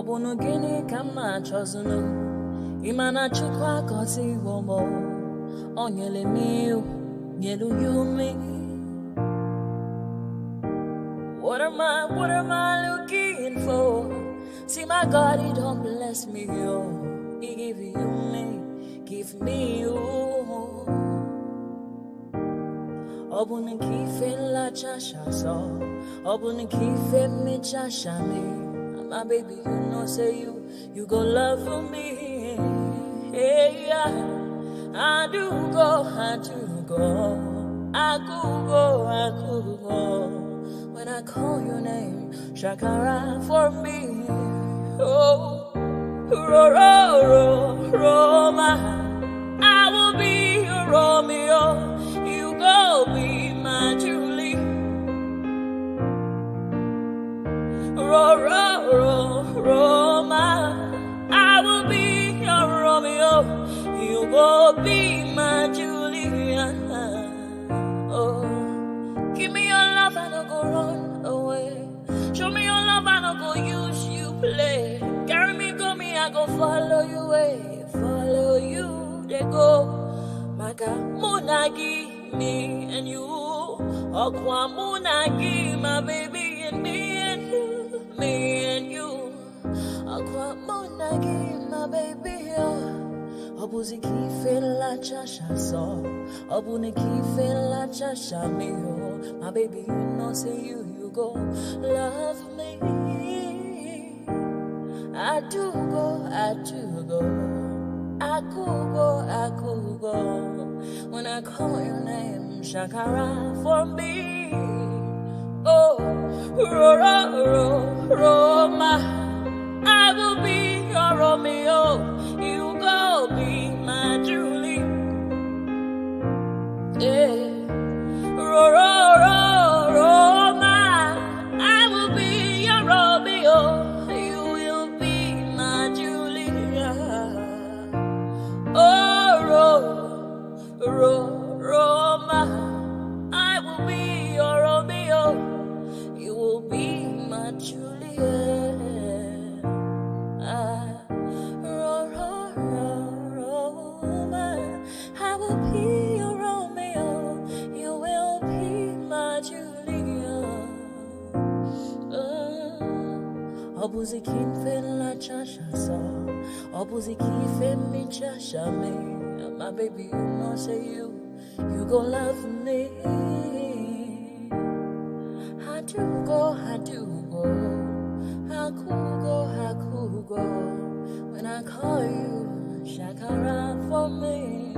Obunu gini kama chozunu Imana chukwa kosi womo Onyele miu Nyelu yumi What am I looking for? See my God, he don't bless me, yo. He give me you. Obunu kife la chasha so. Obunu kife me chasha me. My baby, you know, say you go love for me. Hey, yeah. I do go. I could go. When I call your name, Shakara for me. Oh, Roma, I will be your Romeo. You go be my Julie. Roma, I will be your Romeo. You go be my Julia. Oh, give me your love and I'll go run away. Show me your love and I'll go use you play. Carry me, go me, I go follow you way. Follow you, they go. Maka Munagi, me and you. Okwa Munagi, my baby, and me and you. Me and you. Okwa Munagi, my baby, Obuzi kife la chasha so. Obuni kife la chasha me, my baby, you know, say you go love me. I do go. I could go. When I call your name, Shakara for me. Oh, Roma, I will be your Romeo. You go be my Julie. Yeah. Roma, I will be your Romeo. You will be my Julia. Oh, Roma, I will be your Romeo. You will be my Julia. Roma, I will be your Romeo. You will be my Julia. Obuzi kife la chasha so. Obuzi kife mi chasha me. My baby, you know, say you go love me. I do go. I could go. When I call you, Shakara for me.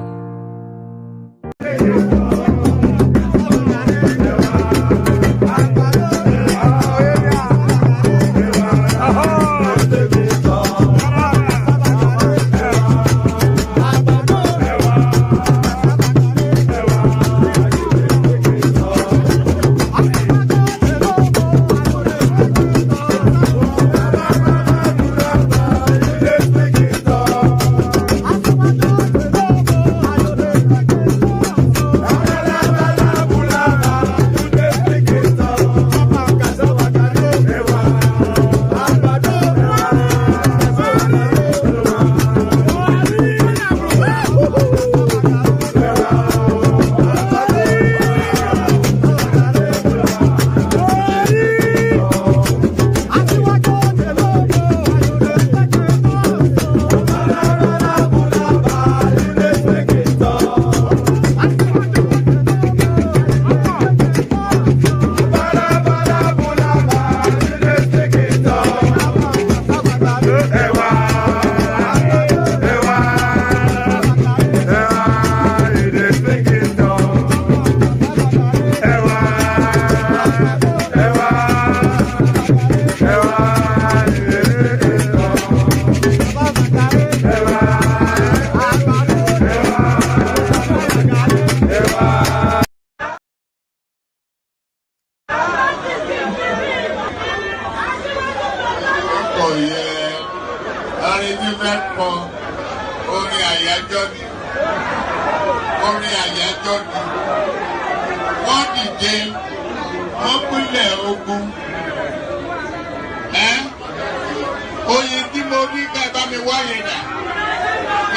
Oyin tí mo bí ká bá mi wá yẹn dà.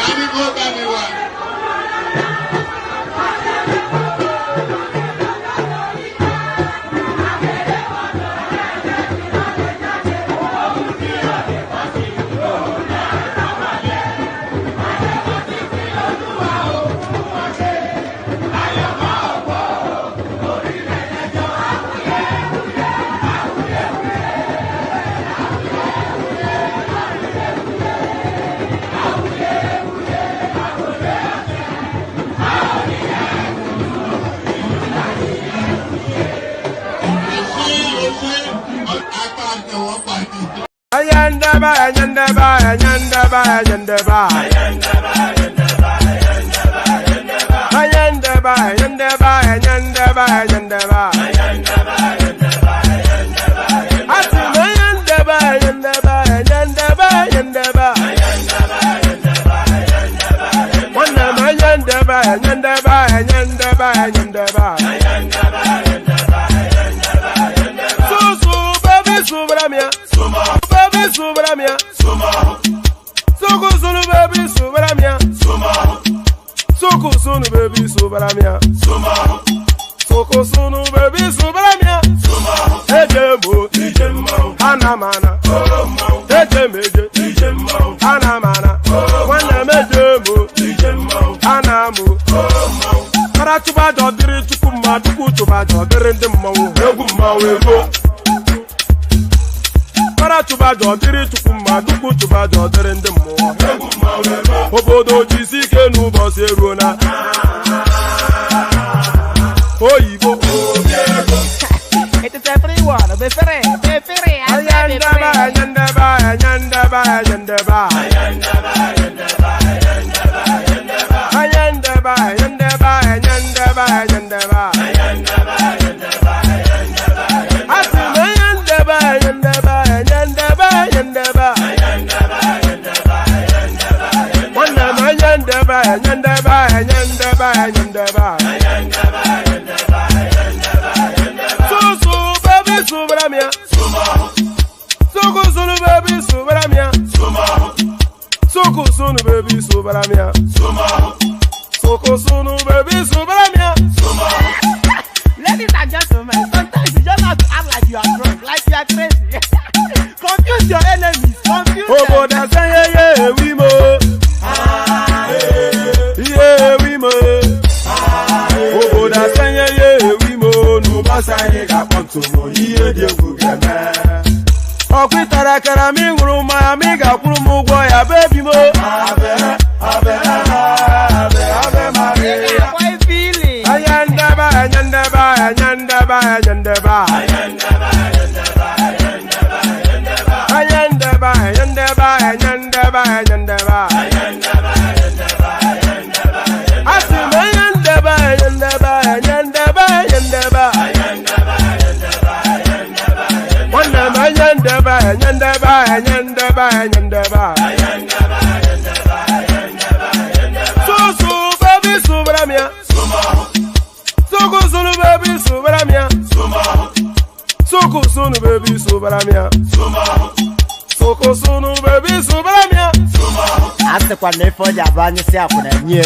Ká ní kó bá mi wá. Ayandaba, ayandaba, ayandaba, ayandaba. Ayandaba, ayandaba, ayandaba, ayandaba. Atima ayandaba, ayandaba, ayandaba, ayandaba. Wanama ayandaba, ayandaba, ayandaba, ayandaba. Susu, baby, subramia. Subramia, Soko sunu baby subramia, Soko sunu baby subramia, Soko sunu baby subramia, Ejemo, Anamana, Ejemeje, Anamana, Wanamejemo, Anamu, Karatuba dodiri tukuma tukutuba dodiri ndimo, Egumawego. Para tuba dodiri tukuma duku tuba dodiri ndimo. Obodo jisike nubo seruna. Oyibo. It is everyone. Be free. Ayandaba, ayandaba, ayandaba, ayandaba. Ayandaba, ayandaba, ayandaba, ayandaba. Susu baby subramia, Soko sunu baby subramia, Soko sunu baby subramia, Soko sunu baby subramia. Ladies and gentlemen, sometimes you just have to act like you are drunk, like you are crazy. Confuse your enemies. Confuse them. Oboda say yeah we mo. Yeah we mo. Oboda say yeah we mo. No basa ye ga ponto mo iye de gugeme. Okwitara kara mi nguru ma mi ga kuru mu gwo ya baby mo. Abe Maria. Why feeling? Ayandaba, ayandaba, ayandaba, ayandaba. Ayandaba, ayandaba, ayandaba, ayandaba. Atima ayandaba, ayandaba, ayandaba, ayandaba. Wanama ayandaba, ayandaba, ayandaba, ayandaba. Susu baby subramia, Soko sunu baby subramia, Soko sunu baby subramia, Soko sunu baby subramia. Ask the one for your brand yourself when I knew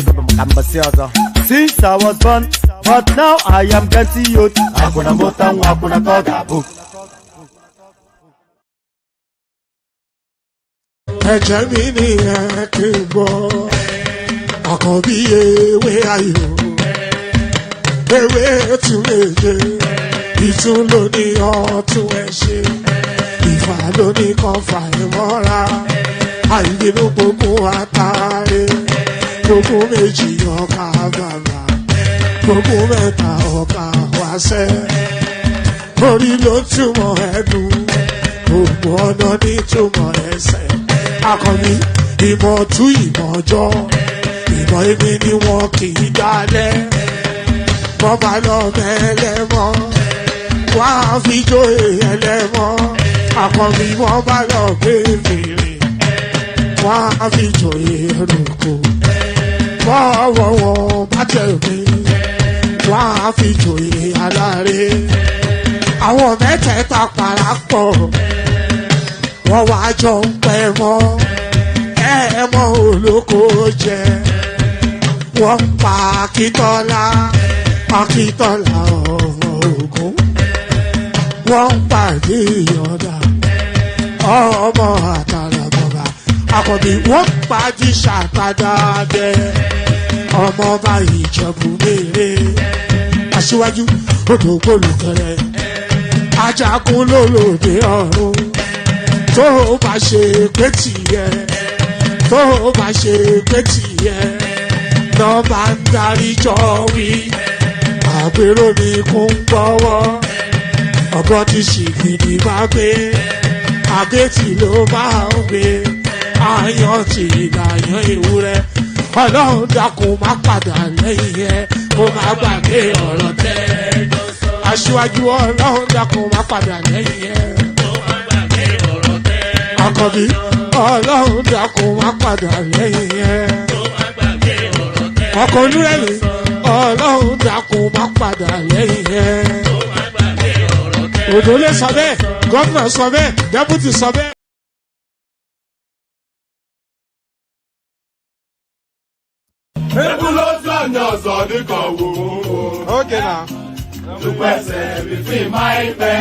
since I was born, but now I am getting youth. I'm gonna move on, I'm gonna go to book. Ẹ̀jẹ̀ mi ni ẹ kí n gbọ́, àkọ́bí ewé ayò, ewé tún méje, ìtún ló ní ọ̀tún ẹ̀ ṣe, ìfà ló ní kan fà ẹ̀ mọ́ra, àìbínú gbogbo àtàrẹ, gbogbo méjì ọkà bàbà, gbogbo mẹ́ta ọkà wáṣẹ́, orí ló túmọ̀ ẹ̀dùn, gbogbo ọ̀nà ní túmọ̀ ẹsẹ̀. Akọni ìmọ̀ tú ìmọ̀ ọjọ́, ìmọ̀ èmi ni wọn kì í dálẹ̀. Wọ́n bá lọ mẹ́lẹ́mọ́, wọ́n á fi jóye ẹlẹ́mọ́. Akọni wọ́n bá lọ gbé fèrè, wọ́n á fi jóye ẹlòkò. Wọ́n wọ̀wọ̀ bá tẹ̀lé, wọ́n á fi jóye aláré. Àwọn mẹ́tẹ̀ẹ̀ta parapọ̀. wọ́n wá jọ ń pẹ́ mọ́ ẹ̀ẹ́mọ́ olóko jẹ wọ́n pa Akíntọ́lá ọmọ Ògún wọ́n pàdé ìyọ̀dà ọmọ àtàràbọ̀bà Àkànbí wọ́n pàdé Ṣàtàdàdẹ ọmọ ọba Ìjẹ̀bú Mèrè Aṣíwájú odò gbólùkẹrẹ ajagun lólòdì ọ̀run tó bá ṣe pé tìyẹ tó bá ṣe pé tìyẹ náà bá ń darí jọ wí àpérò ní kún gbọ́wọ́ ọ̀bọ ti ṣìgìdì máa gbé àgétì ló máa ń gbé àyàn tí ìlàyàn ewúrẹ́ Ọlọ́run dákun má padà lẹ́yìn ẹ̀ kó má gbàgbé ọ̀rọ̀ tẹ́ Aṣíwájú Ọlọ́run dákun má padà lẹ́yìn ẹ̀ kó má gbàgbé ọ̀rọ̀ tẹ́ Àkànbí Ọlọ́run dákun má padà lẹ́yìn ẹ̀ kó má gbàgbé ọ̀rọ̀ tẹ́ ọkọ̀ onírẹ̀lẹ̀ Ọlọ́run dákun má padà lẹ́yìn ẹ̀ kó má gbàgbé ọ̀rọ̀ tẹ́ Òdòlé sọ bẹ́ẹ̀ gómìnà sọ bẹ́ẹ̀ dẹ́pútì sọ bẹ́ẹ̀. Ebulójú àná ọ̀sọ̀ nìkan wò ó. Okay now. Dúpẹ́sẹ̀ bí fi máa ń pẹ́.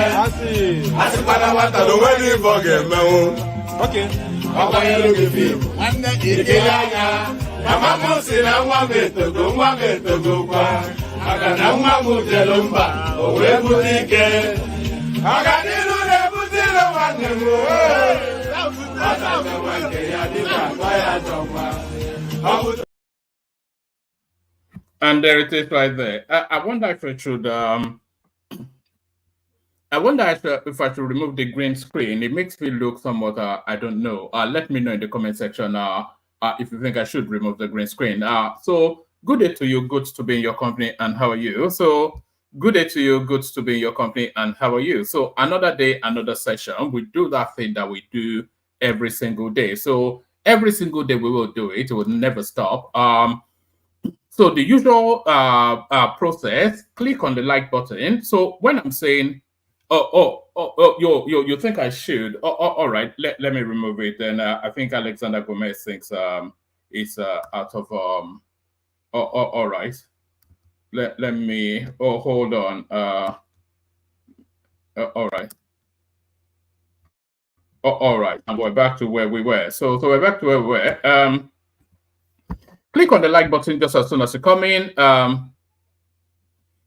Àsìpadà wa tàdó wẹ́ ní ìfọ̀gẹ̀ mẹ́wọ́n. Okay. Ọkọ̀ yẹn ló fi fíìmù. Ìké yáya. Màmá mú sí na nwa m etogo kwa. Maka na nwa m jelu mba, o wee bute ike. Ọganihu na-ebute ilo nwanne m. Ọ na-agbanwe nke ya dịka akpa ya jọkwa. And there it is right there. I wonder if I should if I should remove the green screen. It makes me look somewhat I don't know. Let me know in the comment section if you think I should remove the green screen. So good day to you, good to be in your company, and how are you? So good day to you, good to be in your company, and how are you? So another day, another session. We do that thing that we do every single day. So every single day we will do it. It will never stop. So the usual process, click on the like button. So when I'm saying, you think I should? All right, let me remove it. And I think Alexander Gomez thinks it's out of all right. Let me hold on. All right. All right, and we're back to where we were. So we're back to where we were. Click on the like button just as soon as you come in.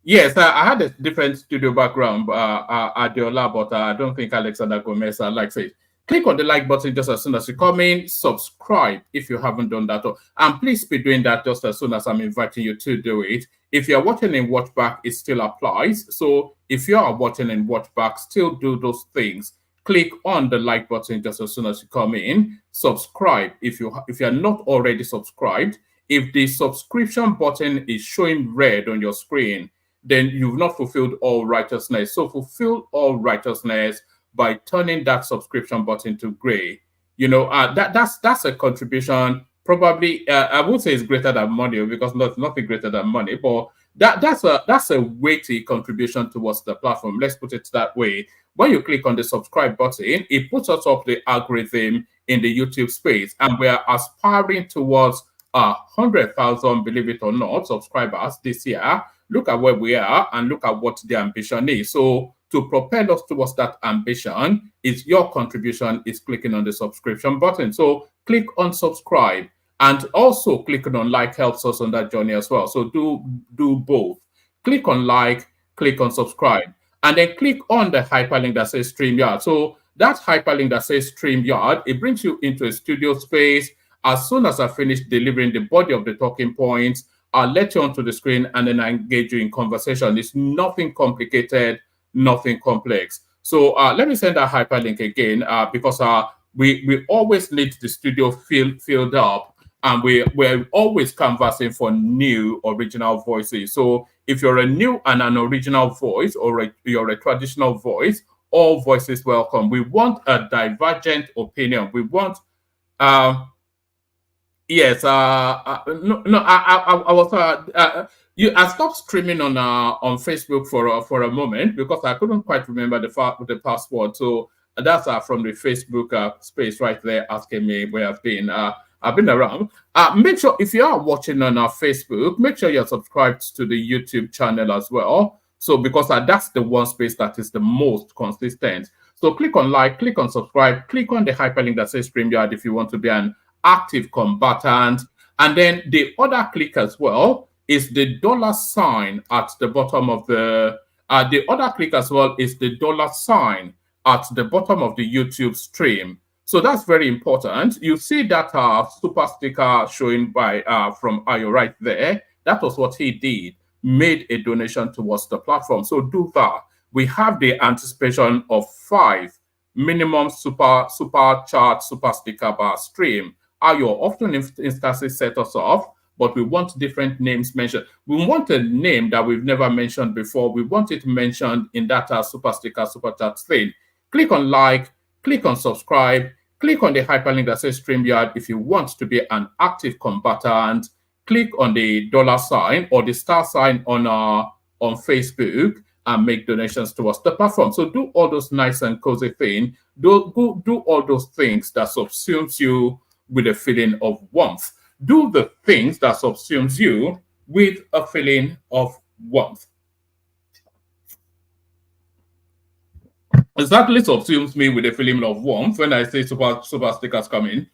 Yes, I had a different studio background, Adiola, but I don't think Alexander Gomez likes it. Click on the like button just as soon as you come in. Subscribe if you haven't done that. And please be doing that just as soon as I'm inviting you to do it. If you're watching in watch back, it still applies. So if you are watching in watch back, still do those things. Click on the like button just as soon as you come in. Subscribe if you're not already subscribed. If the subscription button is showing red on your screen, then you've not fulfilled all righteousness. So fulfill all righteousness by turning that subscription button to gray. You know, that's a contribution. Probably, I would say it's greater than money because nothing greater than money. But that's a weighty contribution towards the platform. Let's put it that way. When you click on the subscribe button, it puts us up the algorithm in the YouTube space, and we are aspiring towards 100,000, believe it or not, subscribers this year. Look at where we are and look at what the ambition is. So to propel us towards that ambition, is your contribution is clicking on the subscription button. So click on subscribe, and also clicking on like helps us on that journey as well. So do both. Click on like, click on subscribe, and then click on the hyperlink that says StreamYard. So that hyperlink that says StreamYard, it brings you into a studio space. As soon as I finish delivering the body of the talking points, I'll let you onto the screen and then I engage you in conversation. It's nothing complicated, nothing complex. So let me send that hyperlink again because we always need the studio filled up, and we're always canvassing for new original voices. So if you're a new and an original voice, or you're a traditional voice, all voices welcome. We want a divergent opinion. We want yes, I was I stopped streaming on Facebook for a moment because I couldn't quite remember the password. So That's from the Facebook space right there, asking me where I've been. I've been around. Make sure if you are watching on our Facebook, make sure you're subscribed to the YouTube channel as well. So because that's the one space that is the most consistent. So click on like, click on subscribe, click on the hyperlink that says StreamYard if you want to be an active combatant. And then the other click as well is the $ at the bottom of the other click as well is the $ at the bottom of the YouTube stream. So that's very important. You see that super sticker showing by from Ayo right there. That was what he did, made a donation towards the platform. So do that. We have the anticipation of 5 minimum super chat, super sticker bar stream. Ayo often instances set us off, but we want different names mentioned. We want a name that we've never mentioned before. We want it mentioned in that super sticker, super chat thing. Click on like, click on subscribe, click on the hyperlink that says StreamYard if you want to be an active combatant. Click on the $ or the * on Facebook and make donations towards the platform. So do all those nice and cozy things. Do all those things that subsumes you with a feeling of warmth. Do the things that subsumes you with a feeling of warmth. Exactly subsumes me with a feeling of warmth when I say super stickers coming.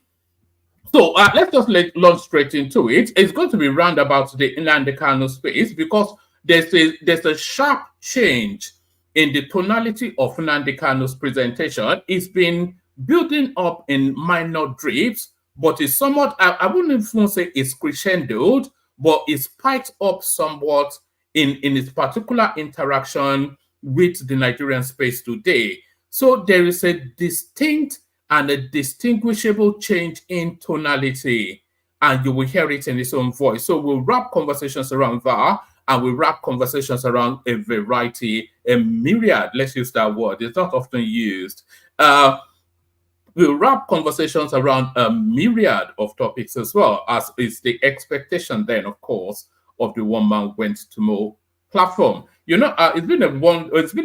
So let's just launch straight into it. It's going to be round about the Nnamdi Kanu space because there's a sharp change in the tonality of Nnamdi Kanu's presentation. It's been building up in minor drips, but it's somewhat, I wouldn't even say it's crescendoed, but it's spiked up somewhat in its particular interaction with the Nigerian space today. So there is a distinct and a distinguishable change in tonality, and you will hear it in its own voice. So we'll wrap conversations around that, and we'll wrap conversations around a variety, a myriad, let's use that word, it's not often used. We'll wrap conversations around a myriad of topics as well, as is the expectation then, of course, of the One Man Went to Mow platform. You know, it's been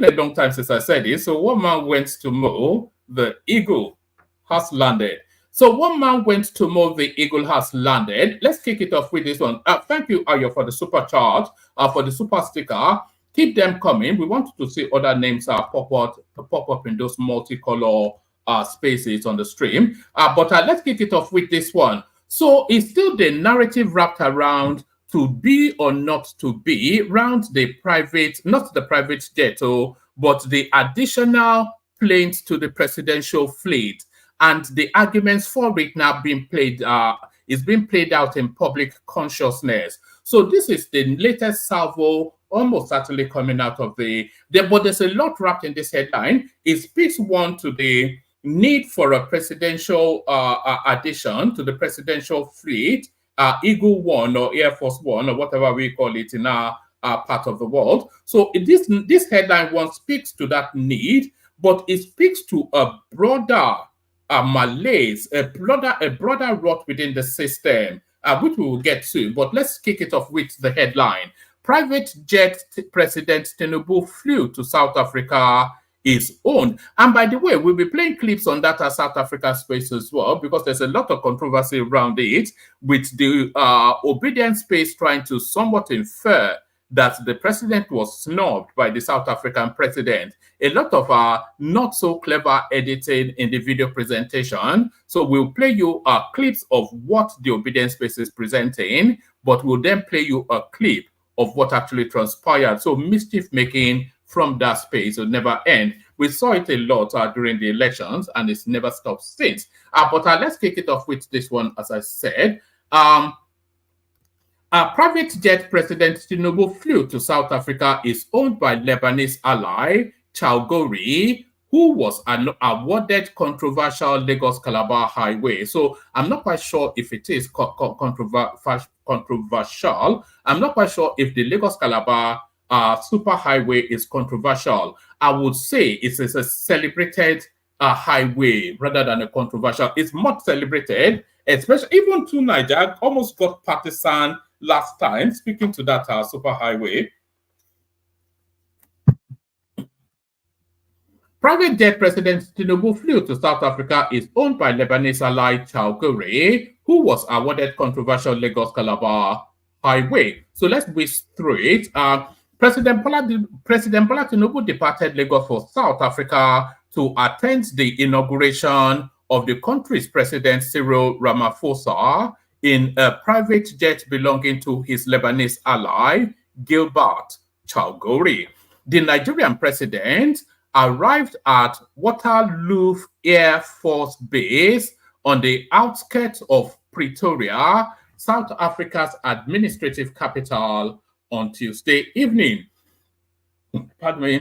a long time since I said this. So One Man Went to Mow, the eagle has landed. So One Man Went to Mow, the eagle has landed. Let's kick it off with this one. Thank you, Ayo, for the super chat, for the super sticker. Keep them coming. We want to see other names pop up in those multicolor spaces on the stream. But let's kick it off with this one. So it's still the narrative wrapped around to be or not to be, around the private, not the private jet, but the additional planes to the presidential fleet, and the arguments for it now being played is being played out in public consciousness. So this is the latest salvo, almost certainly coming out of but there's a lot wrapped in this headline. It speaks one to the need for a presidential addition to the presidential fleet, Eagle One or Air Force One or whatever we call it in our part of the world. So this headline one speaks to that need, but it speaks to a broader malaise, a broader rot within the system, which we will get to. But let's kick it off with the headline. Private jet President Tinubu flew to South Africa is owned. And by the way, we'll be playing clips on that South Africa space as well, because there's a lot of controversy around it, with the obedience space trying to somewhat infer that the president was snubbed by the South African president. A lot of not so clever editing in the video presentation. So we'll play you clips of what the obedience space is presenting, but we'll then play you a clip of what actually transpired. So mischief making from that space will never end. We saw it a lot during the elections, and it's never stopped since. But let's kick it off with this one, as I said. Private jet President Tinubu flew to South Africa is owned by Lebanese ally Chalgori, who was awarded controversial Lagos-Calabar highway. So I'm not quite sure if it is controversial. I'm not quite sure if the Lagos-Calabar super highway is controversial. I would say it's a celebrated highway rather than a controversial. It's much celebrated, especially even to Niger. Almost got partisan last time, speaking to that super highway. Private jet President Tinubu flew to South Africa is owned by Lebanese ally Cholera, who was awarded controversial Lagos-Calabar highway. So let's whisk through it. President Bola Tinubu departed Lagos for South Africa to attend the inauguration of the country's President Cyril Ramaphosa in a private jet belonging to his Lebanese ally, Gilbert Cholera. The Nigerian president arrived at Waterloo Air Force Base on the outskirts of Pretoria, South Africa's administrative capital, on Tuesday evening. Pardon me.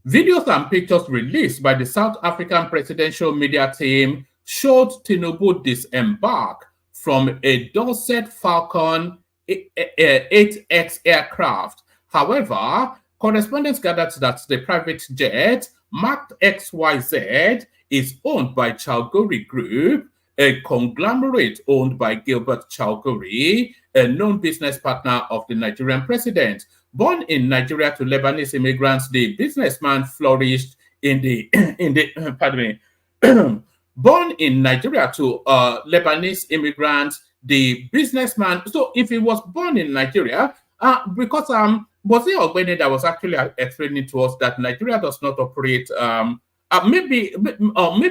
Videos and pictures released by the South African presidential media team showed Tinubu disembark from a Dorset Falcon 8X aircraft. However, correspondents gathered that the private jet marked XYZ is owned by Cholera Group, a conglomerate owned by Gilbert Cholera, a known business partner of the Nigerian president. Born in Nigeria to Lebanese immigrants, the businessman flourished in the pardon me. Born in Nigeria to Lebanese immigrants, the businessman. So if he was born in Nigeria, because was it Ogbeni that was actually explaining to us that Nigeria does not operate? Maybe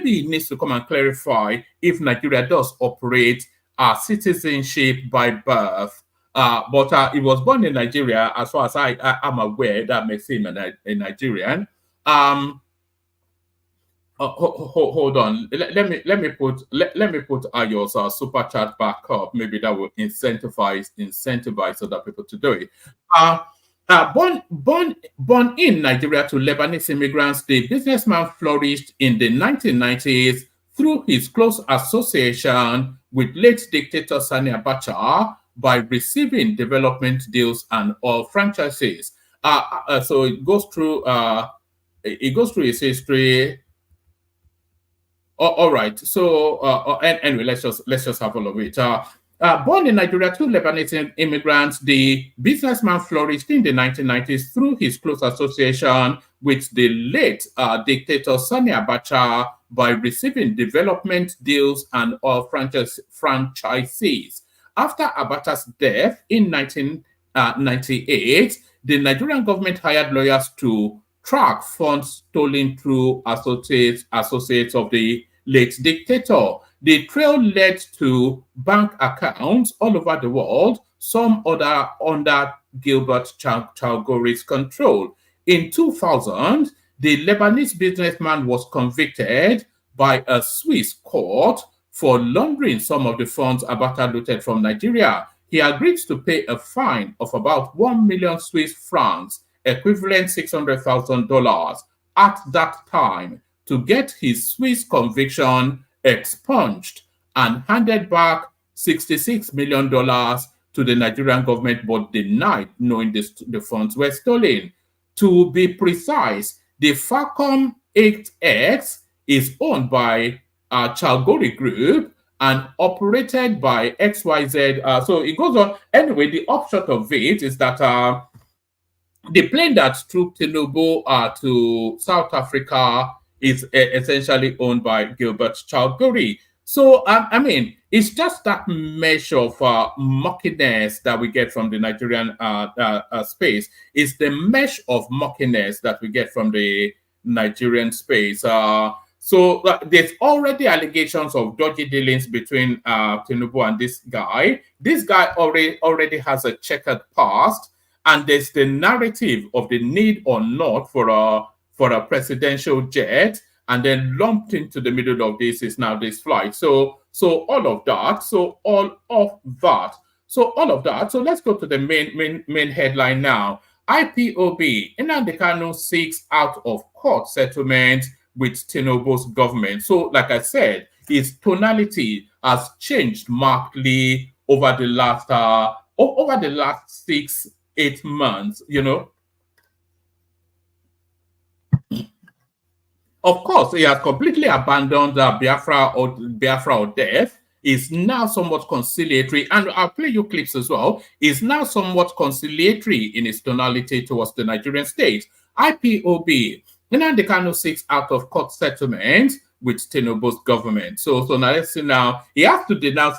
he needs to come and clarify if Nigeria does operate citizenship by birth. But he was born in Nigeria, as far as I am aware. That makes him a Nigerian. Hold on. Let me put Ayo's super chat back up. Maybe that will incentivize other people to do it. Born in Nigeria to Lebanese immigrants, the businessman flourished in the 1990s through his close association with late dictator Sani Abacha by receiving development deals and oil franchises. So it goes through his history. All right. So anyway, let's just have all of it. Born in Nigeria to Lebanese immigrants, the businessman flourished in the 1990s through his close association with the late dictator Sani Abacha by receiving development deals and oil franchises. After Abacha's death in 1998, the Nigerian government hired lawyers to track funds stolen through associates of the late dictator. The trail led to bank accounts all over the world, some other under Gilbert Cholera's control. In 2000, the Lebanese businessman was convicted by a Swiss court for laundering some of the funds Abacha looted from Nigeria. He agreed to pay a fine of about 1 million Swiss francs, equivalent $600,000 at that time, to get his Swiss conviction expunged and handed back $66 million to the Nigerian government, but denied knowing the funds were stolen. To be precise, the Falcon 8X is owned by Cholera Group and operated by XYZ. So it goes on. Anyway, the upshot of it is that the plane that took Tinubu to South Africa is essentially owned by Gilbert Cholera. So, I mean, it's just that measure of murkiness that we get from the Nigerian space. It's the mesh of murkiness that we get from the Nigerian space. So there's already allegations of dodgy dealings between Tinubu and this guy. This guy already has a checkered past, and there's the narrative of the need or not for a presidential jet, and then lumped into the middle of this is now this flight. So all of that. So let's go to the main headline now. IPOB, Nnamdi Kanu seeks out of court settlement with Tinubu's government. So, like I said, his tonality has changed markedly over the last 6-8 months. You know, of course, he has completely abandoned Biafra or death. Is now somewhat conciliatory, and I'll play you clips as well. Is now somewhat conciliatory in its tonality towards the Nigerian state. IPOB Nnamdi Kanu seeks out of court settlement with Tinubu's government. So now let's see now. He has to denounce.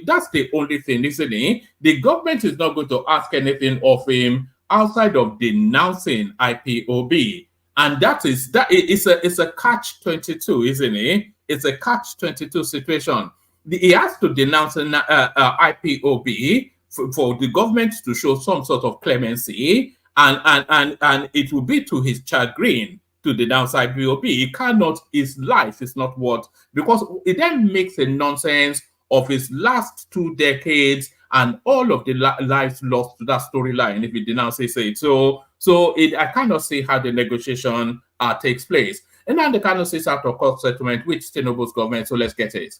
That's the only thing, isn't it? The government is not going to ask anything of him outside of denouncing IPOB, and it's a catch-22, isn't it? It's a catch-22 situation. He has to denounce IPOB for the government to show some sort of clemency, and it will be to his chagrin to denounce IPOB. He cannot, his life is not what, because it then makes a nonsense of his last 2 decades and all of the lives lost to that storyline if he denounces it. So I cannot see how the negotiation takes place. And then the Kanu seeks out of court settlement with Tinubu's government. So let's get it.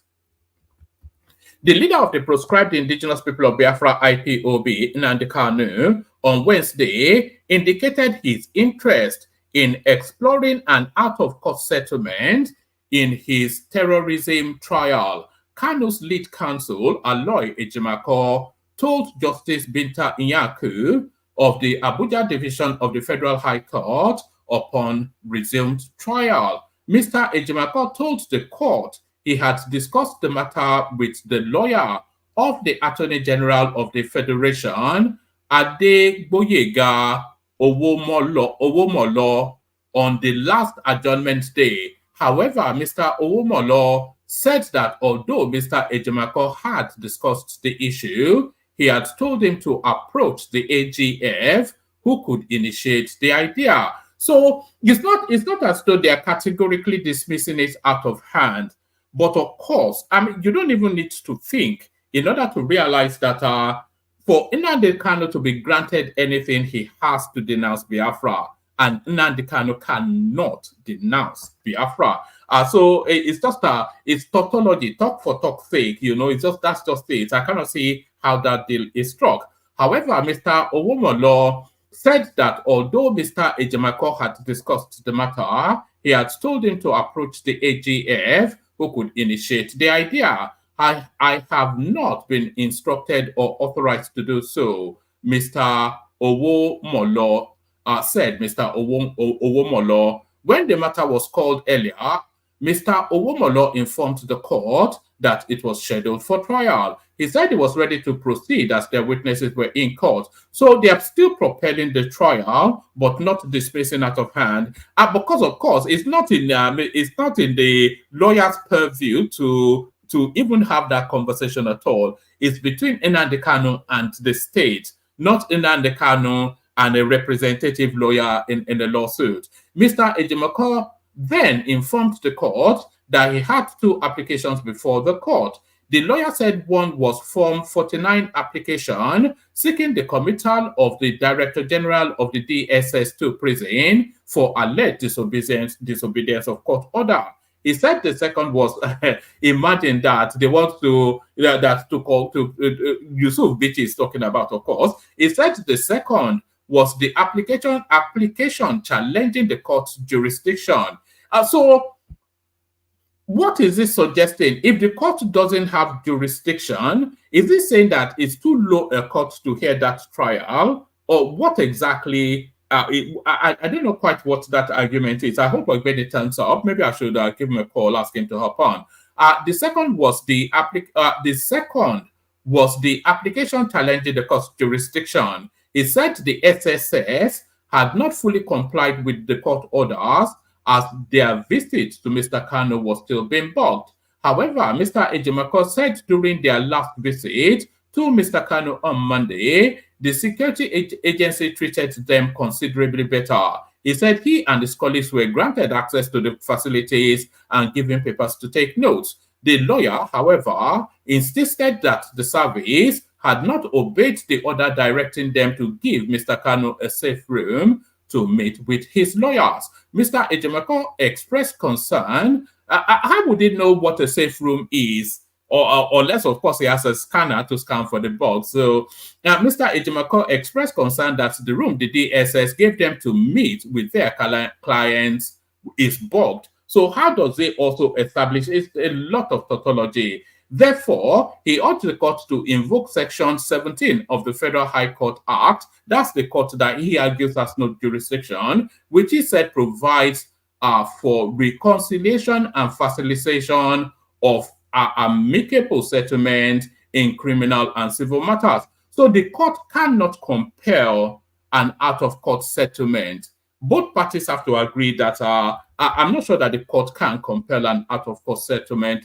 The leader of the proscribed indigenous people of Biafra, IPOB, Nnamdi Kanu, on Wednesday indicated his interest in exploring an out-of-court settlement in his terrorism trial. Kanu's lead counsel, Aloy Ejimako, told Justice Binta Inyaku of the Abuja Division of the Federal High Court upon resumed trial. Mr. Ejimako told the court he had discussed the matter with the lawyer of the Attorney General of the Federation, Adegboyega Owomolo, on the last adjournment day. However, Mr. Owomolo said that although Mr. Ejimako had discussed the issue, he had told him to approach the AGF, who could initiate the idea. So it's not as though they are categorically dismissing it out of hand. But of course, I mean, you don't even need to think in order to realize that for Nnamdi Kanu to be granted anything, he has to denounce Biafra. And Nnamdi Kanu cannot denounce Biafra. So it's just it's tautology, talk for talk sake, that's just it. I cannot see how that deal is struck. However, Mr. Owomolo said that although Mr. Ejimako had discussed the matter, he had told him to approach the AGF, who could initiate the idea. I have not been instructed or authorized to do so, Mr. Owomolo said. Mr. Owomolo, when the matter was called earlier, Mr. Owomolo informed the court that it was scheduled for trial. He said he was ready to proceed as their witnesses were in court. So they are still propelling the trial, but not dismissing out of hand. Because of course, it's not in the lawyer's purview to even have that conversation at all. It's between Nnamdi Kanu and the state, not Nnamdi Kanu and a representative lawyer in the lawsuit. Mr. Ejimako then informed the court that he had 2 applications before the court. The lawyer said one was Form 49 application seeking the committal of the Director General of the DSS to prison for alleged disobedience of court order. He said the second was, imagine that they want to Yusuf Bichi is talking about, of course. He said the second was the application challenging the court's jurisdiction. So what is this suggesting? If the court doesn't have jurisdiction, is this saying that it's too low a court to hear that trial? Or what exactly? I don't know quite what that argument is. I hope when it turns up, maybe I should give him a call, ask him to hop on. The second was the application challenging the court's jurisdiction. He said the SSS had not fully complied with the court orders as their visit to Mr. Kanu was still being bugged. However, Mr. Ejimako said during their last visit to Mr. Kanu on Monday, the security agency treated them considerably better. He said he and his colleagues were granted access to the facilities and given papers to take notes. The lawyer, however, insisted that the service had not obeyed the order directing them to give Mr. Kanu a safe room to meet with his lawyers. Mr. Ejimako expressed concern. How would he know what a safe room is? Or unless, of course, he has a scanner to scan for the bugs. So Mr. Ejimako expressed concern that the room the DSS gave them to meet with their clients is bugged. So how does it also establish? It's a lot of tautology. Therefore, he urged the court to invoke Section 17 of the Federal High Court Act. That's the court that he argues has no jurisdiction, which he said provides for reconciliation and facilitation of amicable settlement in criminal and civil matters. So the court cannot compel an out-of-court settlement. Both parties have to agree that I'm not sure that the court can compel an out-of-court settlement.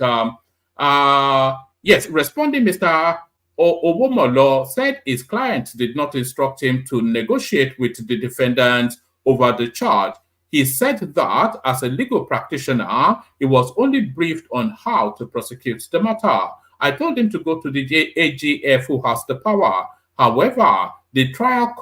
Yes, responding, Mr. Owomolo said his client did not instruct him to negotiate with the defendant over the charge. He said that as a legal practitioner, he was only briefed on how to prosecute the matter. I told him to go to the AGF who has the power. However, the trial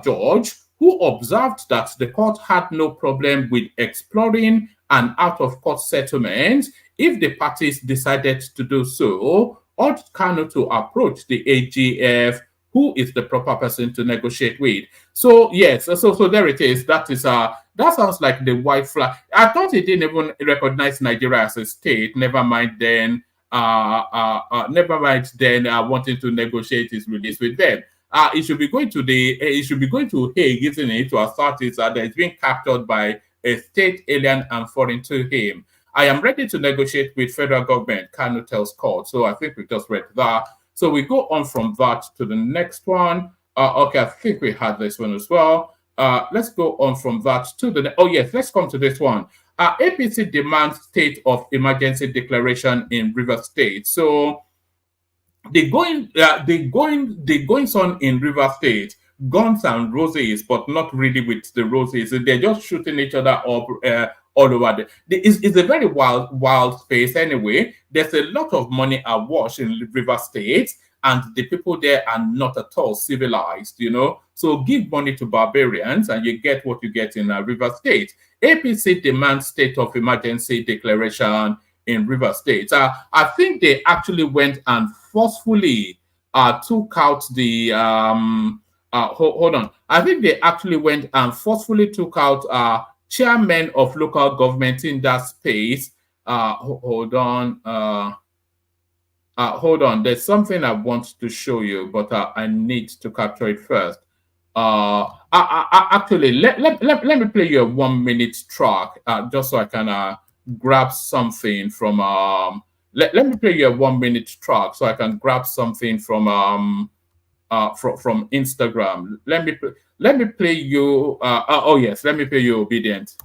judge who observed that the court had no problem with exploring an out-of-court settlement if the parties decided to do so, urged Kanu to approach the AGF, who is the proper person to negotiate with. So yes, so there it is. That sounds like the white flag. I thought he didn't even recognize Nigeria as a state. Never mind then. Wanting to negotiate his release with them. It should be going to Hague, isn't it, to authorities that is being captured by a state alien and foreign to him. I am ready to negotiate with federal government, Kanu tells court. So I think we just read that. So we go on from that to the next one. Okay, I think we had this one as well. Let's go on from that to the let's come to this one. APC demands state of emergency declaration in Rivers State. So the goings on in Rivers State, guns and roses, but not really with the roses. They're just shooting each other up all over. It's a very wild space anyway. There's a lot of money awash in Rivers State, and the people there are not at all civilized, So give money to barbarians and you get what you get in Rivers State. APC demands state of emergency declaration in Rivers State. I think they actually went and forcefully took out the hold on. I think they actually went and forcefully took out chairmen of local government in that space. Hold on. There's something I want to show you, but I need to capture it first. Actually, let me play you a 1 minute track just so I can grab something from. Let me play you a 1 minute track so I can grab something from Instagram. Let me play you. Let me play you Obedient.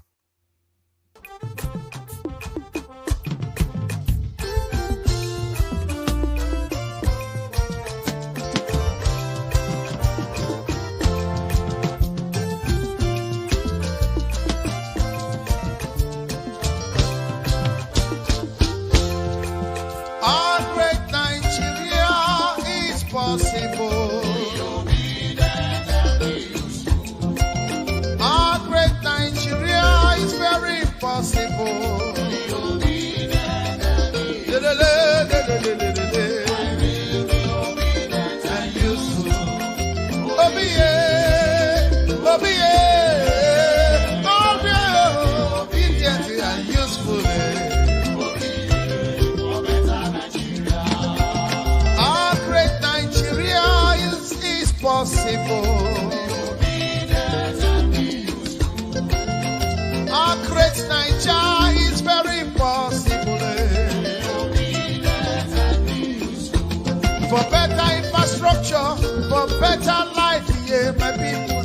For better infrastructure, for better life, yeah, my people.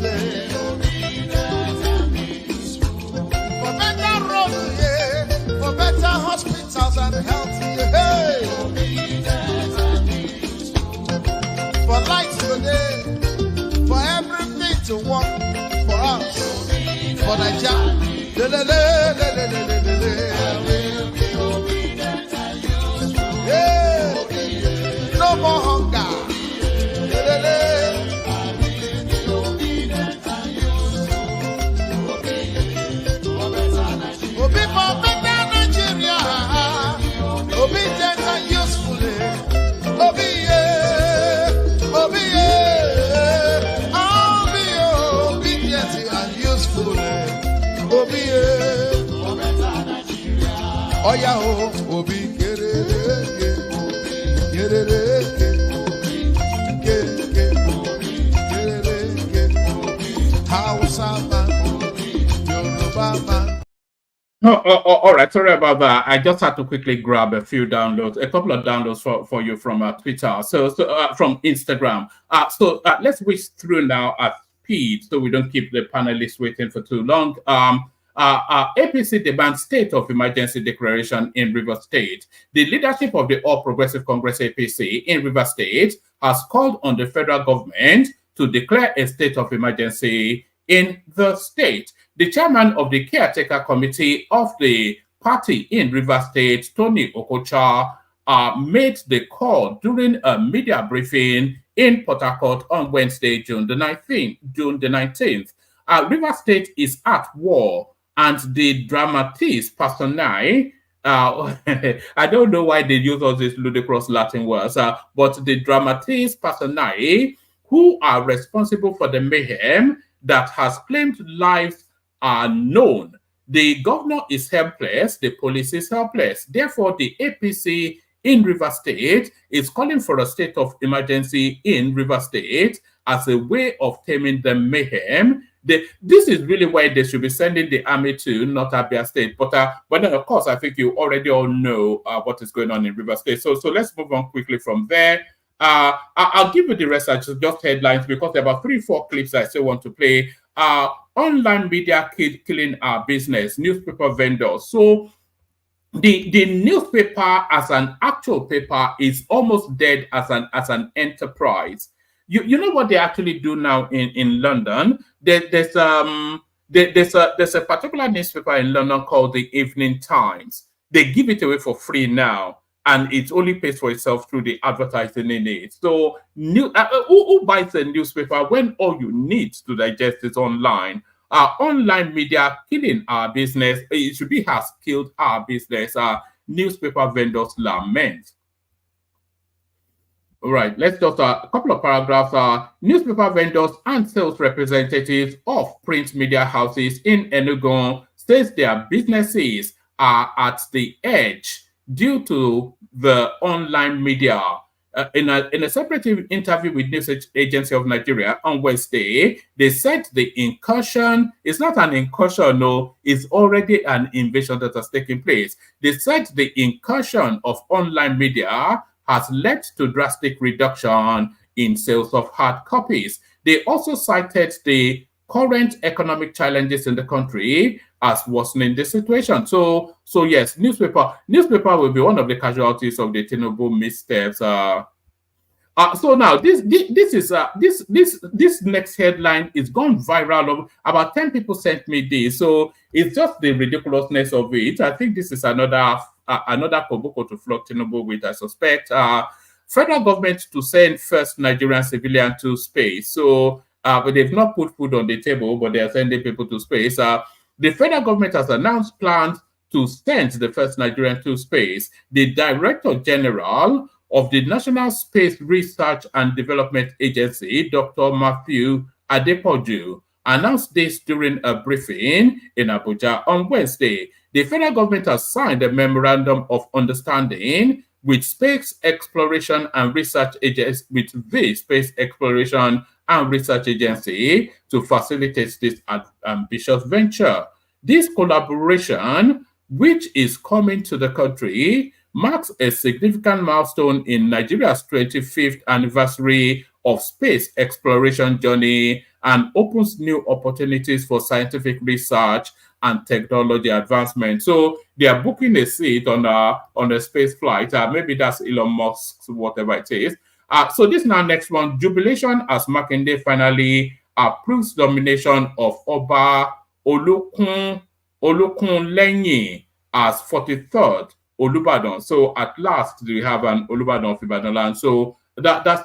For better roads, yeah, for better hospitals and health, yeah. For lights today, for everything to work for us, for the job. No more hunger. Obi for better Nigeria. Obedient and useful. Obi obedient and useful. Obi for better Nigeria. Oh yeah, Obi Hausa man, Yoruba man. All right, sorry about that. I just had to quickly grab a few downloads, a couple of downloads for you from Twitter, from Instagram. Let's whisk through now at speed so we don't keep the panelists waiting for too long. APC demands state of emergency declaration in Rivers State. The leadership of the All Progressive Congress APC in Rivers State has called on the federal government to declare a state of emergency in the state. The chairman of the caretaker committee of the party in Rivers State, Tony Okocha, made the call during a media briefing in Port Harcourt on Wednesday, June the 19th. Rivers State is at war, and the dramatist personae, I don't know why they use all these ludicrous Latin words, but the dramatist personae who are responsible for the mayhem that has claimed lives are known. The governor is helpless, the police is helpless. Therefore, the APC in Rivers State is calling for a state of emergency in Rivers State as a way of taming the mayhem. This is really why they should be sending the army to, not Abia State. But then, of course, I think you already all know what is going on in Rivers State. So let's move on quickly from there. I'll give you the rest, just headlines, because there are about 3-4 clips I still want to play. Online media killing our business, newspaper vendors. So the newspaper as an actual paper is almost dead as an enterprise. You know what they actually do now in London? There's a particular newspaper in London called the Evening Times. They give it away for free now, and it only pays for itself through the advertising in it. So who buys a newspaper when all you need to digest is online? Online media killing our business. It should be has killed our business. Newspaper vendors lament. All right, let's just a couple of paragraphs. Newspaper vendors and sales representatives of print media houses in Enugu says their businesses are at the edge due to the online media. In a separate interview with News Agency of Nigeria on Wednesday, they said the incursion is not an incursion, no, it's already an invasion that has taken place. They said the incursion of online media has led to drastic reduction in sales of hard copies. They also cited the current economic challenges in the country as worsening the situation. So yes, newspaper will be one of the casualties of the Tinubu missteps. So now this next headline is gone viral. About 10 people sent me this, so it's just the ridiculousness of it. I think this is another koboko to flog Tinubu with, I suspect. Federal government to send first Nigerian civilian to space. So but they've not put food on the table, but they are sending people to space. The federal government has announced plans to send the first Nigerian to space. The Director General of the National Space Research and Development Agency, Dr. Matthew Adepoju, announced this during a briefing in Abuja on Wednesday. The federal government has signed a memorandum of understanding with Space Exploration and Research Agency, with the Space Exploration and Research Agency, to facilitate this ambitious venture. This collaboration, which is coming to the country, marks a significant milestone in Nigeria's 25th anniversary of space exploration journey and opens new opportunities for scientific research and technology advancement. So they are booking a seat on a space flight. Maybe that's Elon Musk's, whatever it is. So this now next one, jubilation as Makinde finally approves nomination of Oba Olukun Lenyi as 43rd Olubadan. So at last we have an Olubadan of Ibadan land. So that's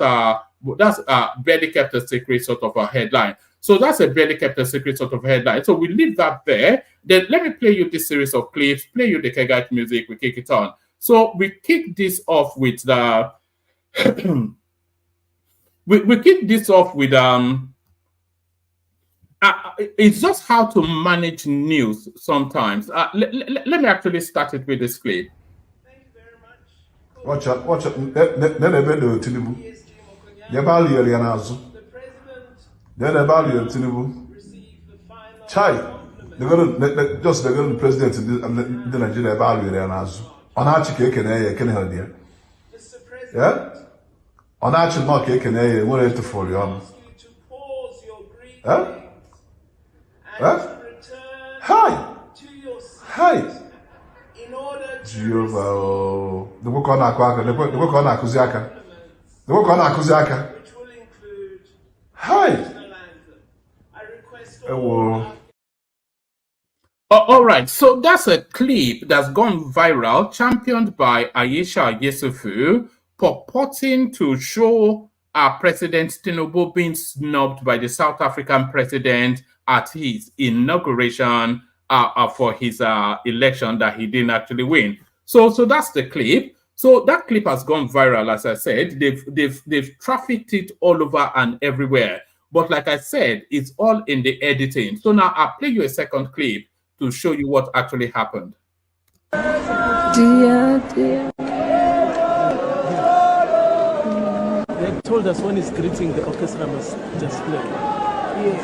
barely kept a secret sort of a headline. So that's a barely kept a secret sort of headline. So we leave that there. Then let me play you this series of clips, play you the Kegite music, we kick it on. So we kick this off with the we kick this off with it's just how to manage news sometimes. Let me actually start it with this clip. Thank you very much. Watch out. Tinubu. The president received the final Chai. they're going to president the Nigeria value there now. On our chicken, can help there. Yeah? On our chicken, not cake, what is to follow on? Huh? Huh? Hi! Hi! In order to the work on Aquaka, the work on Akuziaka. The work on Akuziaka. which will include Hi! national anthem. I request all All right, so that's a clip that's gone viral, championed by Ayesha Yesufu, purporting to show our President Tinubu being snubbed by the South African president at his inauguration for his election that he didn't actually win. So that's the clip. So that clip has gone viral, as I said. They've trafficked it all over and everywhere. But like I said, it's all in the editing. So now I'll play you a second clip to show you what actually happened. Dear. They told us when he's greeting, the orchestra must just play. Yes.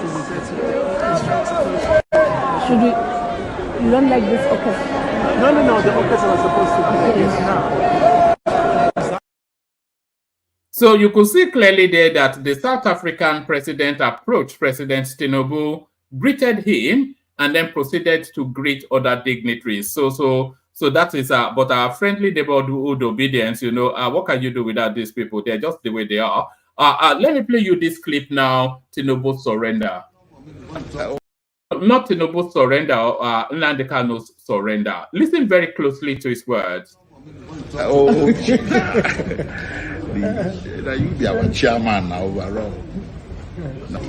Should we? You don't like this orchestra? No, the orchestra was supposed to play this now. So you could see clearly there that the South African president approached President Tinubu, greeted him, and then proceeded to greet other dignitaries. So that is but our friendly neighborhood obedience, what can you do without these people? They're just the way they are. Let me play you this clip now. Tinubu surrender. Not Tinubu surrender, Nnamdi Kanu's surrender. Listen very closely to his words. Oh, you be our chairman now overall. No.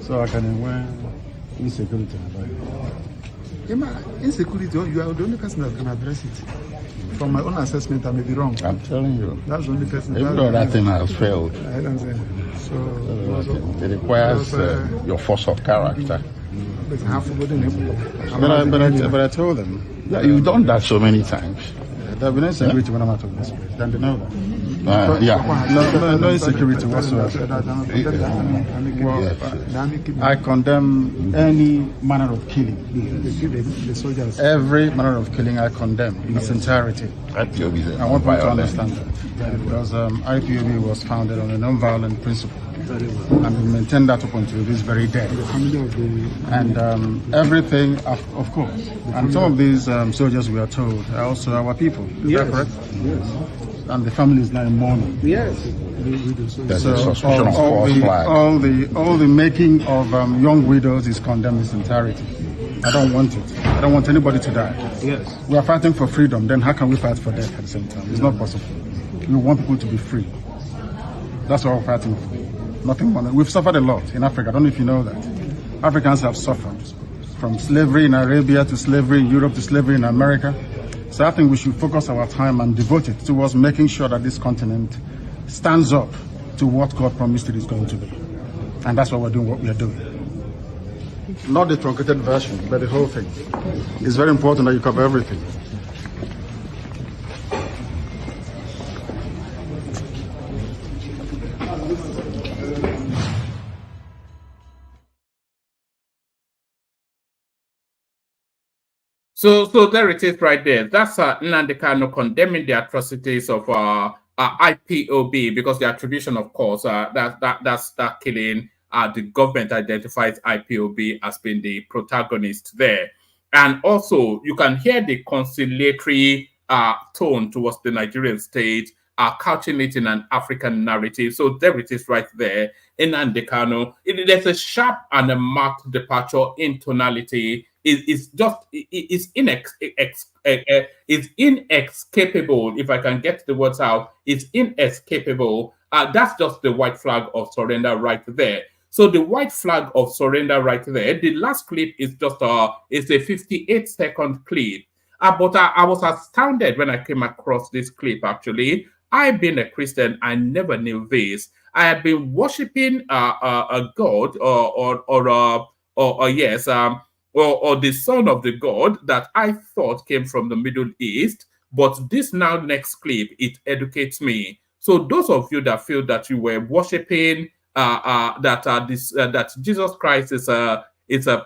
So I can wear insecurity. Insecurity, you are the only person that can address it. From my own assessment, I may be wrong. I'm telling you. That's the only person. Even though that thing has failed. I don't say. So it requires your force of character. But I told them. Yeah, you've done that so many times. There'll be no insecurity when I'm out of this place. Then they know that. No insecurity whatsoever. I condemn any manner of killing. The soldiers. Every manner of killing I condemn in its entirety. I want people to understand that. Because IPOB was founded on a non-violent principle. And we maintain that up until this very day. And everything, of course. And some of these soldiers, we are told, are also our people. Is that correct? Yes. And the family is now in mourning. Yes. So all the making of young widows is condemned in its entirety. I don't want it. I don't want anybody to die. Yes. We are fighting for freedom. Then how can we fight for death at the same time? It's not possible. We want people to be free. That's what we're fighting for. Nothing more. We've suffered a lot in Africa. I don't know if you know that. Africans have suffered from slavery in Arabia to slavery in Europe to slavery in America. So I think we should focus our time and devote it towards making sure that this continent stands up to what God promised it is going to be. And that's why we're doing what we are doing. Not the truncated version, but the whole thing. It's very important that you cover everything. So there it is right there. That's Nnamdi Kanu condemning the atrocities of IPOB, because the attribution, of course, that's that killing. The government identifies IPOB as being the protagonist there. And also, you can hear the conciliatory tone towards the Nigerian state, couching it in an African narrative. So there it is right there in Nnamdi Kanu. There's a sharp and a marked departure in tonality. It's inescapable, if I can get the words out. It's inescapable. That's just the white flag of surrender right there. So the white flag of surrender right there. The last clip is just it's a 58-second clip. But I was astounded when I came across this clip. Actually, I've been a Christian. I never knew this. I had been worshiping a god or the son of the god that I thought came from the Middle East, But this now next clip, it educates me. So those of you that feel that you were worshiping that Jesus Christ is a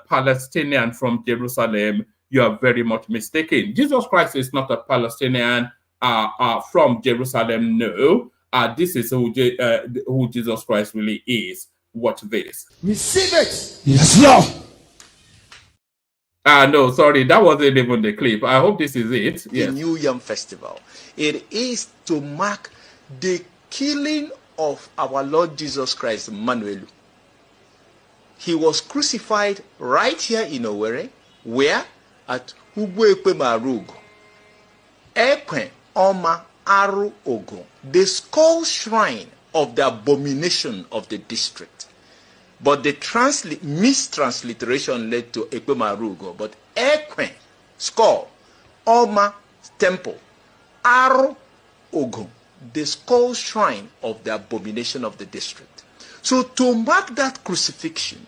Palestinian from Jerusalem, you are very much mistaken. Jesus Christ is not a Palestinian from Jerusalem. No, this is who Jesus Christ really is. Watch this. Receive it. Yes, Lord. No, sorry, that wasn't even the clip. I hope this is it. Yes. The New Yam Festival. It is to mark the killing of our Lord Jesus Christ, Emmanuel. He was crucified right here in Owerri, where at Ugwekwe Marugo, Ekwe Oma Aru Ogo, the skull shrine of the abomination of the district. But the mistransliteration led to Ekwe Marugo, but Ekwe, skull, Oma, temple, Aru Ogo, the skull shrine of the abomination of the district. So to mark that crucifixion,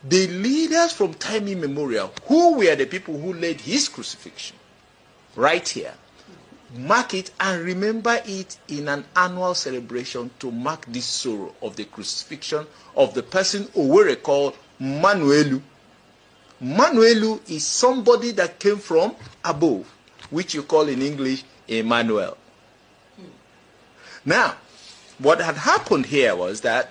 the leaders from time immemorial, who were the people who led his crucifixion, right here, mark it and remember it in an annual celebration to mark this sorrow of the crucifixion of the person Owerri called Manuelu. Manuelu is somebody that came from above, which you call in English Emmanuel. Now, what had happened here was that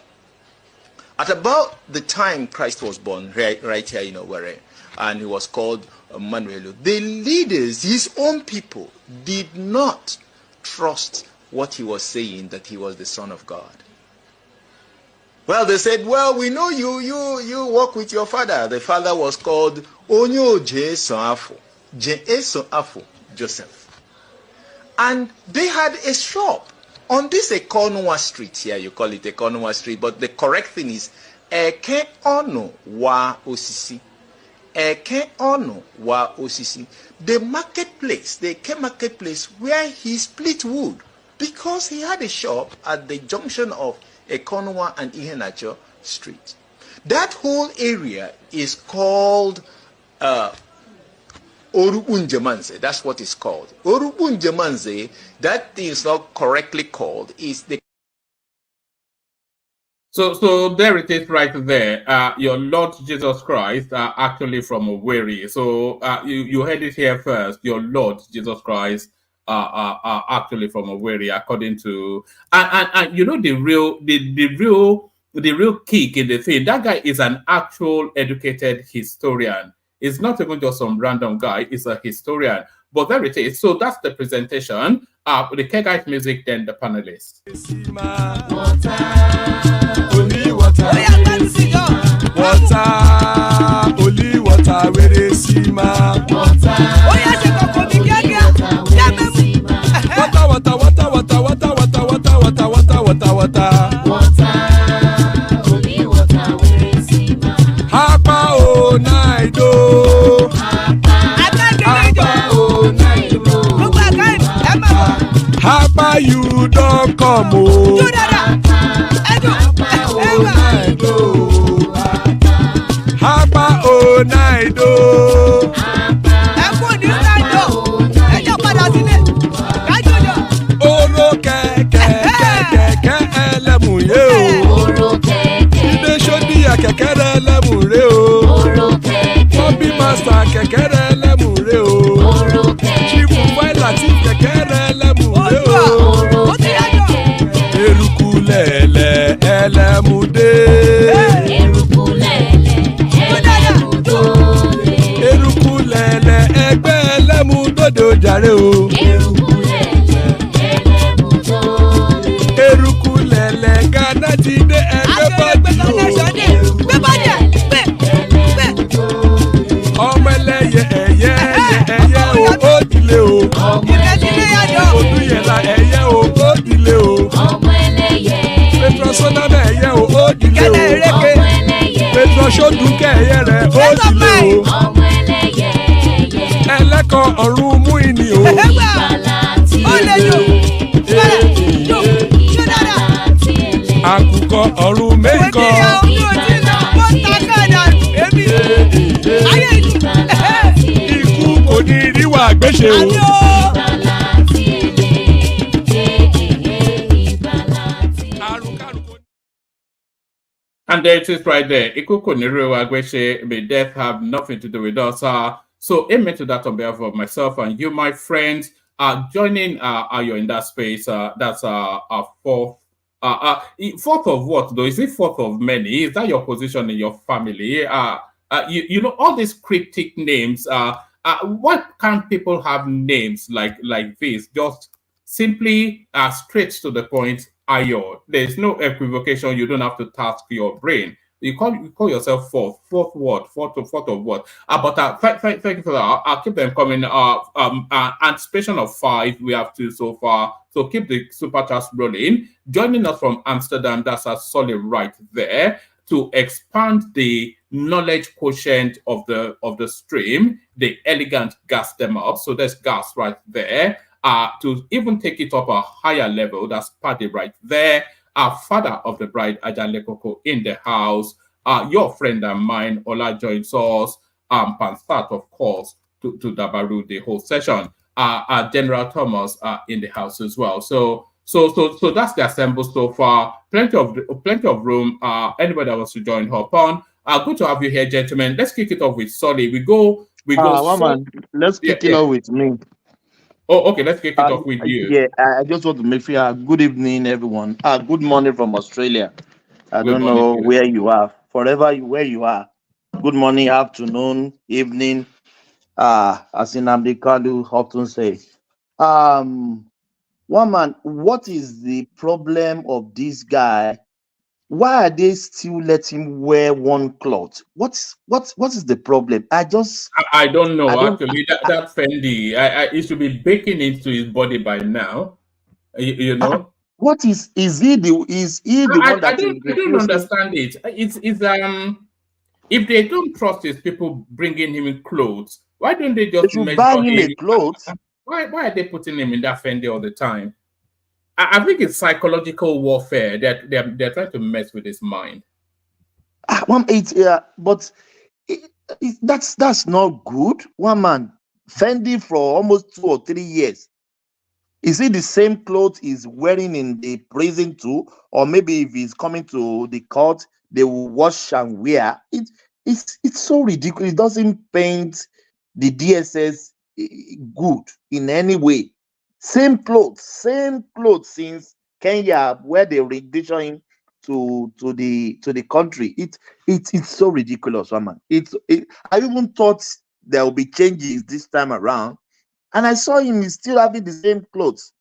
at about the time Christ was born, right here in Owerri, and he was called Manuel, the leaders, his own people, did not trust what he was saying, that he was the Son of God. Well, they said, well, we know you walk with your father. The father was called Onyo Jeson Afo, Joseph. And they had a shop on this Ekonwa Street here. You call it Ekonwa Street, but the correct thing is Eke Ono Wa Osisi. Eke Ono Wa Osisi. The marketplace, the Eke marketplace, where he split wood, because he had a shop at the junction of Ekonwa and Ihenacho Street. That whole area is called Oruunjemanze. That's what it's called. Oruunjemanze, that is not correctly called, is the... So there it is right there. Your Lord Jesus Christ are actually from Owerri. So you heard it here first. Your Lord Jesus Christ are actually from Owerri, according to... And you know the real kick in the thing, that guy is an actual educated historian. It's not even just some random guy, it's a historian. But there it is. So that's the presentation. With the Kegite music, then the panelists. Only water, only water, where they see my water. Hapa you don't come oh. Hapa oh night oh. Oro keke elemu ye o. Ide shodi ya keke elemu re o. Bobby master keke elemu re o. Chifu Faila ti keke elemu re o. Erukulele elemude. Erukulele egbe elemudodo jare o. Erukulele Ghana ti de everybody o. Ọmọ ẹlẹ́yẹ ẹyẹ o ó dilé o. Odúyẹ̀lá ẹyẹ o ó dilé o. Petrosoname ẹyẹ o ó dilé o. Petrosodunke ẹyẹ rẹ̀ ó dilé o. Ẹlẹ́kọ̀ ọ̀run mú ìní o. Àkùkọ ọ̀run mẹ́kọ̀. Ikú kò ní ríwà gbéṣe o. And there it is right there. Ikuku Nirewa Agweshe, may death have nothing to do with us. So amen to that on behalf of myself and you, my friends. Joining you're in that space. That's our fourth. Fourth of what though? Is it fourth of many? Is that your position in your family? You know all these cryptic names. Why can't people have names like this? Just simply straight to the point. Ayo. There's no equivocation. You don't have to task your brain. You call yourself fourth of what? But thank you for that. I'll keep them coming. Anticipation of 5. We have 2 so far. So keep the super chats rolling. Joining us from Amsterdam, that's a solid right there to expand the knowledge quotient of the stream. The elegant gas them up. So there's gas right there. To even take it up a higher level, that's Paddy right there. Our father of the bride, Ajale Koko, in the house. Your friend and mine, Ola joins us. Pansat, of course, to Dabaru the whole session. General Thomas in the house as well. So that's the assemble so far. Plenty of room. Anybody that wants to join, hop on. Good to have you here, gentlemen. Let's kick it off with Solly. We go. Man, let's kick it off with me. Oh, okay. Let's kick it off with you. Yeah, I just want to make sure. Good evening, everyone. Good morning from Australia. I don't know where you are. Where you are. Good morning, afternoon, evening. As Nnamdi Kanu often says. One man, what is the problem of this guy? Why are they still letting him wear one cloth? What is the problem? I don't know. Actually, that Fendi, it should be baking into his body by now. You know. What is he the one that I don't understand it. It's if they don't trust his people bringing him in clothes, why don't they just buy him a clothes? Why are they putting him in that Fendi all the time? I think it's psychological warfare that they're trying to mess with his mind. That's not good. One man Fendi for almost 2 or 3 years. Is it the same clothes he's wearing in the prison too? Or maybe if he's coming to the court, they will wash and wear. It's so ridiculous. It doesn't paint the DSS good in any way. Same clothes since Kenya, where they rendition him to the country. It's so ridiculous, man. I even thought there will be changes this time around. And I saw him still having the same clothes.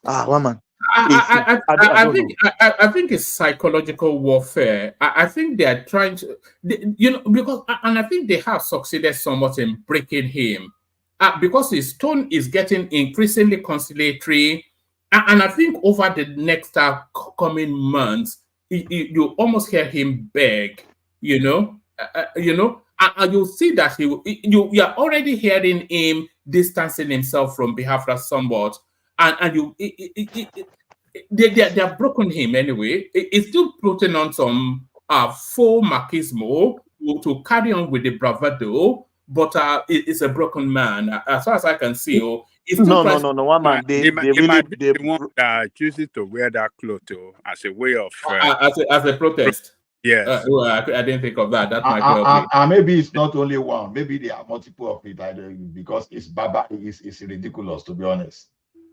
Man. I think it's psychological warfare. I think they are trying to, because I think they have succeeded somewhat in breaking him. Because his tone is getting increasingly conciliatory. And I think over the next coming months, you almost hear him beg, and you'll see that you are already hearing him distancing himself from Biafra somewhat, and they have broken him anyway. It's still putting on some faux machismo to carry on with the bravado, but it's a broken man as far as I can see. No. One man, they might be the one that chooses to wear that cloth as a way of as a protest. Yes. I didn't think of that. That might well be. Maybe it's not only one. Maybe there are multiple of it. Because it's it's ridiculous, to be honest.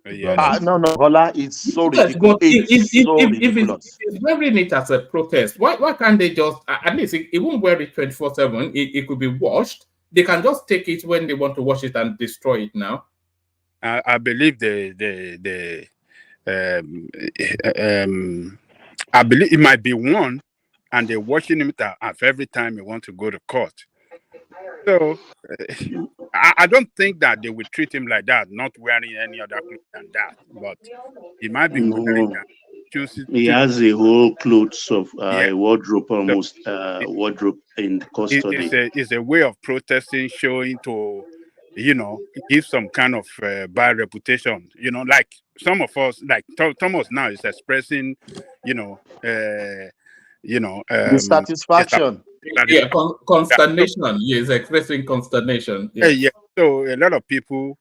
No, Hola, it's so ridiculous. If it's wearing it as a protest, why can't they just at least it won't wear it 24/7? It could be washed. They can just take it when they want to wash it and destroy it now. I believe I believe it might be one, and they're watching him every time he wants to go to court. So I don't think that they will treat him like that, not wearing any other clothes than that. But he might be wearing that. He has a whole clothes of wardrobe, almost wardrobe in custody. It's a way of protesting, showing to, give some kind of bad reputation. Like some of us, like Thomas now is expressing, dissatisfaction. Consternation. Yes, expressing consternation. Yes. Yeah. So a lot of people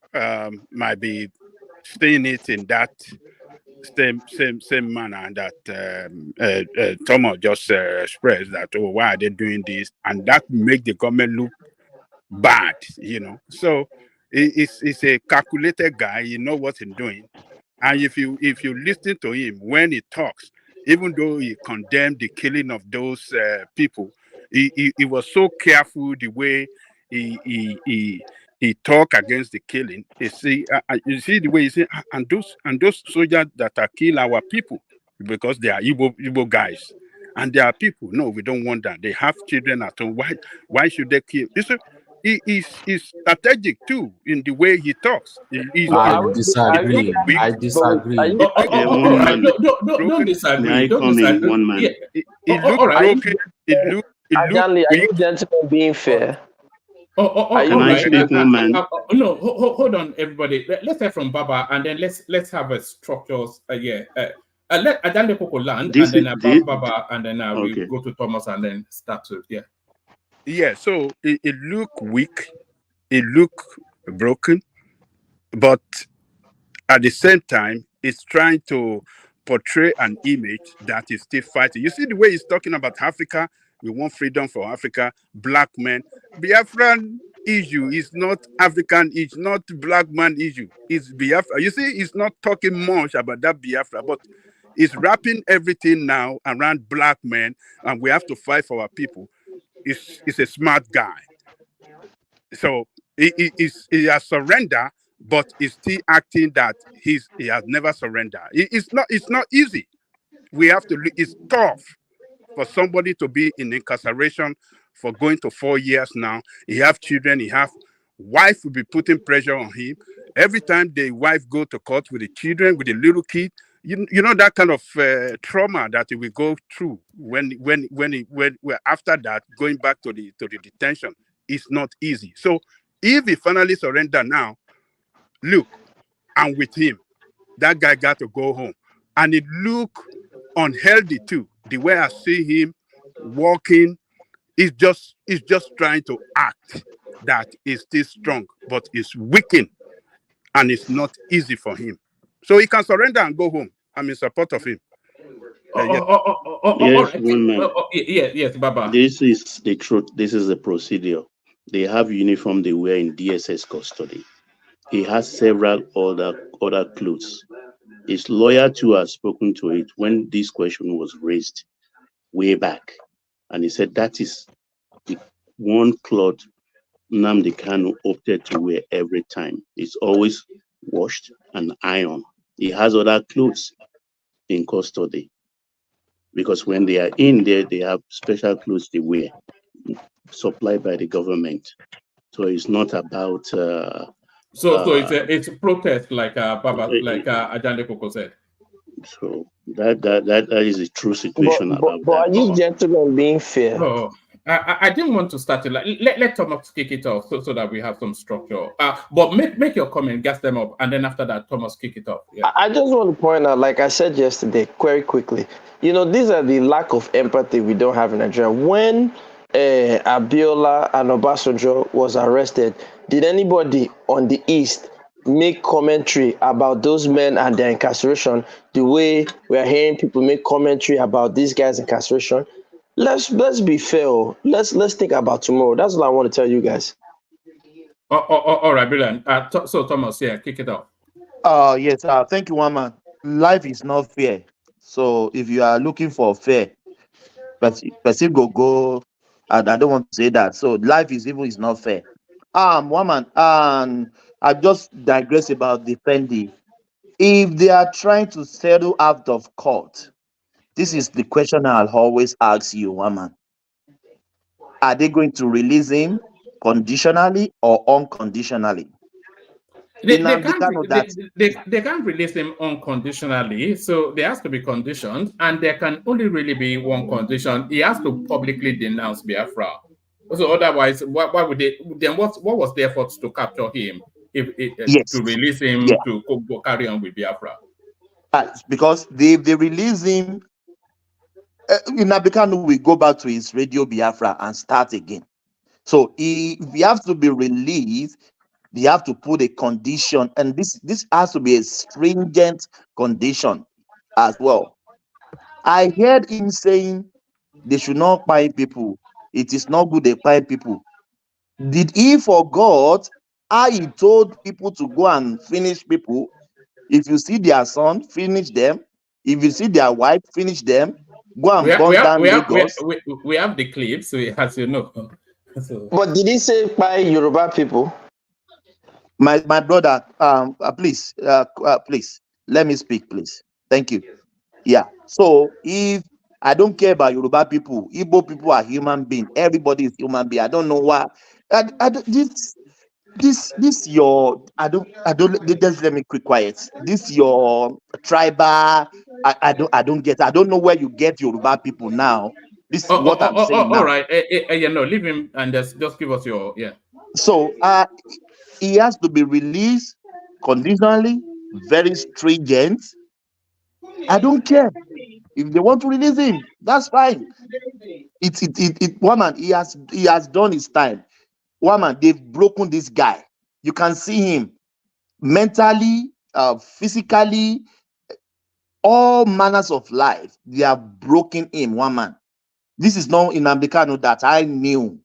might be seeing it in that same manner that Thomas just expressed that, oh, why are they doing this? And that make the government look bad, So it's a calculated guy. You know what he's doing, and if you listen to him when he talks, even though he condemned the killing of those people, he was so careful the way he talk against the killing. You see the way he say, and those soldiers that are kill our people because they are Igbo guys. And there are people, no, we don't want that. They have children at home. Why should they kill? He's strategic too in the way he talks. I disagree. I disagree. Don't disagree. May I Don't come disagree. in, one man? Yeah. It looks broken. It looks Are you gentlemen being fair? Can I speak, one man? No, hold on, everybody. Let's hear from Baba, and then let's have a structures. Let Adande Koko land, and then Baba, and then we go to Thomas, and then start to Yeah, so it look weak, it look broken, but at the same time, it's trying to portray an image that is still fighting. You see the way he's talking about Africa. We want freedom for Africa, black men. Biafran issue is not African, it's not black man issue. It's Biafra. You see, he's not talking much about that Biafra, but he's wrapping everything now around black men, and we have to fight for our people. He's a smart guy. So he has surrendered, but he's still acting that he has never surrendered. It's not easy. We have to. It's tough for somebody to be in incarceration for going to 4 years now. He have children. He have wife will be putting pressure on him every time the wife go to court with the children, with the little kid. You know that kind of trauma that he will go through when after that going back to the detention is not easy. So if he finally surrender now, look, I'm with him. That guy got to go home, and it look unhealthy too. The way I see him walking, is just trying to act that is still strong, but it's weakened, and it's not easy for him. So he can surrender and go home. I'm in support of him. Yes, Baba. This is the truth. This is the procedure. They have uniform they wear in DSS custody. He has several other clothes. His lawyer too has spoken to it when this question was raised way back, and he said that is the one cloth Nnamdi Kanu opted to wear every time. It's always washed and ironed. He has other clothes in custody because when they are in there, they have special clothes they wear, supplied by the government. So it's not about. So it's a protest, like Baba, like Ajande Koko said. So that is the true situation about but that. Are you gentlemen being fair? Oh, I didn't want to start it. Let Thomas kick it off so that we have some structure. But make your comment, gas them up, and then after that, Thomas kick it off. Yeah. I just want to point out, like I said yesterday, very quickly, these are the lack of empathy we don't have in Nigeria. When Abiola and Obasanjo was arrested, did anybody on the East make commentary about those men and their incarceration the way we are hearing people make commentary about these guys' incarceration? Let's be fair. Let's think about tomorrow. That's what I want to tell you guys. All right, brilliant. So Thomas, kick it off. Yes, thank you, one man. Life is not fair. So if you are looking for fair, but go, and I don't want to say that. So life is not fair. One man, I just digress about the Fendi. If they are trying to settle out of court, this is the question I'll always ask you, one man. Are they going to release him conditionally or unconditionally? They can't release him unconditionally, so there has to be conditions, and there can only really be one condition. He has to publicly denounce Biafra. So otherwise, why would they? Then what was the effort to capture him? To release him to go carry on with Biafra? Because they release him. Nnamdi Kanu will go back to his radio Biafra and start again. So if he has to be released, they have to put a condition, and this has to be a stringent condition. as well. I heard him saying they should not buy people. It is not good they buy people. Did he forgot how he told people to go and finish people? If you see their son, finish them. If you see their wife, finish them. Go and burn down Lagos. We have the clips, as you know. So. But did he say by Yoruba people? My brother, please, please let me speak, please. Thank you. Yeah. So if I don't care about Yoruba people, Igbo people are human beings. Everybody is human being. I don't know why. This your I don't just let me keep quiet. This your tribal. I don't get. I don't know where you get Yoruba people now. This is what I'm saying now. All right. Leave him and just give us your So he has to be released conditionally, very stringent. I don't care if they want to release him. That's fine. One man, he has done his time. One man, they've broken this guy. You can see him mentally, physically, all manners of life. They have broken him. One man. This is not Nnamdi Kanu that I knew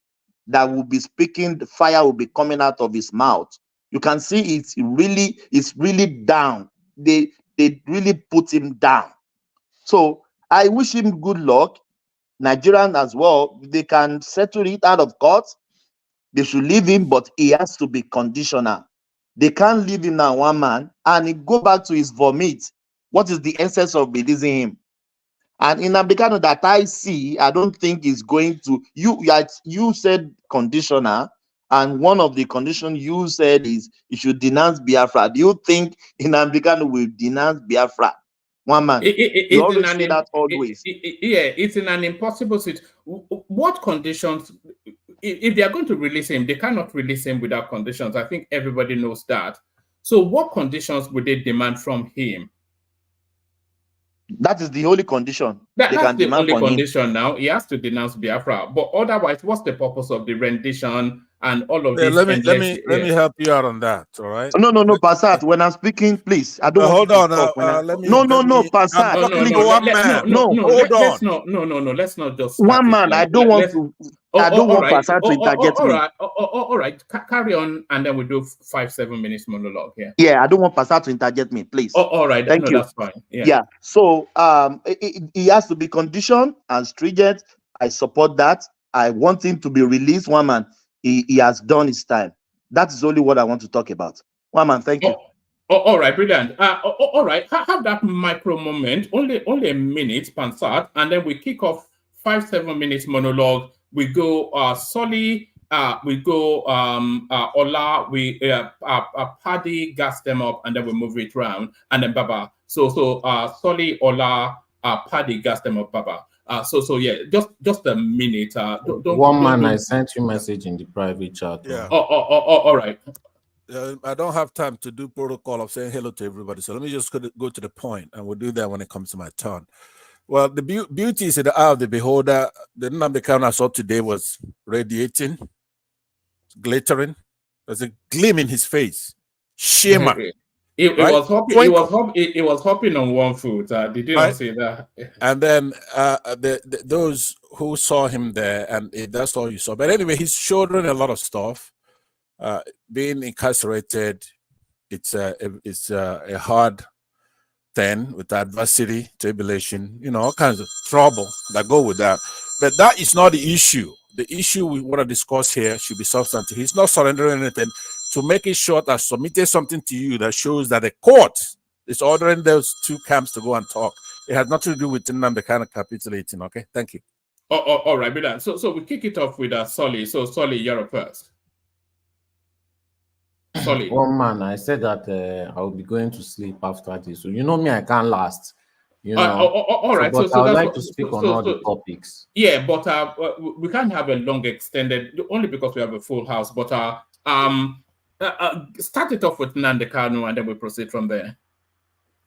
that will be speaking. The fire will be coming out of his mouth. You can see it's really down. They really put him down. So I wish him good luck. Nigerian as well. They can settle it out of court. They should leave him, but he has to be conditional. They can't leave him now, one man, and he go back to his vomit. What is the essence of releasing him? And in Nnamdi Kanu that I see, I don't think is going to. You said conditional, and one of the conditions you said is you should denounce Biafra. Do you think Nnamdi Kanu will denounce Biafra? One man, you always say that always. It's in an impossible situation. What conditions? If they are going to release him, they cannot release him without conditions. I think everybody knows that. So what conditions would they demand from him? That is the only condition. That's the only condition now. He has to denounce Biafra. But otherwise, what's the purpose of the rendition and all of this? Let me help you out on that, all right? No, Passat. When I'm speaking, please. I don't hold on. Passat. Let's not just one man. I don't want to. I don't want Passat to interject me. All right. Carry on, and then we do 5-7 minutes monologue here. Yeah, I don't want Passat to interject me, please. All right. Thank you. That's fine. Yeah. So he has to be conditioned and stringent. I support that. I want him to be released. One man. He has done his time. That is only what I want to talk about. One man, thank you. All right, brilliant. All right, have that micro moment, only a minute, Pansat, and then we kick off 5-7 minutes monologue. We go Solly, we go Ola, we Paddy, gas them up, and then we move it around, and then Baba. So Solly, Ola, Paddy, gas them up, Baba. So yeah, just a minute. I sent you a message in the private chat. Yeah. All right. I don't have time to do protocol of saying hello to everybody, so let me just go to the point, and we'll do that when it comes to my turn. Well, the beauty is in the eye of the beholder. The Nnamdi Kanu I saw today was radiating, glittering. There's a gleam in his face, shimmer. It was hopping on one foot. Did you not see that? And then those who saw him there, and that's all you saw. But anyway, he's shouldering a lot of stuff. Being incarcerated, it's a hard thing with adversity, tribulation, all kinds of trouble that go with that. But that is not the issue. The issue we want to discuss here should be substantive. He's not surrendering anything. To make it short, I submitted something to you that shows that the court is ordering those two camps to go and talk. It has nothing to do with Nnamdi Kanu capitulating. Okay, thank you. All right, brilliant. So we kick it off with Solly. So Solly, you're up first. Solly. One man, I said that I will be going to sleep after this. So you know me, I can't last. All right. But I would like to speak on all the topics. Yeah, but we can't have a long extended only because we have a full house. But start it off with Nnamdi Kanu and then we proceed from there.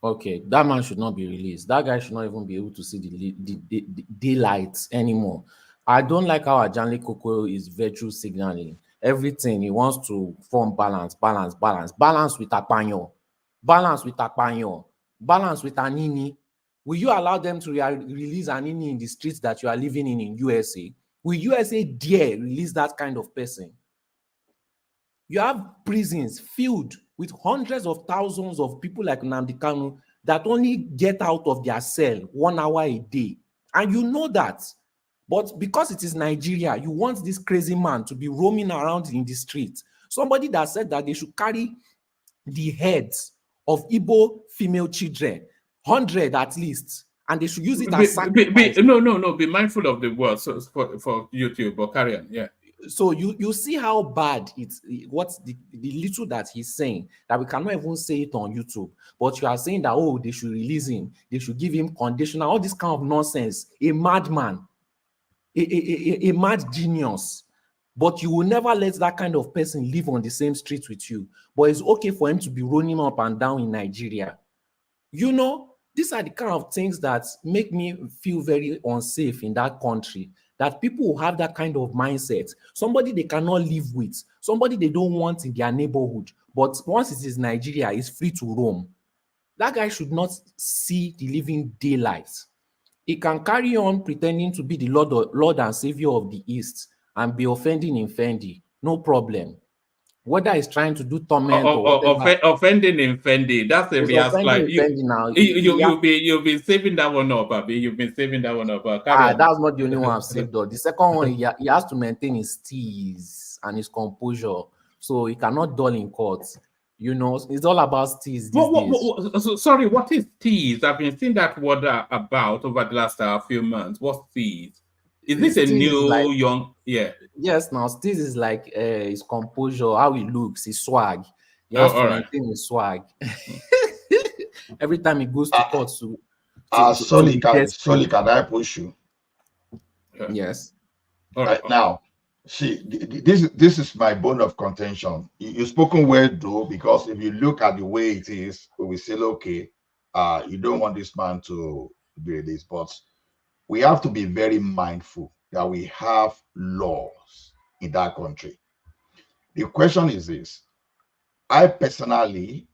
Okay, that man should not be released. That guy should not even be able to see the daylight anymore. I don't like how Ajanle Koko is virtue signaling. Everything he wants to form balance with Akpanyo, balance with Anini. Will you allow them to release an Ini in the streets that you are living in USA? Will USA dare release that kind of person? You have prisons filled with hundreds of thousands of people like Nnamdi Kanu that only get out of their cell 1 hour a day. And you know that. But because it is Nigeria, you want this crazy man to be roaming around in the streets. Somebody that said that they should carry the heads of Igbo female children, 100 at least, and they should use it as sacrifice. No. Be mindful of the words for YouTube, but carry on. Yeah. So you see how bad it's what's the little that he's saying, that we cannot even say it on YouTube. But you are saying that, oh, they should release him, they should give him conditional, all this kind of nonsense. A madman, a mad genius. But you will never let that kind of person live on the same street with you. But it's okay for him to be running up and down in Nigeria. You know, these are the kind of things that make me feel very unsafe in that country. That people who have that kind of mindset, somebody they cannot live with, somebody they don't want in their neighborhood, but once it is Nigeria, it's free to roam. That guy should not see the living daylight. He can carry on pretending to be the Lord and Savior of the East and be offending in Fendi, no problem. Whether he's trying to do torment or offending in Fendi, that's a real like you've been saving that one up, Abi. You've been saving that one up. That's not the only one I've saved up. The second one, he has to maintain his steez and his composure, so he cannot dull in court. You know, it's all about steez. Sorry, what is steez? I've been seeing that word about over the last few months. What's steez? Is this a new young? Yeah. Yes, now steez is like his composure, how he looks, his swag. He has to maintain his swag. Every time he goes to court Solly, can I push you? Yes. Right now, see, this is my bone of contention. You spoken well though, because if you look at the way it is, we say, okay, you don't want this man to do this, but we have to be very mindful that we have laws in that country. The question is this: I personally,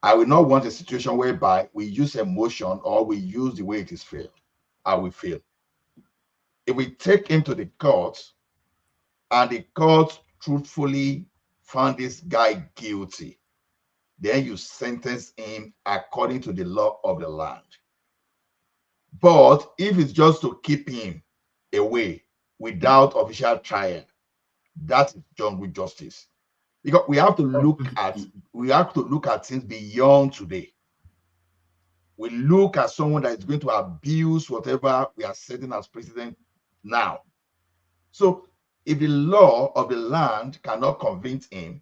I will not want a situation whereby we use emotion or we use the way it is felt. I will feel. If we take him to the court and the court truthfully found this guy guilty, then you sentence him according to the law of the land. But if it's just to keep him away without official trial, that is jungle justice. Because we have to look at things beyond today. We look at someone that is going to abuse whatever we are setting as precedent now. So if the law of the land cannot convince him,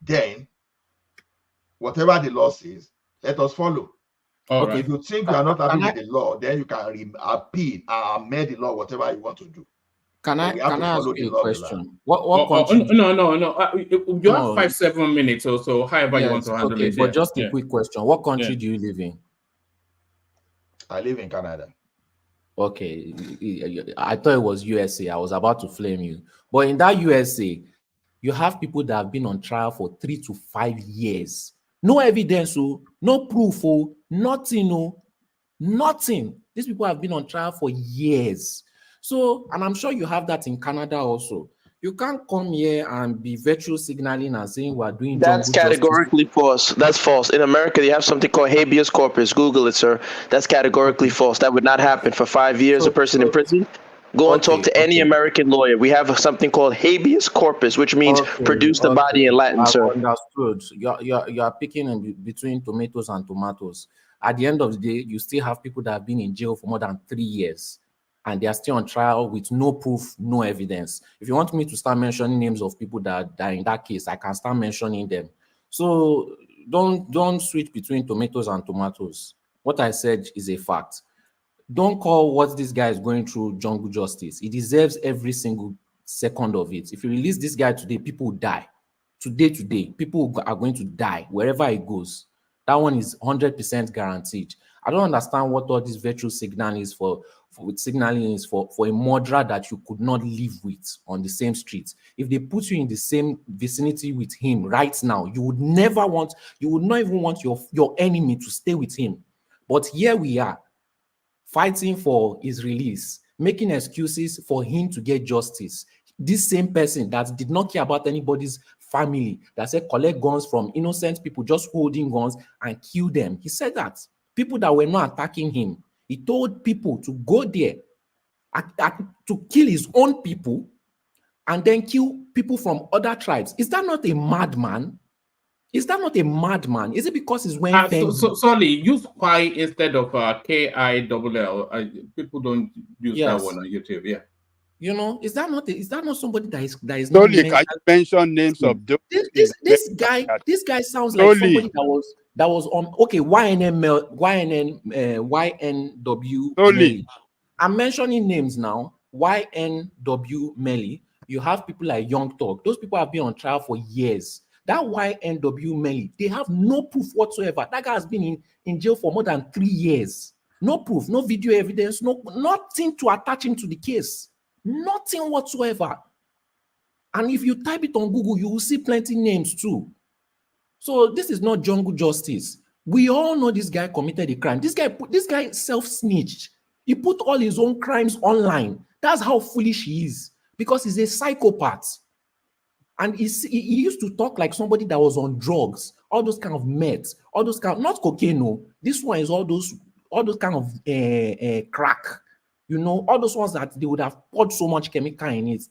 then whatever the law says, let us follow. Okay. If you think you are not happy with the law, then you can appeal and amend the law, whatever you want to do. Can I ask you a question? No. You have 5-7 minutes or so, however you want to handle it. But just a quick question. What country do you live in? I live in Canada. Okay. I thought it was USA. I was about to flame you. But in that USA, you have people that have been on trial for 3 to 5 years. No evidence, no proof, nothing, nothing. These people have been on trial for years. So, and I'm sure you have that in Canada also. You can't come here and be virtue signaling and saying we're doing. That's categorically false. That's false. In America, they have something called habeas corpus. Google it, sir. That's categorically false. That would not happen for 5 years. A person in prison. Go and talk to any American lawyer. We have something called habeas corpus, which means produce the body in Latin, sir. Understood. You're picking in between tomatoes and tomatoes. At the end of the day, you still have people that have been in jail for more than 3 years, and they are still on trial with no proof, no evidence. If you want me to start mentioning names of people that are in that case, I can start mentioning them. So don't switch between tomatoes and tomatoes. What I said is a fact. Don't call what this guy is going through jungle justice. He deserves every single second of it. If you release this guy today, people will die. Today, people are going to die wherever he goes. That one is 100% guaranteed. I don't understand what all this virtue signaling is for a murderer that you could not live with on the same street. If they put you in the same vicinity with him right now, you would not even want your enemy to stay with him. But here we are, fighting for his release, making excuses for him to get justice. This same person that did not care about anybody's family, that said collect guns from innocent people just holding guns and kill them. He said that. People that were not attacking him. He told people to go there to kill his own people and then kill people from other tribes. Is that not a madman? Is that not a madman? Is it because he's wearing sorry, use Y instead of KILL. People don't use that one on YouTube. Yeah. You know, is that not somebody that is not Slowly, can you mention names of those? This guy sounds like somebody that was on YNW Melly. I'm mentioning names now. YNW Melly. You have people like Young Talk. Those people have been on trial for years. That YNW Melly, they have no proof whatsoever. That guy has been in jail for more than 3 years. No proof, no video evidence, nothing to attach him to the case. Nothing whatsoever. And if you type it on Google, you will see plenty names too. So this is not jungle justice. We all know this guy committed a crime. This guy self-snitched. He put all his own crimes online. That's how foolish he is, because he's a psychopath. And he used to talk like somebody that was on drugs, all those kind of meds, all those kind of, not cocaine, no. This one is all those kind of crack. You know, all those ones that they would have poured so much chemical in it.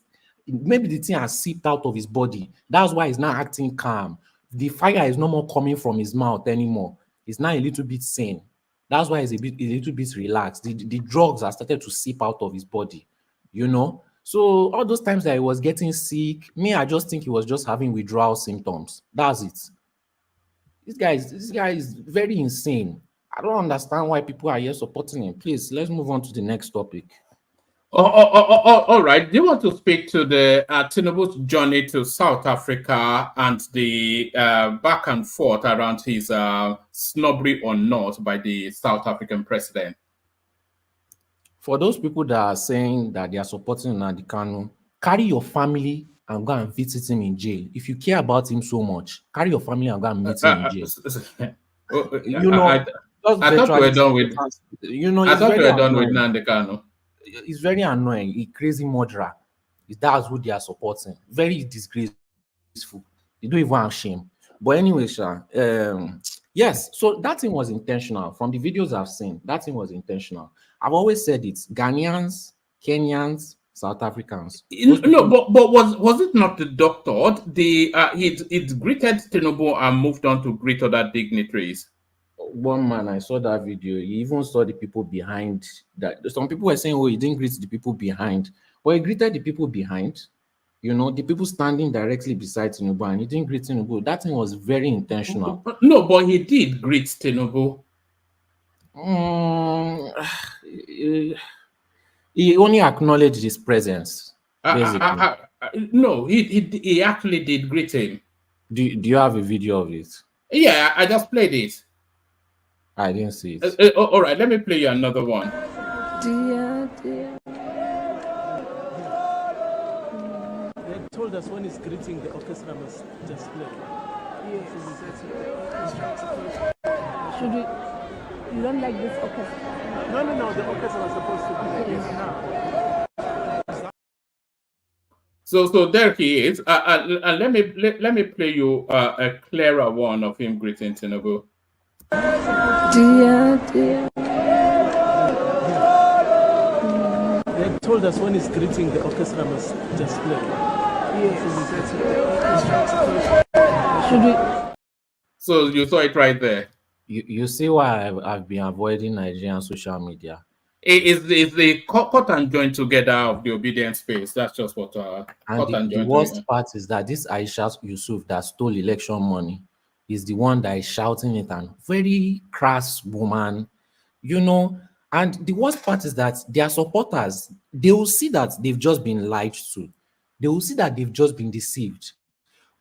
Maybe the thing has seeped out of his body. That's why he's not acting calm. The fire is no more coming from his mouth anymore. He's now a little bit sane. That's why he's a little bit relaxed. The drugs have started to seep out of his body, you know. So all those times that he was getting sick, I just think he was just having withdrawal symptoms. That's it. This guy is very insane. I don't understand why people are here supporting him. Please, let's move on to the next topic. All right. Do you want to speak to the Tinubu's journey to South Africa and the back and forth around his snobbery or not by the South African president? For those people that are saying that they are supporting Nnamdi Kanu, carry your family and go and visit him in jail. If you care about him so much, carry your family and go and meet him in jail. You know, I thought we were done with. You know, I thought we were done with Nnamdi Kanu. It's very annoying. A crazy murderer. That's who they are supporting. Very disgraceful. They don't even have shame. But anyway, yes. So that thing was intentional. From the videos I've seen, that thing was intentional. I've always said it. Ghanaians, Kenyans, South Africans. No, but was it not the doctor? It greeted Tinubu and moved on to greet other dignitaries. One man, I saw that video. He even saw the people behind that. Some people were saying, "Oh, he didn't greet the people behind," but he greeted the people behind. You know, the people standing directly beside Tinubu, and he didn't greet Tinubu. That thing was very intentional. No, but he did greet Tinubu. He only acknowledged his presence. Basically, no, he actually did greet him. Do you have a video of it? Yeah, I just played it. I didn't see it. All right, let me play you another one. Dear. They told us when he's greeting, the orchestra must just play. Yes. Should we? You don't like this orchestra? No. The orchestra is supposed to play this now. So there he is. And let me play you a clearer one of him greeting Tinubu. Dear. They told us when he's greeting, the orchestra must just play. Yes. Should we? So you saw it right there. You see why I've been avoiding Nigerian social media. It's the cut and join together of the obedient space. That's just what the worst part is that this Aisha Yusuf that stole election money is the one that is shouting it, and very crass woman, you know. And the worst part is that their supporters, they will see that they've just been lied to. They will see that they've just been deceived.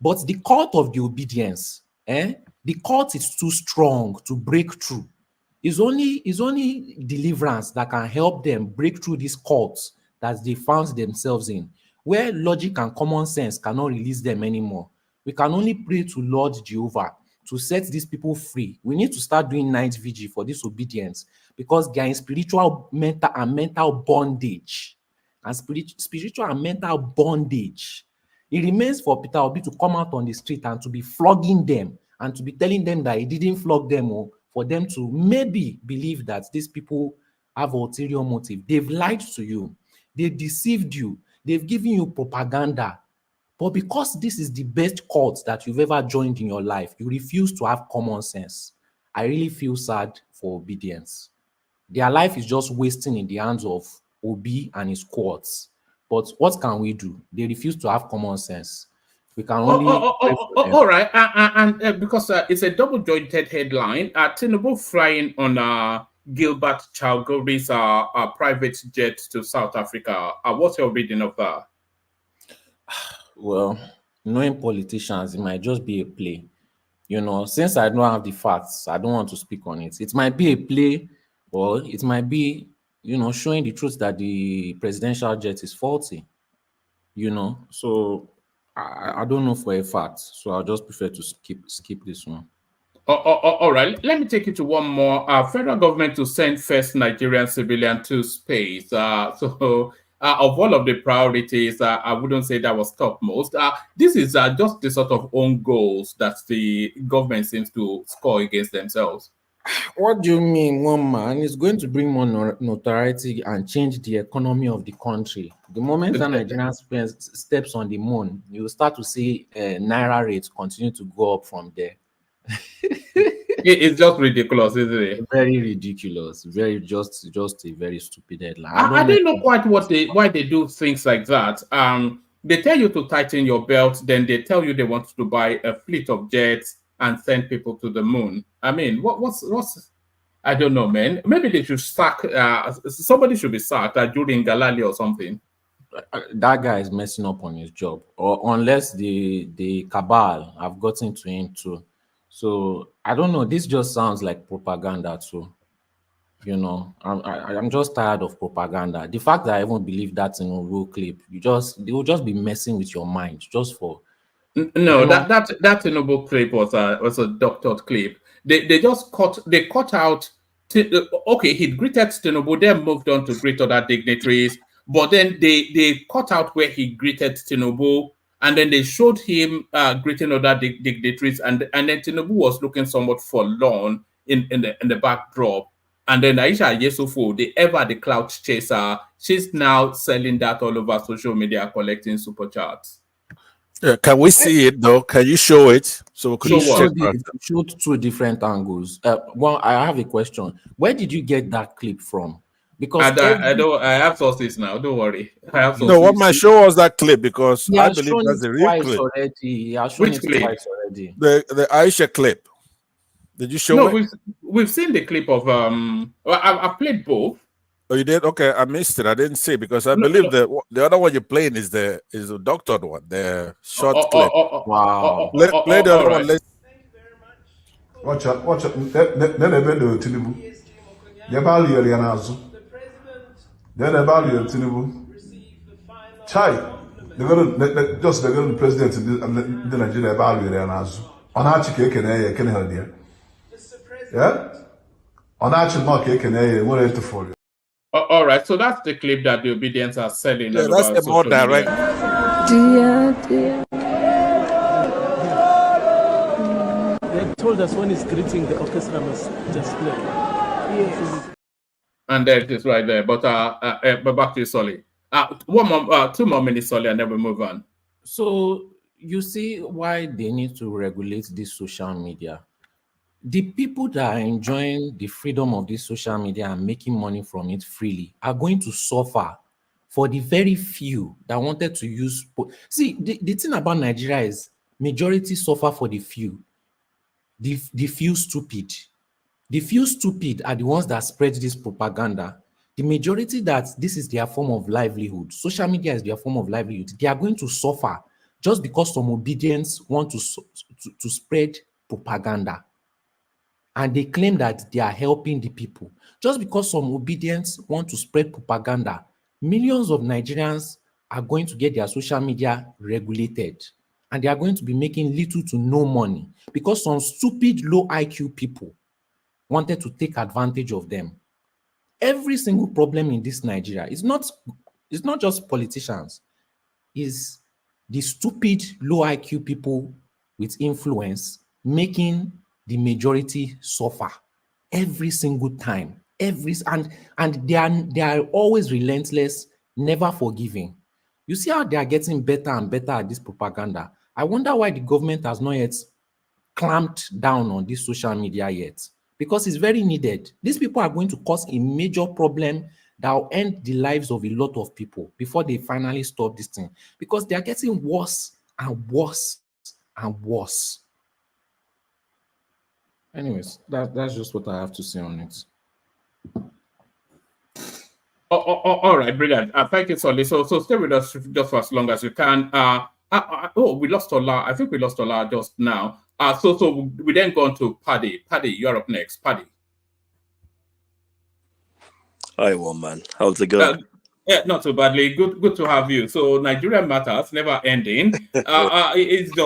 But the cult of the obedience, the cult is too strong to break through. It's only deliverance that can help them break through these cults that they found themselves in, where logic and common sense cannot release them anymore. We can only pray to Lord Jehovah to set these people free. We need to start doing night vigil for disobedience because they are in spiritual, mental bondage. And spiritual and mental bondage. It remains for Peter Obi to come out on the street and to be flogging them and to be telling them that he didn't flog them, or for them to maybe believe that these people have ulterior motive. They've lied to you. They deceived you. They've given you propaganda. But because this is the best cult that you've ever joined in your life, you refuse to have common sense. I really feel sad for obedience. Their life is just wasting in the hands of Obi and his courts. But what can we do? They refuse to have common sense. We can only pray for them. All right, and because it's a double-jointed headline, Tinubu flying on Gilbert Chalgori's private jet to South Africa. What's your reading of that? Well, knowing politicians, it might just be a play. Since I don't have the facts, I don't want to speak on it. It might be a play, or it might be, showing the truth that the presidential jet is faulty. So I don't know for a fact. So I'll just prefer to skip this one. All right, let me take you to one more. Federal government to send first Nigerian civilian to space. Of all of the priorities, I wouldn't say that was topmost. This is just the sort of own goals that the government seems to score against themselves. What do you mean, one man? It's going to bring more notoriety and change the economy of the country. The moment that Nigeria steps on the moon, you will start to see Naira rates continue to go up from there. It's just ridiculous, isn't it? Very ridiculous. Just a very stupid headline. I don't know quite why they do things like that. They tell you to tighten your belt, then they tell you they want to buy a fleet of jets and send people to the moon. I mean, what's I don't know, man. Maybe they should sack. Somebody should be sacked during Galali or something. That guy is messing up on his job, or unless the cabal have gotten to him too. So I don't know. This just sounds like propaganda too. I'm just tired of propaganda. The fact that I even believe that in a real clip, they will just be messing with your mind just for. No, that Tinubu clip was a doctored clip. They cut out. Okay, he greeted Tinubu, then moved on to greet other dignitaries. But then they cut out where he greeted Tinubu, and then they showed him greeting other dignitaries, and then Tinubu was looking somewhat forlorn in the backdrop. And then Aisha Yesufu, the clout chaser, she's now selling that all over social media, collecting super chats. Yeah, can we see it though? Can you show it so we could show two different angles? Well, I have a question. Where did you get that clip from? Because I have sources now. Don't worry. I have sources. No, what my show was that clip because I believe that's the real clip. Which clip? Twice already. The Aisha clip. Did you show it? We've seen the clip of I've played both. Oh, you did? Okay, I missed it. I didn't see because I believe the other one you're playing is the doctored one, the short clip. Wow. Play the other one. Let's watch out. Then I do Tinubu. Yabali Elianazu. Then I value Tinubu. Chai. They're going to president in the Nigeria value Elianazu. On our chicken, can I hear? Yeah? On our chicken, can I what is the for you? All right, so that's the clip that the obedience are selling. Yeah, that's the more direct. Dear. They told us when he's greeting the orchestra must just play. Yes. And there it is right there. But back to you, Solly. Two more minutes, Solly, and then we move on. So you see why they need to regulate this social media. The people that are enjoying the freedom of this social media and making money from it freely are going to suffer for the very few that wanted to use. See, the thing about Nigeria is majority suffer for the few. The few stupid. The few stupid are the ones that spread this propaganda. The majority that this is their form of livelihood, social media is their form of livelihood, they are going to suffer just because some obedience want to spread propaganda. And they claim that they are helping the people. Just because some obedience want to spread propaganda, millions of Nigerians are going to get their social media regulated. and they are going to be making little to no money because some stupid low IQ people wanted to take advantage of them. Every single problem in this Nigeria is not just politicians, is the stupid low IQ people with influence making the majority suffer every single time. And they are always relentless, never forgiving. You see how they are getting better and better at this propaganda. I wonder why the government has not yet clamped down on this social media yet, because it's very needed. These people are going to cause a major problem that will end the lives of a lot of people before they finally stop this thing, because they are getting worse and worse and worse. Anyways, that's just what I have to say on it. All right, brilliant. Thank you, Solly. So stay with us just for as long as you can. We lost Ola. I think we lost Ola just now. So we then go on to Paddy. Paddy, you're up next. Paddy. Hi, man. How's it going? Yeah, not so badly. Good to have you. So Nigeria matters, never ending. It's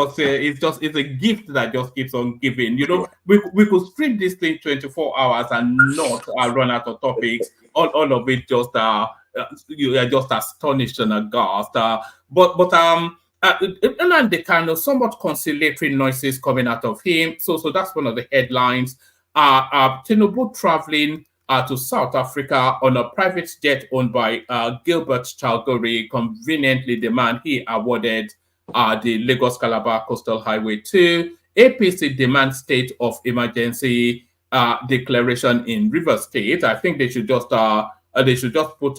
a gift that just keeps on giving. You know, we could stream this thing 24 hours and not run out of topics. All of it just you are just astonished and aghast. But Nnamdi Kanu, somewhat conciliatory noises coming out of him. So that's one of the headlines. Tinubu traveling to South Africa on a private jet owned by Gilbert Chalgori, conveniently the man he awarded the Lagos-Calabar Coastal Highway to. APC demands state of emergency declaration in Rivers State. I think they should just put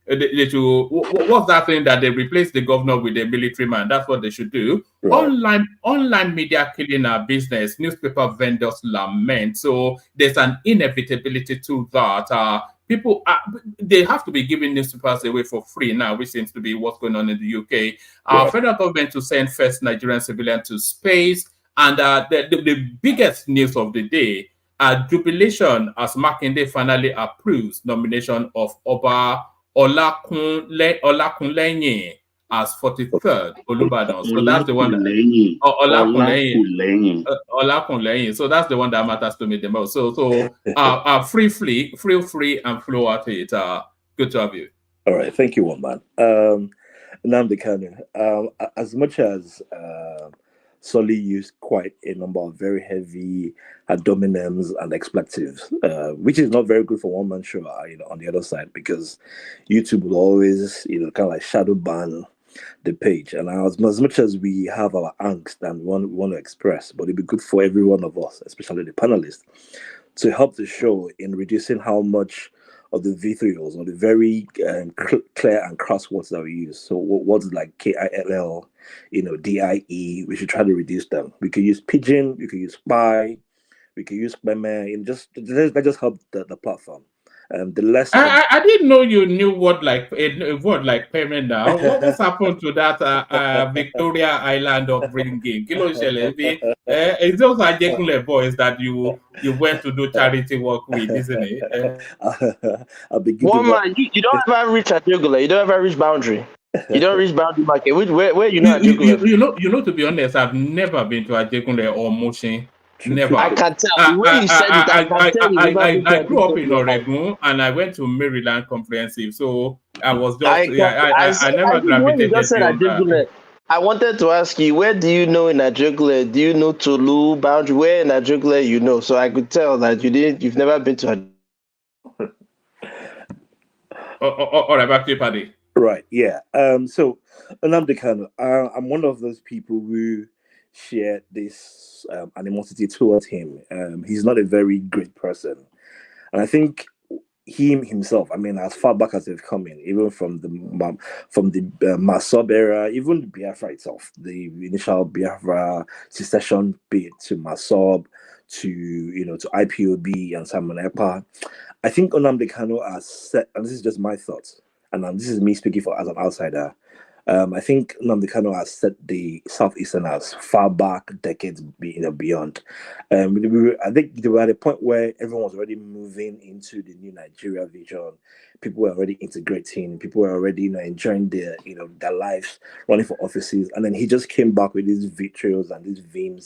what's that thing that they replace the governor with a military man? That's what they should do. Right. Online media killing our business. Newspaper vendors lament. So there's an inevitability to that. People they have to be giving newspapers away for free now, which seems to be what's going on in the UK. Federal government to send first Nigerian civilian to space. And the biggest news of the day, jubilation as Makinde finally approves nomination of Oba Olakunlenyi as 43rd Olubadan. So that's the one. Olakunlenyi. So that's the one that matters to me the most. So feel free and flow at it. Good to have you. All right, thank you, man. Nnamdi Kanu. As much as Solly used quite a number of very heavy dominums and expletives, which is not very good for one man show, on the other side, because YouTube will always, kind of like shadow ban the page. And as much as we have our angst and want to express, but it'd be good for every one of us, especially the panelists, to help the show in reducing how much of the vitriol or the very clear and crass words that we use. So words like KILL, DIE, we should try to reduce them. We could use pigeon, we could use spy, we could use meme, and let's just help the platform. The less I didn't know you knew word like payment now. What's happened to that Victoria Island upbringing? It's those Ajekule boys that you went to do charity work with, isn't it? One man, you don't ever reach Ajekule. You don't ever reach boundary. You don't reach boundary market. Where you know Ajekule? You know, to be honest, I've never been to Ajekule or Motion. Never. I can tell. When you said it, I grew up in Oregon and I went to Maryland Comprehensive. So I was just I never gravitated beyond that. I wanted to ask you, where do you know in Ajegule? Do you know Tolu, Boundary? Where in Ajegule you know? So I could tell that you've never been to Ajegule. All right, back to you, Paddy. Right, yeah. So Nnamdi Kanu, I'm one of those people who share this animosity towards him. He's not a very great person, and I think himself, as far back as they've come in, even from the Masob era, even the Biafra itself, the initial Biafra secession bid to Masob, to IPOB and Simon Ekpa, I think Nnamdi Kanu has set, and this is just my thoughts, and this is me speaking as an outsider, I think Nnamdi Kanu has set the Southeasterners far back, decades beyond. I think they were at a point where everyone was already moving into the new Nigeria vision. People were already integrating. People were already enjoying their lives, running for offices. And then he just came back with these vitrios and these vim.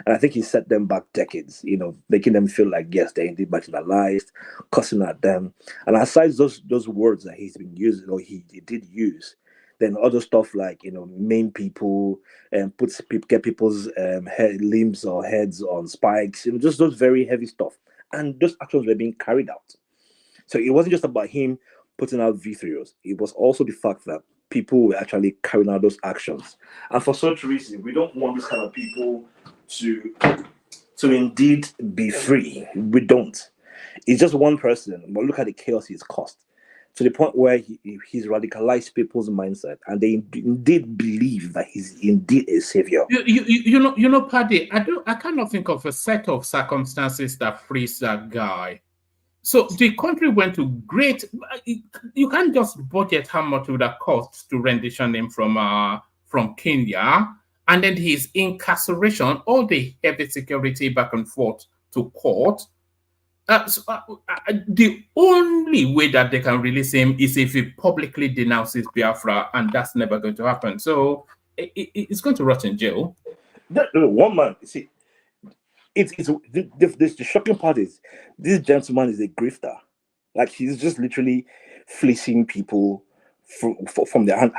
And I think he set them back decades, making them feel like, yes, they're indeed marginalized, cussing at them. And aside those words that he's been using, or he did use, then other stuff like, maim people and get people's limbs or heads on spikes, just those very heavy stuff. And those actions were being carried out. So it wasn't just about him putting out vitrios. It was also the fact that people were actually carrying out those actions. And for such reason, we don't want this kind of people to indeed be free. We don't. It's just one person, but look at the chaos he's caused, to the point where he's radicalized people's mindset, and they indeed believe that he's indeed a savior. You know, Paddy, I cannot think of a set of circumstances that frees that guy. So the country went to great. You can't just budget how much it would have cost to rendition him from Kenya, and then his incarceration, all the heavy security back and forth to court. The only way that they can release him is if he publicly denounces Biafra, and that's never going to happen. So it's going to rot in jail. One man, see, the shocking part is this gentleman is a grifter. Like, he's just literally fleecing people from their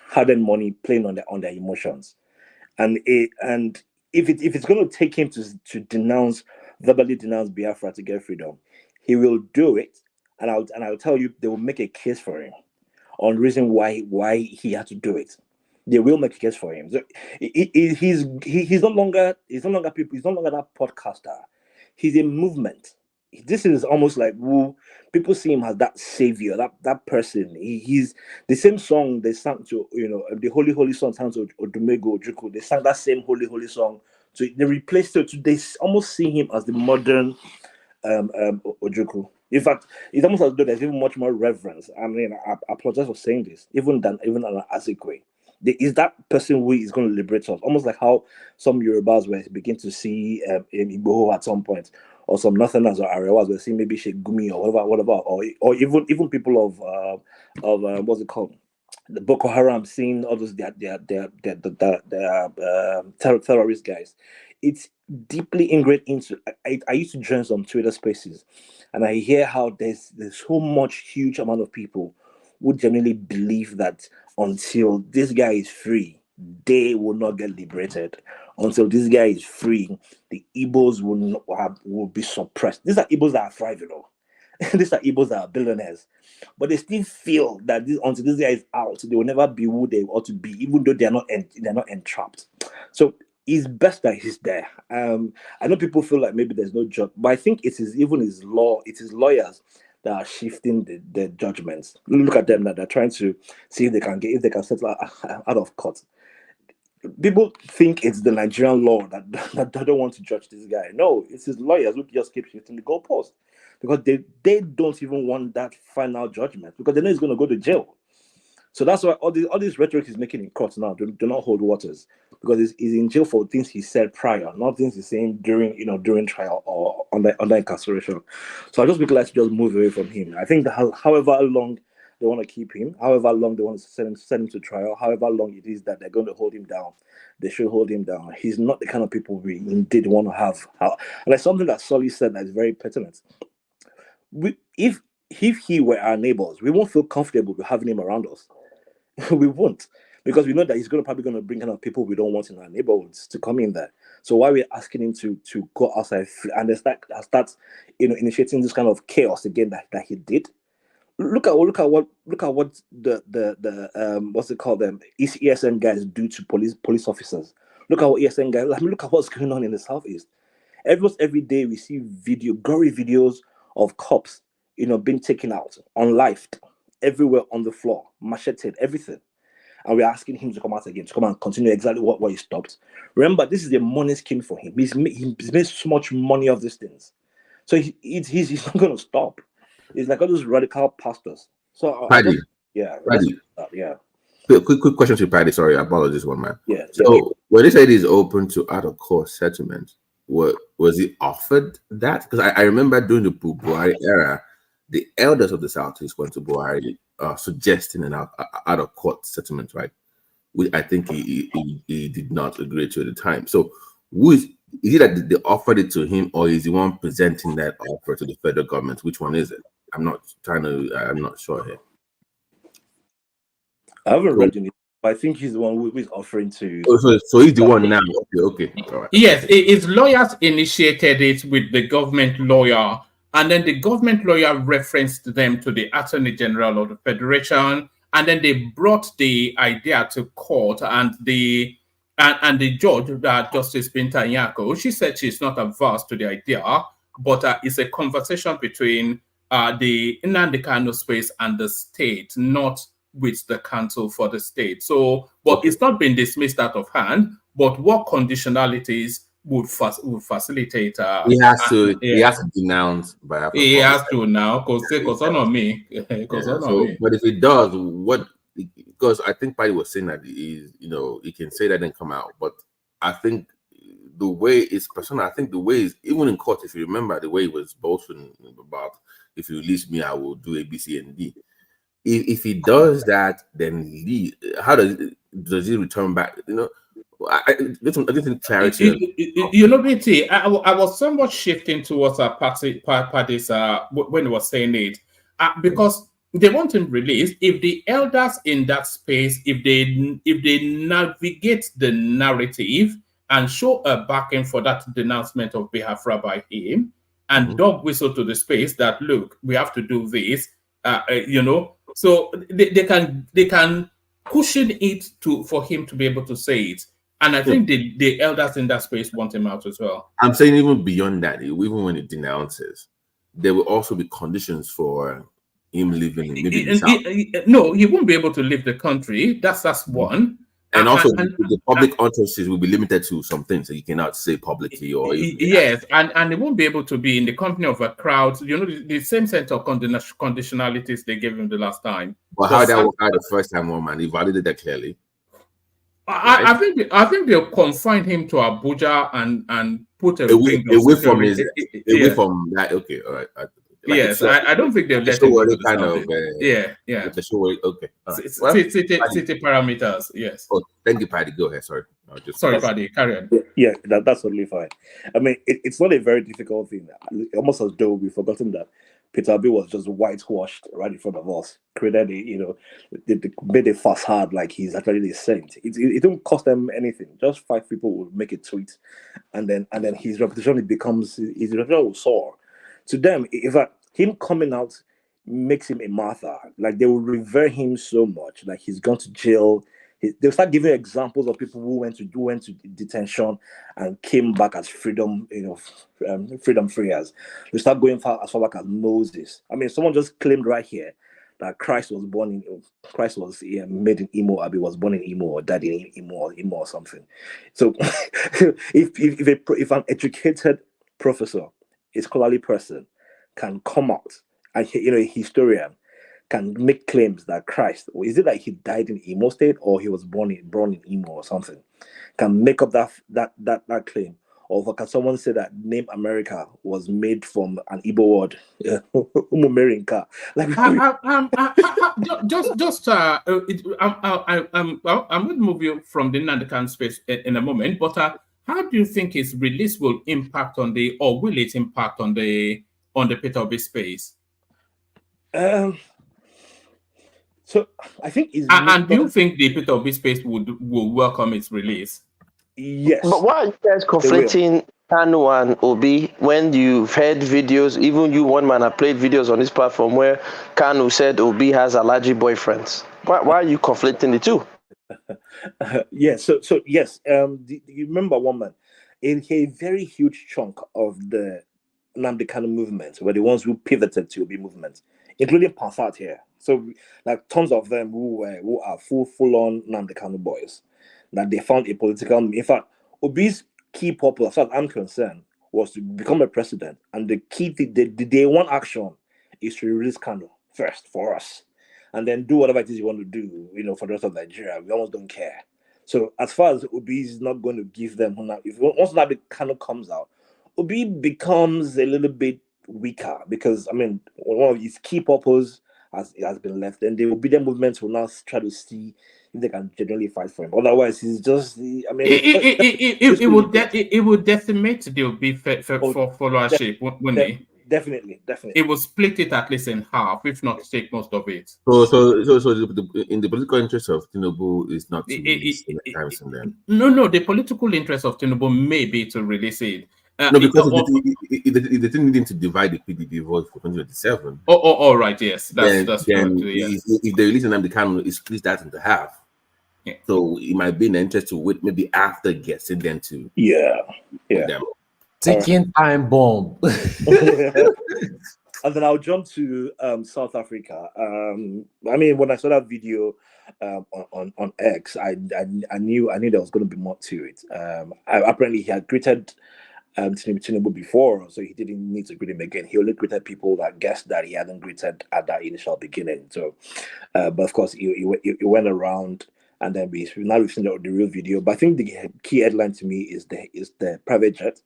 hard-earned money, playing on their emotions. And if it's going to take him to verbally denounce Biafra to get freedom, he will do it. And I'll tell you, they will make a case for him on reason why he had to do it. They will make a case for him. So he's no longer people. He's no longer that podcaster. He's a movement. This is almost like people see him as that savior, that person. He's the same song they sang to, the holy song sang to Odumego Ojukwu. They sang that same holy song. So they replaced it. They almost see him as the modern Ojukwu. In fact, it's almost as though there's even much more reverence. I mean, I apologize for saying this, even on an Azikwe. There is that person who is going to liberate us, almost like how some Yorubas were begin to see Igbo at some point, or some Northerners or Arewas were seeing maybe Shegumi or whatever, or even people of what's it called, the Boko Haram, seeing all those their terrorist guys. It's deeply ingrained into. I used to join some Twitter spaces, and I hear how there's so much huge amount of people who genuinely believe that until this guy is free, they will not get liberated. Until this guy is free, the Igbos will be suppressed. These are Igbos that are thriving, these are Igbos that are billionaires, but they still feel that until this guy is out, they will never be who they ought to be, even though they're not entrapped. So it's best that he's there. I know people feel like maybe there's no judge, but I think it is his lawyers that are shifting the judgments. Look at them now; they're trying to see if they can settle out of court. People think it's the Nigerian law that don't want to judge this guy. No, it's his lawyers who just keep shifting the goalpost, because they don't even want that final judgment, because they know he's going to go to jail. So that's why all this rhetoric he's making in court now do not hold waters, because he's in jail for things he said prior, not things he's saying during trial or under incarceration. So I just would like to just move away from him. I think that however long they want to keep him, however long they want to send him to trial, however long it is that they're going to hold him down, they should hold him down. He's not the kind of people we indeed want to have. And there's something that Solly said that is very pertinent. If he were our neighbors, we won't feel comfortable with having him around us. We won't, because we know that he's probably going to bring kind of people we don't want in our neighborhoods to come in there. So why we're asking him to go outside and they start initiating this kind of chaos again that he did. Look at what the what's it called, ESN guys do to police officers. Look at what ESN guys. Look at what's going on in the Southeast. Every day we see gory videos of cops, being taken out, unlived, everywhere on the floor, macheted, everything. And we're asking him to come out again, to come and continue exactly what he stopped. Remember, this is a money scheme for him. He's made so much money of these things. So he's not going to stop. It's like all those radical pastors. So Paddy. Yeah. Quick question to Patty. Sorry, I apologize, one man. Yeah. So when they said he's open to out of court settlement, was he offered that? Because I remember during the Buhari era, the elders of the Southeast went to Buhari suggesting an out of court settlement, right? Which I think he did not agree to at the time. So is it that they offered it to him, or is he one presenting that offer to the federal government? Which one is it? I'm not sure here. I haven't read it, but I think he's the one who is offering to. So he's the one now. Okay. All right. Yes, his lawyers initiated it with the government lawyer, and then the government lawyer referenced them to the Attorney General of the Federation, and then they brought the idea to court, and the judge, Justice Binta Nyako, she said she's not averse to the idea, but it's a conversation between the Nnamdi Kanu space and the state, not with the council for the state. So, but it's not been dismissed out of hand. But what conditionalities would facilitate? He has to denounce by. He has to now, because on me. But if he does, what? Because I think Patty was saying that he can say that and come out. But I think the way it's personal, I think the way is even in court. If you remember the way he was boasting about, if you release me, I will do A, B, C, and D. If he does that, then how does he return back? I didn't clarity. BT, I was somewhat shifting towards parties when he was saying it, because they want him released. If the elders in that space, if they navigate the narrative and show a backing for that denouncement of Biafra by him, and dog whistle to the space that look, we have to do this, so they can cushion it for him to be able to say it. And I think the elders in that space want him out as well. I'm saying even beyond that, even when he denounces, there will also be conditions for him living maybe in the South. No, he won't be able to leave the country. That's one. And also, the public utterances will be limited to some things that you cannot say publicly or yes, and he won't be able to be in the company of a crowd. The same set of conditionalities they gave him the last time. But how that worked out the first time, one man, he validated that clearly. I think they'll confine him to Abuja and put away from that. Okay, all right. Yes, I don't think they'll let him go to kind of okay. City parameters. Yes. Oh, thank you, Paddy. Go ahead. Sorry. Sorry, Paddy. Carry on. Yeah, that's totally fine. I mean, it's not a very difficult thing. Almost as though we've forgotten that Peter Obi was just whitewashed right in front of us. Created they made a facade like he's actually the saint. It don't cost them anything. Just 5 people will make a tweet, and then his reputation will soar. To them, if him coming out makes him a martyr, like they will revere him so much, like he's gone to jail. They'll start giving examples of people who went to detention and came back as freedom freers. They start going as far back as Moses. I mean, someone just claimed right here that Christ was made in Imo, Abi was born in Imo or died in Imo or something. So if an educated professor, a scholarly person, can come out and a historian can make claims that Christ, or is it that he died in Imo State or he was born in Imo or something, can make up that claim, or can someone say that name America was made from an Igbo word, Umumerenka? I'm going to move you from the Nnamdi Kanu space in a moment, but how do you think his release will impact will it impact on the Peter Obi space? So I think do you think the Peter Obi space will welcome its release? Yes. But why are you guys conflating Kanu and Obi when you've heard videos? Even you, one man, have played videos on this platform where Kanu said Obi has allergic boyfriends. Why are you conflating the two? Yes. So yes. You remember, one man, a very huge chunk of the Nnamdi Kanu movement were the ones who pivoted to Obi movement, including Pansat here. So, like, tons of them who are full-on Nnamdi Kanu boys, that they found a political. In fact, Obi's key purpose, as far as I'm concerned, was to become a president, and the key thing, the day one action is to release Kanu first for us. and then do whatever it is you want to do, for the rest of Nigeria. We almost don't care. So as far as Obi is not going to give them, if once Nnamdi Kanu comes out, Obi becomes a little bit weaker because one of his key purpose has been left, and the obedient movements will now try to see if they can genuinely fight for him. Otherwise, he's just it would decimate the Obi followership, wouldn't it? Definitely. It will split it at least in half, if not take most of it. So in the political interest of Tinubu is not to release anytime soon then. No, the political interest of Tinubu may be to release it. No, because they didn't need to divide the PDP vote for 2027. All right, yes, that's then true. Yes. If they release Nnamdi Kanu, it splits that into half. Yeah. So it might be in the interest to wait maybe after it gets in then to them. Ticking time bomb. And then I'll jump to South Africa. When I saw that video on X, I knew there was going to be more to it. Apparently, he had greeted Tinubu before, so he didn't need to greet him again. He only greeted people that guessed that he hadn't greeted at that initial beginning. So, but of course, he went around, and then we've seen the real video. But I think the key headline to me is the private jet.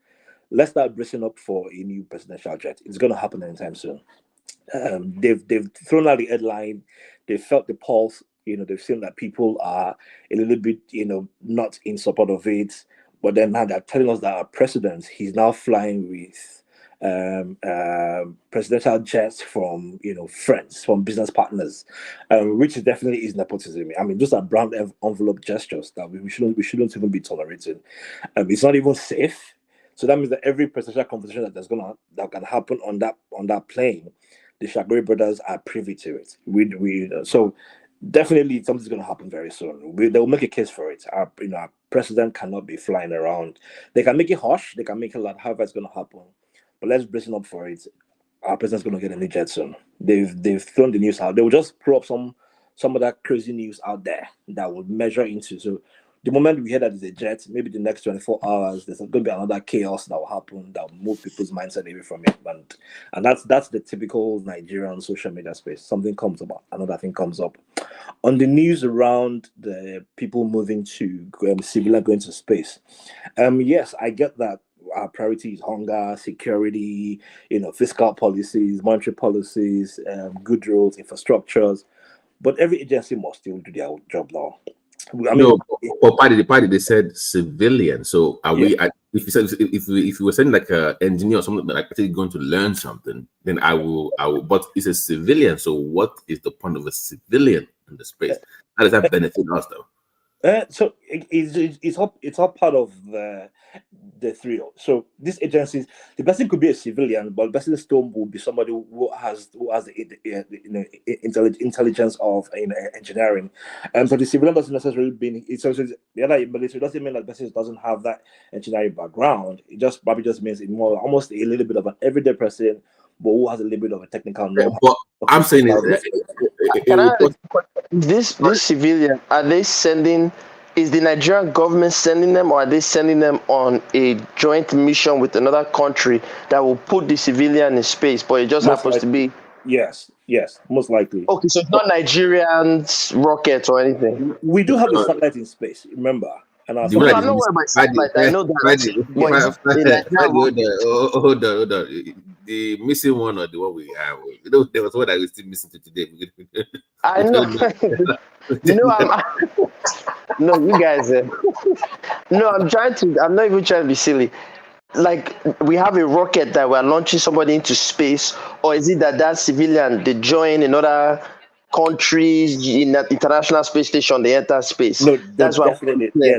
Let's start bracing up for a new presidential jet. It's going to happen anytime soon. They've thrown out the headline. They felt the pulse. They've seen that people are a little bit, not in support of it. But then now they're telling us that our president, he's now flying with presidential jets from, friends, from business partners, which definitely is nepotism. Those are brown envelope gestures that we shouldn't even be tolerating. It's not even safe. So that means that every presidential conversation that can happen on that plane, the Shagori brothers are privy to it. So definitely something's going to happen very soon. They'll make a case for it. Our president cannot be flying around. They can make it harsh. They can make it loud. However, it's going to happen. But let's brace up for it. Our president's going to get a new jet soon. They've thrown the news out. They will just throw up some of that crazy news out there that will measure into. So the moment we hear that there's a jet, maybe the next 24 hours, there's going to be another chaos that will happen that will move people's mindset away from it. And that's the typical Nigerian social media space. Something comes up, another thing comes up. On the news around the people moving to civilian going to space, yes, I get that our priority is hunger, security, fiscal policies, monetary policies, good roads, infrastructures. But every agency must still do their job now. For party they said civilian. So are we? If we were saying like an engineer or something like actually going to learn something, then I will. But it's a civilian. So what is the point of a civilian in the space? How does that benefit us though? So it's all part of the three. So these agencies, the person could be a civilian, but the person still will be somebody who has the intelligence of engineering. So the civilian doesn't necessarily mean the other military doesn't mean that the person doesn't have that engineering background. It just probably just means it more almost a little bit of an everyday person, but who has a little bit of a technical know-how. But I'm saying this civilian, are they sending? Is the Nigerian government sending them, or are they sending them on a joint mission with another country that will put the civilian in space? But it just happens to be. Yes, most likely. Okay, so it's not Nigerian's rocket or anything. We do have a satellite in space, remember? And I'm not worried about satellite. I know that. Hold on. The missing one or the one we have. There was one that we're still missing to today. I know. No, you guys. No, I'm not even trying to be silly. Like, we have a rocket that we're launching somebody into space, or is it that civilian, they join another countries in that international space station, they enter space? No, that's what definitely. Yeah,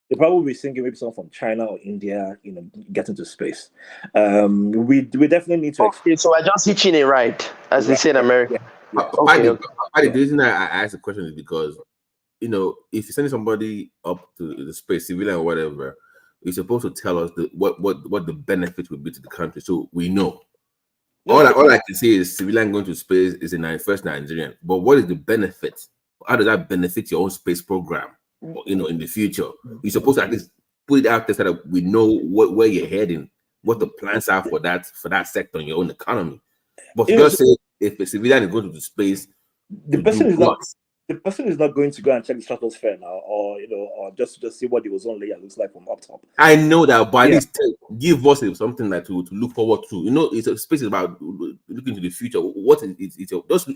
they probably be thinking maybe someone from China or India, get into space. We definitely need to. Okay, so we're just hitching a ride, as they say in America. The reason I asked the question is because, if you're sending somebody up to the space, civilian or whatever, you're supposed to tell us what the benefit would be to the country, so we know. All I can say is civilian going to space is a first Nigerian, but what is the benefit? How does that benefit your own space program? In the future, you're supposed to at least put it out there so that we know where you're heading, what the plans are for that sector in your own economy. But just say if a civilian is going to space, The person is not. The person is not going to go and check the stratosphere now, or or just see what the ozone layer looks like from up top. I know that, but at least give us something that to look forward to. It's a space about looking to the future. What is it? Just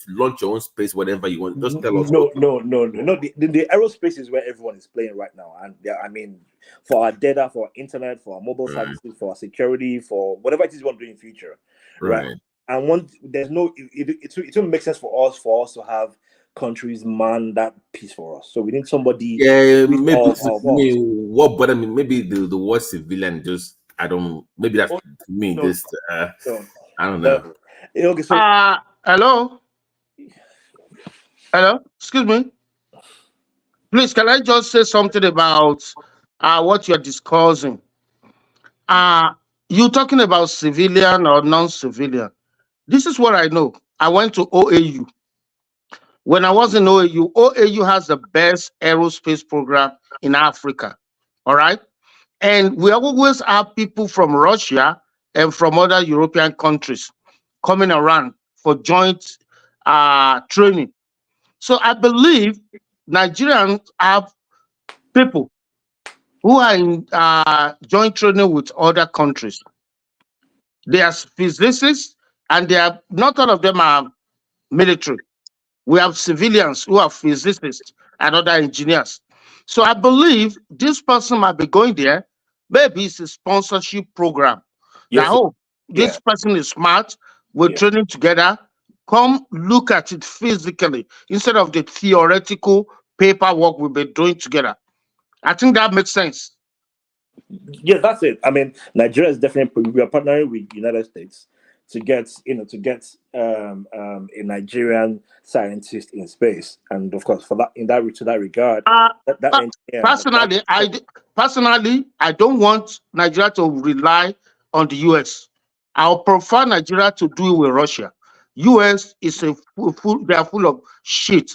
launch your own space, whatever you want. Just tell us. No. The aerospace is where everyone is playing right now, and I mean, for our data, for our internet, for our mobile services, for our security, for whatever it is we want to do in the future, right? And there's no, it won't make sense for us to have countries man that piece for us. So we need somebody. Yeah, maybe what bothered me, maybe the word civilian just maybe that's me. I don't know. Okay, so hello, excuse me. Please, can I just say something about what you're discussing? You talking about civilian or non-civilian? This is what I know. I went to OAU. When I was in OAU has the best aerospace program in Africa. All right. And we always have people from Russia and from other European countries coming around for joint training. So I believe Nigerians have people who are in joint training with other countries. They are physicists, and not all of them are military. We have civilians who are physicists and other engineers. So I believe this person might be going there. Maybe it's a sponsorship program. This person is smart. We're training together. Come look at it physically instead of the theoretical paperwork we've been doing together. I think that makes sense. Yeah, that's it. I mean, Nigeria is definitely, we are partnering with the United States to get a Nigerian scientist in space, and of course, to that regard, personally, I don't want Nigeria to rely on the US. I'll prefer Nigeria to do it with Russia. US is they are full of shit.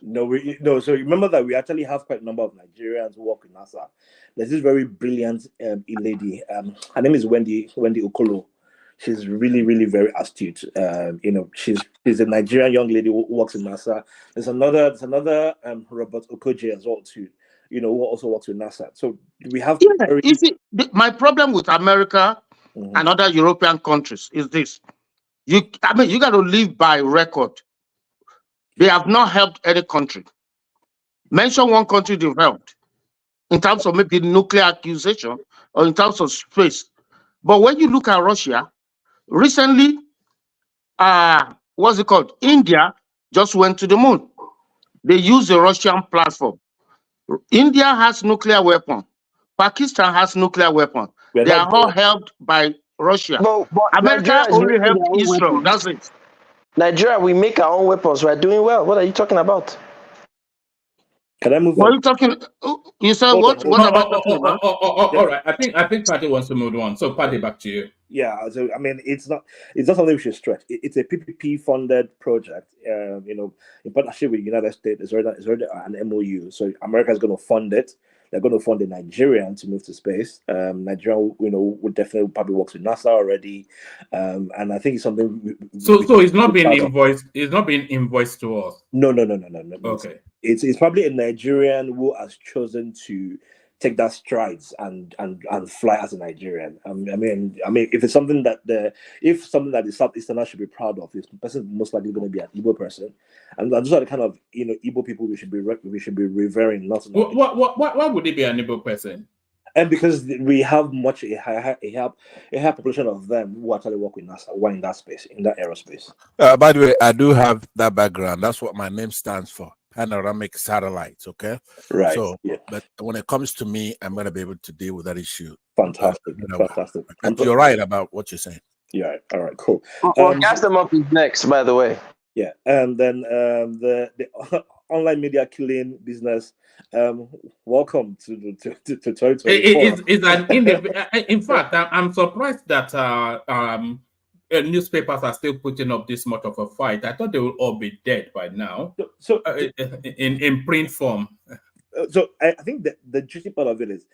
No. So remember that we actually have quite a number of Nigerians who work in NASA. There's this very brilliant lady. Her name is Wendy Okolo. She's really, really very astute. She's a Nigerian young lady who works in NASA. There's another Robert Okoje as well too. Who also works with NASA. So we have. My problem with America and other European countries is this: you got to live by record. They have not helped any country. Mention one country they've helped in terms of maybe nuclear accusation or in terms of space. But when you look at Russia, recently, what's it called? India just went to the moon. They use the Russian platform. India has nuclear weapon. Pakistan has nuclear weapon. They are all helped by Russia. But America only helped Israel. That's it. Nigeria, we make our own weapons. We're doing well. What are you talking about? Can I move on? What are you talking? You said what? What am I talking about? All right. I think Patty wants to move on. So Patty, back to you. Yeah. So I mean, it's not something we should stretch. It's a PPP funded project. In partnership with the United States. It's already an MOU. So America is going to fund it. They're going to fund a Nigerian to move to space. Nigeria, would definitely probably works with NASA already, and I think it's something. So it's not being invoiced. It's not being invoiced to us. No. Okay. It's probably a Nigerian who has chosen to take that strides and fly as a Nigerian. I mean, if it's something that the Southeasterners should be proud of, this person is most likely going to be an Igbo person, and those are the kind of Igbo people we should be revering. Not why would it be an Igbo person? And because we have a high population of them who actually work with NASA, who are in that space, in that aerospace. By the way, I do have that background. That's what my name stands for. Panoramic satellites, okay? Right. So, but when it comes to me, I'm going to be able to deal with that issue. Fantastic. You're right about what you're saying. Yeah. All right. Cool. Gas them up is next, by the way. Yeah, and then the online media killing business. Welcome to Total. In fact, I'm surprised that newspapers are still putting up this much of a fight. I thought they would all be dead by now. So in print form. so I think that the juicy part of it is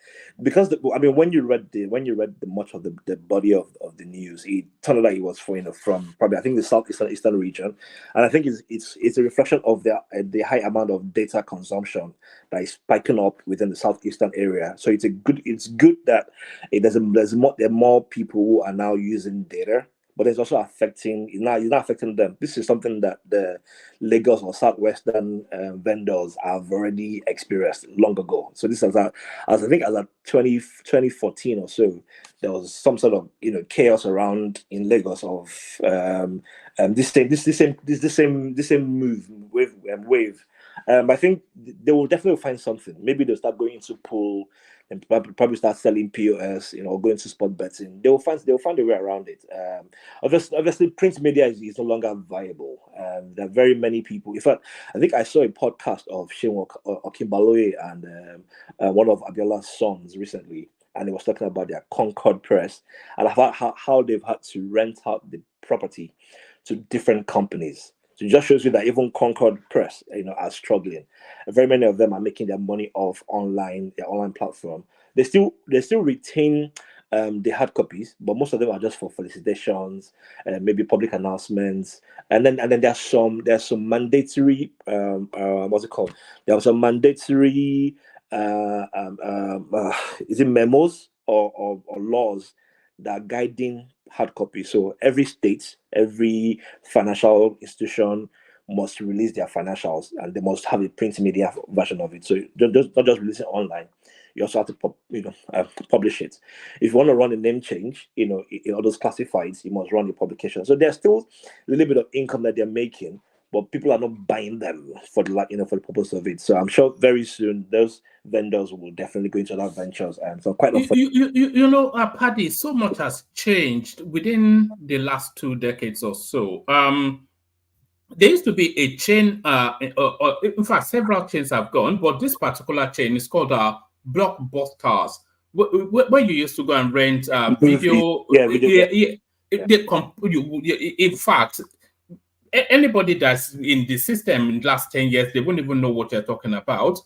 because when you read the much of the body of the news, it turned out that it was from probably I think the southeastern region, and I think it's a reflection of the high amount of data consumption that is spiking up within the southeastern area. So it's good that there are more people who are now using data. But it's also it's not affecting them. This is something that the Lagos or Southwestern vendors have already experienced long ago. So this is I think as of 2014 or so, there was some sort of chaos around in Lagos of this same wave. I think they will definitely find something. Maybe they'll start going into pool and probably start selling POS, going to spot betting. They'll find a way around it. Obviously, print media is no longer viable. There are very many people. In fact, I think I saw a podcast of Seun Okinbaloye and one of Abiola's sons recently, and he was talking about their Concord Press and about how they've had to rent out the property to different companies. So it just shows you that even Concord Press, are struggling. And very many of them are making their money off their online platform. They still retain the hard copies, but most of them are just for felicitations, maybe public announcements, and then there's some mandatory what's it called? There was some mandatory is it memos or laws that are guiding hard copy. So every state, every financial institution must release their financials, and they must have a print media version of it. So not just release it online. You also have to publish it. If you want to run a name change, in all those classifieds, you must run your publication. So there's still a little bit of income that they're making, but people are not buying them for the for the purpose of it. So I'm sure very soon those vendors will definitely go into other ventures. And so quite often, Paddy, so much has changed within the last 2 decades or so. There used to be a chain. In fact, several chains have gone, but this particular chain is called Blockbusters, where you used to go and rent video. In fact, anybody that's in the system in the last 10 years, they won't even know what you're talking about.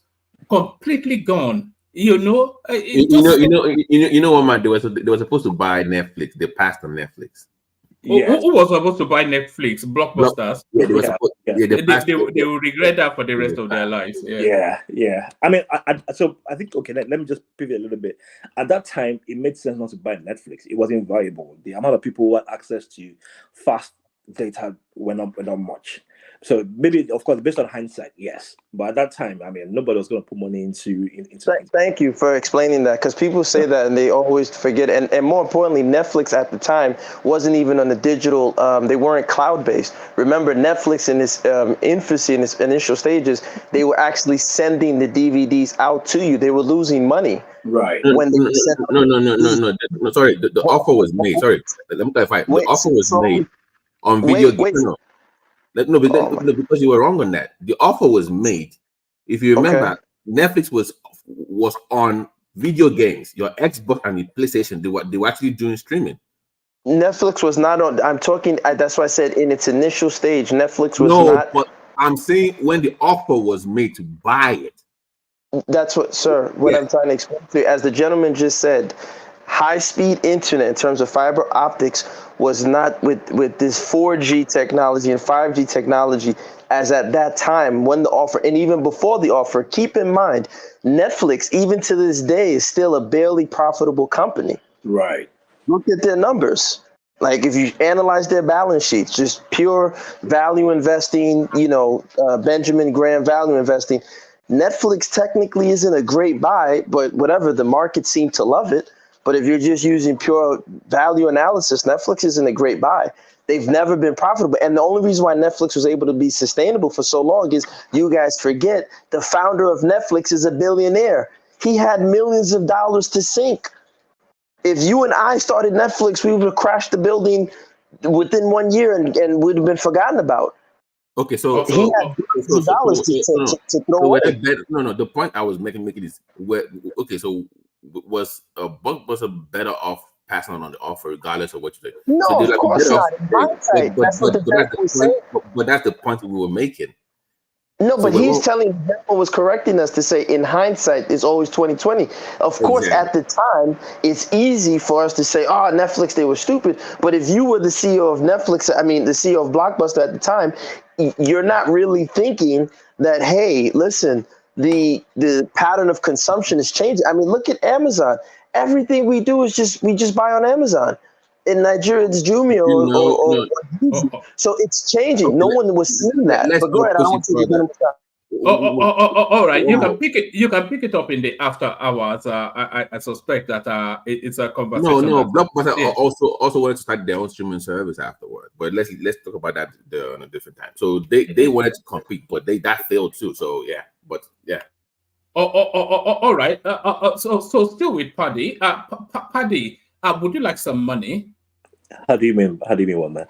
Completely gone. You know what, man? They were supposed to buy Netflix. They passed on Netflix. Yes. Who was supposed to buy Netflix? Blockbusters. They will regret that for the rest of their lives. Yeah. I mean, I think let me just pivot a little bit. At that time, it made sense not to buy Netflix. It wasn't viable. The amount of people who had access to fast data went up much. So maybe, of course, based on hindsight, yes. But at that time, I mean, nobody was going to put money into. Thank you for explaining that, because people say that and they always forget. And more importantly, Netflix at the time wasn't even on the digital. They weren't cloud-based. Remember, Netflix in its infancy, in its initial stages, they were actually sending the DVDs out to you. They were losing money. Right. No. Sorry, the offer was made. Sorry, let me clarify. The offer was made on video. Because you were wrong on that. The offer was made. If you remember, Netflix was on video games. Your Xbox and the PlayStation, they were actually doing streaming. Netflix was not on. I'm talking. That's why I said in its initial stage, Netflix was not. But I'm saying when the offer was made to buy it. That's what I'm trying to explain to you. As the gentleman just said, high-speed internet in terms of fiber optics was not with this 4G technology and 5G technology as at that time when the offer, and even before the offer. Keep in mind, Netflix, even to this day, is still a barely profitable company. Right. Look at their numbers. Like, if you analyze their balance sheets, just pure value investing, Benjamin Graham value investing, Netflix technically isn't a great buy, but whatever, the market seemed to love it. But if you're just using pure value analysis, Netflix isn't a great buy. They've never been profitable. And the only reason why Netflix was able to be sustainable for so long is, you guys forget, the founder of Netflix is a billionaire. He had millions of dollars to sink. If you and I started Netflix, we would have crashed the building within 1 year and would have been forgotten about. Okay, so he had billions of dollars to throw away. The point I was making is was Blockbuster better off passing on the offer regardless of what you think? No, of course not. But that's the point we were making. No, So but he's telling Gemma was correcting us to say in hindsight it's always 2020. Of course, at the time, it's easy for us to say, oh, Netflix, they were stupid. But if you were the CEO of Netflix, I mean, the CEO of Blockbuster at the time, you're not really thinking that, hey, listen, the pattern of consumption is changing. I mean, look at Amazon. Everything we do is we just buy on Amazon. In Nigeria, it's Jumia or Easy. So it's changing. No one was seeing that. Let's But go not ahead. I push don't it want you to further. All right. You can pick it. You can pick it up in the after hours. I suspect that it's a conversation. No. Blockbuster also wanted to start their own streaming service afterward. But let's talk about that on a different time. So they wanted to compete, but that failed too. So yeah. But yeah. All right. So still with Paddy. Paddy, would you like some money? How do you mean what, man?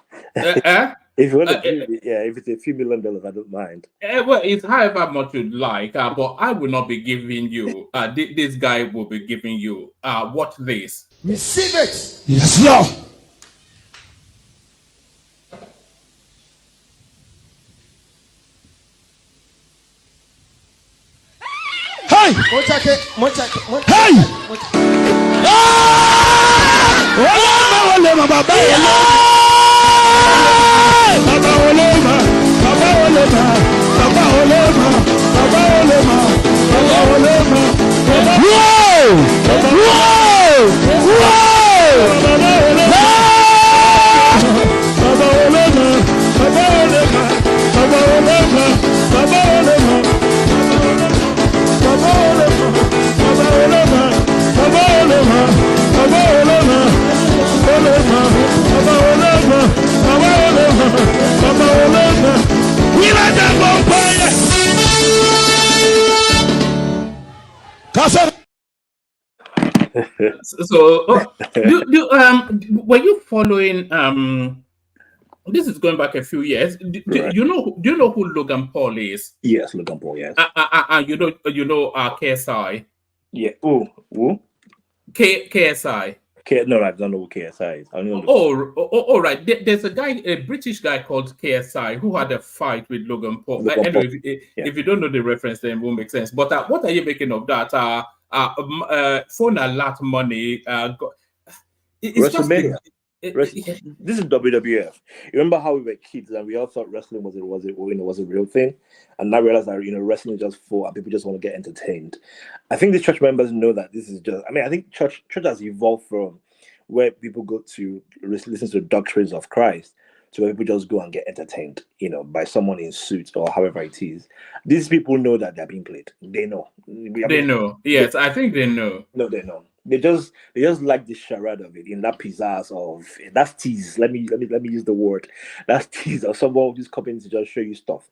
If you want to give me, if it's a few $1 million, I don't mind. Well, it's however much you'd like, but I will not be giving you. This guy will be giving you. What this? Receive it. Yes, Lord. Hey! Hey! So, were you following? This is going back a few years. Do you know who Logan Paul is? Yes, Logan Paul. Yes. You know KSI. Yeah. Who? KSI. No, I don't know who KSI is. I know. All right. There's a guy, a British guy called KSI, who had a fight with Logan Paul. If you don't know the reference, then it won't make sense. But what are you making of that? Phone a lot money. It's WrestleMania. This is WWF. You remember how we were kids and we all thought wrestling was a real thing, and now realize that wrestling is just for and people just want to get entertained. I think the church members know that this is just. I think church has evolved from where people go to listen to the doctrines of Christ to where people just go and get entertained, by someone in suits or however it is. These people know that they're being played. They know. They know. Yes, I think they know. No, they know. They just like the charade of it in that pizzazz of that's tease. Let me use the word. That's tease of someone who's coming to just show you stuff.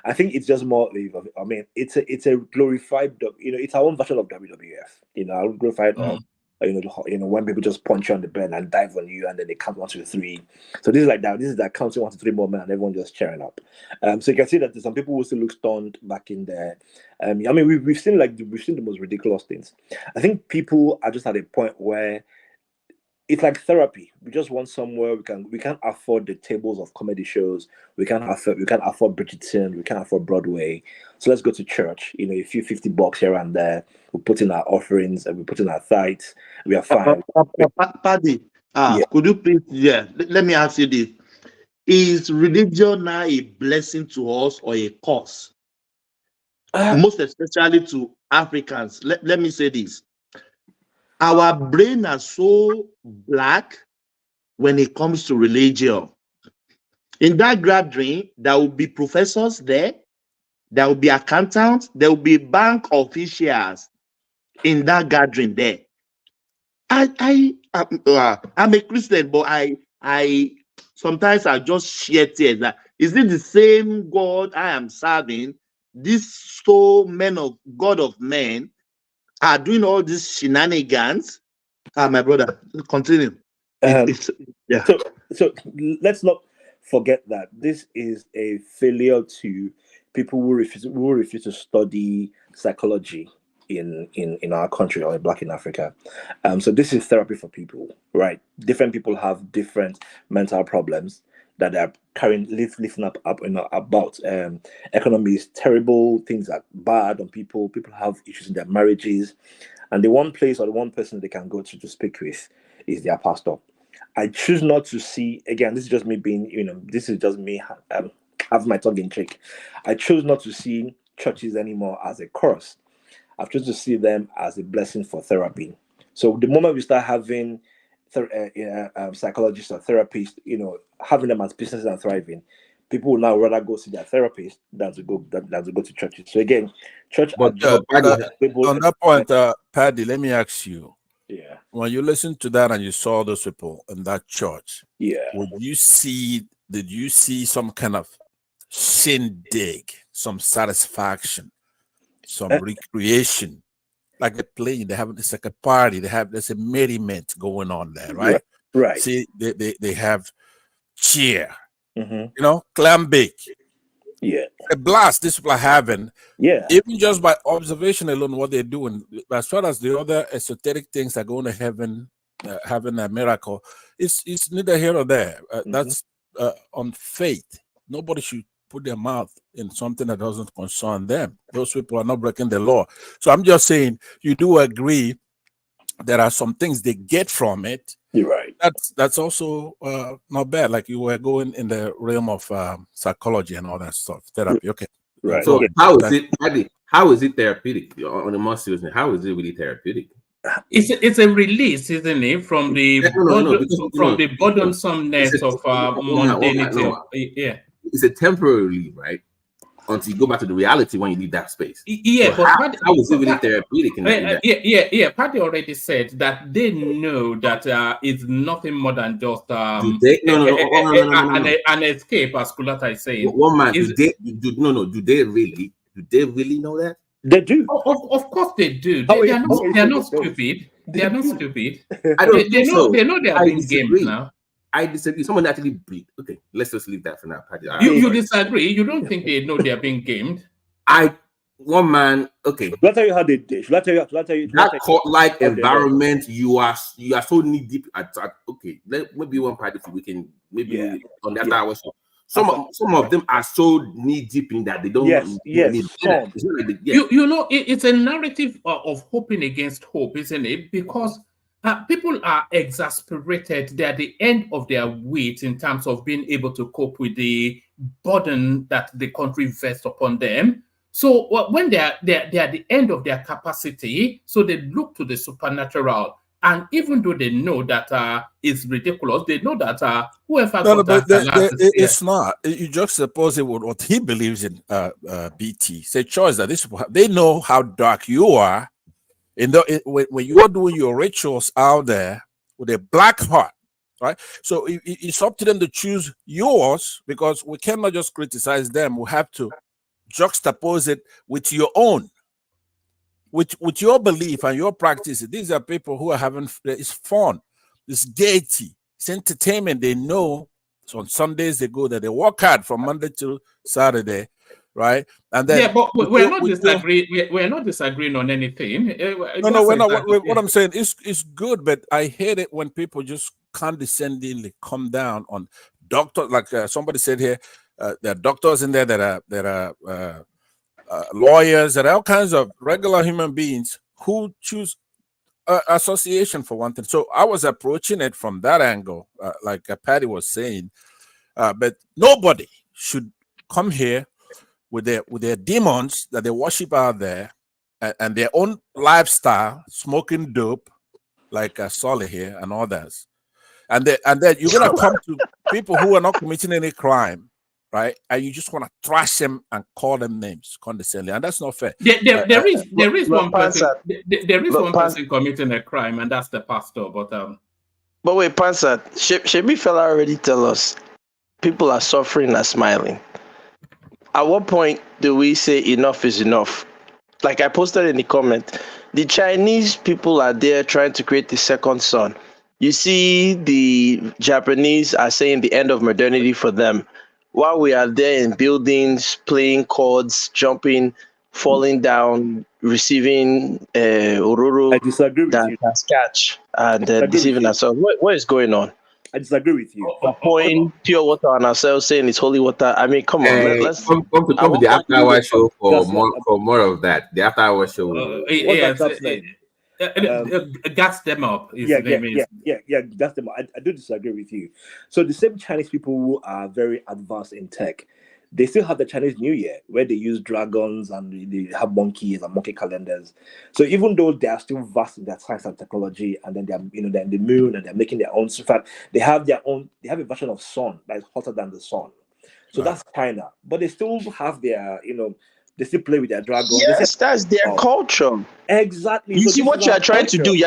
I think it's just more. It's a glorified. It's our own version of WWF. Our glorified of. When people just punch you on the bed and dive on you, and then they count 1, 2, 3. So this is like that. This is that counting 1, 2, 3 more men, and everyone just cheering up. So you can see that there's some people who still look stunned back in there. We've seen the most ridiculous things. I think people are just at a point where it's like therapy. We just want somewhere we can't afford the tables of comedy shows. We can't afford Bridgerton. We can't afford Broadway. So let's go to church. A few $50 here and there. We put in our offerings and we put in our tithes. We are fine. Paddy, could you please? Let me ask you this: is religion now a blessing to us or a curse? Most especially to Africans. Let me say this. Our brain are so black when it comes to religion. In that gathering, there will be professors there, there will be accountants, there will be bank officials in that gathering there. I'm a Christian, but I sometimes I just share tears. Is it the same God I am serving? This God of men are doing all these shenanigans. My brother, continue. So let's not forget that this is a failure to people who refuse to study psychology in our country or Black in Africa. So this is therapy for people, right? Different people have different mental problems. that are currently lifting up about. Economy is terrible. Things are bad on people. People have issues in their marriages, and the one place or the one person they can go to speak with is their pastor. I choose not to see, again, this is just me being, this is just me having my tongue in cheek. I choose not to see churches anymore as a curse. I've chosen to see them as a blessing for therapy. So the moment we start having psychologists or therapists, having them as businesses and thriving, people will now rather go see their therapist than to go to churches. So again, church on that point, Paddy, let me ask you. Yeah. When you listen to that and you saw those people in that church, did you see some kind of shindig, some satisfaction, some recreation? Like they're playing, they're having, it's like a party, there's a merriment going on there, right? Right. See, they have cheer, clam bake. Yeah. A blast these people are having. Yeah. Even just by observation alone, what they're doing, as far as the other esoteric things are going to heaven, having a miracle, it's neither here or there. That's on faith. Nobody should put their mouth in something that doesn't concern them. Those people are not breaking the law. So I'm just saying, you do agree there are some things they get from it. You're right. That's also not bad. Like you were going in the realm of psychology and all that stuff, therapy. Okay. Right. So how is it, Paddy? How is it therapeutic? On the more serious, how is it really therapeutic? It's a release, isn't it, from the burdensomeness of mundanity. Yeah. It's a temporary relief, right? Until you go back to the reality when you leave that space. Yeah, so but how is it really therapeutic? Yeah. Paddy already said that they know that it's nothing more than just an escape, as Kulata is saying. One man, do they really know that? They do. Of course they do. They're not stupid. They are not stupid. They know they are being gamed now. I disagree. Someone actually breathed. Okay, let's just leave that for now, Paddy. You disagree? You don't think they know they are being gamed? One man. Okay. Should I tell you how they did? Should I tell you? That court-like environment, you are so knee deep at. Okay, maybe one party we can on that hour. Some of them are so knee deep in that they don't. It's a narrative of hoping against hope, isn't it? Because people are exasperated. They're at the end of their wit in terms of being able to cope with the burden that the country vests upon them. So when they're at the end of their capacity, so they look to the supernatural. And even though they know that it's ridiculous, they know that whoever it's not. You juxtapose it with what he believes in. BT. It's a choice that they know how dark you are. When you are doing your rituals out there with a black heart, right? So it's up to them to choose yours, because we cannot just criticize them. We have to juxtapose it with your own, with your belief and your practice. These are people who are having, it's fun, it's gaiety, it's entertainment. They know. So on Sundays they go there, they work hard from Monday to Saturday. Right, and then but we're not disagreeing. We're not disagreeing on anything. No, we're not. What I'm saying is good, but I hate it when people just condescendingly come down on doctors. Like somebody said here, there are doctors in there that are lawyers, that are all kinds of regular human beings who choose association for one thing. So I was approaching it from that angle, like Paddy was saying, but nobody should come here with their demons that they worship out there, and their own lifestyle, smoking dope, like Solly here and others, and then you're gonna come to people who are not committing any crime, right? And you just want to trash them and call them names condescendingly, and that's not fair. There is one person. There is one person committing a crime, and that's the pastor. But wait, Pansat, Shebi fella already tell us people are suffering and smiling. At what point do we say enough is enough? Like I posted in the comment, the Chinese people are there trying to create the second sun. You see the Japanese are saying the end of modernity for them, while we are there in buildings, playing chords, jumping, falling down, receiving Ororo that catch and deceiving ourselves. What is going on? I disagree with you. For pouring pure water on ourselves, saying it's holy water. I mean, come on, let's come to the after hour show for more of that. The after hour show. What's that chap's name? Gas them up. Yeah, gas them up. I do disagree with you. So the same Chinese people who are very advanced in tech, they still have the Chinese New Year where they use dragons and they have monkeys and monkey calendars. So even though they are still vast in their science and technology, and then they're they're in the moon and they're making their own. So in fact, they have a version of sun that is hotter than the sun. So that's China, but they still have their they still play with their dragons. Yes, that's their culture. Exactly. You So see this what is you our are trying to culture. do.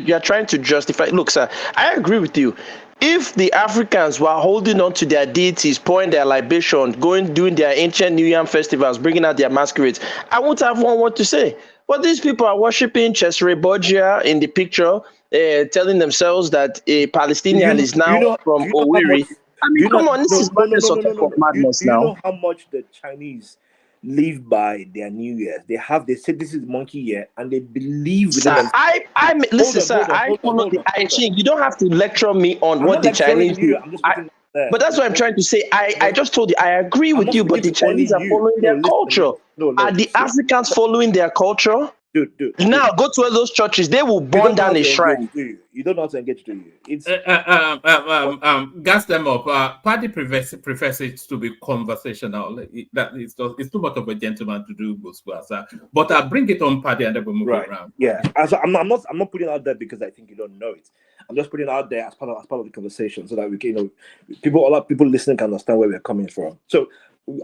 You're trying to justify. Look, sir, I agree with you. If the Africans were holding on to their deities, pouring their libation, doing their ancient New Year festivals, bringing out their masquerades, I won't have one word to say. But these people are worshiping Cesare Borgia in the picture, telling themselves that a Palestinian is now from Owerri. I mean, come on, this is madness on top of madness Do you now. know how much the Chinese live by their New Year? They say this is monkey year, and they believe within Sir, themselves. listen, sir. I follow the I Ching. You don't have to lecture me on I'm what not the lecturing Chinese you. do. I'm just putting it there. But that's what I'm trying to say. I just told you I agree with not you, but speaking the to only Chinese are you. following No, their listen, culture. no, Are the see, Africans following their culture? Dude. Now go to all those churches. They will You burn don't know how down a to shrine. engage, do you? You don't know how to engage, do you? It's Gas them up. Paddy prefers it to be conversational. It's too much of a gentleman to do gospel. But I'll bring it on Paddy and then we'll move it around. Yeah. I'm not putting it out there because I think you don't know it. I'm just putting it out there as part of the conversation so that we can, a lot of people listening can understand where we're coming from. So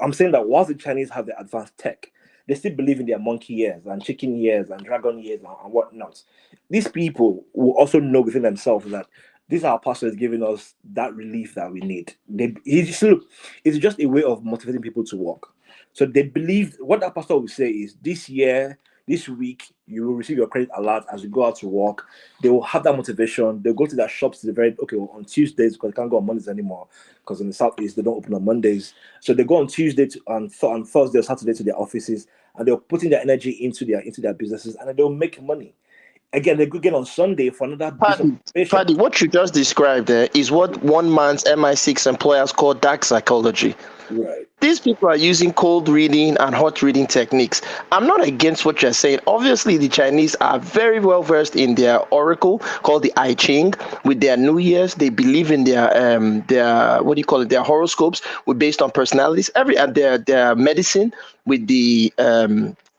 I'm saying that whilst the Chinese have the advanced tech, they still believe in their monkey years and chicken years and dragon years and whatnot. These people will also know within themselves that this our pastor is giving us that relief that we need. It's just a way of motivating people to work. So they believe what that pastor will say is this week, you will receive your credit alert as you go out to work. They will have that motivation. They'll go to their shops on Tuesdays because they can't go on Mondays anymore because in the Southeast, they don't open on Mondays. So they go on Tuesday on Thursday or Saturday to their offices and they'll put in their energy into their businesses and then they'll make money. Again, they go again on Sunday for another Paddy, what you just described there is what one man's MI6 employers call dark psychology. Right. These people are using cold reading and hot reading techniques. I'm not against what you're saying. Obviously, the Chinese are very well versed in their oracle called the I Ching. With their New Year's, they believe in their their horoscopes, based on personalities. And their medicine with the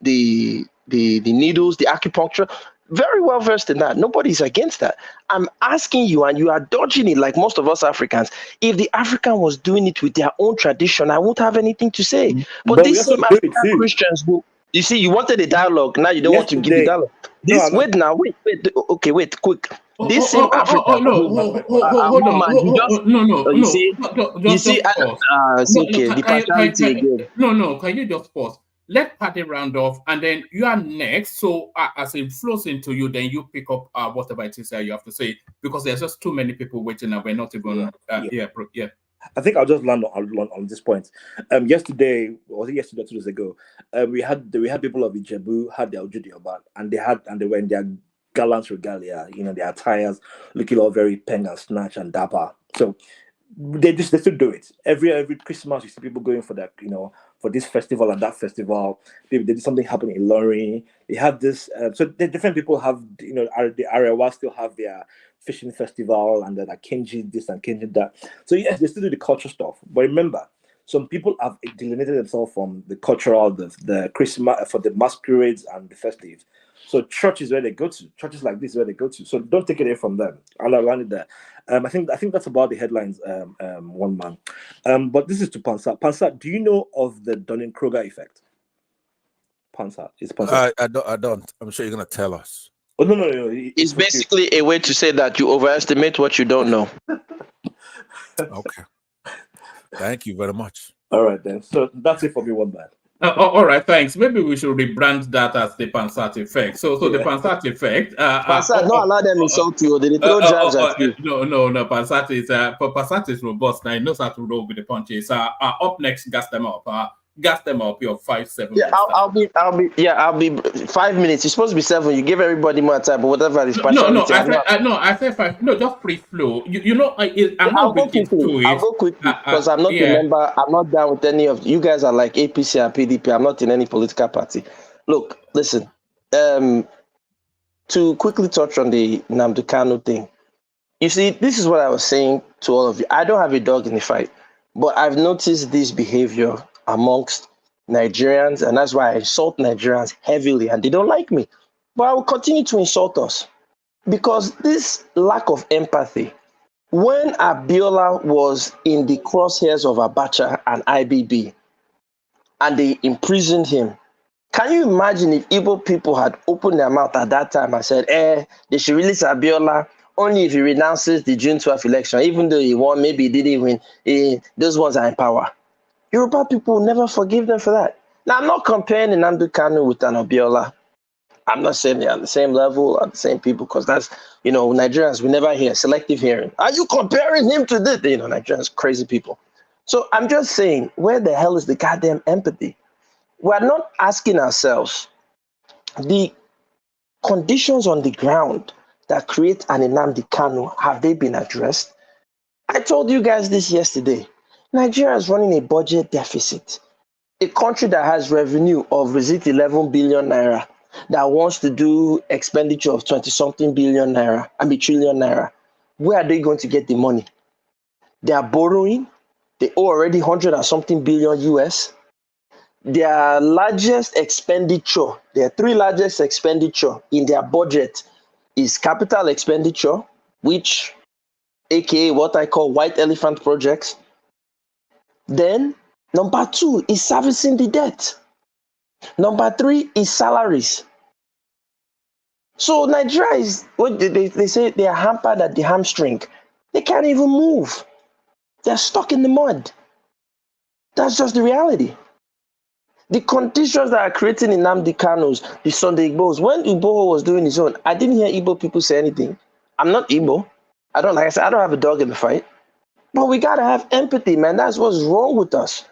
needles, the acupuncture. Very well versed in that. Nobody's against that. I'm asking you, and you are dodging it like most of us Africans. If the African was doing it with their own tradition, I won't have anything to say. But these same African Christians who, you see, you wanted a dialogue, now you don't want to give the dialogue. Wait, quick. This same African. The partiality again. No, can you just pause? Let Paddy round off, and then you are next. So as it flows into you, then you pick up whatever it is that you have to say, because there's just too many people waiting, and we're not even. I think I'll just land on this point. Yesterday, or was it yesterday, 2 days ago, we had people of Ijebu had their Ojudioba, and they were in their gallant regalia, their attires looking all very peng and snatch and dapper. So they still do it every Christmas. You see people going for that, for this festival and that festival. They did something happen in Lorry. They have this. So the different people have, the Arewa still have their fishing festival and the Kenji this and Kenji that. So yes, they still do the culture stuff. But remember, some people have delineated themselves from the cultural, the Christmas for the masquerades and the festives. So church is where they go to. Churches like this is where they go to. So don't take it away from them. I'll around it there. I think that's about the headlines. One man. But this is to Pansat. Pansat, do you know of the Dunning-Kruger effect? Pansat. It's Pansat. I don't. I'm sure you're gonna tell us. Oh no. It's basically a way to say that you overestimate what you don't know. Okay. Thank you very much. All right then. So that's it for me, one man. All right, thanks. Maybe we should rebrand that as the Pansat effect. So the Pansat effect. Pansat, don't allow them insult you. They throw jabs at you. No. Pansat is robust. Now he knows how to roll with the punches. Up next, gas them up. gas them up your 5-7 Yeah, minutes. I'll be 5 minutes. It's supposed to be 7. You give everybody more time, but whatever is No, partiality. I said 5. No, just free flow. You know, I'm I'll not go wicked quickly. to it. I'll go quickly because I'm not a yeah. member. I'm not down with any of you guys. Are like APC and PDP. I'm not in any political party. Look, listen. To quickly touch on the Nnamdi Kanu thing. You see, this is what I was saying to all of you. I don't have a dog in the fight, but I've noticed this behavior amongst Nigerians, and that's why I insult Nigerians heavily, and they don't like me. But I will continue to insult us because this lack of empathy. When Abiola was in the crosshairs of Abacha and IBB, and they imprisoned him, can you imagine if Igbo people had opened their mouth at that time and said, they should release Abiola only if he renounces the June 12th election, even though he won, maybe he didn't win, those ones are in power. Yoruba people will never forgive them for that. Now, I'm not comparing Nnamdi Kanu with an Abiola. I'm not saying they're on the same level or the same people, because that's, Nigerians, we never hear selective hearing. Are you comparing him to this? Nigerians, crazy people. So I'm just saying, where the hell is the goddamn empathy? We're not asking ourselves the conditions on the ground that create an Nnamdi Kanu, have they been addressed? I told you guys this yesterday. Nigeria is running a budget deficit. A country that has revenue of 11 billion naira, that wants to do expenditure of 20-something billion naira, trillion naira. Where are they going to get the money? They are borrowing. They owe already 100 and something billion US. Their largest expenditure, their 3 largest expenditure in their budget is capital expenditure, which, aka what I call white elephant projects. Then, number 2 is servicing the debt. Number 3 is salaries. So Nigeria is, what they say, they are hampered at the hamstring. They can't even move. They're stuck in the mud. That's just the reality. The conditions that are creating in Nnamdi Kanu's, the Sunday Igbos, when Igbo was doing his own, I didn't hear Igbo people say anything. I'm not Igbo. Like I said, I don't have a dog in the fight. But we gotta have empathy, man. That's what's wrong with us.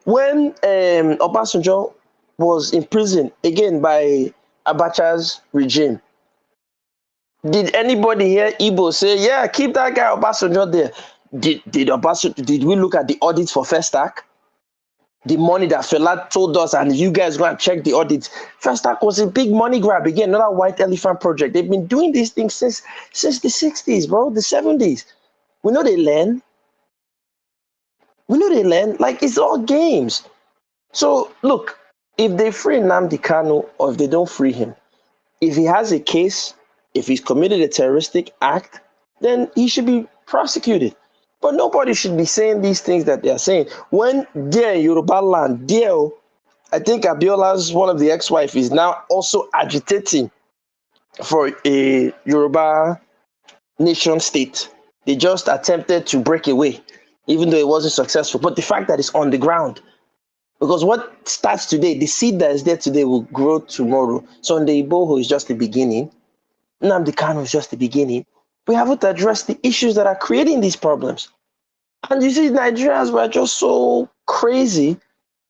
When Obasanjo was in prison, again by Abacha's regime, did anybody hear Igbo say, yeah, keep that guy Obasanjo there? Did we look at the audit for Festac? The money that Fela told us, and you guys go and check the audit. Festac was a big money grab. Again, another white elephant project. They've been doing these things since the 60s, bro, the 70s. We know they learn. Like, it's all games. So, look, if they free Nnamdi Kanu or if they don't free him, if he has a case, if he's committed a terroristic act, then he should be prosecuted. But nobody should be saying these things that they are saying. When there in Yoruba land, I think Abiola's one of the ex-wife is now also agitating for a Yoruba nation state. They just attempted to break away, even though it wasn't successful. But the fact that it's on the ground, because what starts today, the seed that is there today will grow tomorrow. So on the Iboho is just the beginning. Nnamdi Kanu is just the beginning. We haven't addressed the issues that are creating these problems. And you see, Nigerians were just so crazy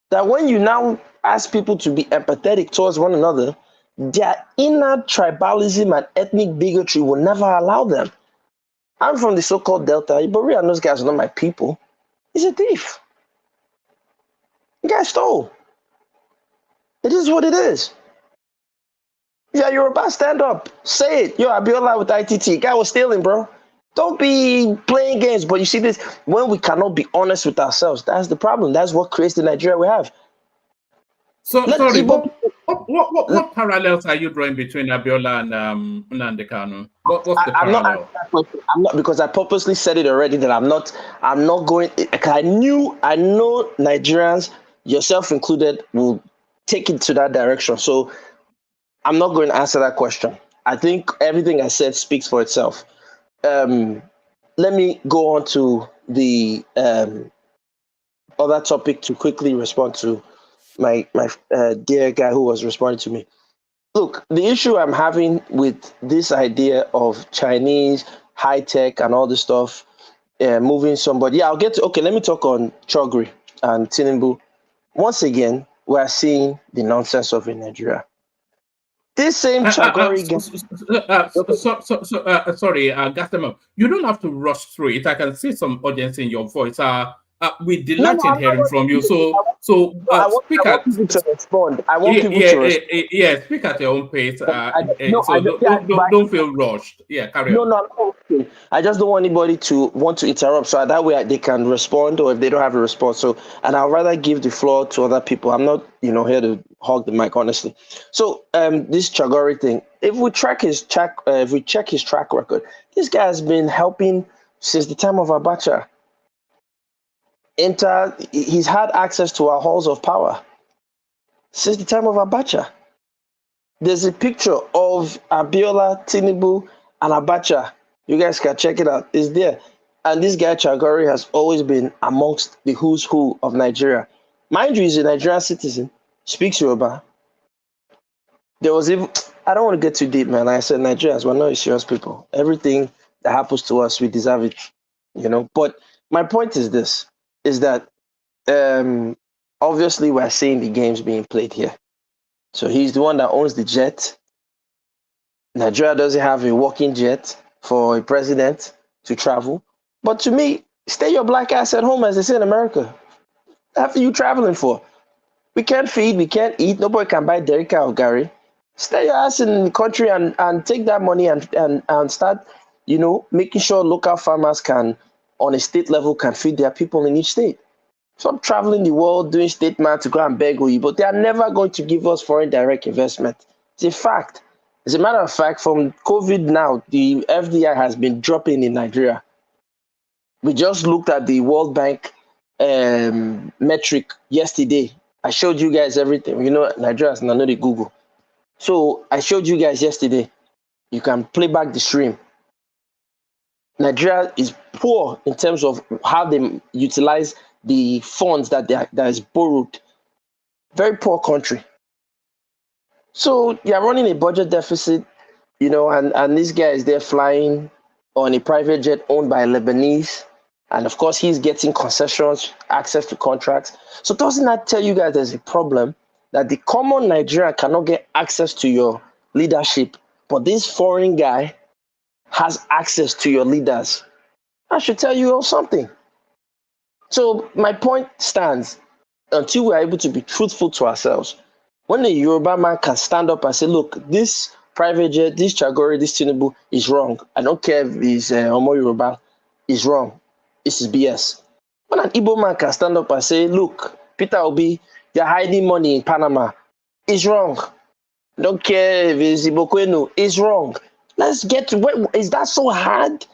that when you now ask people to be empathetic towards one another, their inner tribalism and ethnic bigotry will never allow them. I'm from the so-called Delta. Ibori and those guys are not my people. He's a thief. The guy stole. It is what it is. Yeah, you're about to stand up. Say it. Yo, Abiola with ITT. Guy was stealing, bro. Don't be playing games. But you see this, when we cannot be honest with ourselves, that's the problem. That's what creates the Nigeria we have. So, sorry, what parallels are you drawing between Abiola and Nnamdi Kanu? What's the parallel? I'm not, because I purposely said it already that I'm not going. I know Nigerians, yourself included, will take it to that direction. So I'm not going to answer that question. I think everything I said speaks for itself. Let me go on to the other topic to quickly respond to my dear guy who was responding to me. Look, the issue I'm having with this idea of Chinese high tech and all this stuff, moving somebody. Yeah, I'll get to. Okay, let me talk on Chogri and Tinubu. once again, we are seeing the nonsense of in Nigeria. This same Chagori sorry, Gassama, you don't have to rush through it. I can see some audience in your voice. We delight in hearing from you. So speak at. People to respond. I want people to respond. Yeah, speak at your own pace. Don't feel rushed. Yeah, carry on. No, okay. I just don't want anybody to want to interrupt, so that way they can respond, or if they don't have a response. So, and I'd rather give the floor to other people. I'm not, here to hog the mic, honestly. So, this Chagori thing, if we check his track record, this guy has been helping since the time of Abacha. He's had access to our halls of power since the time of Abacha. There's a picture of Abiola, Tinubu, and Abacha. You guys can check it out. It's there. And this guy Chagori has always been amongst the who's who of Nigeria. Mind you, he's a Nigerian citizen, speaks Yoruba. There was even, I don't want to get too deep, man. Like I said, Nigerians, we're not serious people. Everything that happens to us, we deserve it, But my point is this, is that obviously we're seeing the games being played here. So he's the one that owns the jet. Nigeria doesn't have a working jet for a president to travel. But to me, stay your black ass at home, as they say in America. What are you traveling for? We can't feed, we can't eat, nobody can buy Derrica or Gary. Stay your ass in the country and take that money and start, making sure local farmers can, on a state level, can feed their people in each state. Stop traveling the world doing statement to go and beg you, but they are never going to give us foreign direct investment. It's a fact. As a matter of fact, from COVID now, the FDI has been dropping in Nigeria. We just looked at the World Bank metric yesterday. I showed you guys everything. Nigerians and I know the Google. So I showed you guys yesterday. You can play back the stream. Nigeria is poor in terms of how they utilize the funds that is borrowed. Very poor country. So you're running a budget deficit, and this guy is there flying on a private jet owned by Lebanese. And of course, he's getting concessions, access to contracts. So doesn't that tell you guys there's a problem that the common Nigerian cannot get access to your leadership, but this foreign guy has access to your leaders? I should tell you all something. So my point stands until we are able to be truthful to ourselves. When a Yoruba man can stand up and say, look, this private jet, this Chagori, this Tinubu is wrong. I don't care if he's Homo Yoruba, is wrong. This is BS. When an Igbo man can stand up and say, look, Peter Obi, you're hiding money in Panama, is wrong. I don't care if it's Ibokwenu, is wrong. Let's get to what, is that so hard?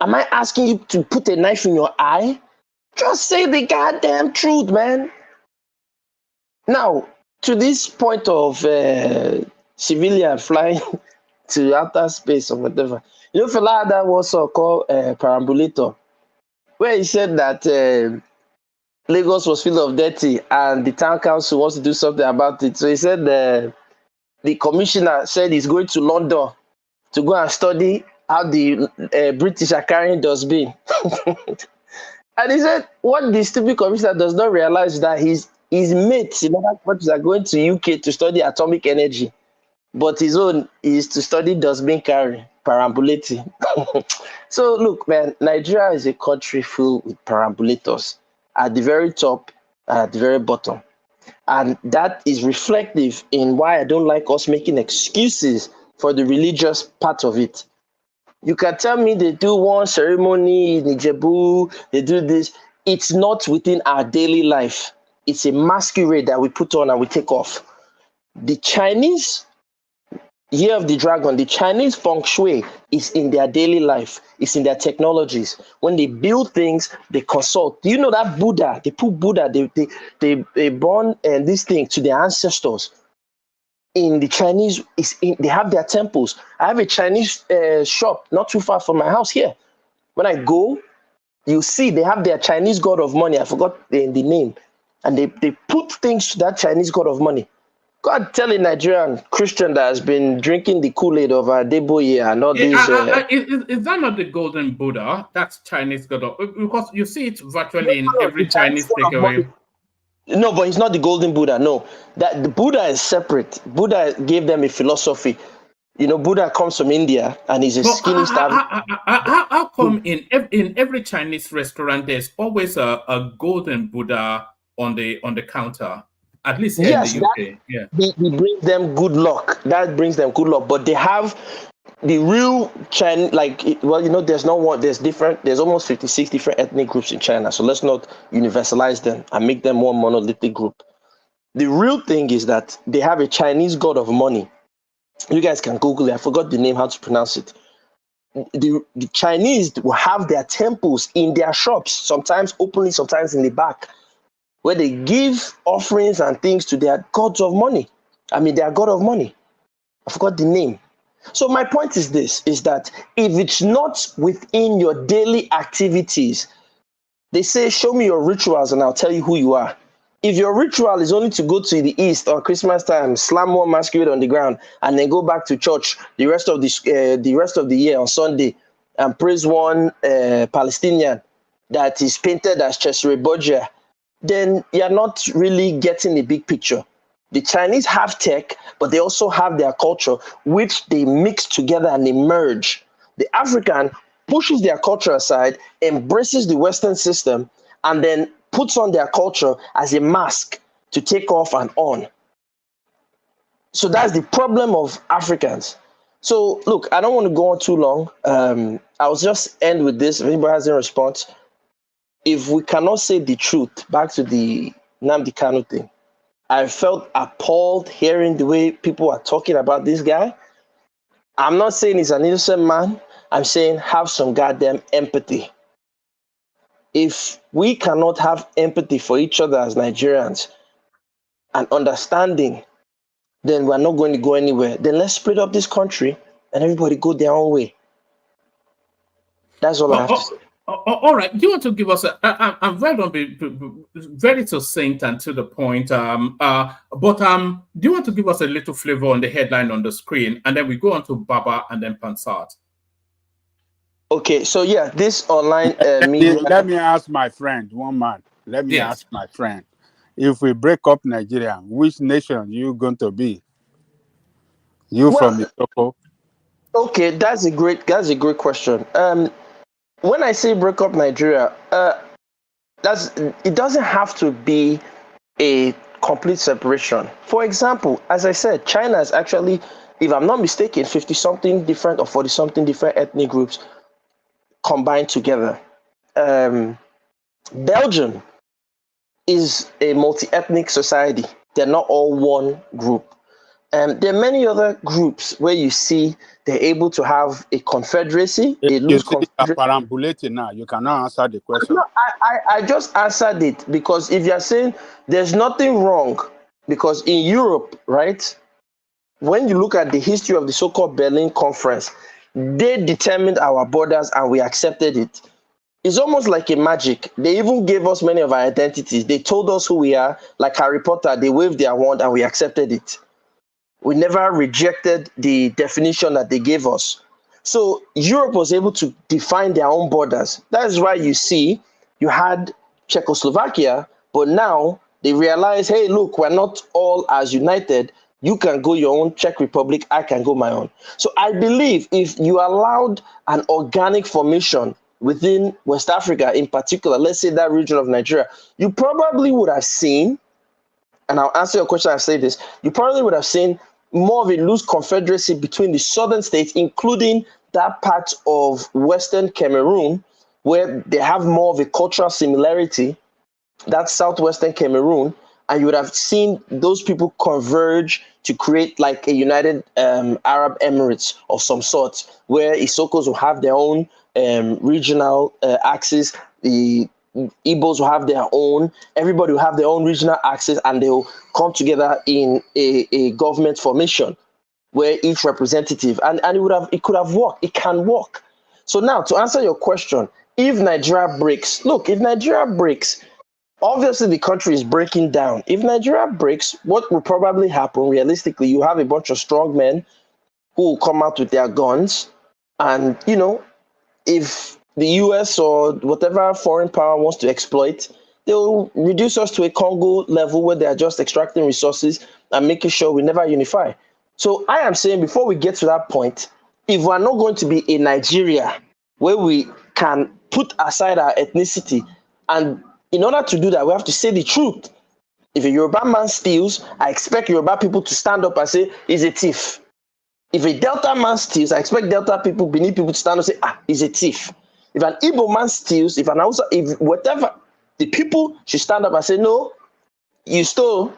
Am I asking you to put a knife in your eye? Just say the goddamn truth, man. Now, to this point of civilian flying to outer space or whatever, Fela that was called Perambulator, where he said that Lagos was full of dirty and the town council wants to do something about it. So he said the commissioner said he's going to London to go and study how the British are carrying dustbin. And he said, what the stupid commissioner does not realize is that his mates in other countries are going to UK to study atomic energy, but his own is to study dustbin carrying, perambulating. So look, man, Nigeria is a country filled with perambulators at the very top and at the very bottom. And that is reflective in why I don't like us making excuses for the religious part of it. You can tell me they do one ceremony in Ijebu, they do this. It's not within our daily life. It's a masquerade that we put on and we take off. The Chinese Year of the Dragon, the Chinese feng shui is in their daily life. It's in their technologies. When they build things, they consult. Do you know that Buddha, they put Buddha, they burn this thing to their ancestors. In the Chinese, they have their temples. I have a Chinese shop not too far from my house here. When I go, you see they have their Chinese god of money. I forgot the name. And they put things to that Chinese god of money. God tell a Nigerian Christian that has been drinking the Kool-Aid of Adeboye and all these... Is that not the golden Buddha? That's Chinese god of... Because you see it virtually in every Chinese takeaway. No, but he's not the golden Buddha. No, that the Buddha is separate. Buddha gave them a philosophy. You know, Buddha comes from India and he's a But skinny starving. how come in every Chinese restaurant there's always a golden Buddha on the counter? At least here in Yes, the that UK. Yeah. he brings them good luck. That brings them good luck. But they have the real Chinese, like, well, you know, there's no one, there's almost 56 different ethnic groups in China. So let's not universalize them and make them one monolithic group. The real thing is that they have a Chinese god of money. You guys can Google it. I forgot the name, how to pronounce it. The Chinese will have their temples in their shops, sometimes openly, sometimes in the back, where they give offerings and things to their gods of money. I mean, their god of money. I forgot the name. So my point is this, is that if it's not within your daily activities, they say, show me your rituals and I'll tell you who you are. If your ritual is only to go to the east on Christmas time, slam one masquerade on the ground, and then go back to church the rest of the year on Sunday and praise one Palestinian that is painted as Cesare Borgia, then you're not really getting the big picture. The Chinese have tech, but they also have their culture, which they mix together and they merge. The African pushes their culture aside, embraces the Western system, and then puts on their culture as a mask to take off and on. So that's the problem of Africans. So look, I don't want to go on too long. I'll just end with this. If anybody has any response, if we cannot say the truth, back to the Nnamdi Kanu thing, I felt appalled hearing the way people are talking about this guy. I'm not saying he's an innocent man. I'm saying have some goddamn empathy. If we cannot have empathy for each other as Nigerians and understanding, then we're not going to go anywhere. Then let's split up this country and everybody go their own way. That's all I have to say. All right. Do you want to give us I'm very succinct and to the point. But do you want to give us a little flavor on the headline on the screen, and then we go on to Baba and then Pansat? Okay, so yeah, this online media. Let me ask my friend, one man. Let me ask my friend. If we break up Nigeria, which nation you going to be? You from Ethiopia? Okay, that's a great question. When I say break up Nigeria, it doesn't have to be a complete separation. For example, as I said, China is actually, if I'm not mistaken, 50-something different or 40-something different ethnic groups combined together. Belgium is a multi-ethnic society. They're not all one group. There are many other groups where you see they're able to have a confederacy, a loose confederacy. Perambulating now. You cannot answer the question. No, I just answered it because if you're saying there's nothing wrong, because in Europe, right, when you look at the history of the so-called Berlin Conference, they determined our borders and we accepted it. It's almost like a magic. They even gave us many of our identities. They told us who we are, like Harry Potter. They waved their wand and we accepted it. We never rejected the definition that they gave us. So Europe was able to define their own borders. That is why you see you had Czechoslovakia, but now they realize, hey, look, we're not all as united. You can go your own Czech Republic, I can go my own. So I believe if you allowed an organic formation within West Africa in particular, let's say that region of Nigeria, you probably would have seen, and I'll answer your question, I'll say this, you probably would have seen more of a loose confederacy between the southern states, including that part of Western Cameroon, where they have more of a cultural similarity, that's southwestern Cameroon, and you would have seen those people converge to create like a united Arab Emirates of some sort, where Isokos will have their own regional axis, the Igbos will have their own, everybody will have their own regional axis, and they'll come together in a government formation where each representative, and it could have worked, it can work. So now to answer your question, if Nigeria breaks, look, if Nigeria breaks, obviously the country is breaking down. If Nigeria breaks, what will probably happen realistically, you have a bunch of strong men who will come out with their guns, and if the US or whatever foreign power wants to exploit, they'll reduce us to a Congo level where they are just extracting resources and making sure we never unify. So I am saying before we get to that point, if we're not going to be a Nigeria where we can put aside our ethnicity, and in order to do that, we have to say the truth. If a Yoruba man steals, I expect Yoruba people to stand up and say, he's a thief. If a Delta man steals, I expect Delta people, Benin people to stand up and say, he's a thief. If an Igbo man steals, if whatever, the people should stand up and say, no, you stole,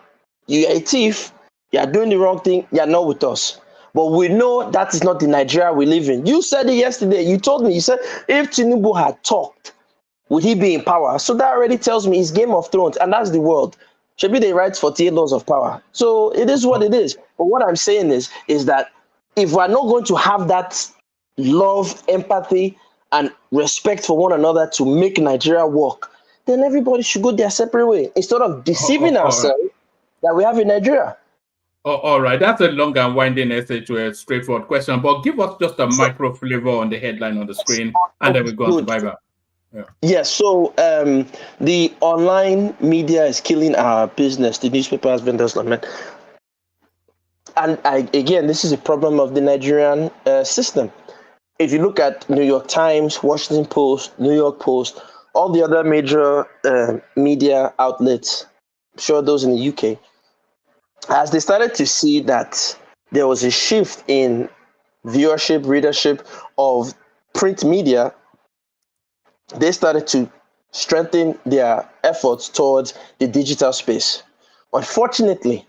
you're a thief, you're doing the wrong thing, you're not with us. But we know that is not the Nigeria we live in. You said it yesterday. You told me, you said, if Tinubu had talked, would he be in power? So that already tells me it's Game of Thrones, and that's the world. Should be the right 48 laws of power. So it is what it is. But what I'm saying is that if we're not going to have that love, empathy, and respect for one another to make Nigeria work, then everybody should go their separate way instead of deceiving ourselves that we have in Nigeria. All right, that's a long and winding essay to a straightforward question, but give us just a micro flavor on the headline on the screen, and then we go on to Bible. Yeah. Yes, so the online media is killing our business, the newspapers, vendors, lament. And again, this is a problem of the Nigerian system. If you look at New York Times, Washington Post, New York Post, all the other major media outlets, I'm sure those in the UK, as they started to see that there was a shift in viewership, readership of print media, they started to strengthen their efforts towards the digital space. Unfortunately,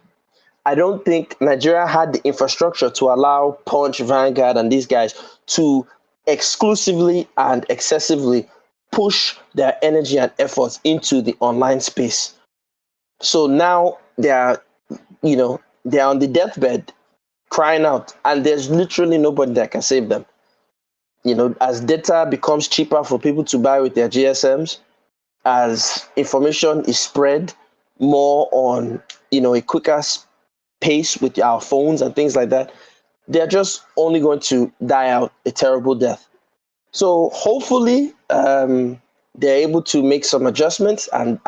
I don't think Nigeria had the infrastructure to allow Punch, Vanguard, and these guys to exclusively and excessively push their energy and efforts into the online space. So now they're on the deathbed crying out, and there's literally nobody that can save them. As data becomes cheaper for people to buy with their GSMs, as information is spread more on, a quicker pace with our phones and things like that, they're just only going to die out a terrible death. So hopefully they're able to make some adjustments and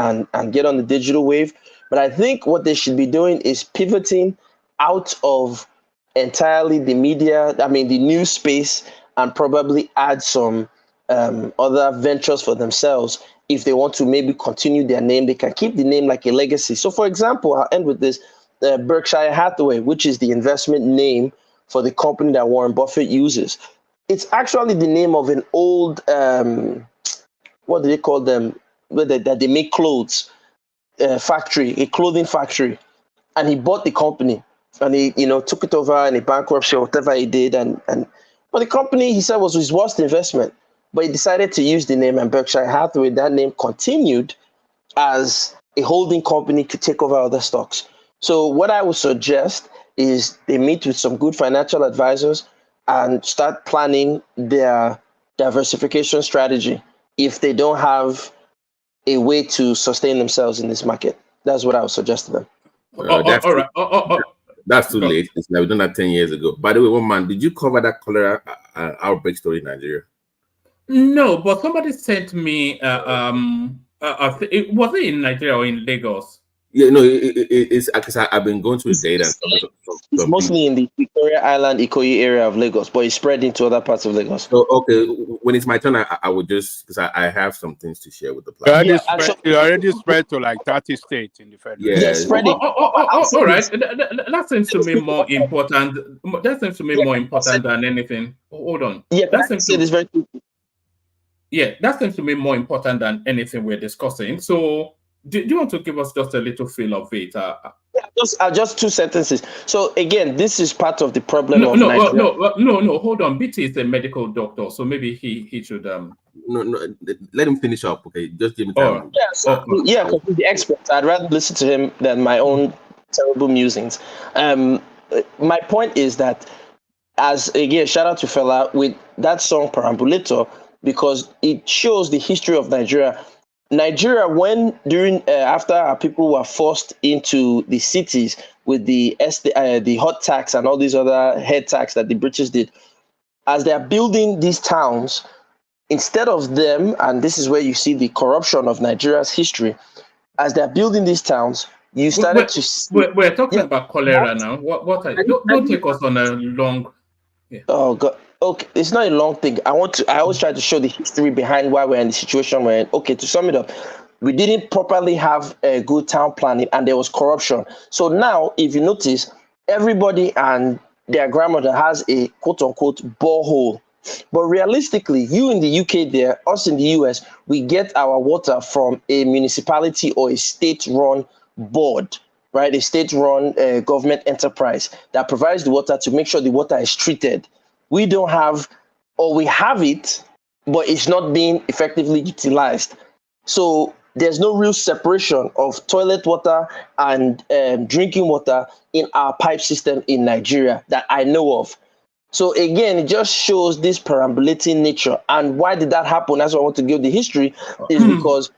get on the digital wave. But I think what they should be doing is pivoting out of entirely the media, the news space, and probably add some other ventures for themselves. If they want to maybe continue their name, they can keep the name like a legacy. So for example, I'll end with this, Berkshire Hathaway, which is the investment name for the company that Warren Buffett uses. It's actually the name of an old, what do they call them, that they make clothes, factory, a clothing factory. And he bought the company and he, took it over in a bankruptcy or whatever he did. But the company, he said, was his worst investment. But he decided to use the name, and Berkshire Hathaway, that name continued as a holding company to take over other stocks. So what I would suggest is they meet with some good financial advisors and start planning their diversification strategy if they don't have a way to sustain themselves in this market. That's what I would suggest to them. That's too late. It's like we done that 10 years ago. By the way, one man, did you cover that cholera outbreak story in Nigeria? No, but somebody sent me. Was it in Nigeria or in Lagos? Yeah, no, it's because I've been going through the data. It's mostly in the Victoria Island, Ikoyi area of Lagos, but it's spread into other parts of Lagos. So, okay, when it's my turn, I would just, because I have some things to share with the platform. You already spread to like 30 states in the federal. Yeah, spreading. All right. That seems to me more important. That seems to me more important than anything. Hold on. Yeah, that seems to very. Yeah, that seems to me more important than anything we're discussing. So, do you want to give us just a little feel of it? Just 2 sentences. So again, this is part of the problem. No, hold on. BT is a medical doctor, so maybe he should. No, let him finish up. Okay, just give me time. Because he's the expert. I'd rather listen to him than my own terrible musings. My point is that, as again, shout out to Fela with that song Perambulator, because it shows the history of Nigeria. Nigeria, after our people were forced into the cities with the hot tax and all these other head tax that the British did, as they are building these towns, instead of them, and this is where you see the corruption of Nigeria's history, as they're building these towns, you started to see. We're talking about cholera now. What are, don't take us on a long. Yeah. Oh God. Okay, it's not a long thing. I always try to show the history behind why we're in the situation we're in. Okay, to sum it up, we didn't properly have a good town planning and there was corruption. So now, if you notice, everybody and their grandmother has a quote unquote borehole. But realistically, you in the UK there, us in the US, we get our water from a municipality or a state-run board, right? A state-run government enterprise that provides the water to make sure the water is treated. We don't have, or we have it, but it's not being effectively utilized. So there's no real separation of toilet water and drinking water in our pipe system in Nigeria that I know of. So again, it just shows this perambulating nature. And why did that happen? That's why I want to give the history, is because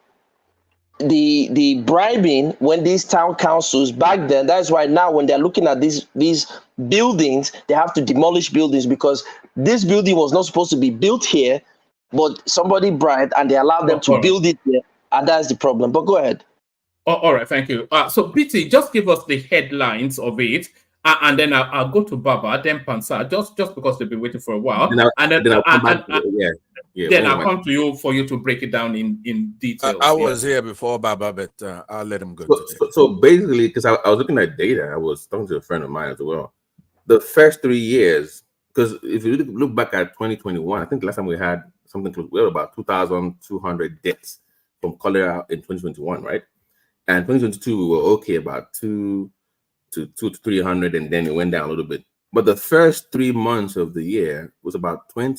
the bribing when these town councils back then, that's why now when they're looking at these buildings, they have to demolish buildings because this building was not supposed to be built here, but somebody bribed and they allowed them to build it here. And that's the problem. But go ahead. All right, thank you. So BT, just give us the headlines of it. And then I'll go to Baba, then Pansa, just because they've been waiting for a while. Then I'll come back. Then I'll come to you for you to break it down in detail. I was here before Baba, but I'll let him go. So basically, because I was looking at data, I was talking to a friend of mine as well. The first 3 years, because if you look back at 2021, I think the last time we had something close, we were about 2,200 deaths from cholera in 2021, right? And 2022, we were okay, about 200 to 300, and then it went down a little bit. But the first 3 months of the year was about 8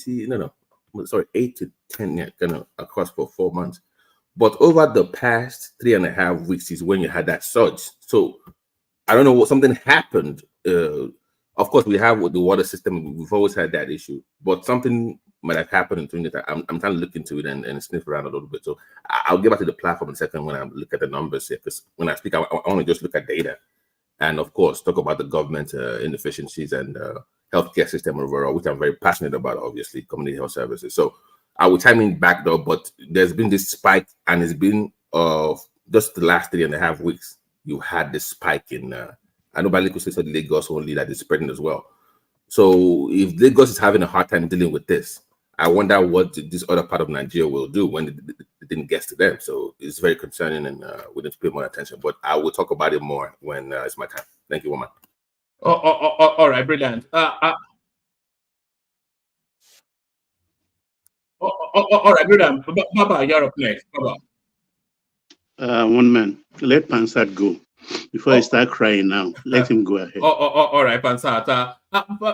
to 10, kind of across for 4 months. But over the past 3.5 weeks is when you had that surge. So I don't know what, something happened. Of course, we have the water system. We've always had that issue, but something might have happened in 20. I'm trying to look into it and sniff around a little bit. So I'll get back to the platform in a second when I look at the numbers here, because when I speak, I want to just look at data. And of course, talk about the government inefficiencies and healthcare system overall, which I'm very passionate about, obviously, community health services. So I will time in back though, but there's been this spike, and it's been just the last 3.5 weeks. You had this spike in, I know Baliko said Lagos only that is spreading as well. So if Lagos is having a hard time dealing with this, I wonder what this other part of Nigeria will do when it didn't get to them. So it's very concerning, and we need to pay more attention. But I will talk about it more when it's my time. Thank you, woman. All right, brilliant. All right, brilliant. Baba, you're up next. Baba. One man, let Pansat go. Before I start crying now, let him go ahead. All right, Pansat.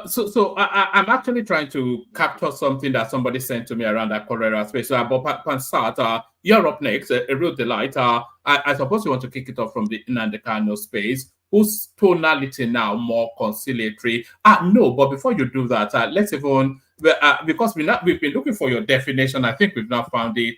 So I'm actually trying to capture something that somebody sent to me around that cholera space. So, but Pansat, you're up next. A real delight. I suppose you want to kick it off from the Nnamdi Kanu space. Whose tonality now more conciliatory? No, but before you do that, let's even because we've been looking for your definition. I think we've now found it.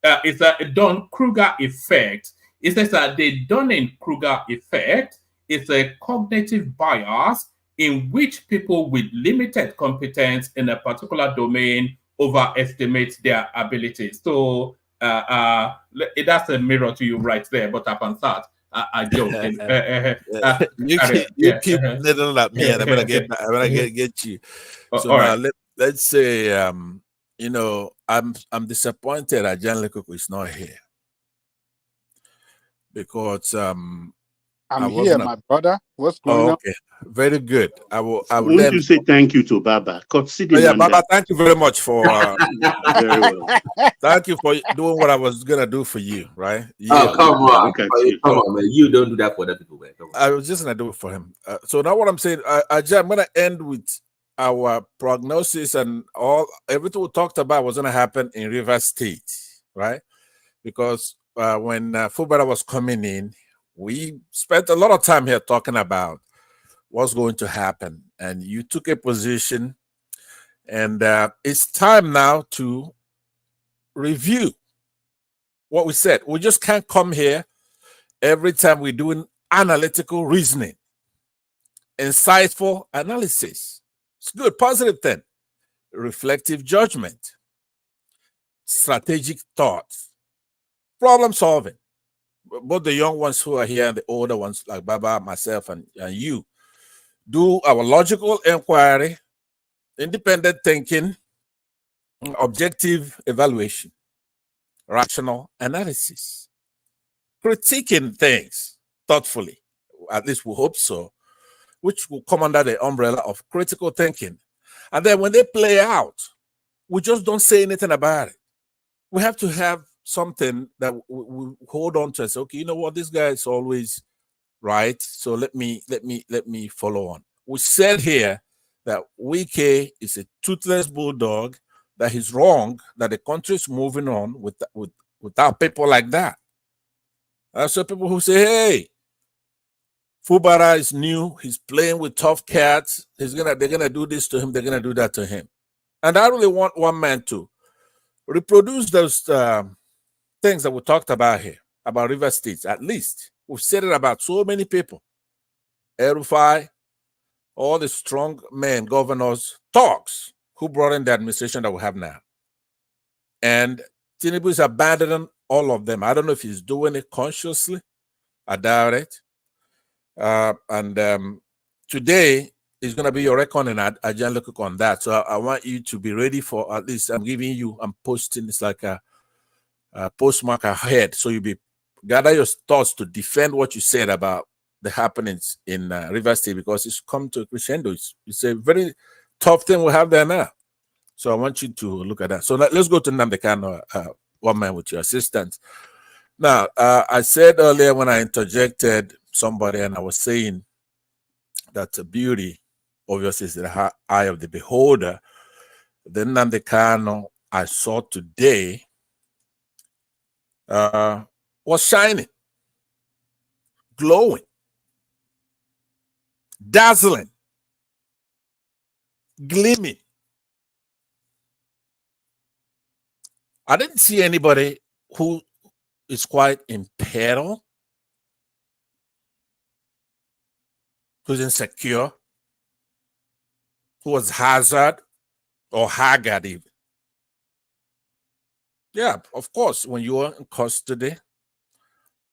It's a Dunning-Kruger effect. It says that the Dunning-Kruger effect is a cognitive bias in which people with limited competence in a particular domain overestimate their abilities. So that's a mirror to you right there, but upon that, I joke. You keep little at me, and I'm gonna get you. So now right. Let's say I'm disappointed that John Lekoko is not here, because I'm here, my brother. What's going on? Okay, very good. I will. Won't you say thank you to Baba? Baba, thank you very much for. Very well. Thank you for doing what I was gonna do for you, right? Come on, man! You don't do that for other people, man. I was just gonna do it for him. So now what I'm saying, I'm gonna end with our prognosis and everything we talked about was gonna happen in Rivers State, right? Because when Fulbright was coming in, we spent a lot of time here talking about what's going to happen, and you took a position, and it's time now to review what we said. We just can't come here every time we're doing analytical reasoning, insightful analysis. It's good, positive thing, reflective judgment. strategic thoughts, problem solving. Both the young ones who are here and the older ones like Baba, myself, and you, do our logical inquiry, independent thinking, objective evaluation, rational analysis, critiquing things thoughtfully, at least we hope so, which will come under the umbrella of critical thinking. And then when they play out, we just don't say anything about it. We have to have something that we hold on to and say, okay, you know what, this guy is always right, so let me follow on. We said here that Wike is a toothless bulldog, that he's wrong, that the country is moving on without people like that. So people who say, hey, Fubara is new, he's playing with tough cats, they're gonna do this to him, they're gonna do that to him. And I really want one man to reproduce those things that we talked about here, about River States, at least. We've said it about so many people. Erufai, all the strong men, governors, talks, who brought in the administration that we have now. And Tinubu is abandoning all of them. I don't know if he's doing it consciously. I doubt it. Today is going to be your reckoning at Look on that. So I want you to be ready for, at least I'm posting, it's like a postmark ahead. So you gather your thoughts to defend what you said about the happenings in River State, because it's come to a crescendo. It's a very tough thing we have there now. So I want you to look at that. So let's go to Nnamdi Kanu, one man with your assistance. Now, I said earlier when I interjected somebody and I was saying that beauty obviously is the eye of the beholder. The Nnamdi Kanu I saw today was shining, glowing, dazzling, gleaming. I didn't see anybody who is quite in peril, who's insecure, who was hazard or haggard even. Yeah, of course, when you are in custody,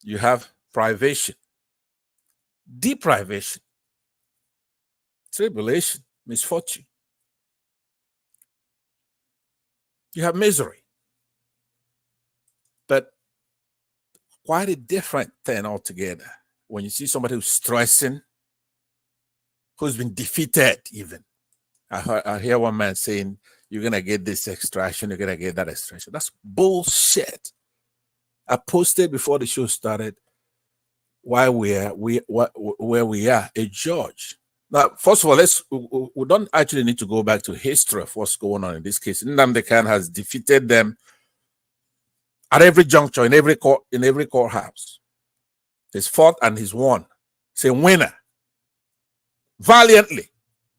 you have privation, deprivation, tribulation, misfortune. You have misery. But quite a different thing altogether when you see somebody who's stressing, who's been defeated even. I hear one man saying, you're going to get this extraction, you're going to get that extraction. That's bullshit. I posted before the show started why where we are, a judge. Now, first of all, we don't actually need to go back to history of what's going on in this case. Nnamdi Kanu has defeated them at every juncture, in every courthouse. He's fought and he's won. He's a winner. Valiantly.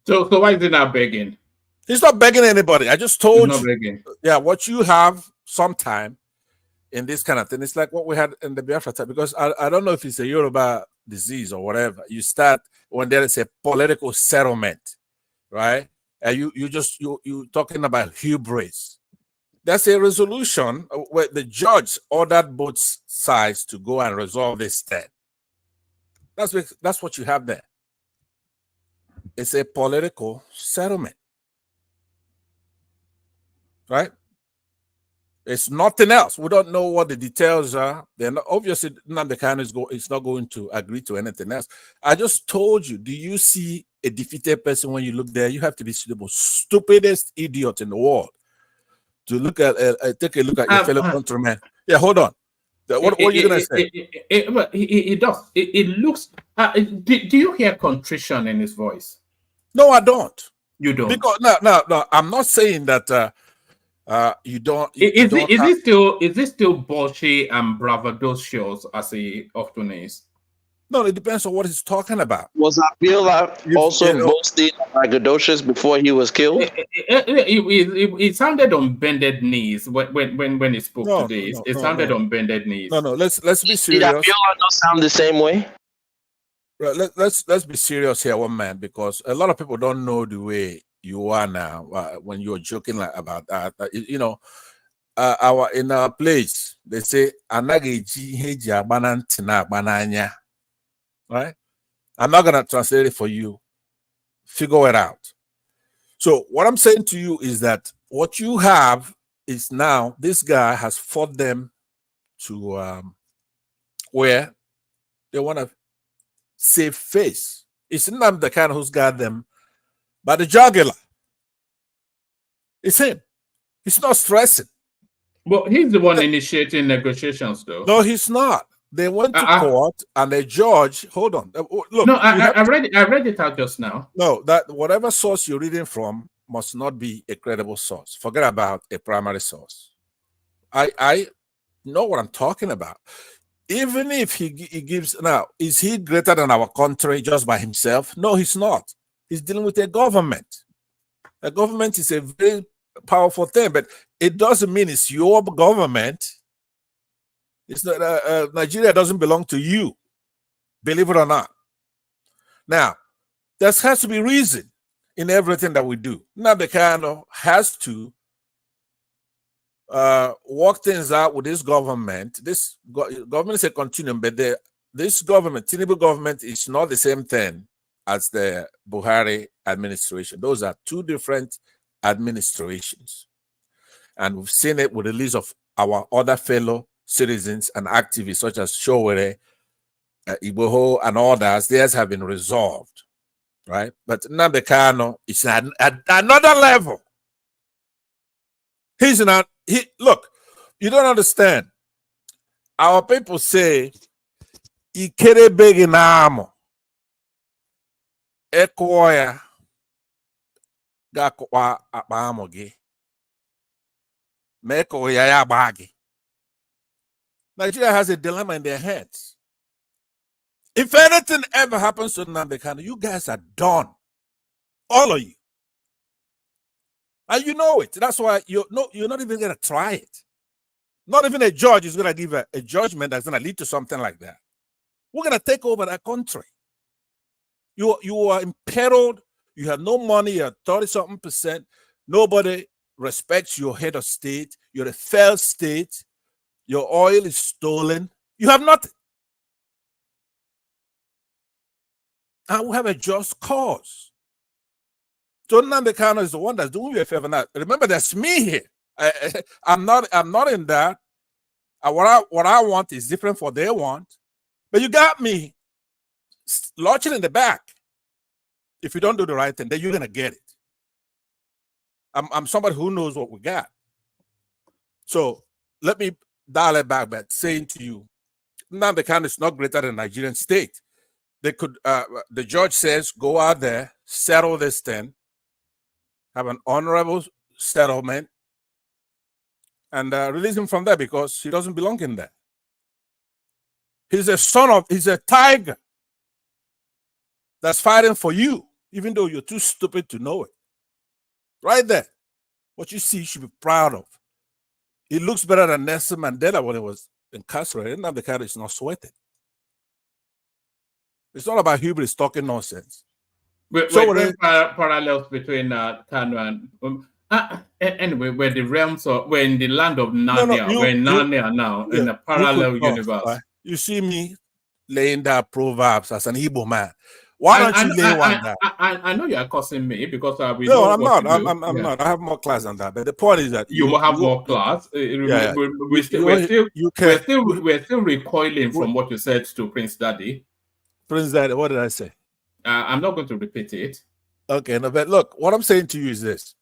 So why is he not begging? He's not begging anybody. I just told He's you. not begging. Yeah, what you have sometime in this kind of thing, it's like what we had in the Biafra time, because I don't know if it's a Yoruba disease or whatever. You start when there is a political settlement, right? And you talking about hubris. That's a resolution where the judge ordered both sides to go and resolve this thing. That's what you have there. It's a political settlement, right? It's nothing else. We don't know what the details are. They're not, obviously, Nnamdi Kanu is not going to agree to anything else. I just told you, do you see a defeated person when you look there? You have to be the most stupidest idiot in the world to look at, take a look at your fellow countrymen. Yeah, hold on. What are you going to say? It does. It looks. Do you hear contrition in his voice? No, I don't. You don't. Because no. I'm not saying that you don't. Is it still bolshy and braggadocious as he often is? No, it depends on what he's talking about. Was Abiola also boasting braggadocious before he was killed? It sounded on bended knees when he spoke today. It sounded on bended knees. No, let's be serious. Did Abiola not sound the same way? Let's be serious here, one man, because a lot of people don't know the way you are now when you're joking about that. in our place, they say, right? I'm not gonna translate it for you. Figure it out. So what I'm saying to you is that what you have is now this guy has fought them to where they want to save face. It's not the kind who's got them, but the jugular. It's him. He's not stressing. But he's the one initiating negotiations, though. No, he's not. They went to court and the judge. Hold on. Look. No, I read it out just now. No, that whatever source you're reading from must not be a credible source. Forget about a primary source. I know what I'm talking about. Even if he gives now, is he greater than our country just by himself? No, he's not. He's dealing with a government. A government is a very powerful thing, but it doesn't mean it's your government. It's not, Nigeria doesn't belong to you, believe it or not. Now, there has to be reason in everything that we do. Nnamdi Kanu has to work things out with this government. This government is a continuum, but this government, Tinubu government, is not the same thing as the Buhari administration. Those are two different administrations. And we've seen it with the release of our other fellow citizens and activists such as Cholera, Igboho, and others. Theirs have been resolved, right? But Nnamdi Kanu is at another level. He's not. Look, you don't understand. Our people say, "Ikere begi namo, ekoya gakwa abamogi, meko ya bagi." Nigeria has a dilemma in their heads. If anything ever happens to Nnamdi Kanu, you guys are done. All of you. And you know it. That's why you're not even going to try it. Not even a judge is going to give a judgment that's going to lead to something like that. We're going to take over that country. You are imperiled. You have no money. You're 30-something%. Nobody respects your head of state. You're a failed state. Your oil is stolen. You have nothing. And we have a just cause. So Nnamdi Kanu is the one that's doing you a favor now. Remember, that's me here. I'm not in that. What I want is different from what they want. But you got me launching in the back. If you don't do the right thing, then you're gonna get it. I'm somebody who knows what we got. So let me dial it back saying to you, Nnamdi Kanu is not greater than Nigerian state. They could the judge says, go out there, settle this thing, have an honorable settlement, and release him from there because he doesn't belong in there. He's a tiger that's fighting for you, even though you're too stupid to know it. Right there. What you see, you should be proud of. He looks better than Nelson Mandela when he was incarcerated. Nnamdi Kanu is not sweating. It's not about hubris talking nonsense. We're parallels between Kanu and anyway, we're in the land of Narnia. We're in Narnia now, in a parallel universe. Right? You see me laying down proverbs as an Igbo man. Why don't you lay one down? I know you are cussing me because we no, I'm not. I'm not. I have more class than that. But the point is that you have more class. We're still recoiling from what you said to Prince Daddy. Prince Daddy, what did I say? I'm not going to repeat it. Okay, no, but look, what I'm saying to you is this.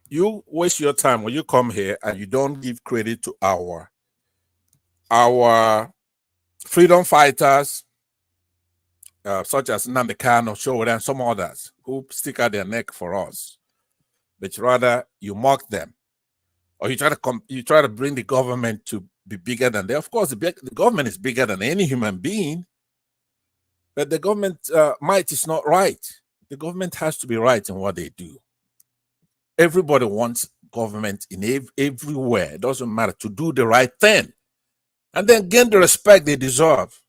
You waste your time when you come here and you don't give credit to our freedom fighters, such as Nnamdi Kanu, Cholera, and some others who stick out their neck for us. But rather you mock them, or you try to bring the government to be bigger than they. Of course, the government is bigger than any human being. But the government might is not right. The government has to be right in what they do. Everybody wants government in everywhere. It doesn't matter, to do the right thing. And then gain the respect they deserve.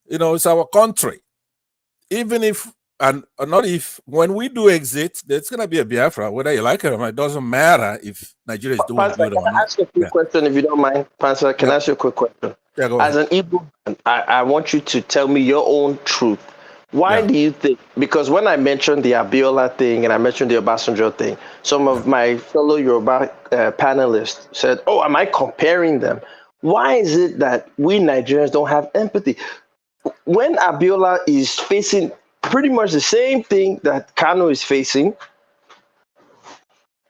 You know, it's our country. Even if and not if when we do exit, there's gonna be a Biafra, whether you like it or not. It doesn't matter if Nigeria is doing Pastor, good can or I not. ask you a quick question if you don't mind? Pastor, can I ask you a quick question? Yeah, go As ahead. an Igbo, I want you to tell me your own truth. Why do you think? Because when I mentioned the Abiola thing and I mentioned the Obasanjo thing, some of my fellow Yoruba panelists said, "Oh, am I comparing them?" Why is it that we Nigerians don't have empathy? When Abiola is facing pretty much the same thing that Kanu is facing,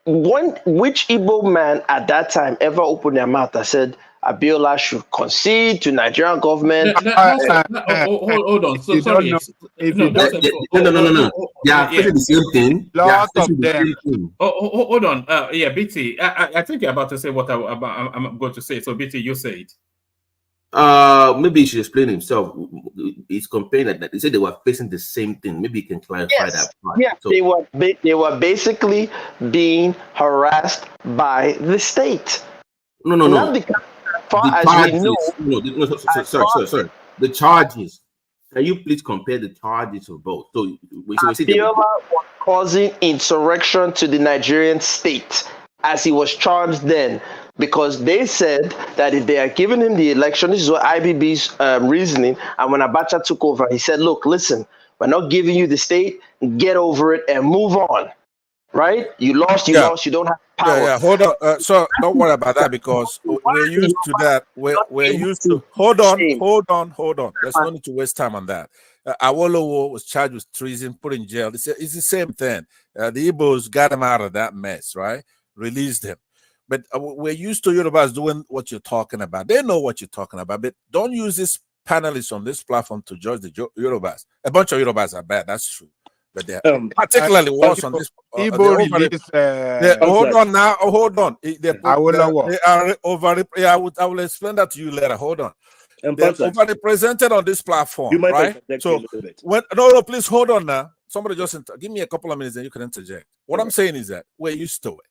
which Igbo man at that time ever opened their mouth and said Abiola should concede to Nigerian government? Hold on. So sorry. No, that's a No. They are facing the same thing. They are Lot facing of the them. same thing. hold on. Yeah, BT. I think you're about to say what I'm going to say. So BT, you say it. Maybe he should explain himself. He's comparing that he said they were facing the same thing. Maybe he can clarify that part. Yeah, So, they were basically being harassed by the state. no. Nnamdi Kanu, as far The as we know, sorry. The charges. Can you please compare the charges of both? So we say Abiola was causing insurrection to the Nigerian state as he was charged then, because they said that if they are giving him the election, this is what IBB's reasoning. And when Abacha took over, he said, "Look, listen, we're not giving you the state. Get over it and move on." Right? You lost. You don't have power. Yeah. Hold on. So don't worry about that because we're used to that. We're used to. Hold on. There's no need to waste time on that. Awolowo was charged with treason, put in jail. It's the same thing. The Igbos got him out of that mess, right? Released him. But we're used to Yorubas doing what you're talking about. They know what you're talking about. But don't use this panelists on this platform to judge the Yorubas. A bunch of Yorubas are bad. That's true. But they're particularly worse on this. Hold on now. Hold on. They are over. I will explain that to you later. Hold on. They're overrepresented on this platform, right? So when no, please hold on now. Somebody just give me a couple of minutes and you can interject. What I'm saying is that we're used to it.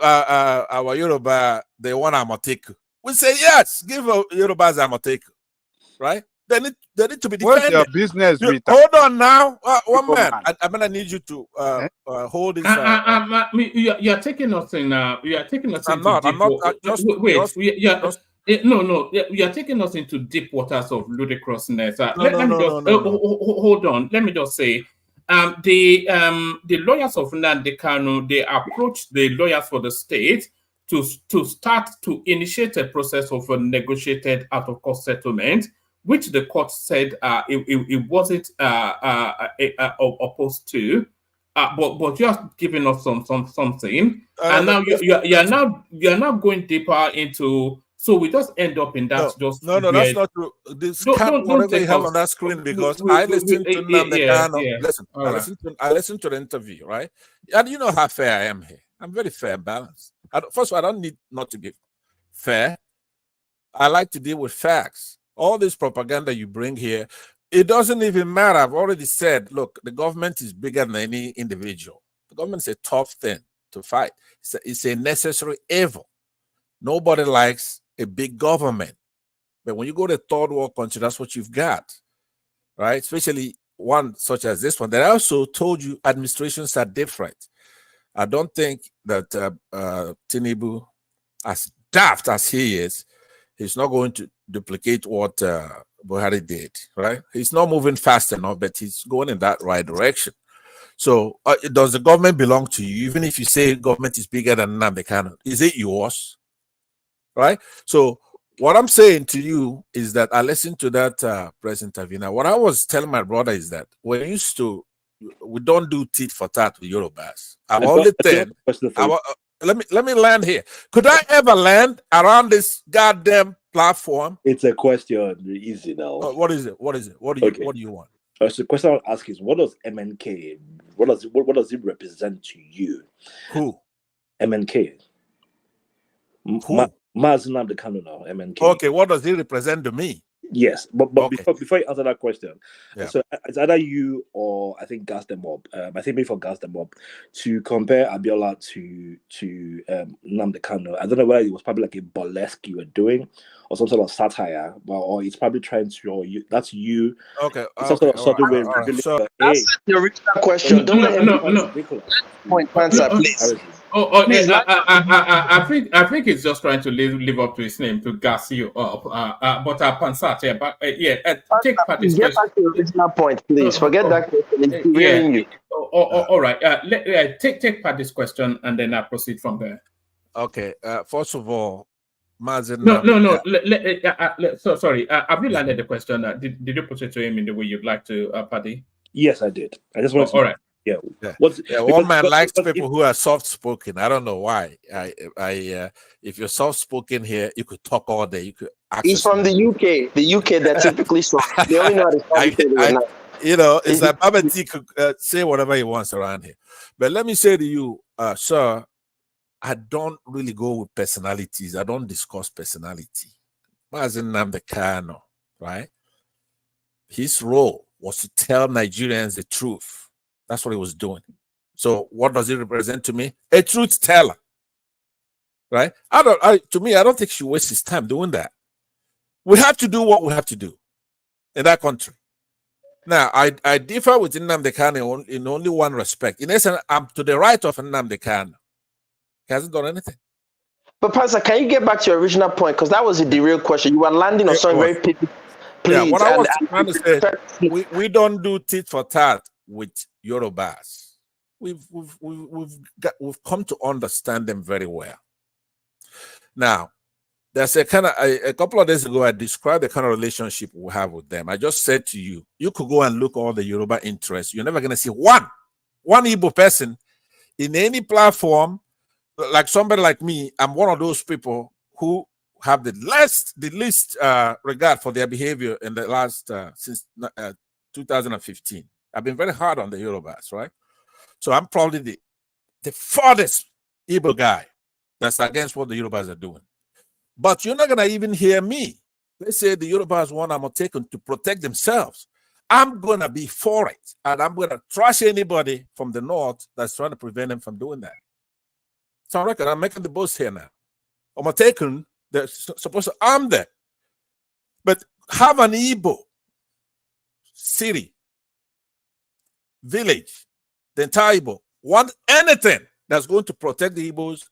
Our Yoruba, they want Amoteku. We say yes, give Yorubas Amoteku, right? They need to be defended. What's your business, Rita? Hold on now. One man. I'm gonna need you to hold this. You're taking us in. You are taking us I'm into not. deep I'm not. Wait. You are taking us into deep waters of ludicrousness. Hold on. Let me just say, the lawyers of Nnamdi Kanu, they approached the lawyers for the state to start to initiate a process of a negotiated out-of-court settlement, which the court said it wasn't opposed to, but just giving us something, and now you're now going deeper into. So we just end up in that. No, that's not true. This whatever you have on that screen, because I listened to Nnamdi Kanu. Listen, I listened to the interview, right? And you know how fair I am here. I'm very fair and balanced. First of all, I don't need not to be fair. I like to deal with facts. All this propaganda you bring here, it doesn't even matter. I've already said, look, the government is bigger than any individual. The government is a tough thing to fight. It's a necessary evil. Nobody likes a big government. But when you go to a third world country, that's what you've got, right? Especially one such as this one. That I also told you administrations are different. I don't think that Tinubu, as daft as he is, he's not going to duplicate what Buhari did, right? He's not moving fast enough, but he's going in that right direction. So does the government belong to you? Even if you say government is bigger than Nnamdi Kanu, is it yours? Right? So what I'm saying to you is that I listened to that press interview. Now, what I was telling my brother is that we don't do tit for tat with Yorubas. Let me land here. Could I ever land around this goddamn platform? It's a question. Easy now. What is it? What do you want? So the question I want to ask is, what does MNK? What does it represent to you? Who? MNK. Who? Nnamdi Kanu now. MNK. Okay. What does it represent to me? Yes, but Okay. before you answer that question, Yeah. so it's either you or I think Gas them up. I think before Gas them up to compare Abiola to Nnamdi Kanu. I don't know whether it was probably like a burlesque you were doing or some sort of satire, or it's probably trying to or you that's you. Okay. It's some sort of subtle way all right. revealing So that, That's hey, the original question. Don't let him No. point answer, please. Please, I think he's just trying to live up to his name to gas you up. But Pansat, yeah, but take part this Get question. back to the original point, please. Forget that question. It's derailing you. All right. Take part this question and then I proceed from there. okay. First of all, Mazen. No. So sorry. Have you landed the question? Did you put it to him in the way you'd like to, Paddy? yes, I did. I just want to all right. Yeah. One man likes people who are soft spoken. I don't know why. If you're soft spoken here, you could talk all day. You could. He's from the UK. The UK, they're typically soft. They only know how to talk. It's like Baba T could say whatever he wants around here. But let me say to you, sir, I don't really go with personalities. I don't discuss personality. Mazen Nnamdi Kanu, right? His role was to tell Nigerians the truth. That's what he was doing. So what does it represent to me? A truth teller, right? To me, I don't think he should waste his time doing that. We have to do what we have to do in that country. Now, I differ with Nnamdi Kanu in only one respect. In essence, I'm to the right of Nnamdi Kanu. He hasn't done anything. But Pastor, can you get back to your original point? Because that was the real question. You were landing on something very picky. Yeah, what I was trying to say, we don't do tit for tat with Yorubas. We've come to understand them very well. Now, there's a couple of days ago, I described the kind of relationship we have with them. I just said to you, you could go and look all the Yoruba interests. You're never going to see one Igbo person in any platform. Like somebody like me, I'm one of those people who have the least regard for their behavior in the last since 2015. I've been very hard on the Yorubas, right? So I'm probably the farthest Igbo guy that's against what the Yorubas are doing. But you're not gonna even hear me. Let's say the Yorubas want Amotekun to protect themselves. I'm gonna be for it, and I'm gonna trash anybody from the north that's trying to prevent them from doing that. It's on record. I'm making the boast here now. Amotekun, they're supposed to arm them, but have an Igbo city, village, the entire Igbo want anything that's going to protect the Igbos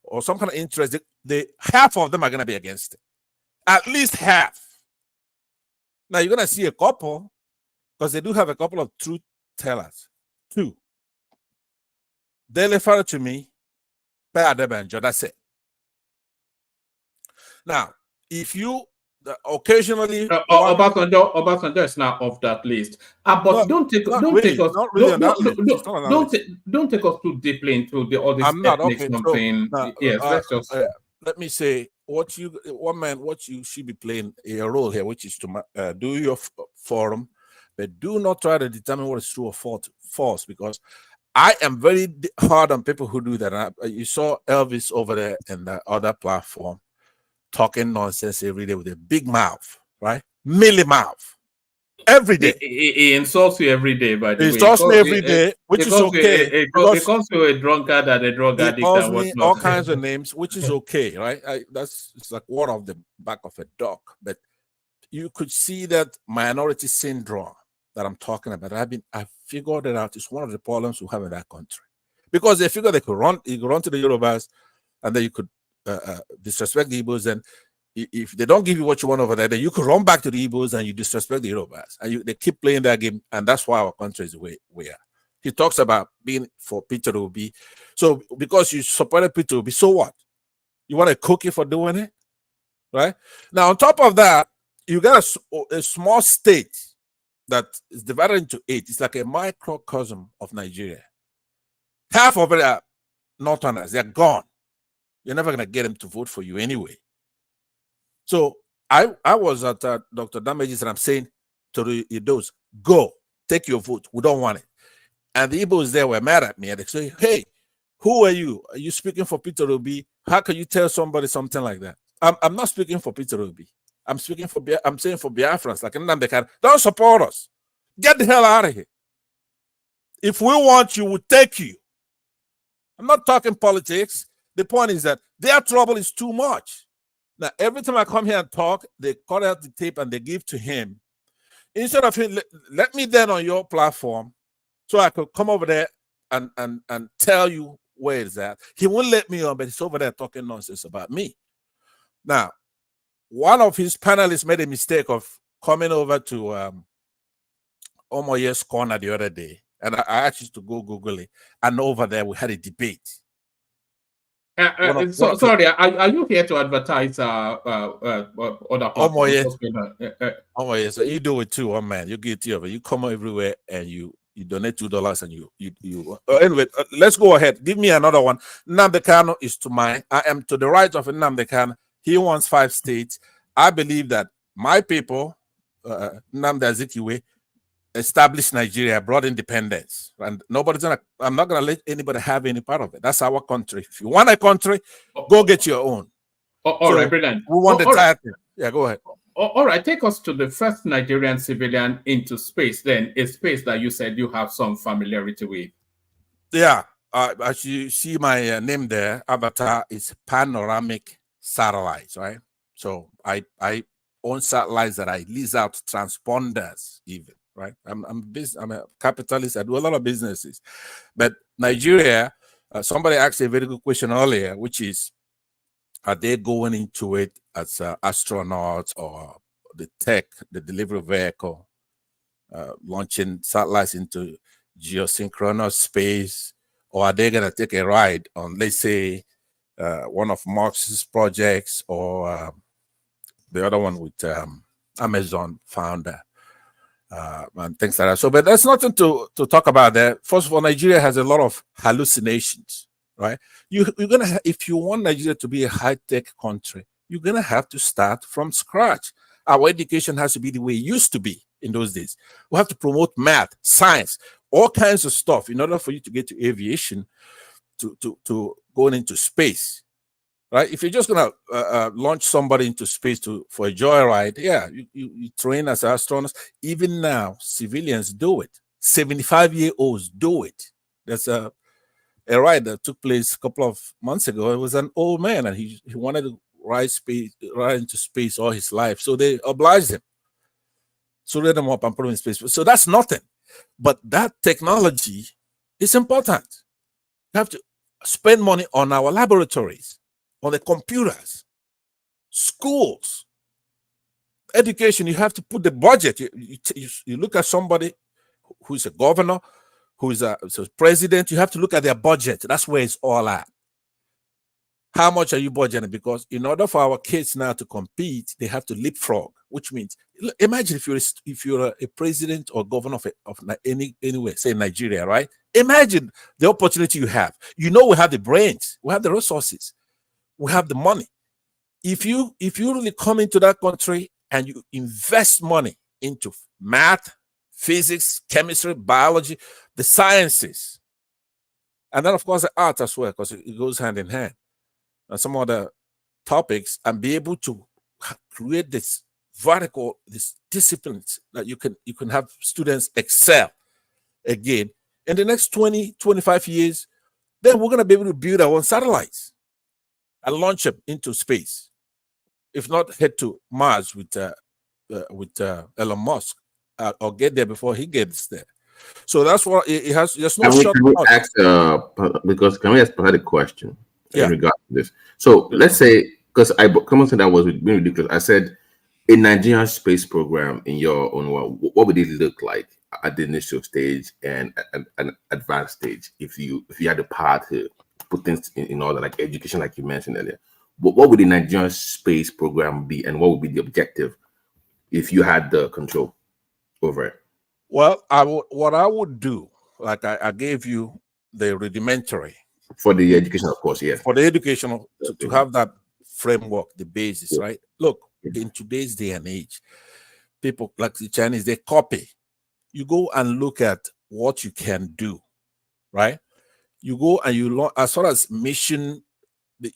or some kind of interest, half of them are going to be against it. At least half. Now you're going to see a couple, because they do have a couple of truth tellers. Two. They refer to me, that's it. Now, if you occasionally Obasanjo is now off that list. But don't take us too deeply into all this ethnic something. Yes, let's just let me say what you should be playing a role here, which is to do your forum, but do not try to determine what is true or false, because I am very hard on people who do that. You saw Elvis over there in the other platform talking nonsense every day with a big mouth, right? Millie mouth. Every day. He insults you every day, by the way. He insults me every day, which is okay. He calls you a drunkard and a drug addict. He calls me all kinds of names, which is okay, right? It's like one of the back of a dog. But you could see that minority syndrome that I'm talking about. I figured it out. It's one of the problems we have in that country. Because they figure you could run to the Yorubas, and then you could disrespect the Igbos, and if they don't give you what you want over there, then you could run back to the Igbos and you disrespect the Yorubas, and they keep playing that game, and that's why our country is the way we are. He talks about being for Peter Obi, so because you supported Peter Obi, so what? You want a cookie for doing it, right? Now, on top of that, you got a small state that is divided into 8. It's like a microcosm of Nigeria. Half of it are Northerners; they're gone. You're never going to get them to vote for you anyway. So I was at Dr. Damage's, and I'm saying to the Idos, go, take your vote. We don't want it. And the Igbos there were mad at me. And they say, hey, who are you? Are you speaking for Peter Obi? How can you tell somebody something like that? I'm not speaking for Peter Obi. I'm saying for Biafrans, like Nnamdi Kanu, don't support us. Get the hell out of here. If we want you, we'll take you. I'm not talking politics. The point is that their trouble is too much. Now, every time I come here and talk, they cut out the tape and they give to him. Instead of him, let me then on your platform so I could come over there and tell you where it's at. He won't let me on, but he's over there talking nonsense about me. Now, one of his panelists made a mistake of coming over to Omoye's corner the other day, and I asked you to go Google it. And over there, we had a debate. Sorry, are you here to advertise other platforms? Omoye, so you do it too, man. You get it over. You come everywhere and you donate $2 and you anyway, let's go ahead. Give me another one. Nnamdi Kanu is to mine. I am to the right of Nnamdi Kanu. He wants 5 states. I believe that my people, Nnamdi Azikiwe, established Nigeria, brought independence, and I'm not gonna let anybody have any part of it. That's our country. If you want a country, go get your own. All right, brilliant. We want the title. Yeah, go ahead. All right, take us to the first Nigerian civilian into space, then a space that you said you have some familiarity with. Yeah, as you see my name there, avatar is panoramic satellites, right? So I own satellites that I lease out transponders even, right? I'm a capitalist. I do a lot of businesses. But Nigeria, somebody asked a very good question earlier, which is, are they going into it as astronauts or the delivery vehicle, launching satellites into geosynchronous space, or are they going to take a ride on, let's say, one of Marx's projects, or the other one with Amazon founder and things like that. So, but there's nothing to talk about there. First of all, Nigeria has a lot of hallucinations, right? You're gonna if you want Nigeria to be a high-tech country, you're gonna have to start from scratch. Our education has to be the way it used to be in those days. We have to promote math, science, all kinds of stuff in order for you to get to aviation, to going into space, right? If you're just gonna launch somebody into space for a joyride, yeah, you train as astronauts. Even now, civilians do it. 75-year-olds do it. There's a ride that took place a couple of months ago. It was an old man, and he wanted to ride into space all his life. So they obliged him. So let him up and put him in space. So that's nothing. But that technology is important. You have to spend money on our laboratories, on the computers, schools, education. You have to put the budget. You look at somebody who's a governor, who's a president, you have to look at their budget. That's where it's all at. How much are you budgeting? Because in order for our kids now to compete, they have to leapfrog, which means, imagine if you're a president or governor of anywhere, say Nigeria, right? Imagine the opportunity you have. You know, we have the brains, we have the resources, we have the money. If you really come into that country and you invest money into math, physics, chemistry, biology, the sciences, and then of course the art as well, because it goes hand in hand, and some other topics, and be able to create this vertical, these disciplines that you can have students excel again in the next 20-25 years. Then we're going to be able to build our own satellites and launch them into space, if not head to Mars with Elon Musk, or get there before he gets there. So that's what it has. There's no shortcut. Can we ask, because can we ask a question in regard to this? So let's say, because I come to that was being ridiculous. I said, a Nigerian space program in your own world, what would it look like at the initial stage and an advanced stage? If you had the power to put things in order, like education, like you mentioned earlier, what would the Nigerian space program be, and what would be the objective if you had the control over it? Well, what I would do, like I gave you the rudimentary. For the education, of course, yes. For the educational, to have that framework, the basis, right? Look, in today's day and age, people like the Chinese, they copy. You go and look at what you can do, right? You go and you, as far as mission, the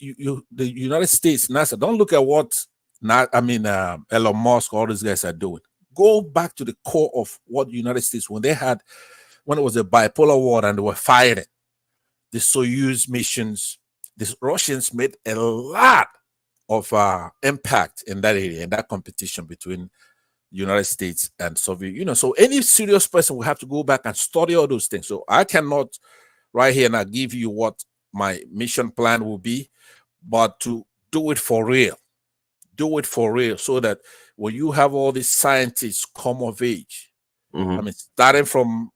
United States, NASA, don't look at what Elon Musk, all these guys are doing. Go back to the core of what the United States, when it was a bipolar war and they were fighting the Soyuz missions, the Russians made a lot of impact in that area, in that competition between the United States and Soviet Union. So any serious person will have to go back and study all those things. So I cannot right here now give you what my mission plan will be, but to do it for real. Do it for real, so that when you have all these scientists come of age, starting from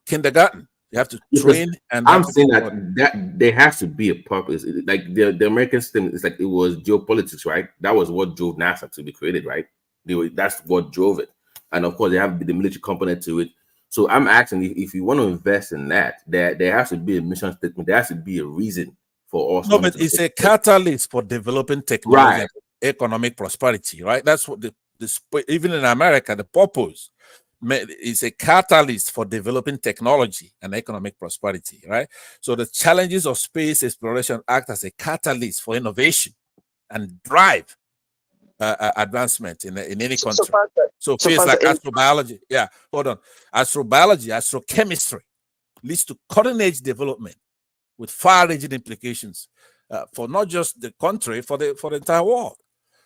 kindergarten, you have to train. And I'm saying that there has to be a purpose. Like the American system, it's like it was geopolitics, right? That was what drove NASA to be created, right? That's what drove it, and of course, they have the military component to it. So I'm asking, if you want to invest in that, there has to be a mission statement. There has to be a reason for us. No, but it's a catalyst for developing technology, and economic prosperity, right? That's what even in America, the purpose is a catalyst for developing technology and economic prosperity, right? So the challenges of space exploration act as a catalyst for innovation and drive advancement in any country. So fields like astrobiology, astrobiology, astrochemistry leads to cutting-edge development with far-reaching implications for not just the country, for the entire world.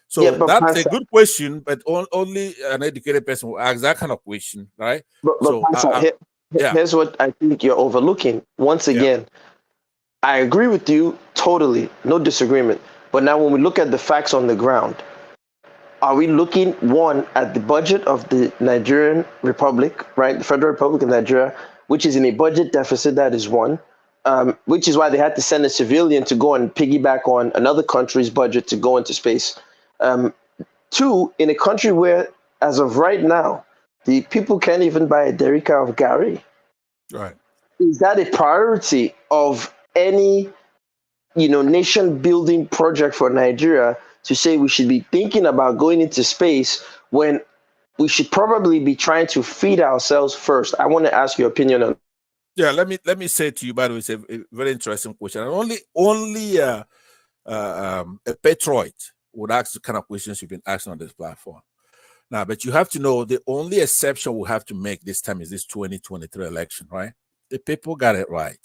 So that's a good question, but only an educated person will ask that kind of question, right? Here's what I think you're overlooking. Once again, I agree with you totally, no disagreement. But now when we look at the facts on the ground, are we looking, one, at the budget of the Nigerian Republic, right? The Federal Republic of Nigeria, which is in a budget deficit, that is one. Which is why they had to send a civilian to go and piggyback on another country's budget to go into space. Two, in a country where, as of right now, the people can't even buy a derica of Gary. Right. Is that a priority of any, nation-building project for Nigeria to say we should be thinking about going into space when we should probably be trying to feed ourselves first? I want to ask your opinion on. Yeah, let me say to you, by the way, it's a very interesting question. And only a patriot would ask the kind of questions you've been asking on this platform. Now, but you have to know the only exception we have to make this time is this 2023 election, right? The people got it right?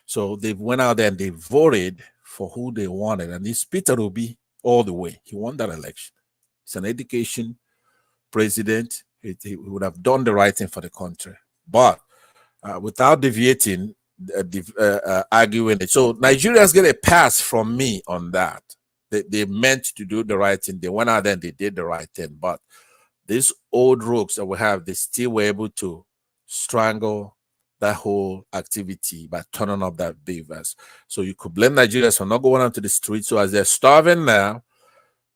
So they went out there and they voted for who they wanted. And this Peter Obi all the way. He won that election. He's an education president. He would have done the right thing for the country. But without deviating, arguing it. So Nigerians get a pass from me on that. They meant to do the right thing. They went out there and they did the right thing. But these old rogues that we have, they still were able to strangle that whole activity by turning up that beavers. So you could blame Nigerians for not going onto the streets. So as they're starving now,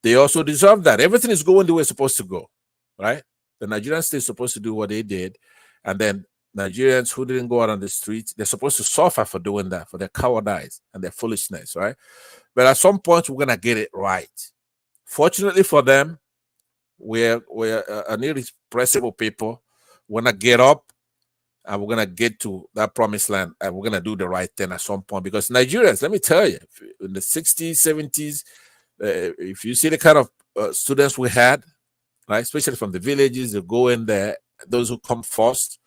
they also deserve that. Everything is going the way it's supposed to go, right? The Nigerian state is supposed to do what they did. And then Nigerians who didn't go out on the streets, they're supposed to suffer for doing that, for their cowardice and their foolishness, right? But at some point, we're going to get it right. Fortunately for them, we're an irrepressible people. We're going to get up and we're going to get to that promised land and we're going to do the right thing at some point. Because Nigerians, let me tell you, in the 60s, 70s, if you see the kind of students we had, right, especially from the villages, they go in there, those who come first,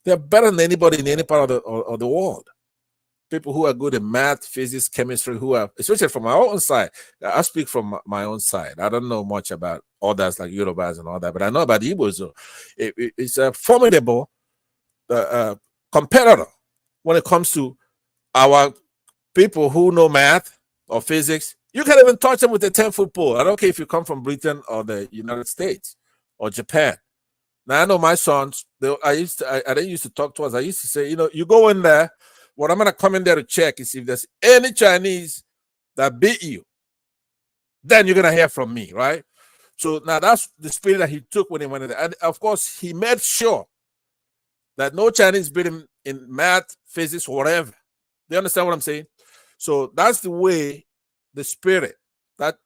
they're better than anybody in any part of the world. People who are good in math, physics, chemistry, who are, especially from my own side. I speak from my own side. I don't know much about others like Yorubas and all that, but I know about Igbos. So it's a formidable competitor when it comes to our people who know math or physics. You can't even touch them with a 10-foot pole. I don't care if you come from Britain or the United States or Japan. Now I know my sons. They used to talk to us. I used to say, you go in there. What I'm gonna come in there to check is if there's any Chinese that beat you, then you're gonna hear from me, right? So now that's the spirit that he took when he went in there. And of course, he made sure that no Chinese beat him in math, physics, whatever. Do you understand what I'm saying? So that's the way, the spirit, that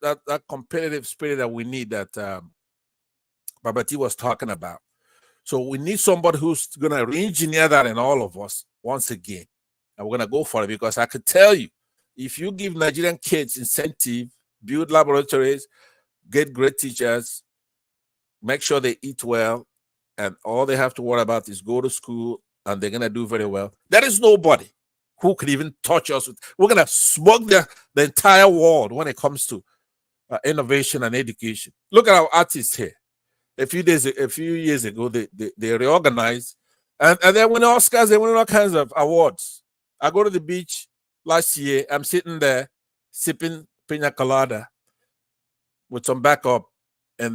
competitive spirit that we need, that Babati was talking about. So we need somebody who's gonna re-engineer that in all of us once again. And we're going to go for it, because I could tell you, if you give Nigerian kids incentive, build laboratories, get great teachers, make sure they eat well, and all they have to worry about is go to school and they're going to do very well. There is nobody who could even touch us. We're going to smoke the entire world when it comes to innovation and education. Look at our artists here. A few years ago, they reorganized, and they win Oscars, they win all kinds of awards. I go to the beach last year, I'm sitting there sipping pina colada with some backup in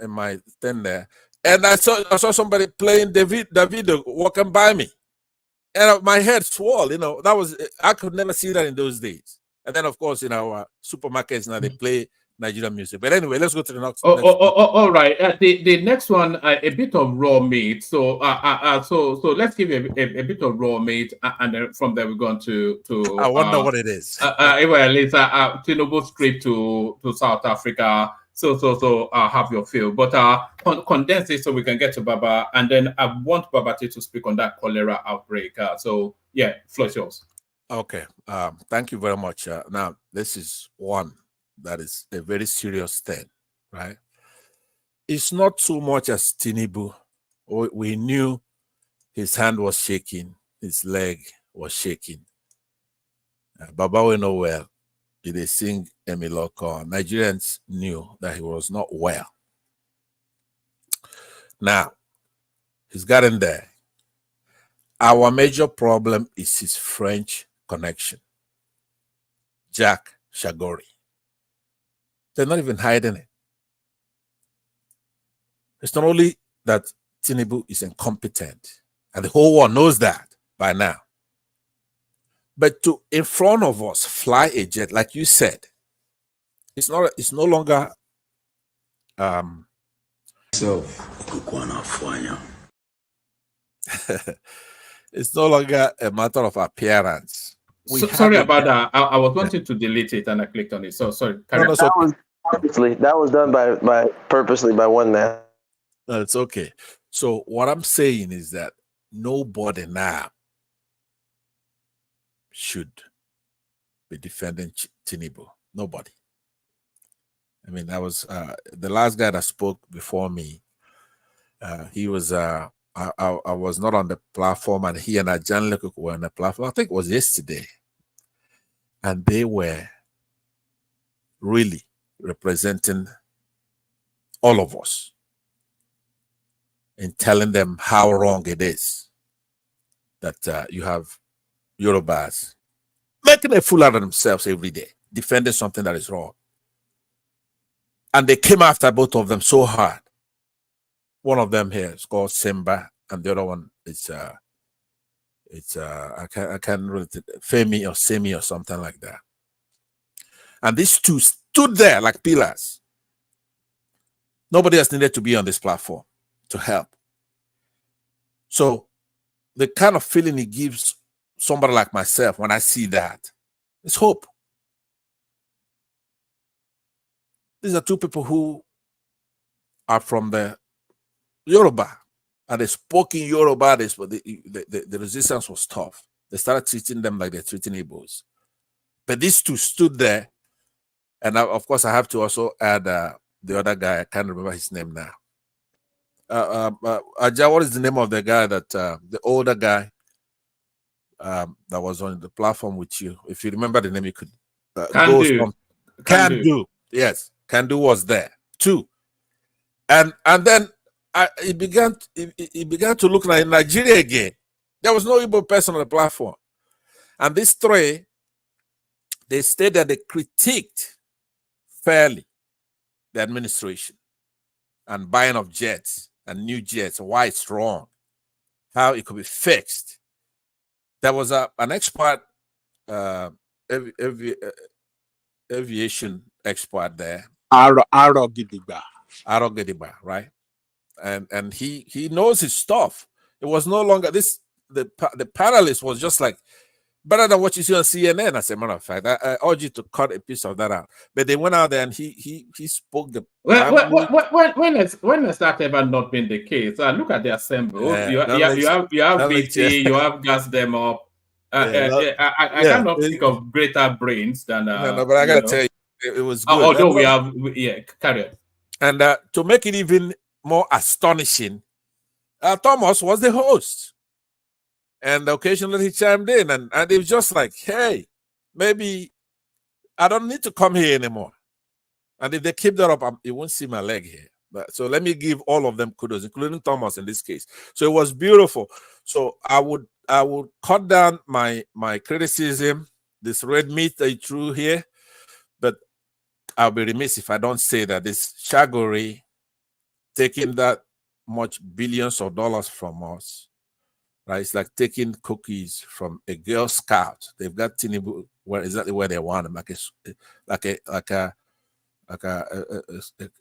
my thing there. And I saw somebody playing Davido walking by me. And my head swelled, that was, I could never see that in those days. And then, of course, in our supermarkets now, they play Nigerian music. But anyway, let's go to the next. All right. The next one, a bit of raw meat. So let's give a bit of raw meat, and then from there we're going to. I wonder what it is. Well, it's Tinubu's trip to South Africa. So have your feel, but condense it so we can get to Baba, and then I want Baba to speak on that cholera outbreak. So yeah, floor is yours. Okay. Thank you very much. Now this is one that is a very serious thing, right? It's not so much as Tinubu. We knew his hand was shaking, his leg was shaking. Baba we know well. They sing Emiloko. Nigerians knew that he was not well. Now, he's gotten there. Our major problem is his French connection. Jack Shagori. They're not even hiding it. It's not only that Tinubu is incompetent, and the whole world knows that by now. But to, in front of us, fly a jet, like you said, it's no longer it's no longer a matter of appearance. Sorry about that. I was wanting to delete it and I clicked on it. So sorry. That was done purposely by one man. No, it's okay. So what I'm saying is that nobody now should be defending Tinubu. Nobody. I mean, that was the last guy that spoke before me. He was I was not on the platform, and he and Jan Lekuk were on the platform. I think it was yesterday, and they were really representing all of us in telling them how wrong it is that you have Yorubas making a fool out of themselves every day, defending something that is wrong. And they came after both of them so hard. One of them here is called Simba, and the other one is I can't really, Femi or Semi or something like that. And these two stood there like pillars. Nobody else needed to be on this platform to help. So the kind of feeling it gives somebody like myself when I see that is hope. These are two people who are from the Yoruba, and they spoke in Yoruba, but the resistance was tough. They started treating them like they're treating Igbos. But these two stood there, and of course I have to also add the other guy. I can't remember his name now. Aja, what is the name of the guy that the older guy that was on the platform with you? If you remember the name, you could Can-Do. Yes, Can-Do was there too, and then it began to look like Nigeria again. There was no Igbo person on the platform, and these three, they stayed there. They critiqued fairly the administration and buying of jets and new jets, why it's wrong, how it could be fixed. There was an expert, aviation expert there. Aro Gidigba, right? And he knows his stuff. It was no longer this. The panelist was just like better than what you see on CNN. As a matter of fact, I urge you to cut a piece of that out. But they went out there and he spoke the. When has that ever not been the case? Look at the assemble. Yeah, you have VT, you have gas them up. I cannot think of greater brains than. No, but I gotta tell you, It was good. Although we have, yeah, carry on. And to make it even more astonishing, Thomas was the host. And occasionally he chimed in, and it was just like, hey, maybe I don't need to come here anymore. And if they keep that up, you won't see my leg here. So let me give all of them kudos, including Thomas in this case. So it was beautiful. So I would cut down my criticism, this red meat they threw here, but I'll be remiss if I don't say that this Shagori taking that much billions of dollars from us, right? It's like taking cookies from a Girl Scout. They've got Tinubu exactly where they want them, like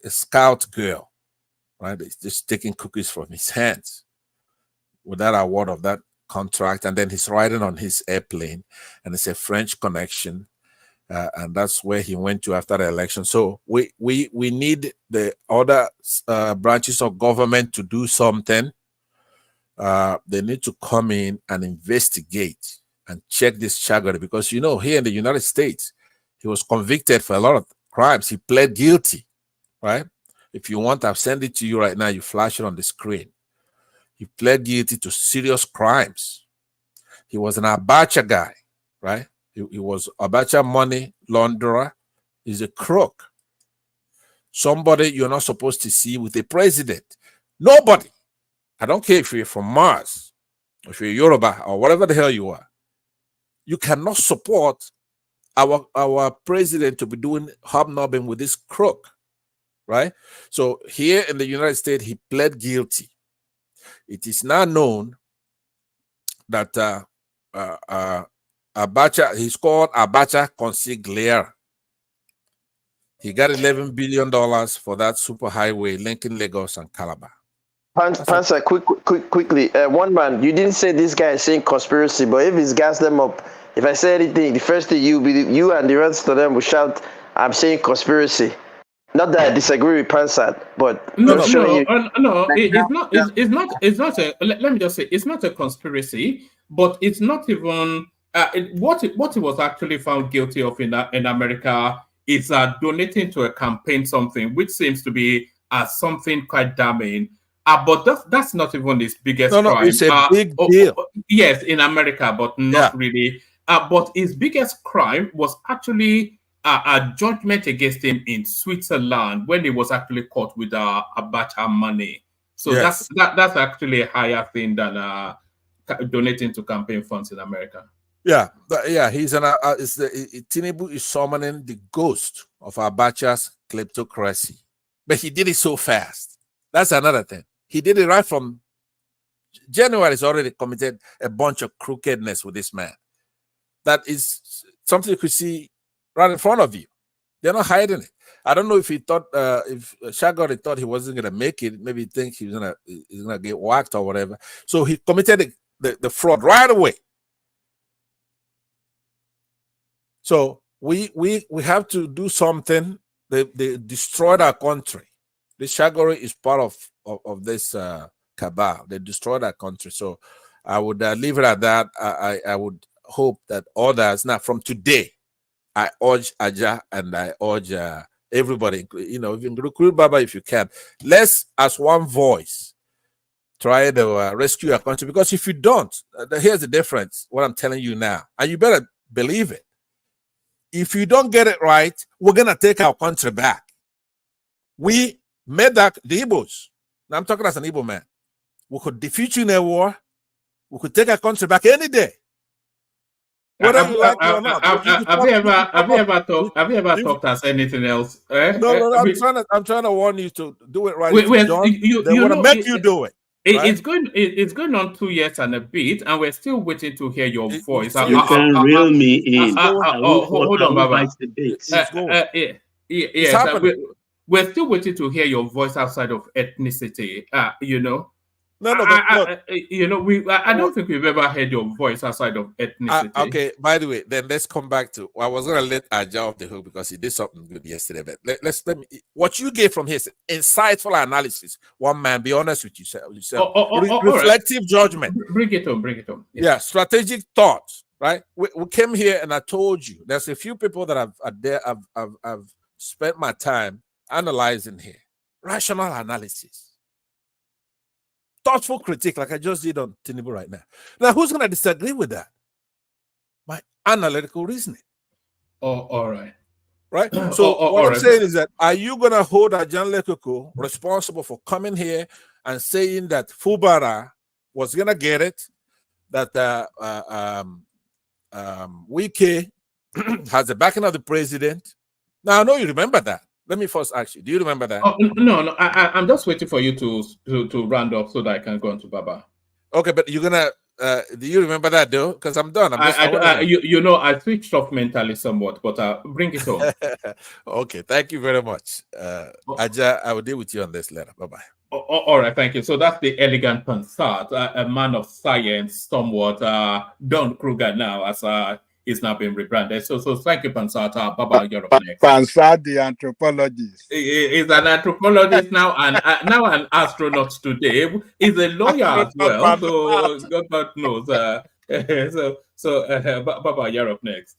a scout girl, right? It's just taking cookies from his hands with that award of that contract, and then he's riding on his airplane, and it's a French connection, and that's where he went to after the election. So we need the other branches of government to do something. They need to come in and investigate and check this Shagari, because here in the United States, he was convicted for a lot of crimes. He pled guilty, right? If you want, I'll send it to you right now. You flash it on the screen. He pled guilty to serious crimes. He was an Abacha guy, right? He was Abacha money launderer. He's a crook. Somebody you're not supposed to see with a president. Nobody. I don't care if you're from Mars, if you're Yoruba, or whatever the hell you are. You cannot support our president to be doing hobnobbing with this crook, right? So here in the United States, he pled guilty. It is now known that Abacha, he's called Abacha Consigliere. He got $11 billion for that superhighway linking Lagos and Calabar. Pansa, quickly. One man, you didn't say this guy is saying conspiracy, but if he's gassed them up, if I say anything, the first thing you and the rest of them will shout, "I'm saying conspiracy." Not that I disagree with Pansa, but it's not a. Let me just say, it's not a conspiracy, but it's not even what he was actually found guilty of in America is donating to a campaign, something which seems to be something quite damning. But that's not even his biggest crime. It's a big deal. Yes, in America, but not really. But his biggest crime was actually a judgment against him in Switzerland when he was actually caught with Abacha money. So that's actually a higher thing than donating to campaign funds in America. Yeah, he's Tinubu is summoning the ghost of Abacha's kleptocracy, but he did it so fast. That's another thing. He did it right from January. He's already committed a bunch of crookedness with this man. That is something you could see right in front of you. They're not hiding it. I don't know if he thought, if Shagari thought he wasn't going to make it, maybe he think he's gonna get whacked or whatever. So he committed the fraud right away. So we have to do something. They destroyed our country. This Shagari is part of this cabal. They destroyed our country. So I would leave it at that. I would hope that others, now from today, I urge Aja and I urge everybody, even recruit Baba if you can. Let's, as one voice, try to rescue our country. Because if you don't, here's the difference, what I'm telling you now. And you better believe it. If you don't get it right, we're going to take our country back. We made that, the Igbos. Now I'm talking as an Igbo man. We could defeat you in a war. We could take our country back any day. Whether you like it or not. Have you ever talked as anything else? No, I'm trying to warn you to do it right. They want to make you do it. It's going on 2 years and a bit, and we're still waiting to hear your voice. You can reel me in. Hold on, Baba. Yes, we're still waiting to hear your voice outside of ethnicity. No, I don't think we've ever heard your voice outside of ethnicity. Okay, by the way, then let's come back to, I was going to let Aja off the hook because he did something good yesterday, but let me, what you gave from his insightful analysis, one man, be honest with yourself. Reflective judgment. Bring it on. Yeah, strategic thoughts. right? We came here and I told you there's a few people that I've spent my time analyzing here. Rational analysis. Thoughtful critique, like I just did on Tinubu right now. Now, who's going to disagree with that? My analytical reasoning. Oh, all right. Right? So what I'm saying is that, are you going to hold Ajan Lekoko responsible for coming here and saying that Fubara was going to get it, that Wike has the backing of the president? Now, I know you remember that. Let me first ask you, do you remember that? Oh, no, I'm just waiting for you to round up so that I can go on to Baba. Okay, but you're gonna do you remember that though? Because I'm done. You know, I switched off mentally somewhat, but bring it on. Okay, thank you very much. Aja, I will deal with you on this later. Bye-bye. All right, thank you. So that's the elegant Pansat, a man of science, somewhat. Don Kruger now, as he's now been rebranded. So thank you, Pansat. Baba, you're up next. Pansat, the anthropologist. He's an anthropologist now, and now an astronaut today. He's a lawyer as well, so God knows. Baba, you're up next.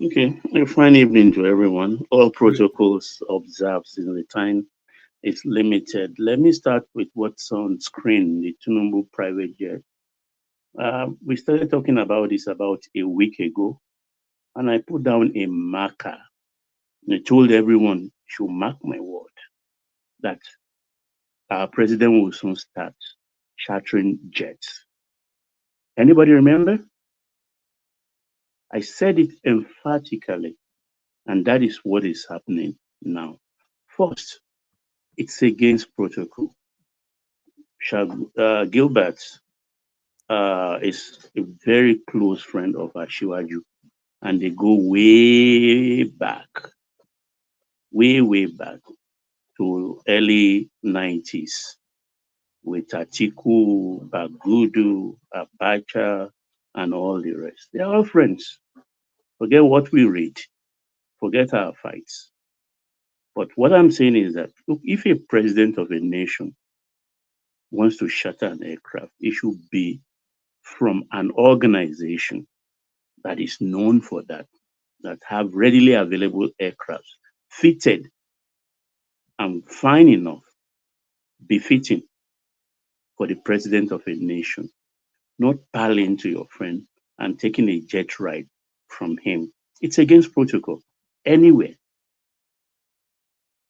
Okay, a fine evening to everyone. All protocols observed since the time is limited. Let me start with what's on screen, the Tinubu private jet. We started talking about this about a week ago, and I put down a marker. And I told everyone, should mark my word, that our president will soon start chartering jets. Anybody remember? I said it emphatically, and that is what is happening now. First, it's against protocol. Gilbert is a very close friend of Ashiwaju, and they go way back to early 90s with Atiku, Bagudu, Abacha, and all the rest. They are all friends. Forget what we read, forget our fights. But what I'm saying is that, look, if a president of a nation wants to shatter an aircraft, it should be from an organization that is known for that have readily available aircraft, fitted and fine enough, befitting for the president of a nation, not parlaying to your friend and taking a jet ride from him. It's against protocol. Anyway,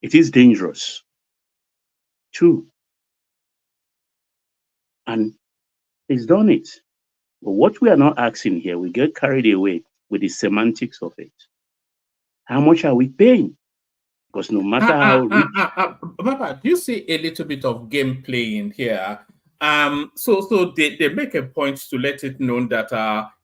it is dangerous. Two, and he's done it. But what we are not asking here, we get carried away with the semantics of it. How much are we paying? Because no matter how Baba, do you see a little bit of game playing here? So they make a point to let it known that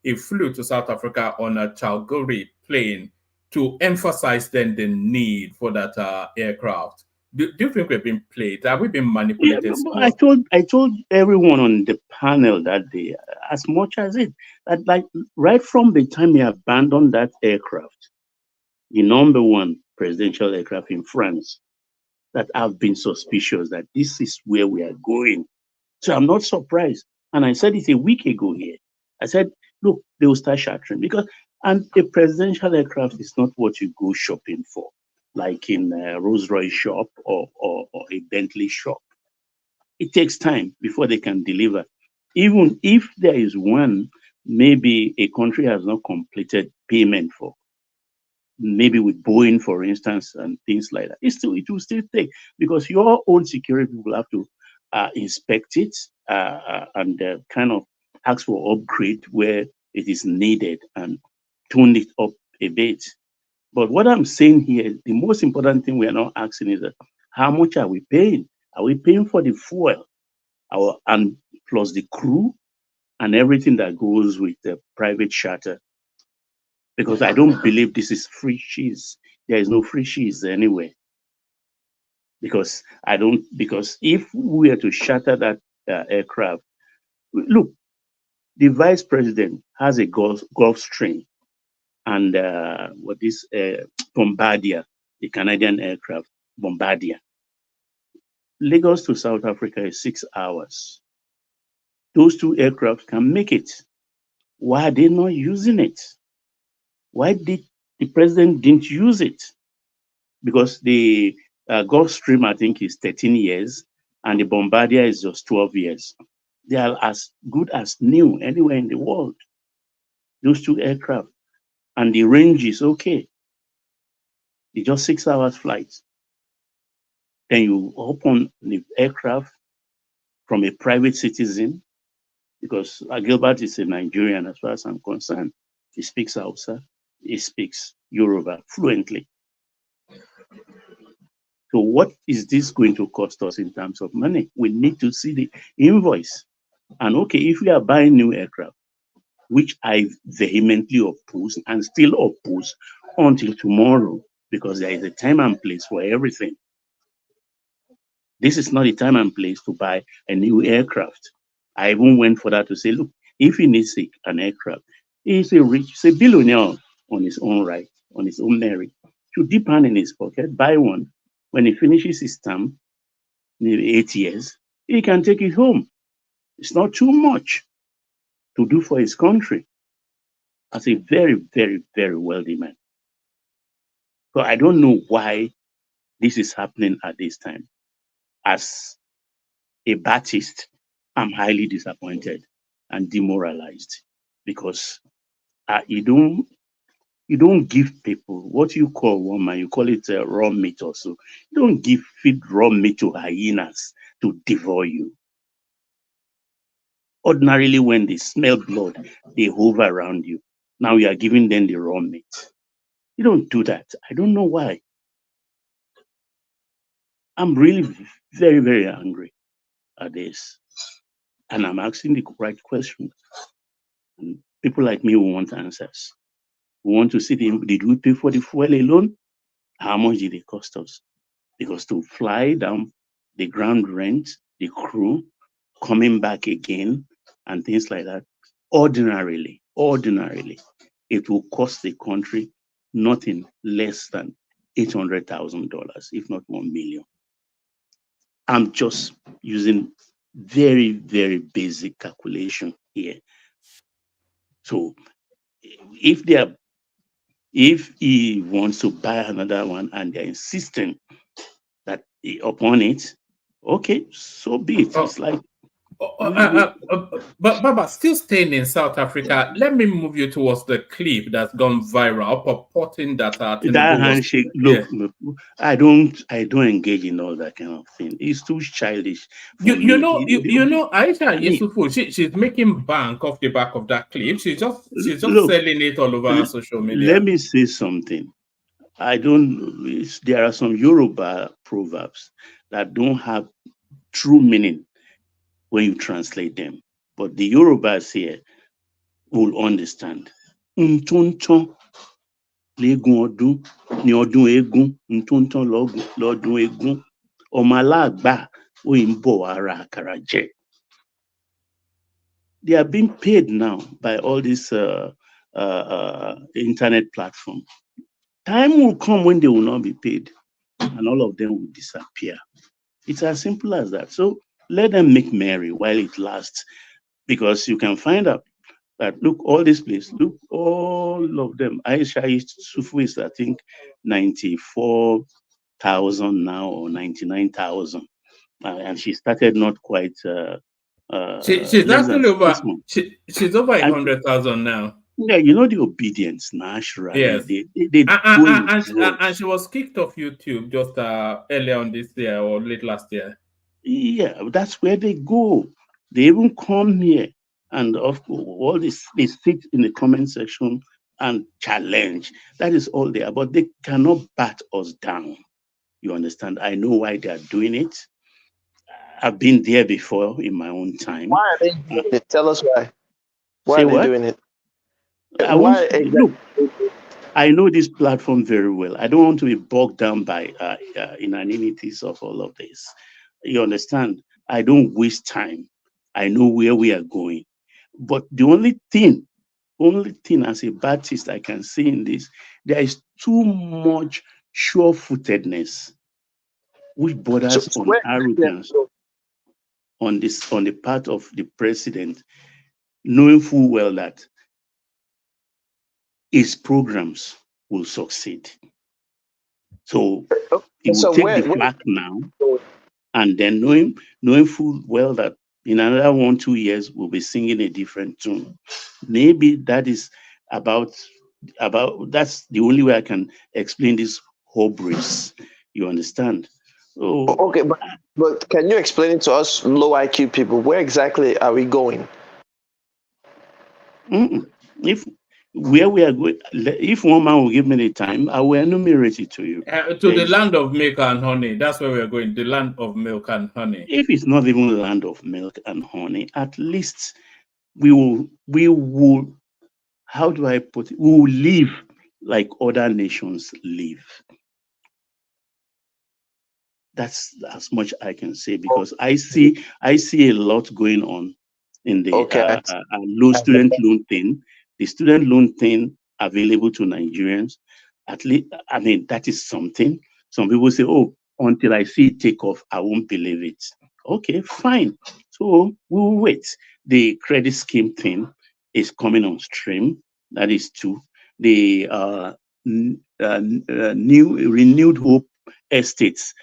he flew to South Africa on a Chalgori plane to emphasize then the need for that aircraft. Do you think we've been played? Have we been manipulated? Yeah, I told everyone on the panel that day, as much as it, that like right from the time he abandoned that aircraft, the #1 presidential aircraft in France, that I've been suspicious that this is where we are going. So I'm not surprised. And I said it a week ago here. I said, look, they will start shattering because, and a presidential aircraft is not what you go shopping for, like in a Rolls Royce shop or a Bentley shop. It takes time before they can deliver. Even if there is one, maybe a country has not completed payment for, maybe with Boeing, for instance, and things like that. It will still take, because your own security people have to inspect it and kind of ask for upgrade where it is needed and tune it up a bit. But what I'm saying here, the most important thing we are not asking is that how much are we paying? Are we paying for the fuel, and plus the crew and everything that goes with the private charter? Because I don't believe this is free cheese. There is no free cheese anywhere. Because if we were to shatter that aircraft, look, the vice president has a Gulfstream and Bombardier, the Canadian aircraft, Bombardier. Lagos to South Africa is 6 hours. Those two aircraft can make it. Why are they not using it? Why did the president didn't use it? Because the Gulfstream, I think, is 13 years, and the Bombardier is just 12 years. They are as good as new anywhere in the world. Those two aircraft, and the range is okay. It's just 6 hours flight. Then you open the aircraft from a private citizen, because Gilbert is a Nigerian as far as I'm concerned. He speaks Hausa, he speaks Yoruba fluently. So what is this going to cost us in terms of money? We need to see the invoice. And okay, if we are buying new aircraft, which I vehemently oppose and still oppose until tomorrow, because there is a time and place for everything. This is not a time and place to buy a new aircraft. I even went further to say, look, if he needs an aircraft, he's a billionaire on his own right, on his own merit. To dip hand in his pocket, buy one. When he finishes his term, maybe 8 years, he can take it home. It's not too much to do for his country as a very, very, very wealthy man. So I don't know why this is happening at this time. As a Baptist, I'm highly disappointed and demoralized because you don't give people what you call woman, you call it raw meat or so. You don't feed raw meat to hyenas to devour you. Ordinarily, when they smell blood, they hover around you. Now you are giving them the raw meat. You don't do that. I don't know why. I'm really very, very angry at this. And I'm asking the right questions. And people like me who want answers. We want to see, did we pay for the fuel alone? How much did it cost us? Because to fly down, the ground rent, the crew, coming back again, and things like that, ordinarily, it will cost the country nothing less than $800,000, if not 1 million. I'm just using very, very basic calculation here. So if he wants to buy another one and they're insisting that upon it, okay, so be it. It's like but Baba, still staying in South Africa, let me move you towards the clip that's gone viral, purporting that that handshake. Look, I don't engage in all that kind of thing. It's too childish. You know, Aisha Yesufu, she's making bank off the back of that clip. She's just selling it all over social media. Let me say something. There are some Yoruba proverbs that don't have true meaning when you translate them. But the Yorubas here will understand. Ntonton legun ọdún ni ọdún eégún, ntonton lọ́dún eégún, ọmọ aláàgbà ó ń bọ̀ wá ra àkàrà jẹ. They are being paid now by all these internet platforms. Time will come when they will not be paid and all of them will disappear. It's as simple as that. So let them make merry while it lasts, because you can find out that, look, all these places, look, all of them. Aisha Sufu is, I think, 94,000 now or 99,000. And she started not quite. She's actually over. She's over 100,000 now. Yeah, you know the obedience naturally. Yes. They and she was kicked off YouTube just earlier on this year or late last year. Yeah, that's where they go. They even come here and all this, they sit in the comment section and challenge. That is all they are, but they cannot bat us down. You understand? I know why they are doing it. I've been there before in my own time. Why are they doing it? Tell us why. Why are they doing it? Look, I know this platform very well. I don't want to be bogged down by inanimalities of all of this. You understand? I don't waste time. I know where we are going. But the only thing as a Baptist I can say in this, there is too much sure-footedness, which borders on arrogance on the part of the president, knowing full well that his programs will succeed. So he will So take where the flag now, and then knowing full well that in another 1-2 years we'll be singing a different tune. Maybe that is about that's the only way I can explain this hubris. You understand? So okay, but can you explain it to us low IQ people? Where exactly are we going? if where we are going, if one man will give me the time, I will enumerate it to you. To the land of milk and honey. That's where we're going. The land of milk and honey. If it's not even land of milk and honey, at least we will, how do I put it? We will live like other nations live. That's as much I can say, because I see a lot going on in the low student loan thing. The student loan thing available to Nigerians, at least, I mean, that is something. Some people say, oh, until I see it take off, I won't believe it. Okay, fine. So we'll wait. The credit scheme thing is coming on stream. That is two. The new renewed hope estates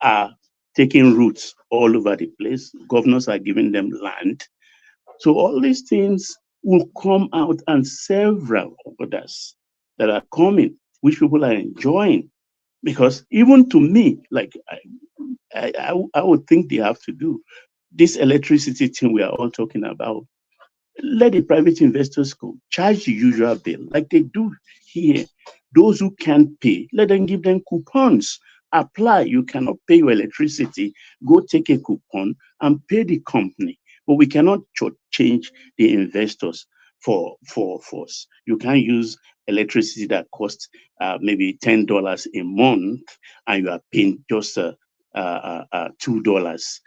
are taking roots all over the place. Governors are giving them land. So all these things will come out, and several others that are coming, which people are enjoying. Because even to me, like I would think they have to do this electricity thing we are all talking about. Let the private investors go, charge the usual bill like they do here. Those who can't pay, let them give them coupons. Apply. You cannot pay your electricity, go take a coupon and pay the company. But we cannot change the investors for force. You can't use electricity that costs maybe $10 a month, and you are paying just $2.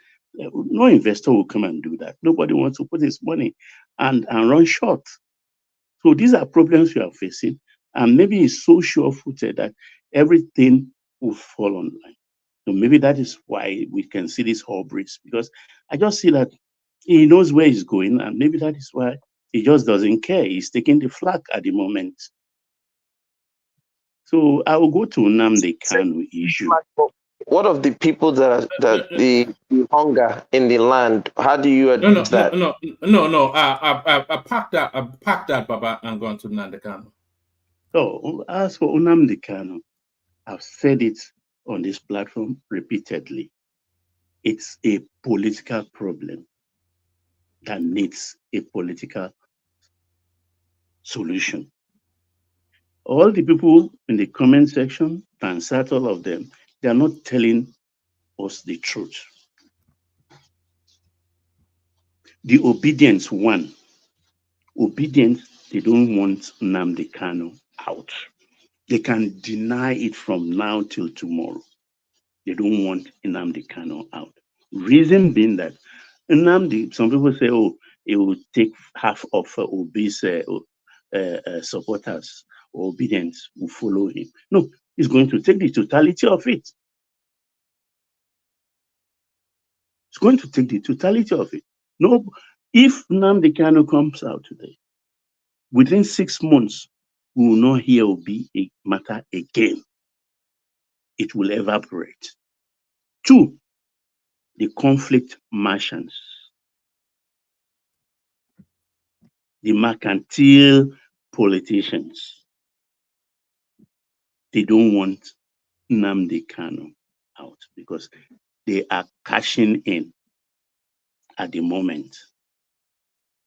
No investor will come and do that. Nobody wants to put his money and run short. So these are problems we are facing, and maybe it's so sure-footed that everything will fall online. So maybe that is why we can see this hubris, because I just see that he knows where he's going, and maybe that is why he just doesn't care. He's taking the flag at the moment. So I will go to Nnamdi Kanu issue. What of the people that the hunger in the land? How do you address that? No. I packed that, Baba, and gone to Nnamdi Kanu. So as for Nnamdi Kanu, I've said it on this platform repeatedly. It's a political problem that needs a political solution. All the people in the comment section, Tansat, all of them, they are not telling us the truth. The obedience one. Obedience, they don't want Nnamdi Kanu out. They can deny it from now till tomorrow. They don't want Nnamdi Kanu out. Reason being that Nnamdi, some people say, oh, it will take half of Obi's supporters or obedience will follow him. No, he's going to take the totality of it. It's going to take the totality of it. No, if Nnamdi Kanu comes out today, within 6 months, we will not hear Obi a matter again. It will evaporate. Two, the conflict merchants, the mercantile politicians, they don't want Nnamdi Kanu out because they are cashing in at the moment.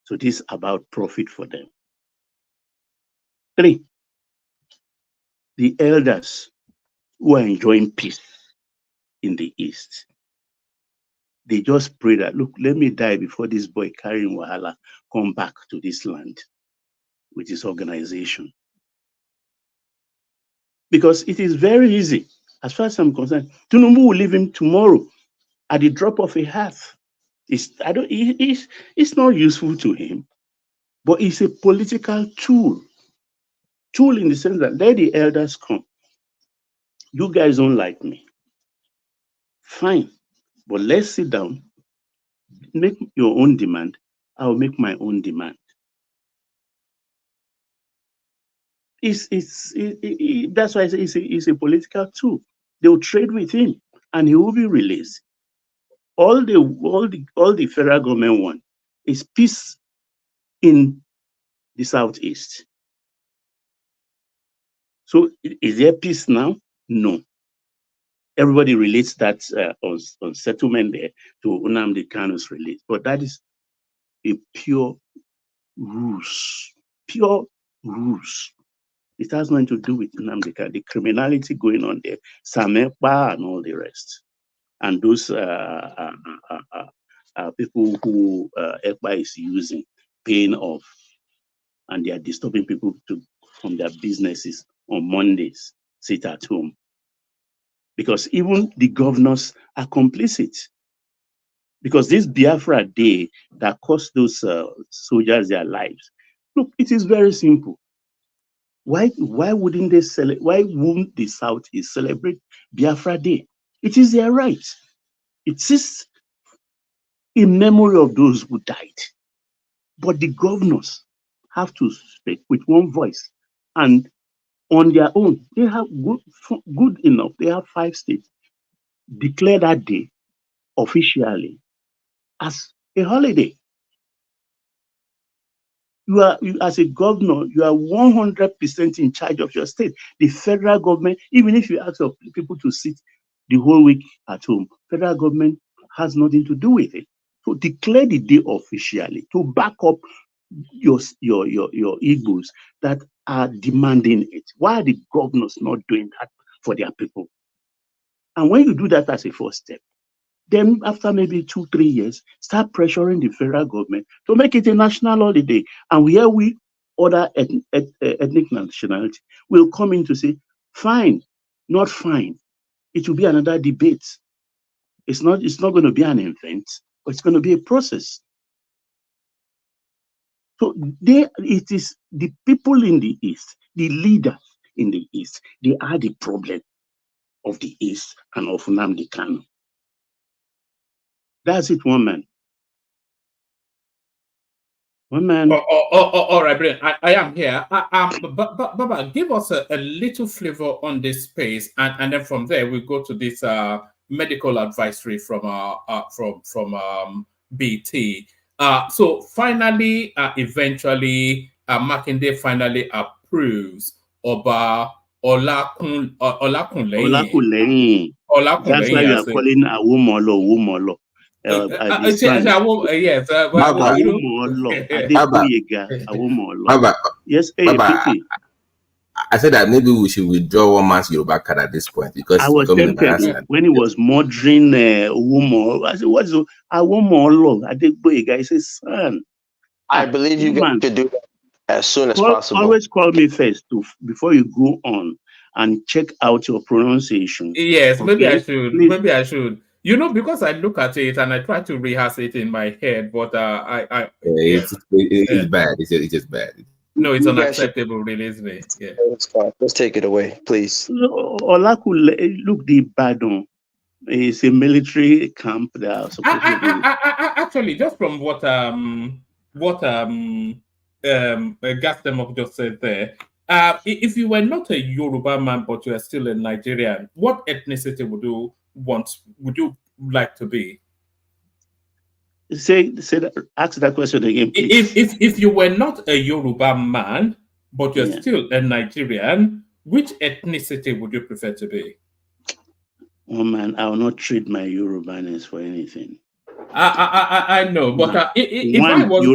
So this is about profit for them. Three, the elders who are enjoying peace in the East. They just pray that, look, let me die before this boy carrying Wahala come back to this land with his organization. Because it is very easy, as far as I'm concerned. Tinubu will leave him tomorrow at the drop of a hat. It's not useful to him, but it's a political tool. Tool in the sense that let the elders come. You guys don't like me. Fine, but let's sit down, make your own demand. I'll make my own demand. that's why it's a political tool. They will trade with him, and he will be released. All the federal government want is peace in the southeast. So is there peace now? No. Everybody relates that on settlement there to Nnamdi Kanu's release, but that is a pure ruse. Pure ruse. It has nothing to do with Nnamdi Kanu. The criminality going on there, Samepa and all the rest, and those people who ECBA is using, paying off, and they are disturbing people from their businesses on Mondays, sit at home. Because even the governors are complicit. Because this Biafra Day that cost those soldiers their lives, look, it is very simple. Why wouldn't they celebrate? Why wouldn't the Southeast celebrate Biafra Day? It is their right. It is in memory of those who died. But the governors have to speak with one voice, and on their own, they have good enough. They have 5 states declare that day officially as a holiday. You as a governor, you are 100% in charge of your state. The federal government, even if you ask people to sit the whole week at home, federal government has nothing to do with it. So declare the day officially to back up your egos that are demanding it. Why are the governors not doing that for their people? And when you do that as a first step, then after maybe 2-3 years, start pressuring the federal government to make it a national holiday. And here we, other ethnic nationality, will come in to say, fine, not fine. It will be another debate. It's not going to be an event, but it's going to be a process. So it is the people in the East, the leaders in the East, they are the problem of the East and of Nnamdi Kanu. That's it, one man. One man. All right, Brian. I am here. Baba, give us a little flavor on this space, and then from there we go to this medical advisory from BT. So finally, eventually, Makinde finally approves Oba Olakunleyin. That's why you are calling Awomolo. Yes. Yes, I said that maybe we should withdraw one man's Yoruba card at this point because I was tempted when he was murdering Umo. I said, "What's Awomolo?" Adegboyega. He says, "Son, I believe you guys should do that as soon as possible. Always call me first before you go on and check out your pronunciation." Yes, okay? Maybe I should. Please. Maybe I should. You know, because I look at it and I try to rehearse it in my head, but it's bad. It's just bad. No, it's unacceptable, really, isn't it? Yeah. Let's take it away, please. Olakule, look, the Badon is a military camp there. Actually, just from what Gastemok just said there, if you were not a Yoruba man but you are still a Nigerian, what ethnicity would you like to be? Ask that question again, please. If you were not a Yoruba man but you're still a Nigerian, which ethnicity would you prefer to be? Oh man, I will not trade my Yorubaness for anything. I know, but if I was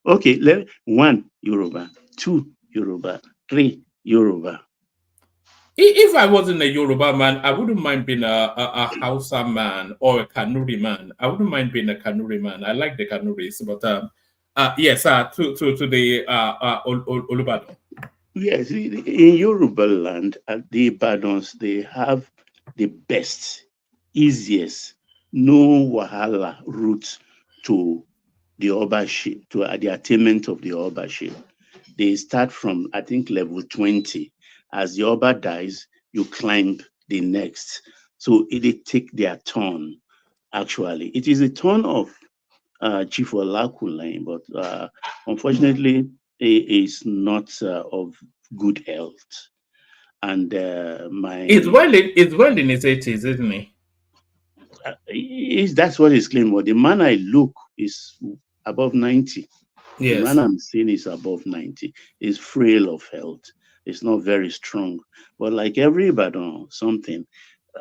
okay, 1 Yoruba, 2 Yoruba, 3 Yoruba. If I wasn't a Yoruba man, I wouldn't mind being a Hausa man or a Kanuri man. I wouldn't mind being a Kanuri man. I like the Kanuris, but yes, to the Olubadan. Yes, in Yoruba land, the Ibadans, they have the best, easiest, no wahala route to the Obaship, to the attainment of the Obaship. They start from, I think, level 20. As the Oba dies, you climb the next. So they take their turn, actually. It is a turn of Chief Olakunleyin, but unfortunately, he is not of good health. And it's well in his 80s, isn't he? That's what he's claiming. But the man I look is above 90. Yes. The man I'm seeing is above 90. He's frail of health. It's not very strong. But like everybody, something.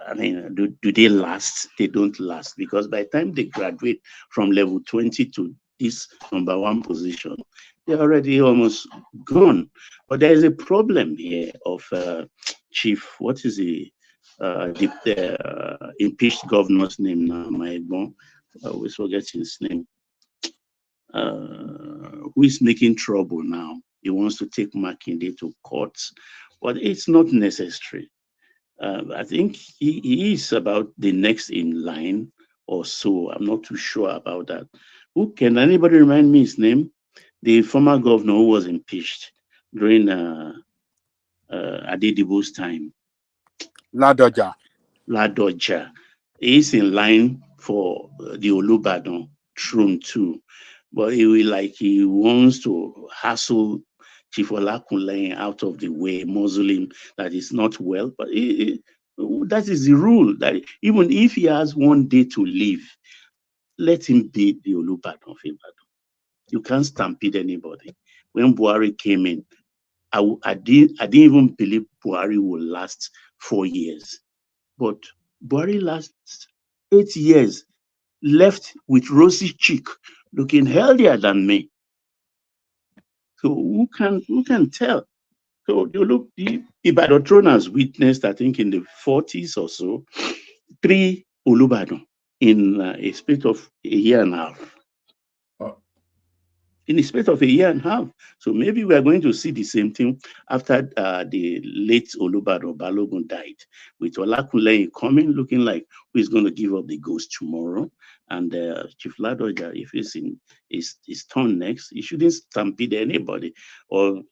I mean, do they last? They don't last, because by the time they graduate from level 20 to this number one position, they're already almost gone. But there is a problem here of Chief. What is the impeached governor's name now? My bon, I always forget his name. Who is making trouble now? He wants to take Makinde to courts, but it's not necessary. I think he is about the next in line or so. I'm not too sure about that. Can anybody remind me his name? The former governor who was impeached during Adedibo's time. Ladoja. He's in line for the Olubadan throne too, but he wants to hassle Chief Olakunle out of the way, muzzle him that is not well. But that is the rule, that even if he has one day to live, let him be the Olubadan of Ibadan. You can't stampede anybody. When Buhari came in, I didn't even believe Buhari would last 4 years. But Buhari lasts 8 years, left with rosy cheek, looking healthier than me. So who can tell? So you look, the Ibadan throne has witnessed, I think in the 40s or so, 3 Olubadan in a space of a year and a half. In the space of a year and a half. So maybe we are going to see the same thing after the late Olubadan Balogun died, with Olakunle coming, looking like who is going to give up the ghost tomorrow. And Chief Ladoja, if he's in his turn next, he shouldn't stampede anybody. Or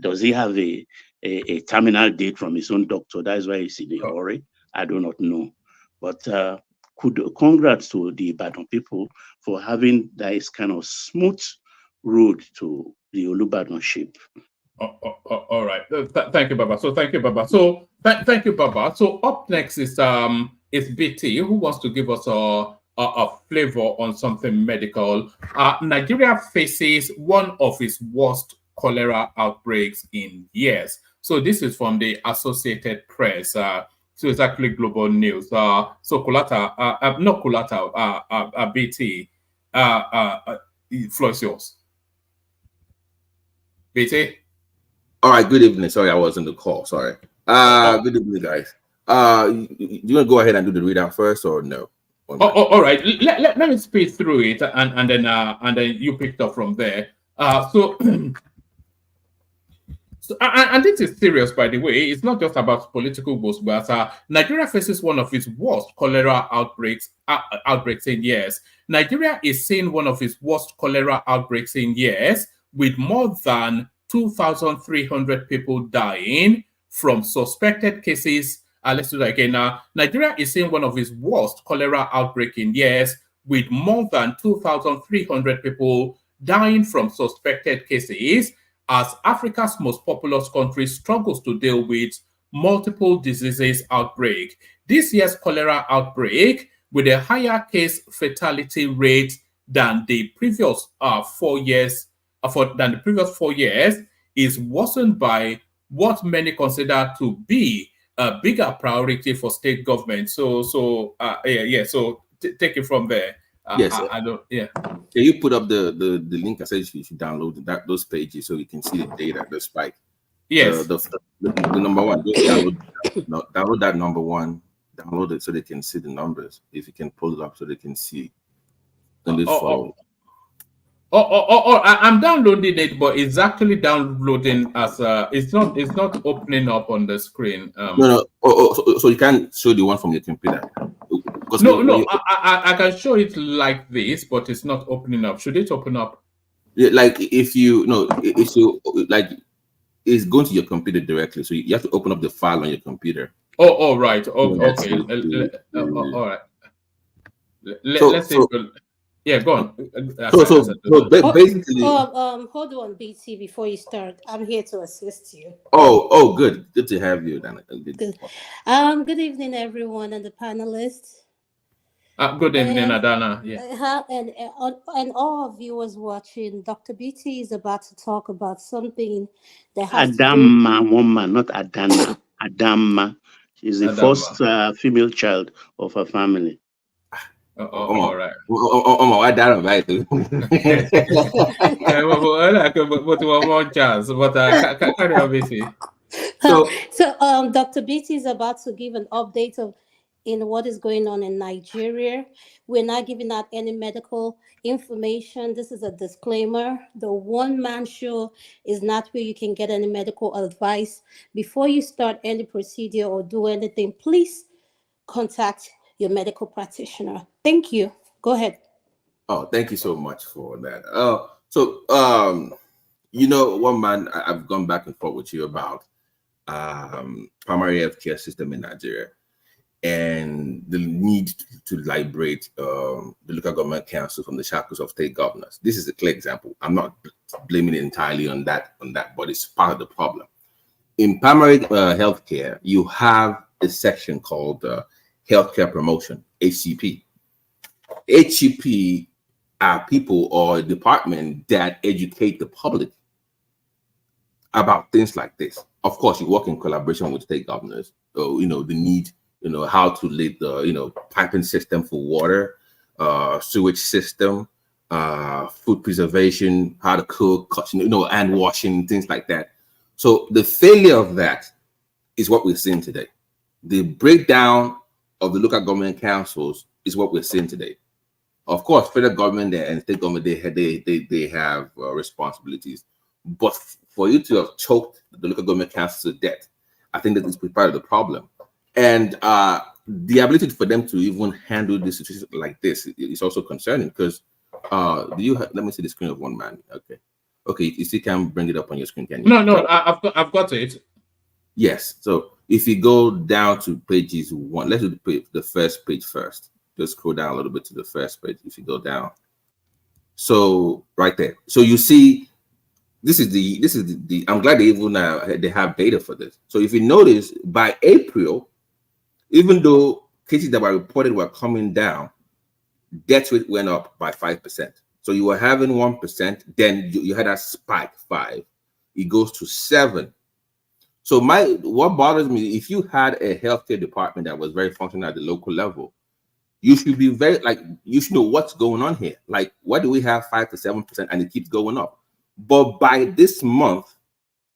does he have a terminal date from his own doctor? That's why he's in a hurry. I do not know. But congrats to the Ibadan people for having that kind of smooth road to the Olubadanship. All right. Thank you, Baba. So thank you, Baba. So thank you, Baba. So up next is BT, who wants to give us a flavor on something medical. Nigeria faces one of its worst cholera outbreaks in years. So this is from the Associated Press. So it's actually global news. So BT, floor is yours. BT. All right, good evening. Sorry, I was in the call. Sorry. Good evening, guys. You want to go ahead and do the readout first, or no? All right. Let me speed through it, and then you picked up from there. And this is serious, by the way. It's not just about political woes, but Nigeria faces one of its worst cholera outbreaks in years. Nigeria is seeing one of its worst cholera outbreaks in years, with more than 2,300 people dying from suspected cases. Let's do that again. Nigeria is seeing one of its worst cholera outbreak in years, with more than 2,300 people dying from suspected cases, as Africa's most populous country struggles to deal with multiple diseases outbreak. This year's cholera outbreak, with a higher case fatality rate than the previous 4 years, is worsened by what many consider to be a bigger priority for state government. So take it from there. Yes. Can you put up the link? I said you should download those pages so you can see the data, the spike. Yes. The number one, just download that number one. Download it so they can see the numbers. If you can pull it up so they can see. I'm downloading it, but it's actually downloading as it's not opening up on the screen. No. So you can't show the one from your computer. I can show it like this, but it's not opening up. Should it open up? Yeah, like if you like, it's going to your computer directly. So you have to open up the file on your computer. Oh, right. Okay. All right. Let's see. Yeah, go on. Basically. Hold on, BT, before you start. I'm here to assist you. Oh, good to have you, Dana. Good. Good evening, everyone, and the panelists. Good evening, Adana. Yeah. And all viewers watching, Dr. BT is about to talk about something that has Adama woman, not Adana. Adama. She's the first female child of her family. All right. I don't right. But one chance. But carry on, BT. So, Dr. BT is about to give an update of in what is going on in Nigeria. We're not giving out any medical information. This is a disclaimer. The one-man show is not where you can get any medical advice. Before you start any procedure or do anything, please contact your medical practitioner. Thank you. Go ahead. Oh, thank you so much for that. One man, I've gone back and forth with you about primary healthcare system in Nigeria and the need to liberate the local government council from the shackles of state governors. This is a clear example. I'm not blaming it entirely on that, but it's part of the problem. In primary healthcare, you have a section called healthcare promotion, HCP. HCP are people or a department that educate the public about things like this. Of course, you work in collaboration with state governors. So, the need, how to lay the, piping system for water, sewage system, food preservation, how to cook, hand washing, things like that. So the failure of that is what we're seeing today. The breakdown of the local government councils is what we're seeing today. Of course, federal government and state government, they have responsibilities. But for you to have choked the local government councils to death, I think that is part of the problem. And the ability for them to even handle this situation like this is also concerning because let me see the screen of one man. Okay, you still can bring it up on your screen, can you? No, I've got it. Yes. So if you go down to pages one, let's do the first page first. Just scroll down a little bit to the first page. If you go down, so right there. So you see, this is the. I'm glad they even they have data for this. So if you notice, by April, even though cases that were reported were coming down, death rate went up by 5%. So you were having 1%, then you had a spike 5. It goes to 7. So what bothers me, if you had a healthcare department that was very functional at the local level, you should be you should know what's going on here. Like, why do we have 5 to 7% and it keeps going up? But by this month,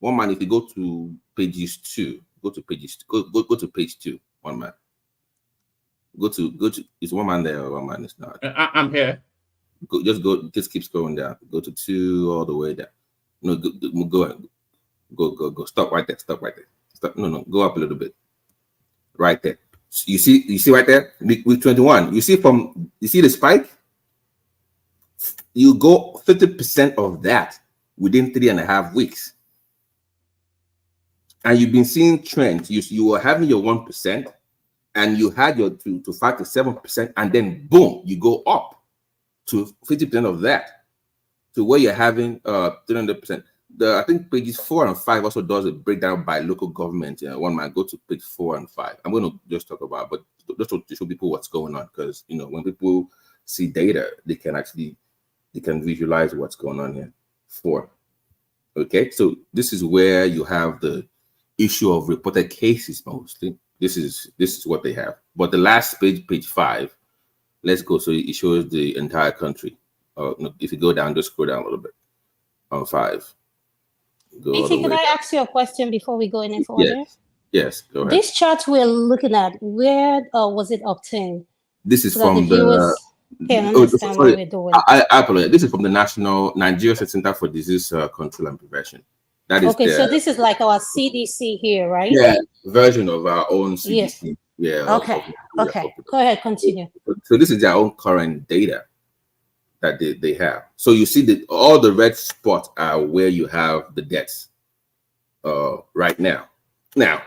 one man, if you go to pages 2, go to page 2, one man. Go to, is one man there or one man is not? I'm here. Just keep scrolling down. Go to 2 all the way down. No, go. Stop right there. Stop. No, go up a little bit. Right there. You see right there, week 21. You see the spike? You go 50% of that within 3.5 weeks. And you've been seeing trends. You were having your 1%, and you had your to 5 to 7%, and then boom, you go up to 50% of that, to where you're having 300%. I think pages 4 and 5 also does a breakdown by local government. One man, go to page 4 and 5. I'm going to just talk about, but just to show people what's going on, because when people see data, they can visualize what's going on here. 4. Okay, so this is where you have the issue of reported cases mostly. This is what they have. But the last page 5, let's go. So it shows the entire country. If you go down, just scroll down a little bit on 5. Can I ask you a question before we go any further? Yes, go ahead. This chart we're looking at, where was it obtained? This is so from the viewers can understand what we're doing. I apologize. This is from the Nigeria Center for Disease Control and Prevention. That is so this is like our CDC here, right? Yeah, version of our own CDC. Yes. Yeah. Okay. Go ahead, continue. So this is their own current data that they have. So you see that all the red spots are where you have the deaths right now. Now,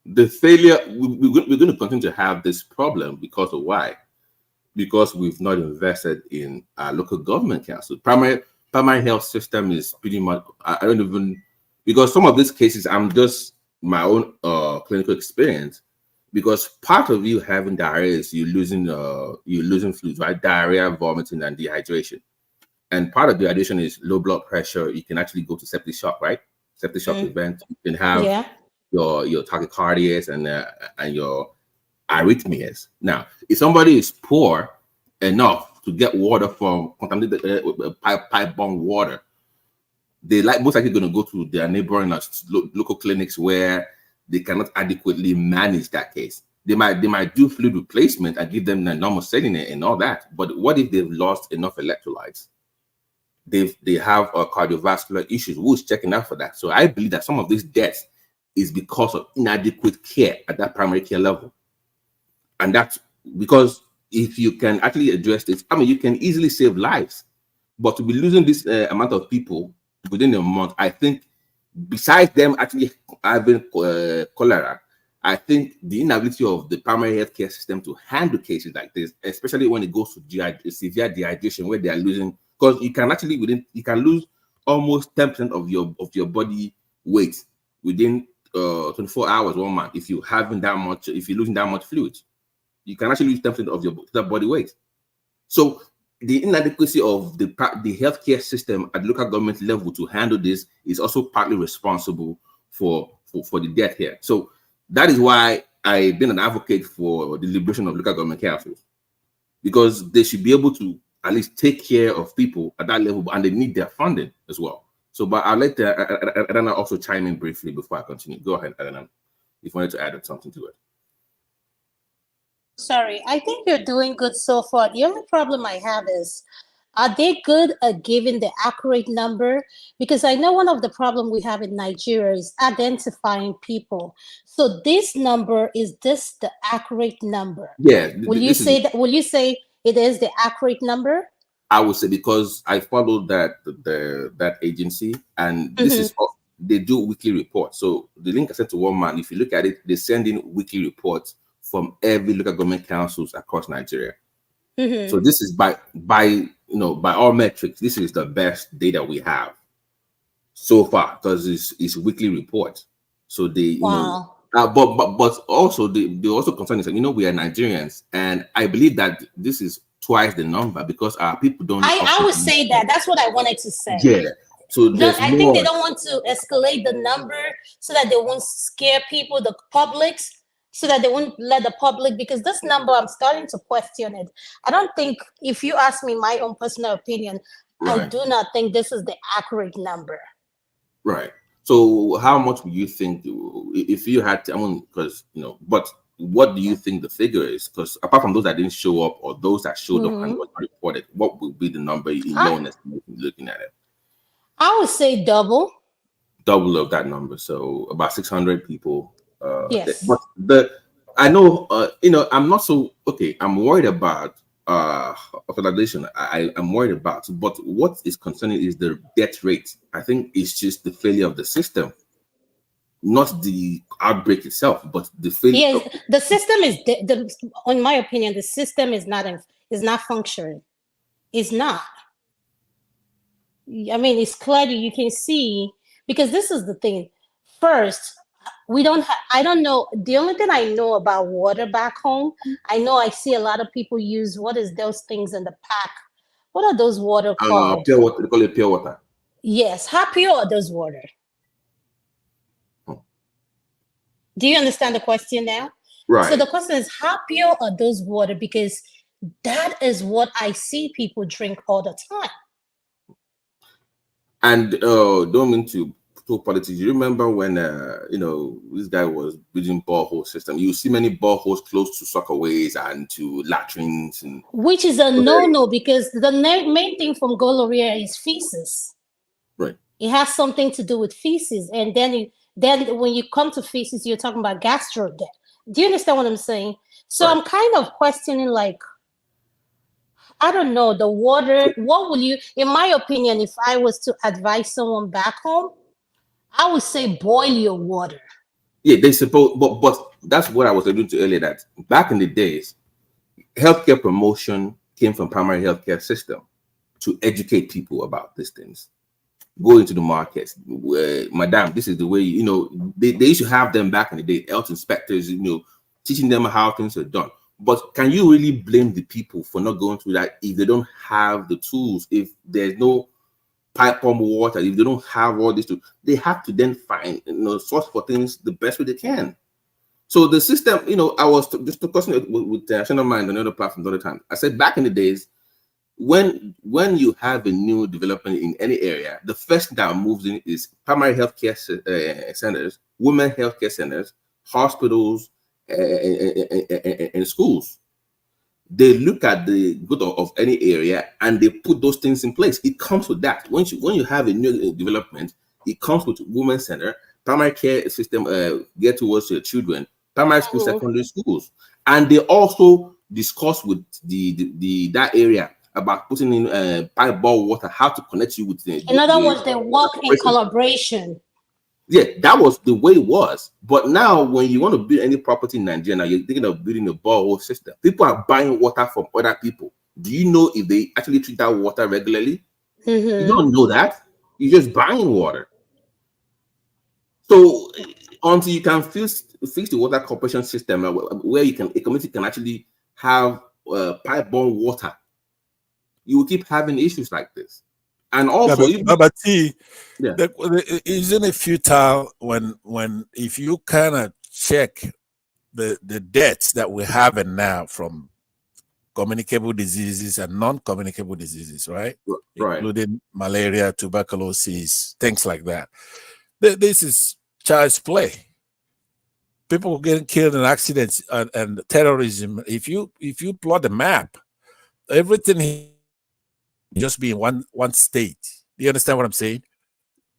the failure, we're going to continue to have this problem because of why? because we've not invested in our local government council. Primary health system is pretty much, I don't even, because some of these cases, I'm just my own clinical experience, because part of you having diarrhea is you're losing fluids, right? Diarrhea, vomiting, and dehydration. And part of dehydration is low blood pressure. You can actually go to septic shock, right? Septic shock event. You can have your tachycardias and your arrhythmias. Now, if somebody is poor enough to get water from contaminated pipe-borne water, they most likely going to go to their neighboring local clinics where they cannot adequately manage that case. They might do fluid replacement and give them the normal saline and all that. But what if they've lost enough electrolytes? They have cardiovascular issues. Who's checking out for that? So I believe that some of these deaths is because of inadequate care at that primary care level. And that's because if you can actually address this, I mean, you can easily save lives. But to be losing this amount of people within a month, I think, besides them actually having cholera, I think the inability of the primary healthcare system to handle cases like this, especially when it goes to severe dehydration, where they are losing, because you can actually you can lose almost 10% of your body weight within 24 hours, 1 month, if you're losing that much fluid. You can actually lose 10% of your body weight. So the inadequacy of the healthcare system at the local government level to handle this is also partly responsible for the death here. So that is why I've been an advocate for the liberation of local government councils, because they should be able to at least take care of people at that level, and they need their funding as well. So, but I'll let Adana also chime in briefly before I continue. Go ahead, Adana, if you wanted to add something to it. Sorry, I think you're doing good so far. The only problem I have is, are they good at giving the accurate number? Because I know one of the problems we have in Nigeria is identifying people. So this number, is this the accurate number? Yeah. Will you say it is the accurate number? I would say, because I followed that agency, and this is they do weekly reports. So the link I sent to one man, if you look at it, they send in weekly reports from every local government councils across Nigeria. So this is by all metrics, this is the best data we have so far, because it's weekly reports. So they but also they also concern is that, we are Nigerians, and I believe that this is twice the number, because our people don't. I would say that. That's what I wanted to say. Yeah. So I think they don't want to escalate the number so that they won't scare people, the publics, so that they won't let the public, because this number, I'm starting to question it. I don't think, if you ask me my own personal opinion, I do not think this is the accurate number. Right. So how much would you think, if you had to, because, but what do you think the figure is? Because apart from those that didn't show up, or those that showed up and were reported, what would be the number in your own estimation looking at it? I would say double of that number. So about 600 people. Yes. But I know, I'm not so, I'm worried about hospitalization. I'm worried about, but what is concerning is the death rate. I think it's just the failure of the system, not the outbreak itself, but the failure. Yes, the system is, in my opinion, the system is not functioning. It's not. I mean, it's clear, you can see, because this is the thing. First, I don't know. The only thing I know about water back home, I see a lot of people use, what is those things in the pack? What are those water called? Pure water. They call it pure water. Yes. How pure are those water? Do you understand the question now? Right. So the question is, how pure are those water? Because that is what I see people drink all the time. And don't mean to talk politics. You remember when this guy was building borehole system? You see many boreholes close to soccerways and to latrines, which is a no-no, because the main thing from gonorrhea is feces. Right. It has something to do with feces, and then when you come to feces, you're talking about gastro death. Do you understand what I'm saying? So I'm kind of questioning, like, I don't know, the water. What will you, in my opinion, if I was to advise someone back home, I would say boil your water. Yeah, they suppose, but that's what I was alluding to earlier, that back in the days, healthcare promotion came from primary healthcare system to educate people about these things. Go into the markets, madam, this is the way, they used to have them back in the day, health inspectors, teaching them how things are done. But can you really blame the people for not going through that if they don't have the tools, if there's no pipe pump water, if they don't have all this, they have to then find, source for things the best way they can. So the system, I was just discussing it with Channel Mind and other platforms the other time. I said back in the days, when you have a new development in any area, the first thing that moves in is primary healthcare centers, women healthcare centers, hospitals, and schools. They look at the good of any area and they put those things in place. It comes with that. When you have a new development, it comes with women's center, primary care system geared towards your children, primary school, secondary schools, and they also discuss with that area about putting in pipe ball water, how to connect you with the. In other words, they work in collaboration. Yeah, that was the way it was. But now, when you want to build any property in Nigeria, now you're thinking of building a borehole system. People are buying water from other people. Do you know if they actually treat that water regularly? You don't know that. You're just buying water. So until you can fix the water corporation system where a community can actually have pipe-borne water, you will keep having issues like this. And also, isn't it futile when if you kind of check the deaths that we're having now from communicable diseases and non-communicable diseases, right? Including malaria, tuberculosis, things like that. This is child's play. People getting killed in accidents and terrorism. If you plot the map, everything just be in one state. Do you understand what I'm saying?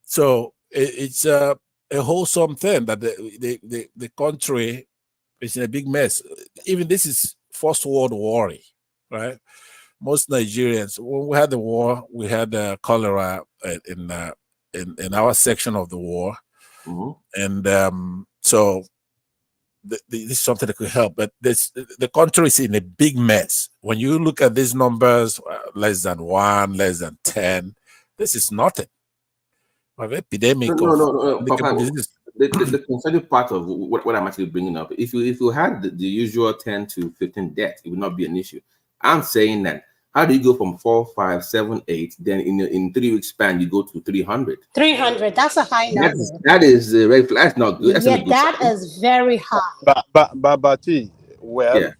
So it's a wholesome thing that the country is in a big mess. Even this is First World War, right? Most Nigerians, when we had the war, we had cholera in our section of the war, and so this is something that could help. But the country is in a big mess. When you look at these numbers, less than 1, less than 10, this is nothing. Of epidemic the concerning part of what I'm actually bringing up, if you had the usual 10 to 15 deaths, it would not be an issue. I'm saying that how do you go from 4, 5, 7, 8, then in 3 weeks span you go to 300? 300, that's a high number. That is red flag. That's not good. That's not good. That is very high. But well,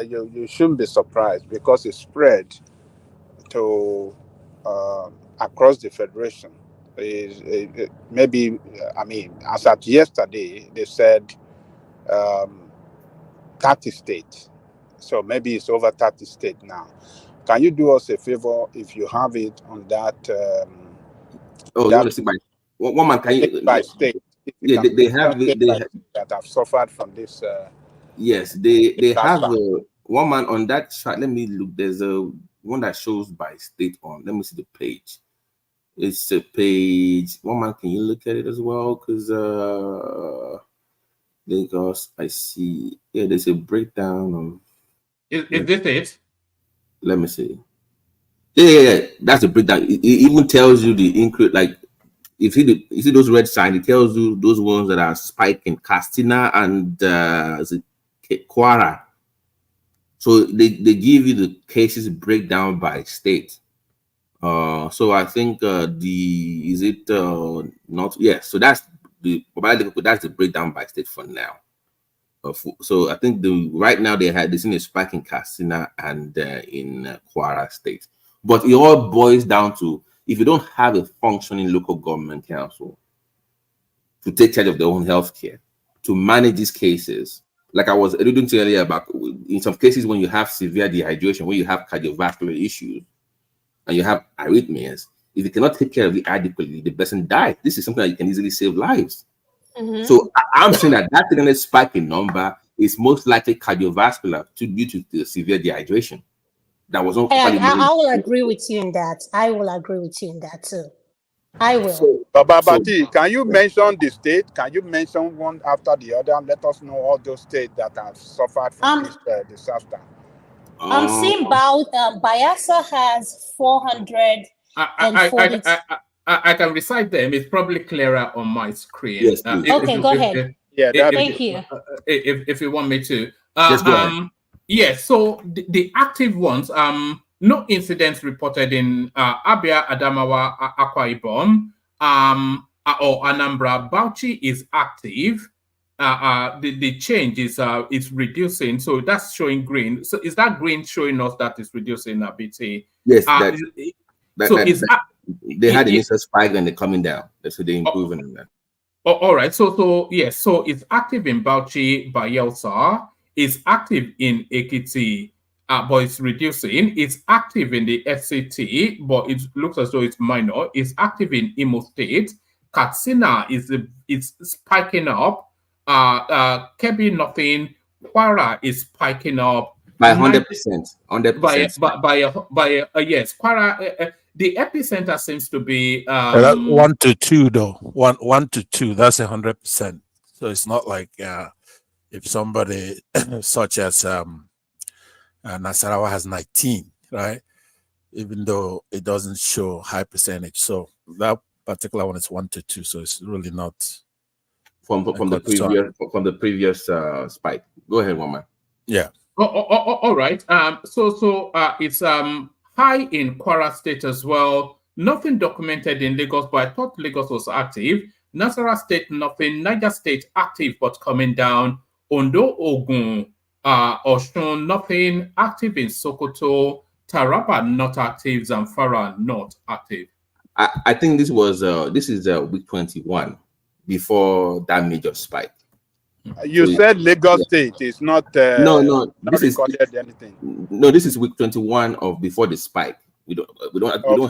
you shouldn't be surprised because it spread to across the federation. Maybe, I mean, as at yesterday, they said 30 states. So maybe it's over 30 states now. Can you do us a favor if you have it on that? You want to see by one man? Can you by state? Yeah, they have that have suffered from this. Yes, they have one man on that chart. Let me look. There's a one that shows by state on. Let me see the page. It's a page. One man, can you look at it as well? Because Lagos, I see. Yeah, there's a breakdown of. Is this it? Let me see. Yeah. That's the breakdown. It even tells you the increase. Like, if you see those red signs, it tells you those ones that are spiking, Castina and Quara. So they give you the cases breakdown by state. So I think not so that's the breakdown by state for now. So I think right now they've seen a spike in Castina and in Kwara State, but it all boils down to if you don't have a functioning local government council to take charge of their own healthcare, to manage these cases, like I was alluding to earlier about in some cases when you have severe dehydration, when you have cardiovascular issues, and you have arrhythmias, if you cannot take care of it adequately, the person dies. This is something that you can easily save lives. So I'm saying that 300 spike in number is most likely cardiovascular due to the severe dehydration. That was not. I will agree with you in that. I will agree with you in that too. I will. Babati, can you mention the state? Can you mention one after the other and let us know all those states that have suffered from this disaster? I'm seeing about Bayelsa has 440. I can recite them. It's probably clearer on my screen. Yes, please. Okay, go ahead. Thank you. If you want me to. Just go ahead. Yes, so the active ones, no incidents reported in Abia, Adamawa, Akwa Ibom, or Anambra. Bauchi is active. The change is it's reducing, so that's showing green. So is that green showing us that it's reducing a bit? Yes, they had it, initial spike and they're coming down. So they're improving on that. All right. So yes. So it's active in Bauchi, Bayelsa. It's active in Ekiti, but it's reducing. It's active in the FCT, but it looks as though it's minor. It's active in Imo State. Katsina it's spiking up. Kebbi nothing. Kwara is spiking up by 100%. 100%. Yes, Kwara. The epicenter seems to be 1 to 2 though. 1 to 2. That's 100%. So it's not like if somebody such as Nasarawa has 19, right? Even though it doesn't show high percentage. So that particular one is 1 to 2. So it's really not from the previous spike. Go ahead, Mama. Yeah. All right. So it's high in Kwara State as well. Nothing documented in Lagos, but I thought Lagos was active. Nasarawa State, nothing. Niger State, active but coming down. Ondo, Ogun, Osun, nothing. Active in Sokoto. Taraba, not active. Zamfara, not active. I think this is week 21 before that major spike. You said Lagos State is not no. This is anything. No, this is week 21 of before the spike. We don't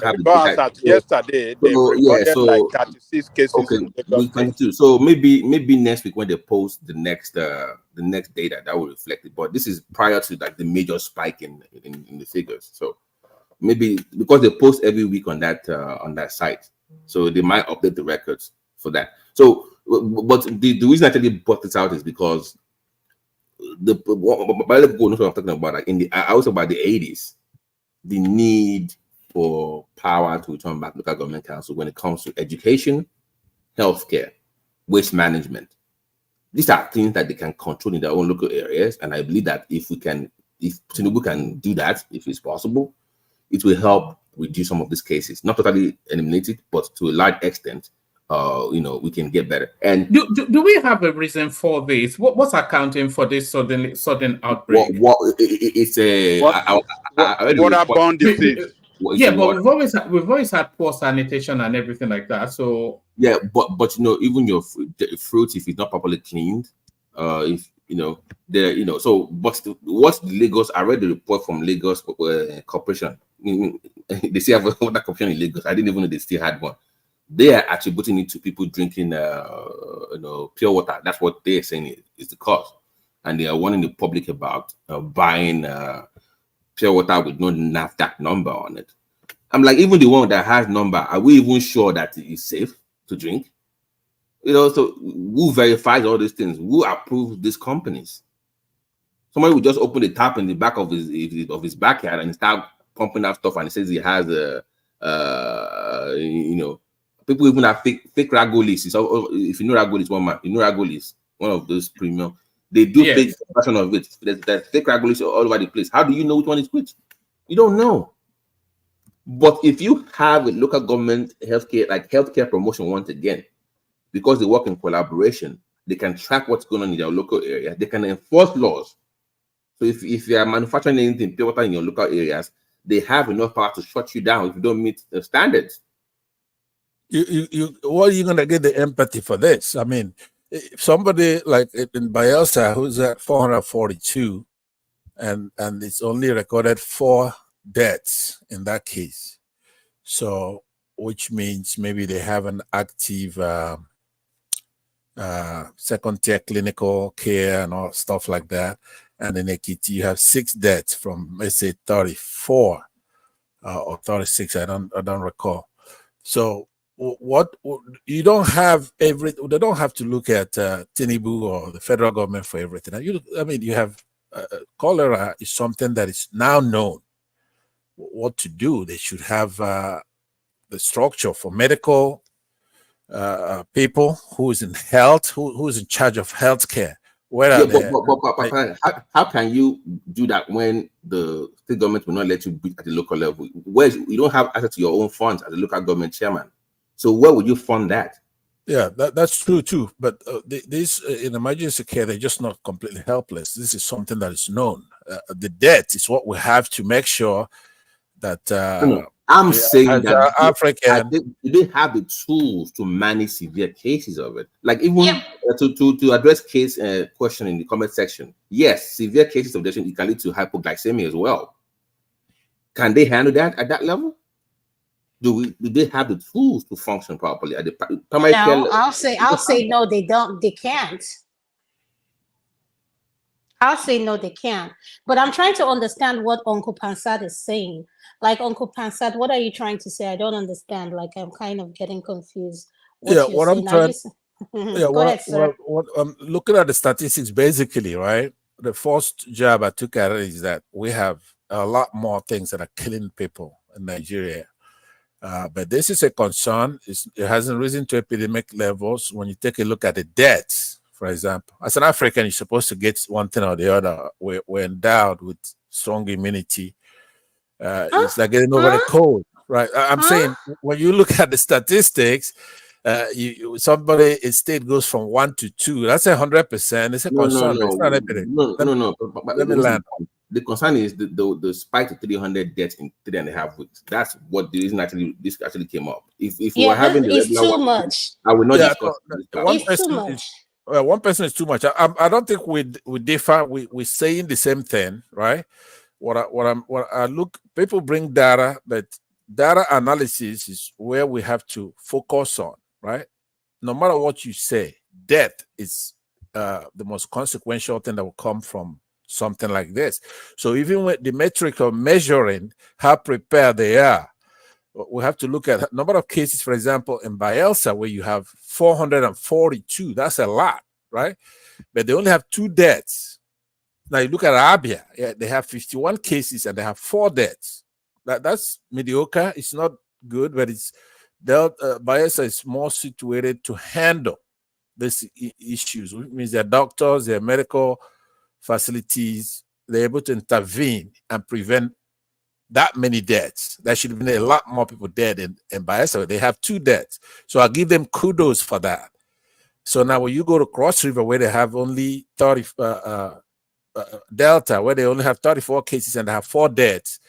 have the data. Yesterday they reported like 36 cases. Okay, in Lagos week 22. So maybe next week when they post the next data that will reflect it. But this is prior to like the major spike in the figures. So maybe because they post every week on that site, so they might update the records for that. So. But the reason I actually brought this out is because what I'm talking about, like I was about the 80s, the need for power to return back to local government council when it comes to education, healthcare, waste management. These are things that they can control in their own local areas, and I believe that if Tinubu can do that, if it's possible, it will help reduce some of these cases. Not totally eliminate it, but to a large extent. We can get better. And do we have a reason for this? What's accounting for this sudden outbreak? It's a waterborne disease. Yeah, but we've always had poor sanitation and everything like that. So yeah, but even your fruits, if it's not properly cleaned, So what's Lagos? I read the report from Lagos Corporation. They say I have a water corporation in Lagos. I didn't even know they still had one. They are attributing it to people drinking, pure water. That's what they're saying is the cause, and they are warning the public about buying pure water with no NAFDAC number on it. I'm like, even the one that has number, are we even sure that it is safe to drink? So who verifies all these things? Who approves these companies? Somebody would just open the tap in the back of his backyard and start pumping out stuff, and it says he has people even have fake Ragolis. So if you know Ragolis, Ragolis, one of those premium. They do fake version of it. There's fake Ragolis all over the place. How do you know which one is which? You don't know. But if you have a local government healthcare promotion once again, because they work in collaboration, they can track what's going on in their local area. They can enforce laws. So if you are manufacturing anything pure water in your local areas, they have enough power to shut you down if you don't meet the standards. What are you going to get the empathy for this? I mean, if somebody like in Bayelsa who's at 442 and it's only recorded 4 deaths in that case. So, which means maybe they have an active second-tier clinical care and all stuff like that. And in Ekiti, you have 6 deaths from, let's say, 34 or 36. I don't recall. So what you don't have they don't have to look at Tinubu or the federal government for everything. I mean, you have cholera is something that is now known what to do. They should have the structure for medical people who's in health, who's in charge of healthcare. Yeah, but how can you do that when the state government will not let you be at the local level? Where you don't have access to your own funds as a local government chairman. So where would you fund that? Yeah, that's true too. But this in emergency care, they're just not completely helpless. This is something that is known. The debt is what we have to make sure that. I'm saying that African. Do they have the tools to manage severe cases of it? Like even to address case question in the comment section. Yes, severe cases of depression, it can lead to hypoglycemia as well. Can they handle that at that level? Do they have the tools to function properly at the primary care level? I'll say no. They don't. They can't. I'll say no, they can't. But I'm trying to understand what Uncle Pansat is saying. Like, Uncle Pansat, what are you trying to say? I don't understand. Like, I'm kind of getting confused. What I'm trying. Go ahead, sir. Looking at the statistics, basically, right? The first job I took at it is that we have a lot more things that are killing people in Nigeria. But this is a concern. It hasn't risen to epidemic levels. When you take a look at the deaths, for example, as an African, you're supposed to get one thing or the other. We're endowed with strong immunity. It's like getting over the cold, right? I'm saying when you look at the statistics, somebody in state goes from 1 to 2. That's 100%. It's a concern. It's not epidemic. No. Let me land. The concern is the spike to 300 deaths in 3.5 weeks. That's what the reason this actually came up. If we were having the it's too much. I will not discuss It's too much. One person is too much. I don't think we differ. We're saying the same thing, right? People bring data, but data analysis is where we have to focus on, right? No matter what you say, death is the most consequential thing that will come from something like this. So even with the metric of measuring how prepared they are, we have to look at number of cases, for example, in Bielsa, where you have 442. That's a lot, right? But they only have 2 deaths. Now you look at Abia, they have 51 cases and they have 4 deaths. That's mediocre. It's not good, but Bielsa is more situated to handle these issues, which means their doctors, their medical facilities, they're able to intervene and prevent that many deaths. There should have been a lot more people dead in Bielsa. They have 2 deaths. So I give them kudos for that. So now when you go to Cross River, where they have only 30, Delta, where they only have 34 cases and they have 4 deaths,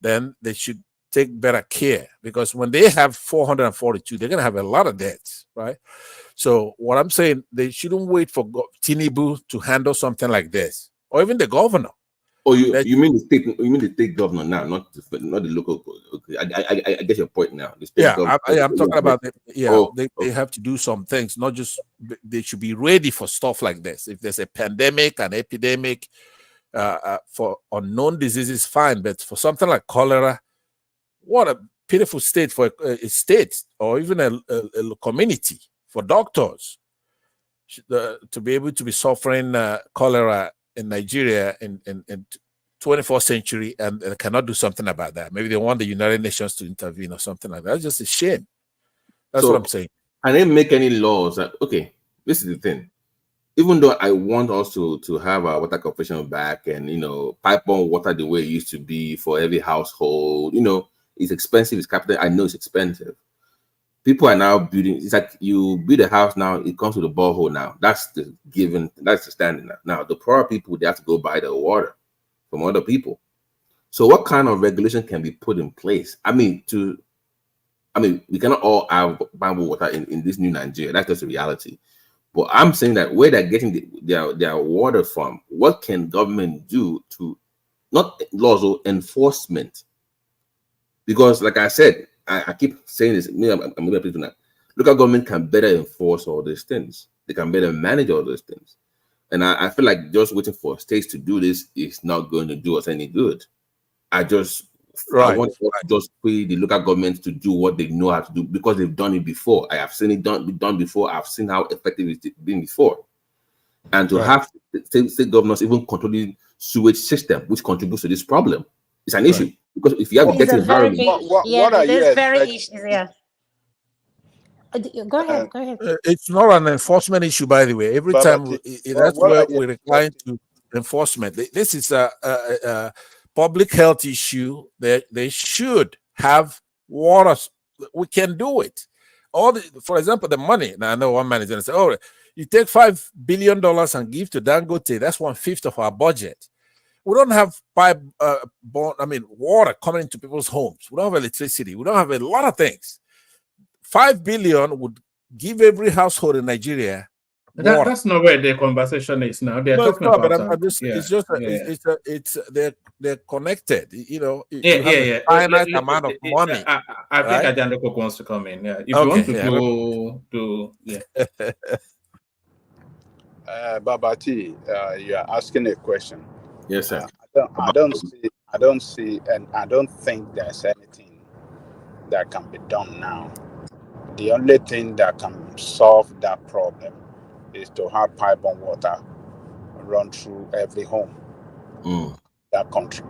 then they should take better care, because when they have 442, they're going to have a lot of deaths, right? So what I'm saying, they shouldn't wait for Tinubu to handle something like this, or even the governor. Oh, you mean the state? You mean the state governor now, not the local? Okay, I get your point now. The state governor, I'm talking about it. Yeah, they have to do some things. Not just they should be ready for stuff like this. If there's a pandemic, an epidemic, for unknown diseases, fine. But for something like cholera, what a pitiful state for a state or even a community, for doctors to be able to be suffering cholera in Nigeria in 21st century and cannot do something about that. Maybe they want the United Nations to intervene or something like that. That's just a shame. That's what I'm saying. Can they make any laws that, okay, this is the thing. Even though I want us to have our water corporation back and, pipe on water the way it used to be for every household, it's expensive, it's capital. I know it's expensive. People are now building, it's like you build a house now, it comes with a borehole now. That's the given, that's the standard now. Now, the poor people, they have to go buy the water from other people. So what kind of regulation can be put in place? We cannot all have bamboo water in this new Nigeria. That's just a reality. But I'm saying that where they're getting their water from, what can government do to, not laws or enforcement? Because like I said, I keep saying this, I'm going to that. Local government can better enforce all these things. They can better manage all those things. And I feel like just waiting for states to do this is not going to do us any good. I just I want to just pay the local government to do what they know how to do because they've done it before. I have seen it done before. I've seen how effective it's been before. And to have state governors even controlling sewage system, which contributes to this problem, is an issue. Because if you have a dirty environment, what are you expecting? Go ahead. Go ahead. It's not an enforcement issue, by the way. Every time that's where we recline to enforcement. This is a public health issue. They should have water. We can do it. For example, the money. Now I know one man is going to say, "Oh, you take $5 billion and give to Dangote. That's 1/5 of our budget." We don't have water coming into people's homes. We don't have electricity. We don't have a lot of things. 5 billion would give every household in Nigeria. That's not where the conversation is now. They're talking about they're connected. You know, a finite amount of money. I think Ajanda Koko wants to come in. Yeah, if you want to go to Babati, you are asking a question. Yes, sir. I don't see, and I don't think there's anything that can be done now. The only thing that can solve that problem is to have pipe-borne water run through every home in that country.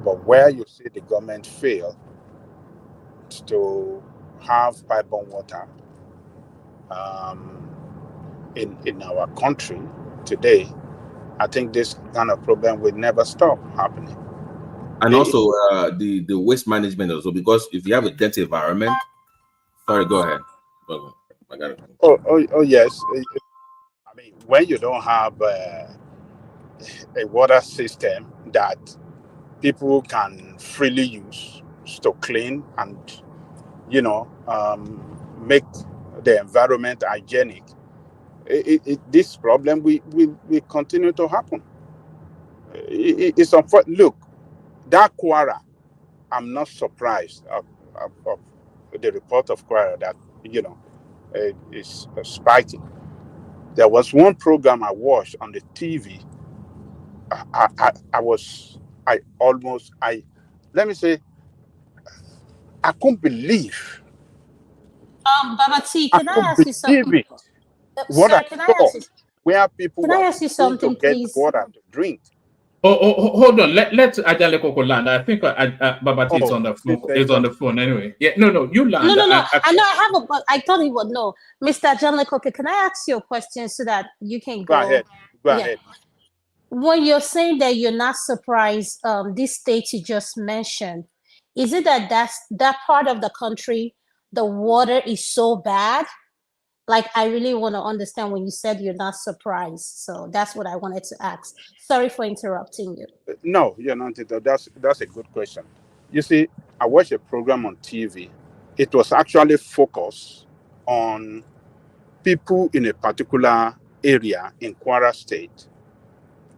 But where you see the government fail to have pipe-borne water in our country today, I think this kind of problem will never stop happening. And also the waste management also, because if you have a dirty environment, sorry, go ahead. I got it. Oh yes. I mean, when you don't have a water system that people can freely use to clean and make the environment hygienic, this problem will continue to happen. It's unfortunate. Look, that Cholera, I'm not surprised of the report of Cholera that is spiking. There was one program I watched on the TV. I couldn't believe. Babati, can I ask you something? What I Sir, can I saw, ask you? where people Can I were ask you going something, to get please? water to drink. Hold on. Let Ajale Koko land. I think Babati is on the phone. Is on the phone anyway. Yeah. No. You land. No. I know I have but I thought he would know. Mr. John Lecoque, can I ask you a question so that you can go? Go ahead. When you're saying that you're not surprised, this state you just mentioned, is it that part of the country, the water is so bad? Like, I really want to understand when you said you're not surprised. So that's what I wanted to ask. Sorry for interrupting you. No, you're not. That's a good question. You see, I watched a program on TV. It was actually focused on people in a particular area in Kwara State,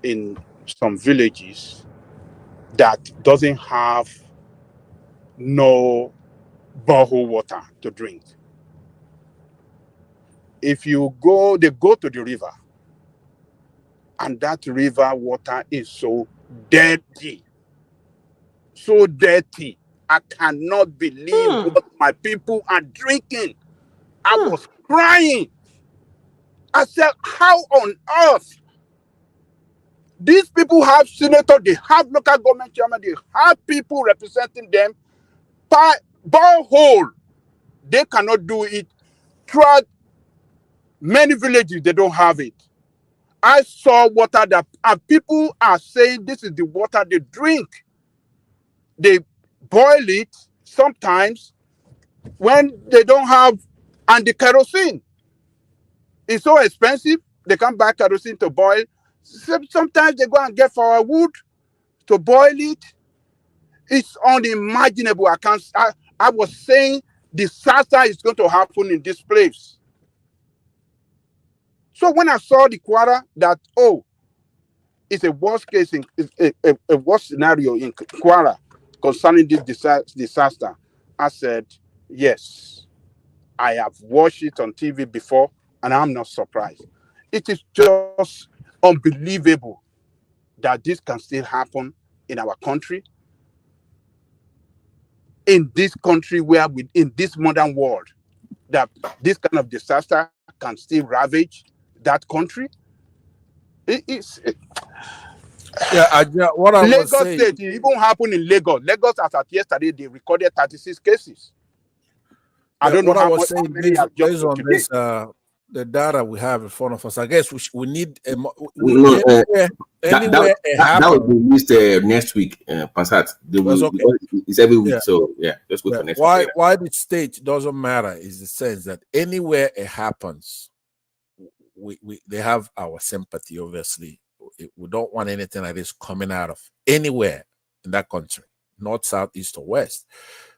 in some villages that doesn't have no borehole water to drink. If you go, they go to the river, and that river water is so dirty. So dirty. I cannot believe what my people are drinking. I was crying. I said, how on earth? These people have senators, they have local government chairman, they have people representing them. By borehole, they cannot do it. Throughout many villages, they don't have it. I saw water that, and people are saying this is the water they drink. They boil it sometimes when they don't have, and the kerosene is so expensive, they can't buy kerosene to boil. Sometimes they go and get firewood to boil it. It's unimaginable. I was saying disaster is going to happen in this place. So when I saw the Cholera that, it's a worst case, a worst scenario in Cholera concerning this disaster, I said, yes, I have watched it on TV before, and I'm not surprised. It is just unbelievable that this can still happen in our country. in this country where we in this modern world that this kind of disaster can still ravage that country. What I was Lagos saying. State, it even happened in Lagos. Lagos, as at yesterday, they recorded 36 cases. I don't know What I how was many saying, have jumped based to on today. this, the data we have in front of us, I guess we need No, anywhere it that will be happens. released next week. Passat. That's okay. Because it's every week, Yeah. so yeah, just wait for next week. Why the state doesn't matter is the sense that anywhere it happens, they have our sympathy. Obviously, we don't want anything like this coming out of anywhere in that country, north, south, east, or west.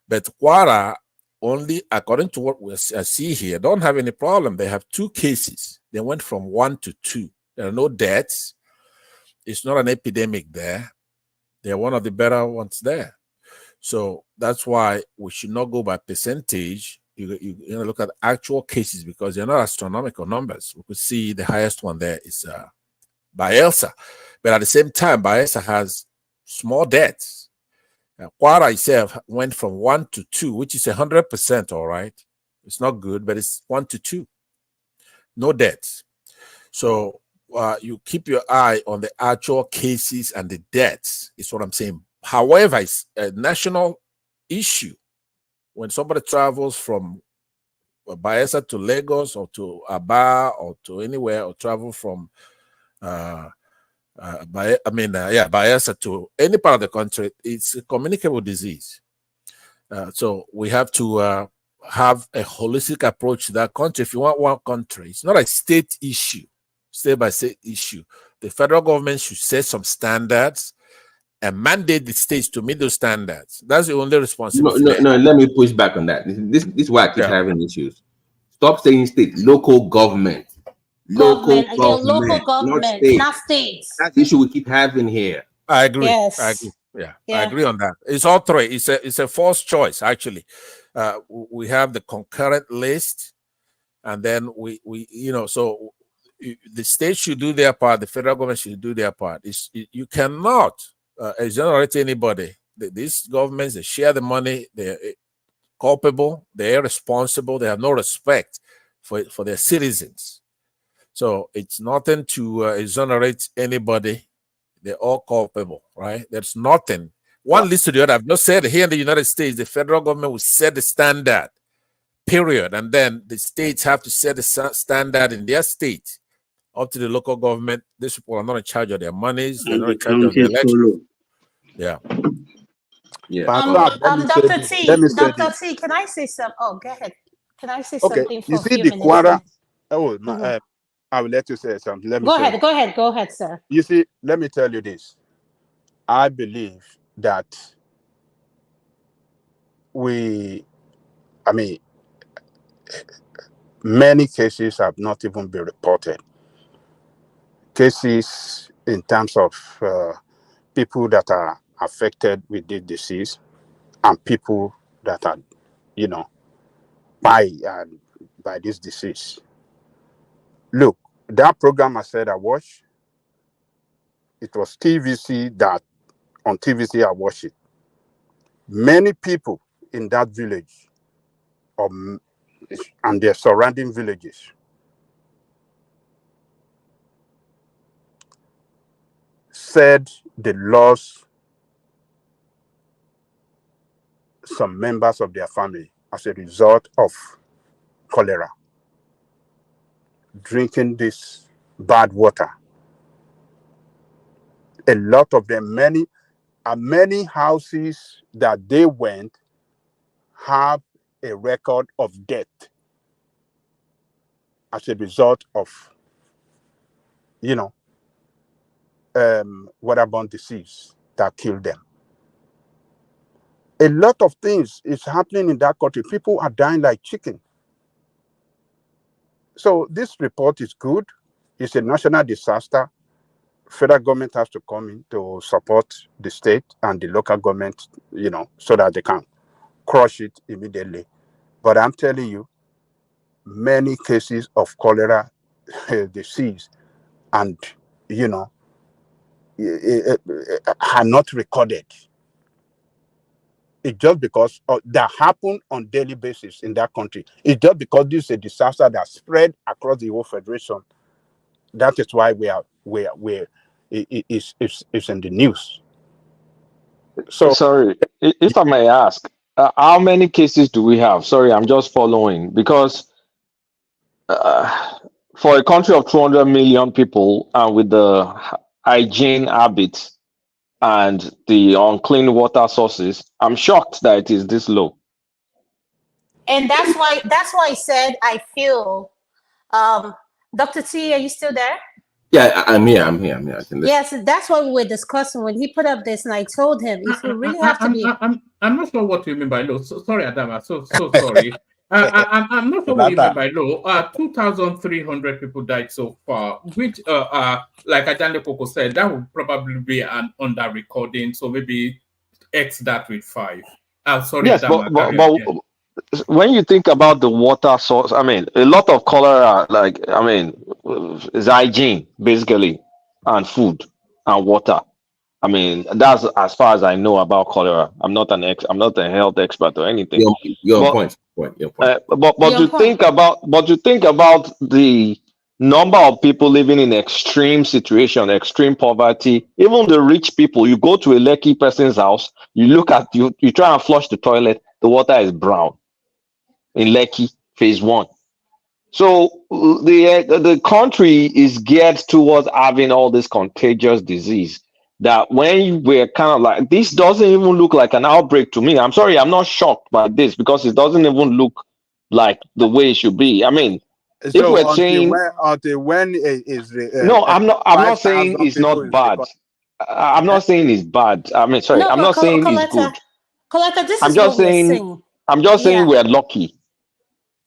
But Kwara, only according to what I see here, don't have any problem. They have 2 cases. They went from 1 to 2. There are no deaths. It's not an epidemic there. They're one of the better ones there. So that's why we should not go by percentage. You know, look at actual cases because they're not astronomical numbers. We could see the highest one there is Bayelsa. But at the same time, Bayelsa has small deaths. Kwara itself went from 1 to 2, which is 100%, all right. It's not good, but it's 1 to 2. No deaths. So you keep your eye on the actual cases and the deaths, is what I'm saying. However, it's a national issue. When somebody travels from Bayelsa to Lagos or to Aba or to anywhere, or travel from Bayelsa to any part of the country, it's a communicable disease. So we have to have a holistic approach to that country. If you want one country, it's not a state issue, state by state issue. The federal government should set some standards and mandate the states to meet those standards. That's the only responsibility. No, let me push back on that. This is why I keep having issues. Stop saying state, local government. Local government, not states. That's the issue we keep having here. I agree. Yes. I agree. I agree on that. It's all 3. It's a false choice, actually. We have the concurrent list, and then we so the states should do their part, the federal government should do their part. You cannot exonerate anybody. These governments, they share the money, they're culpable, they're irresponsible, they have no respect for their citizens. So it's nothing to exonerate anybody. They're all culpable, right? There's nothing. One leads to the other. I've just said here in the United States, the federal government will set the standard, period. And then the states have to set the standard in their state up to the local government. These people are not in charge of their monies. They're not in charge of the election. Yeah. Dr. T, can I say something? Oh, go ahead. Can I say something for a few minutes? Kwara, I will let you say something. Let me Go ahead, sir. You see, let me tell you this. I believe that many cases have not even been reported. Cases in terms of people that are affected with this disease and people that are, by this disease. Look, that program I said I watched, it was TVC that on TVC I watched it. Many people in that village and their surrounding villages said they lost some members of their family as a result of cholera, drinking this bad water. A lot of them, many houses that they went have a record of death as a result of, waterborne disease that killed them. A lot of things is happening in that country. People are dying like chicken. So this report is good. It's a national disaster. Federal government has to come in to support the state and the local government, so that they can crush it immediately. But I'm telling you, many cases of cholera disease and, are not recorded. It's just because that happen on daily basis in that country. It's just because this is a disaster that spread across the whole federation. That is why it's in the news. So Sorry, if I may ask, how many cases do we have? Sorry, I'm just following because for a country of 200 million people and with the hygiene habits and the unclean water sources, I'm shocked that it is this low. And that's why I said I feel. Dr. T, are you still there? Yeah, I'm here. I can listen. Yes, that's what we were discussing when he put up this, and I told him if we really have to be. I'm not sure what you mean by low. So, sorry, Adama. So sorry. I'm not sure what you mean by low. 2,300 people died so far, which, like Ajane Koko said, that would probably be an under recording. So maybe X that with 5. Sorry, Yes, Adama. but when you think about the water source, I mean, a lot of cholera, is hygiene basically, and food and water. I mean, that's as far as I know about cholera. I'm not a health expert or anything. Your point. But you think about the number of people living in extreme situation, extreme poverty. Even the rich people, you go to a Lekki person's house, you try and flush the toilet, the water is brown. In Lekki, phase 1. So the country is geared towards having all this contagious disease that when we're kind of like, this doesn't even look like an outbreak to me. I'm sorry, I'm not shocked by this because it doesn't even look like the way it should be. I mean, if we're saying until when is no, I'm not saying it's not bad. I'm not saying it's bad. I mean, sorry, I'm not saying it's good. Coletta, this is what we're saying. I'm just saying we're lucky.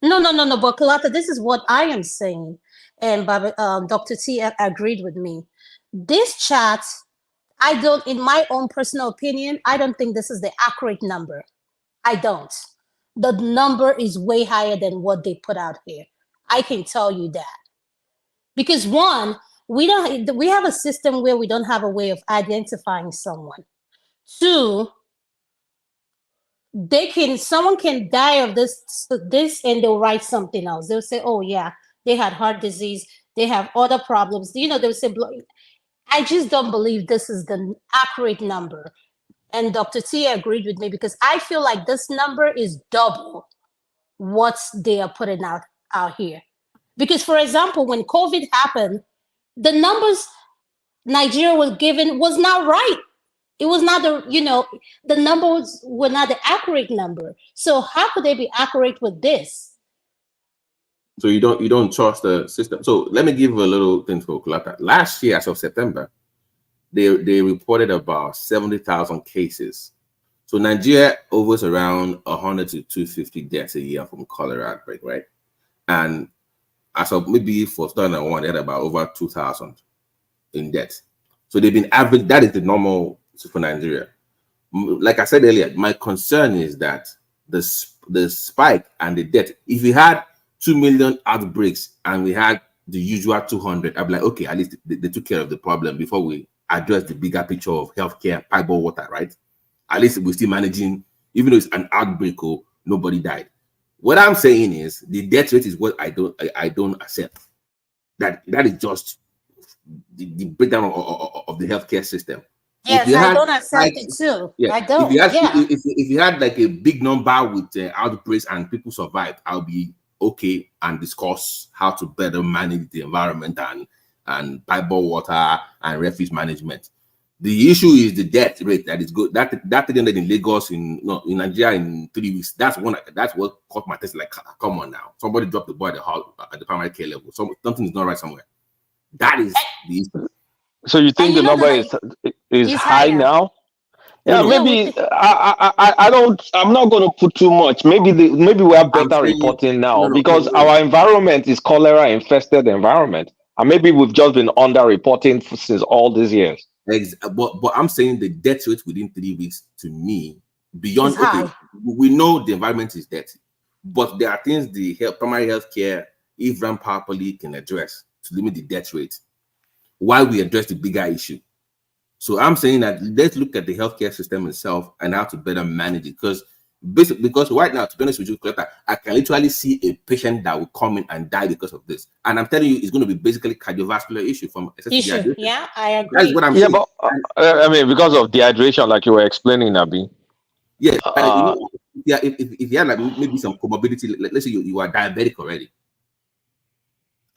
No. But Coletta, this is what I am saying, and Dr. T agreed with me. This chart, in my own personal opinion, I don't think this is the accurate number. I don't. The number is way higher than what they put out here. I can tell you that. Because one, we have a system where we don't have a way of identifying someone. Two, someone can die of this and they'll write something else. They'll say, oh yeah, they had heart disease, they have other problems. They'll say, I just don't believe this is the accurate number. And Dr. T agreed with me because I feel like this number is double what they are putting out here. Because, for example, when COVID happened, the numbers Nigeria was given was not right. It was not the numbers were not the accurate number. So how could they be accurate with this? So you don't trust the system. So let me give you a little thing for Kulata. Last year, as of September, they reported about 70,000 cases. So Nigeria overs around 100 to 250 deaths a year from cholera outbreak, right? And as of maybe for 2001, they had about over 2,000 in deaths. So they've been average. That is the normal for Nigeria. Like I said earlier, my concern is that the spike and the death. If we had 2 million outbreaks and we had the usual 200, I'd be like, okay, at least they took care of the problem before we address the bigger picture of healthcare, pipe water, right? At least we're still managing, even though it's an outbreak or nobody died. What I'm saying is the death rate is what I don't accept. That is just the breakdown of the healthcare system. Yes, I don't accept it too. Yeah, I don't. If you had like a big number with outbreaks and people survived, I'll be okay and discuss how to better manage the environment and pipe water and refuse management. The issue is the death rate that is good. That 300 in Lagos in Nigeria in 3 weeks. That's what caught my attention. Like, come on now, somebody dropped the boy at the primary care level. Something is not right somewhere. That is the issue. So you think the number is high now? Yeah, maybe I'm not going to put too much. Maybe we have better reporting now because our environment is cholera infested environment, and maybe we've just been under reporting since all these years. But I'm saying the death rate within 3 weeks to me beyond we know the environment is dirty, but there are things the primary health care, if run properly, can address to limit the death rate while we address the bigger issue. So I'm saying that let's look at the healthcare system itself and how to better manage it. Because right now, to be honest with you, Cholera, I can literally see a patient that will come in and die because of this. And I'm telling you, it's going to be basically cardiovascular issue from excessive dehydration. Yeah, I agree. That's what I'm Yeah, saying. but I mean, because of dehydration, like you were explaining, Nabi. Yeah, you know, if you have like maybe some comorbidity, let's say you are diabetic already.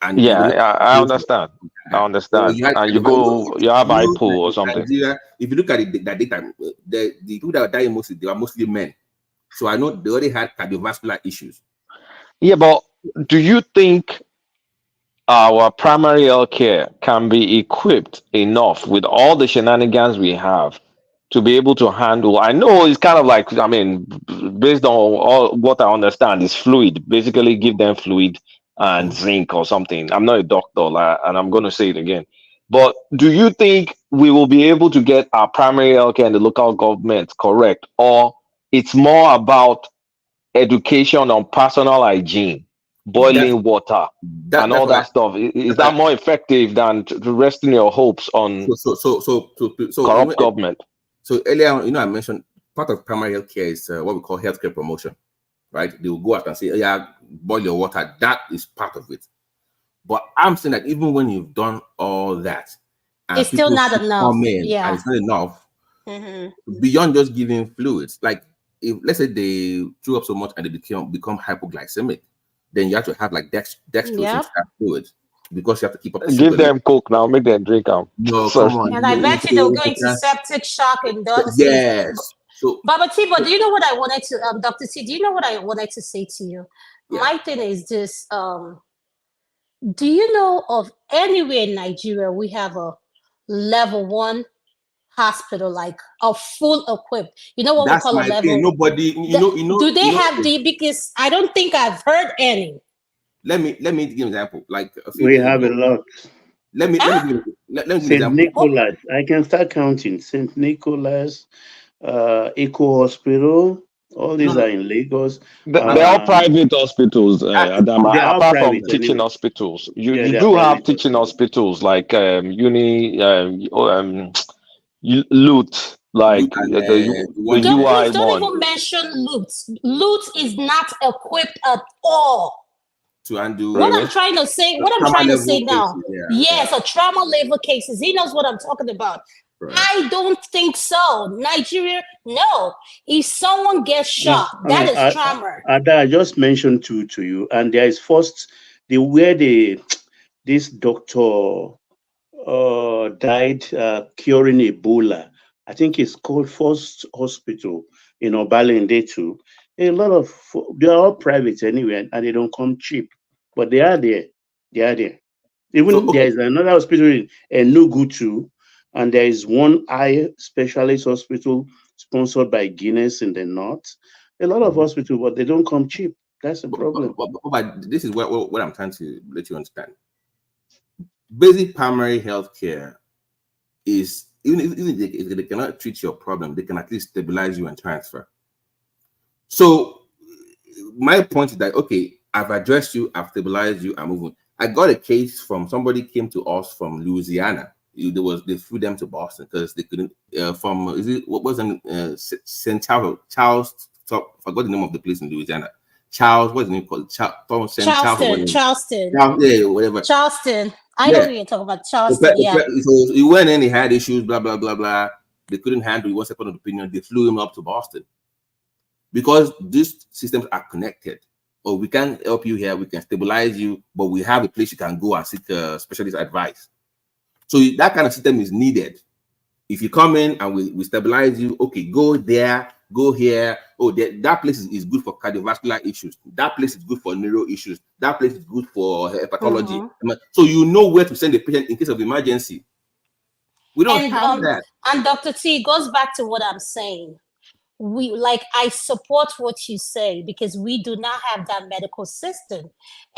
And I understand. I understand. And you have hypo or something. Nigeria, if you look at that data, the people that are dying mostly, they are mostly men. So I know they already had cardiovascular issues. Yeah, but do you think our primary health care can be equipped enough with all the shenanigans we have to be able to handle? I know it's kind of like, I mean, based on all what I understand is fluid. Basically, give them fluid and zinc or something. I'm not a doctor, and I'm going to say it again. But do you think we will be able to get our primary health care in the local government correct? Or it's more about education on personal hygiene, boiling water, and all that stuff? Is that more effective than resting your hopes on corrupt government? So earlier, I mentioned part of primary health care is what we call healthcare promotion, right? They will go out and say, oh, yeah, boil your water. That is part of it. But I'm saying that even when you've done all that, and it's still not enough. Yeah, and it's not enough. Beyond just giving fluids, like if let's say they threw up so much and they become hypoglycemic, then you have to have like dextrose and fluids because you have to keep up the Give sugar. them Coke now, make them drink them. No, come on. And I bet you they'll go into septic shock and done. Yes. So, Baba T, but do you know what I wanted to, Dr. T, do you know what I wanted to say to you? Yeah. My thing is this, do you know of anywhere in Nigeria we have a level 1 hospital, like a full equipped? You know what we call a level? Nobody, do they have because I don't think I've heard any. Let me give an example. Like we have a lot. Let me give an example. St. Nicholas. I can start counting. St. Nicholas, Eco Hospital. All these are in Lagos. They're all private hospitals, apart from teaching hospitals. You do have teaching hospitals like Lute, like the UI don't one. even mention Lute. Lute is not equipped at all. To undo what I'm trying to say now. Yes, a trauma level cases. He knows what I'm talking about. Right. I don't think so. Nigeria, no. If someone gets shot, that is trauma. I just mentioned two to you, and there is first this doctor died curing Ebola. I think it's called First Hospital in Obalende too. A lot of they are all private anyway, and they don't come cheap, but they are there. They are there. Even there is another hospital in Enugu too, and there is one eye specialist hospital sponsored by Guinness in the north. A lot of hospitals, but they don't come cheap. That's the problem. But this is what I'm trying to let you understand. Basic primary health care is even if they cannot treat your problem, they can at least stabilize you and transfer. So my point is that, okay, I've addressed you, I've stabilized you, I'm moving. I got a case from somebody came to us from Louisiana. They flew them to Boston because they couldn't St. Charles. I forgot the name of the place in Louisiana. Charles, what's the name called? Charleston. Yeah, whatever. Charleston. I know you're talking about Charleston. So he went in, he had issues, blah blah blah blah. They couldn't handle it. One second opinion, they flew him up to Boston because these systems are connected. Oh, we can help you here, we can stabilize you, but we have a place you can go and seek specialist advice. So that kind of system is needed. If you come in and we stabilize you, okay, go there, go here. Oh, that place is good for cardiovascular issues. That place is good for neuro issues. That place is good for hepatology. So you know where to send the patient in case of emergency. We don't have that. And Dr. T, it goes back to what I'm saying. I support what you say because we do not have that medical system.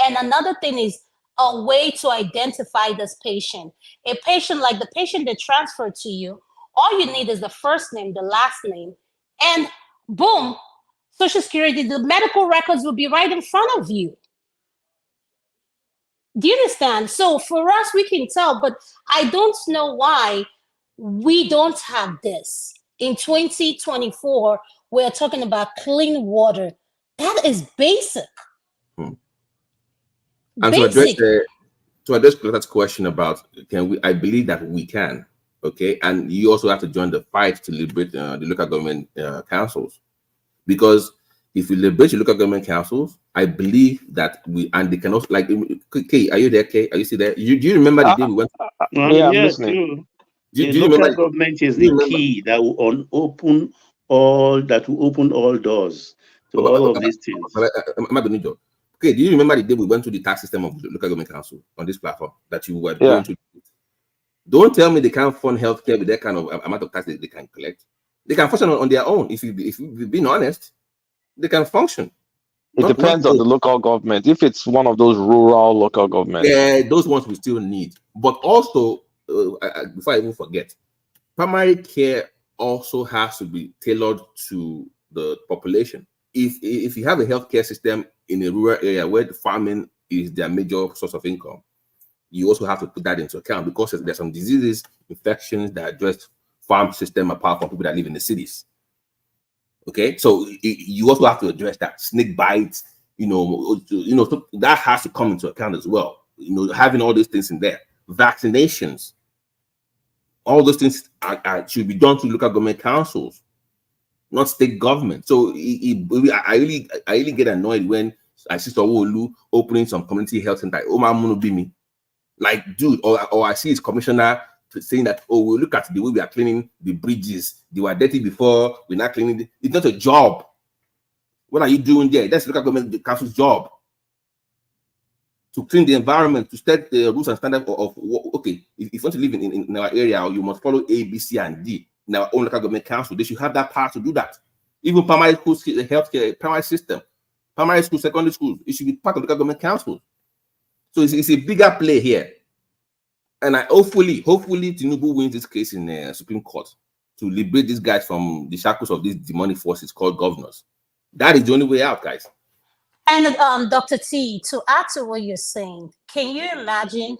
And another thing is a way to identify this patient. A patient like the patient that transferred to you, all you need is the first name, the last name, and boom, Social Security, the medical records will be right in front of you. Do you understand? So for us, we can tell, but I don't know why We don't have this. In 2024, we're talking about clean water. That is basic. And Basic. to address Clota's question about can we, I believe that we can. Okay, and you also have to join the fight to liberate the local government councils, because if we liberate the local government councils, I believe that and they can also, like, Kay, are you there, Kay? Are you still there? Do you remember the day we went? Yeah, I'm Yes, listening. the Do you local remember? government is the key that will open all doors to all of these things. Okay, do you remember the day we went to the tax system of the local government council on this platform that you were Yeah. going to? Don't tell me they can't fund healthcare with that kind of amount of tax that they can collect. They can function on their own. If you've been honest, they can function. It depends on the local government. If it's one of those rural local governments, yeah, those ones we still need. But also, before I even forget, primary care also has to be tailored to the population. If you have a healthcare system in a rural area where the farming is their major source of income, you also have to put that into account, because there's some diseases, infections that address farm system apart from people that live in the cities. Okay, so you also have to address that. Snake bites, so that has to come into account as well. Having all these things in there, vaccinations, all those things should be done through local government councils, not state government. So I really get annoyed when I see Wolu opening some community health center. Like, dude, or I see his commissioner saying that, oh, we'll look at the way we are cleaning the bridges. They were dirty before, we're not cleaning. It's not a job. What are you doing there? That's local government council's job. To clean the environment, to set the rules and standards of okay, if you want to live in our area, you must follow A, B, C, and D. In our own local government council, they should have that power to do that. Even primary schools, healthcare, primary system, primary school, secondary school, it should be part of local government council. So it's a bigger play here. And hopefully Tinubu wins this case in the Supreme Court to liberate these guys from the shackles of these demonic forces called governors. That is the only way out, guys. And Dr. T, to add to what you're saying, can you imagine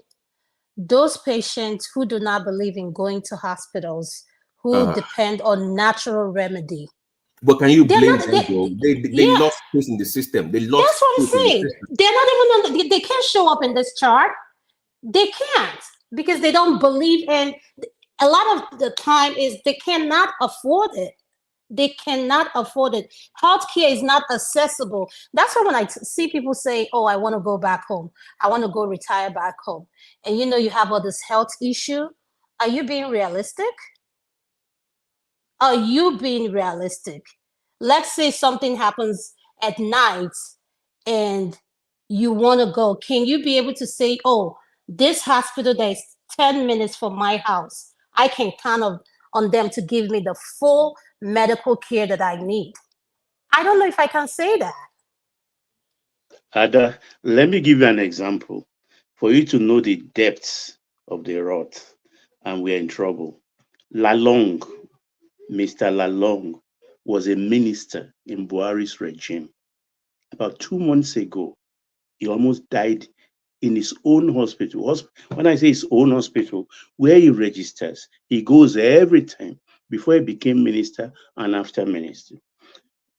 those patients who do not believe in going to hospitals, who depend on natural remedy? But can you blame them, though? They lost space in the system. They lost. That's what I'm saying. They're not even they can't show up in this chart. They can't, because they don't believe in. A lot of the time is they cannot afford it. They cannot afford it. Healthcare is not accessible. That's why when I see people say, oh, I want to go back home, I want to go retire back home, and you have all this health issue, are you being realistic? Are you being realistic? Let's say something happens at night and you want to go. Can you be able to say, oh, this hospital that is 10 minutes from my house, I can count on them to give me the full medical care that I need? I don't know if I can say that. Ada, let me give you an example for you to know the depths of the rot, and we're in trouble. Lalong, Mr. Lalong, was a minister in Buhari's regime. About 2 months ago, he almost died in his own hospital. When I say his own hospital, where he registers, he goes every time before he became minister and after minister.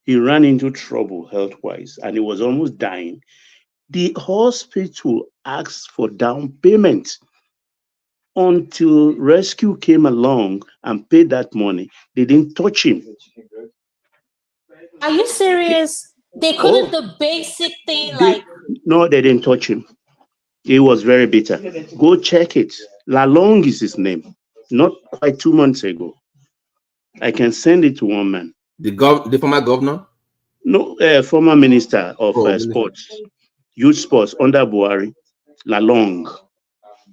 He ran into trouble health-wise and he was almost dying. The hospital asked for down payment. Until rescue came along and paid that money, they didn't touch him. Are you serious? They couldn't do basic thing like... No, they didn't touch him. He was very bitter. Go check it. Lalong is his name. Not quite 2 months ago. I can send it to one man. The former governor? No, former minister of sports, youth sports under Buhari, Lalong.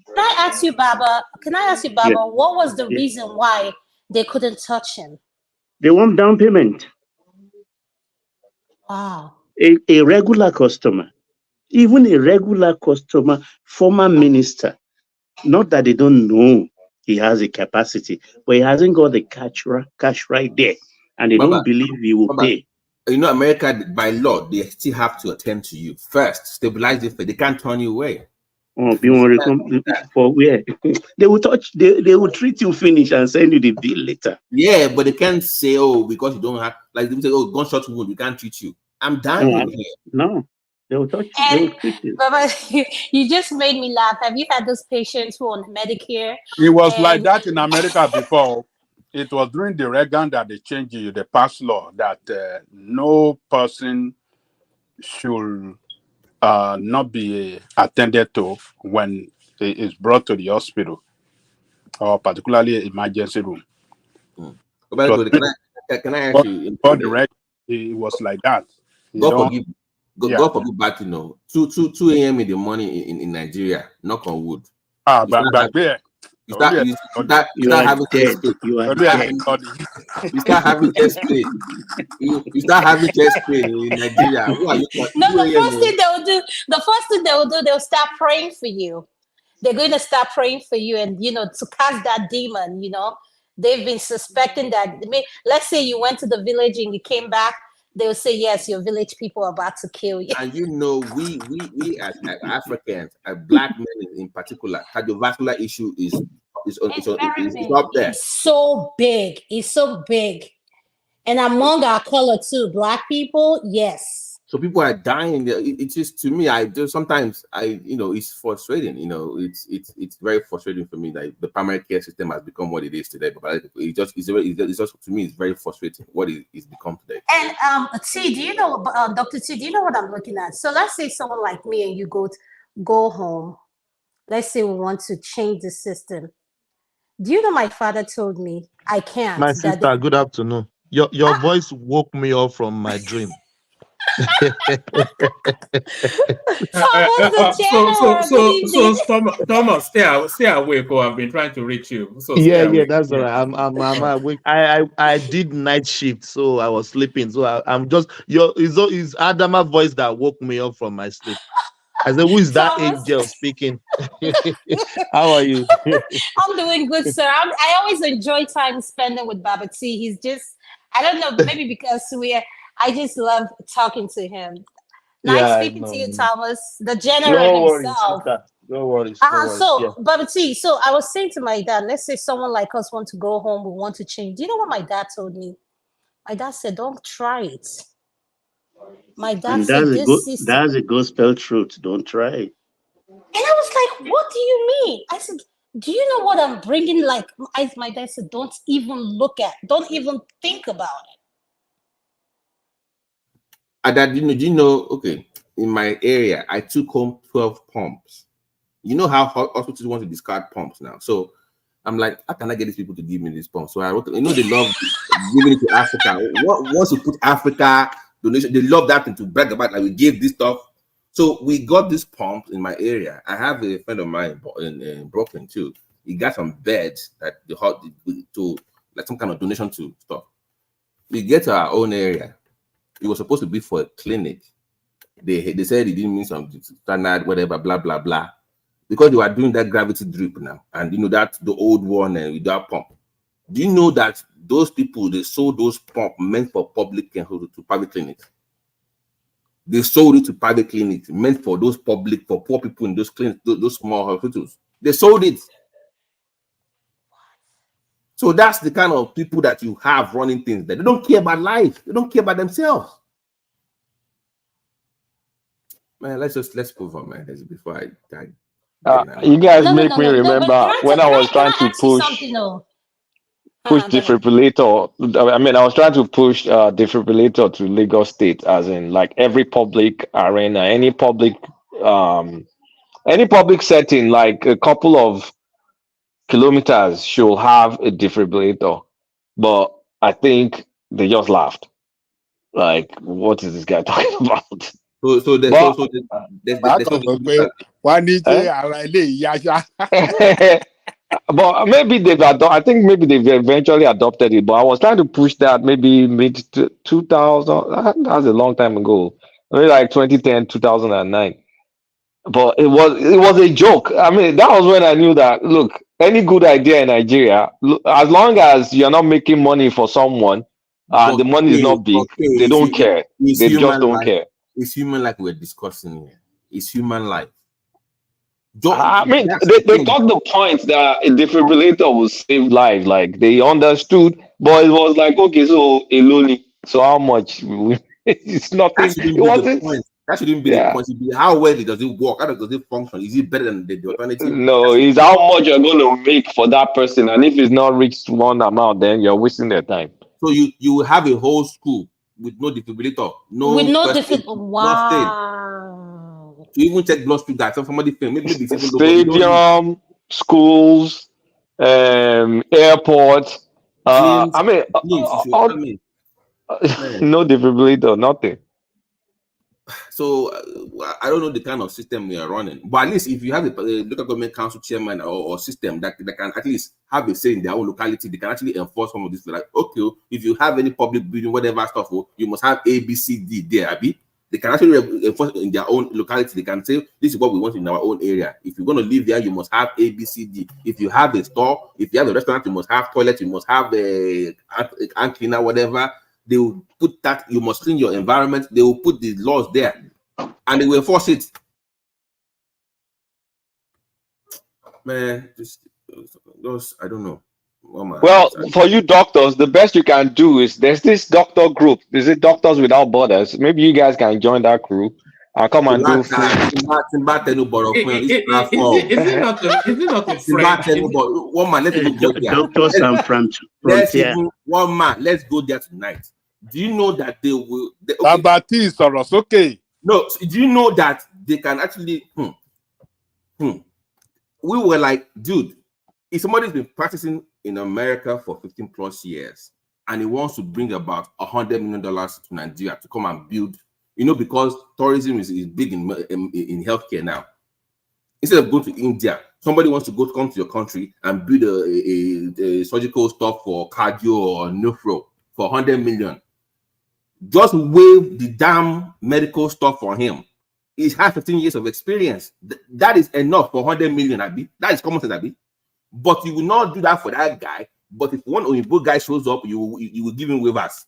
Can I ask you, Baba, Yes. what was the reason why they couldn't touch him? They want down payment. Wow. A regular customer, even a regular customer, former minister, not that they don't know he has a capacity, but he hasn't got the cash right there, and they don't believe he will pay. America, by law, they still have to attend to you. First, stabilize it, but they can't turn you away. Oh, for where? They will touch. They will treat you finish and send you the bill later. Yeah, but they can't say, oh, because you don't have, like they say, oh, gunshot wound, we can't treat you. I'm dying No, here. no. They will touch you. They will treat you. Baba, you just made me laugh. Have you had those patients who are on Medicare? It was like that in America before. It was during the Reagan that they changed the pass law that no person should not be attended to when it is brought to the hospital or particularly emergency room. But So, can I ask you? For the Reagan, it was like that. God forgive back, 2 a.m. in the morning in Nigeria, knock on wood. You start having chest pain. You start having chest pain. You start having chest pain in Nigeria. Who are you? No, the first thing they will do, they'll start praying for you. They're going to start praying for you, and to cast that demon. They've been suspecting that. Let's say you went to the village and you came back. They'll say, yes, your village people are about to kill you. And we as Africans, as black men in particular, cardiovascular issue is up there. It's so big. It's so big. And among our color too, black people, yes. So people are dying. It's just, to me, sometimes it's frustrating. It's very frustrating for me that the primary care system has become what it is today. But it's just to me, it's very frustrating what it's become today. And T, do you know, Dr. T, do you know what I'm looking at? So let's say someone like me and you go home. Let's say we want to change the system. Do you know my father told me I can't? My sister, good afternoon. Your voice woke me up from my dream. Thomas, stay awake. Or I've been trying to reach you. So yeah, that's all right. I'm awake. I did night shift, so I was sleeping. So I'm just it's Adama voice that woke me up from my sleep. I said, who is that angel speaking? How are you? I'm doing good, sir. I always enjoy time spending with Baba T. He's just, I don't know, maybe because I just love talking to him. Nice speaking to you, Thomas. The general himself. No worries. So, Baba T, so I was saying to my dad, let's say someone like us want to go home, we want to change. Do you know what my dad told me? My dad said, don't try it. My dad said, that's a gospel truth. Don't try it. And I was like, what do you mean? I said, do you know what I'm bringing? Like, my dad said, don't even look at, don't even think about it. Okay, in my area, I took home 12 pumps. You know how hospitals want to discard pumps now. So I'm like, how can I get these people to give me these pumps? So I wrote, they love giving it to Africa. Once you put Africa donation, they love that thing to brag about, like we gave this stuff. So we got this pump in my area. I have a friend of mine in Brooklyn too. He got some beds that to like some kind of donation to stuff. We get to our own area. It was supposed to be for a clinic. They said it didn't mean some standard, whatever, blah, blah, blah. Because they were doing that gravity drip now. And that's the old one and with that pump. Do you know that those people, they sold those pumps meant for public and to private clinics? They sold it to private clinics meant for those public, for poor people in those clinics, those small hospitals. They sold it. So that's the kind of people that you have running things that they don't care about life. They don't care about themselves. Man, let's move on, man. Before I die. You guys make me remember when I was trying to push defibrillator. I mean, I was trying to push defibrillator to Lagos State, as in like every public arena, any public setting, like a couple of kilometers should have a defibrillator. But I think they just laughed. Like, what is this guy talking about? But maybe I think maybe they've eventually adopted it. But I was trying to push that maybe mid 2000. That's a long time ago. Maybe like 2010, 2009. But it was a joke. I mean, that was when I knew that, look, any good idea in Nigeria, as long as you're not making money for someone, and the money is not big, they don't care. They just don't care. It's human life we're discussing here. It's human life. I mean, they got the point that a defibrillator will save lives. Like they understood, but it was like, okay, so a lolly. So how much? It's That nothing. shouldn't It be the wasn't. point. That shouldn't be the Yeah. point. It should be how well does it work? How does it function? Is it better than the alternative? No, it's how much you're going to make for that person, and if it's not reached one amount, then you're wasting their time. So you will have a whole school with no defibrillator, no With no first aid, nothing. wow. To even check blood sugar. So somebody maybe it's even Stadium, schools, airports. gyms, I mean, no defibrillator, nothing. So I don't know the kind of system we are running, but at least if you have a local government council chairman or system that can at least have a say in their own locality, they can actually enforce some of this. Like, okay, if you have any public building, whatever stuff, you must have A, B, C, D there. Abi. They can actually enforce in their own locality. They can say, this is what we want in our own area. If you're going to live there, you must have A, B, C, D. If you have a store, if you have a restaurant, you must have toilet, you must have a hand cleaner, whatever. They will put that, you must clean your environment. They will put the laws there and they will enforce it. Man, those I don't know. Oh my Well, for you doctors, the best you can do is there's this doctor group. Is it Doctors Without Borders? Maybe you guys can join that crew and come and do free. Is it not a French? One man, let's even go there. Doctors and frontier. One man, let's go there tonight. Do you know that they will? Okay. No, do you know that they can actually? We were like, dude, if somebody's been practicing in America for 15 plus years and he wants to bring about $100 million to Nigeria to come and build, because tourism is big in healthcare now. Instead of going to India, somebody wants to come to your country and build a surgical stuff for cardio or nephro for 100 million. Just waive the damn medical stuff for him. He has 15 years of experience. That is enough for 100 million, Abi. That is common sense, Abi. But you will not do that for that guy. But if one Oyinbo guy shows up, you will give him waivers.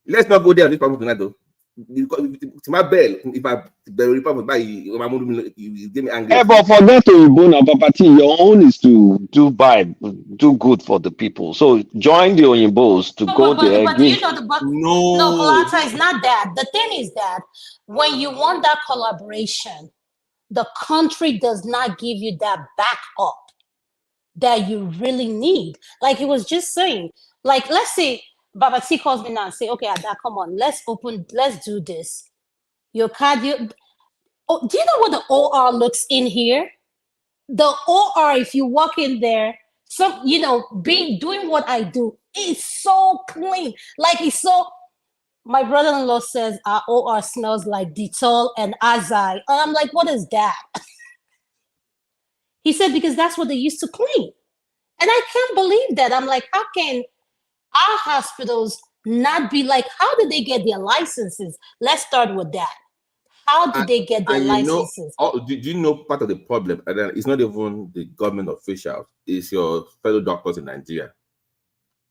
Let's not go there on this problem tonight, though. To my bell, if I you get me angry. Yeah, but for that Oyinbo Papati, your own is to do good for the people. So join the Oyimbos to go there. But you know no, Colata is not that. The thing is that when you want that collaboration, the country does not give you that backup that you really need. Like he was just saying, like let's say Babati calls me now and say, okay, Ada, come on, let's do this. Your cardio. Oh, do you know what the OR looks in here? The OR, if you walk in there, doing what I do, is so clean. Like it's so. My brother-in-law says our OR smells like Dettol and Azai. And I'm like, what is that? He said, because that's what they used to clean. And I can't believe that. I'm like, how can our hospitals not be like, how did they get their licenses? Let's start with that. How did they get their licenses? Do you know part of the problem? And it's not even the government officials, it's your fellow doctors in Nigeria.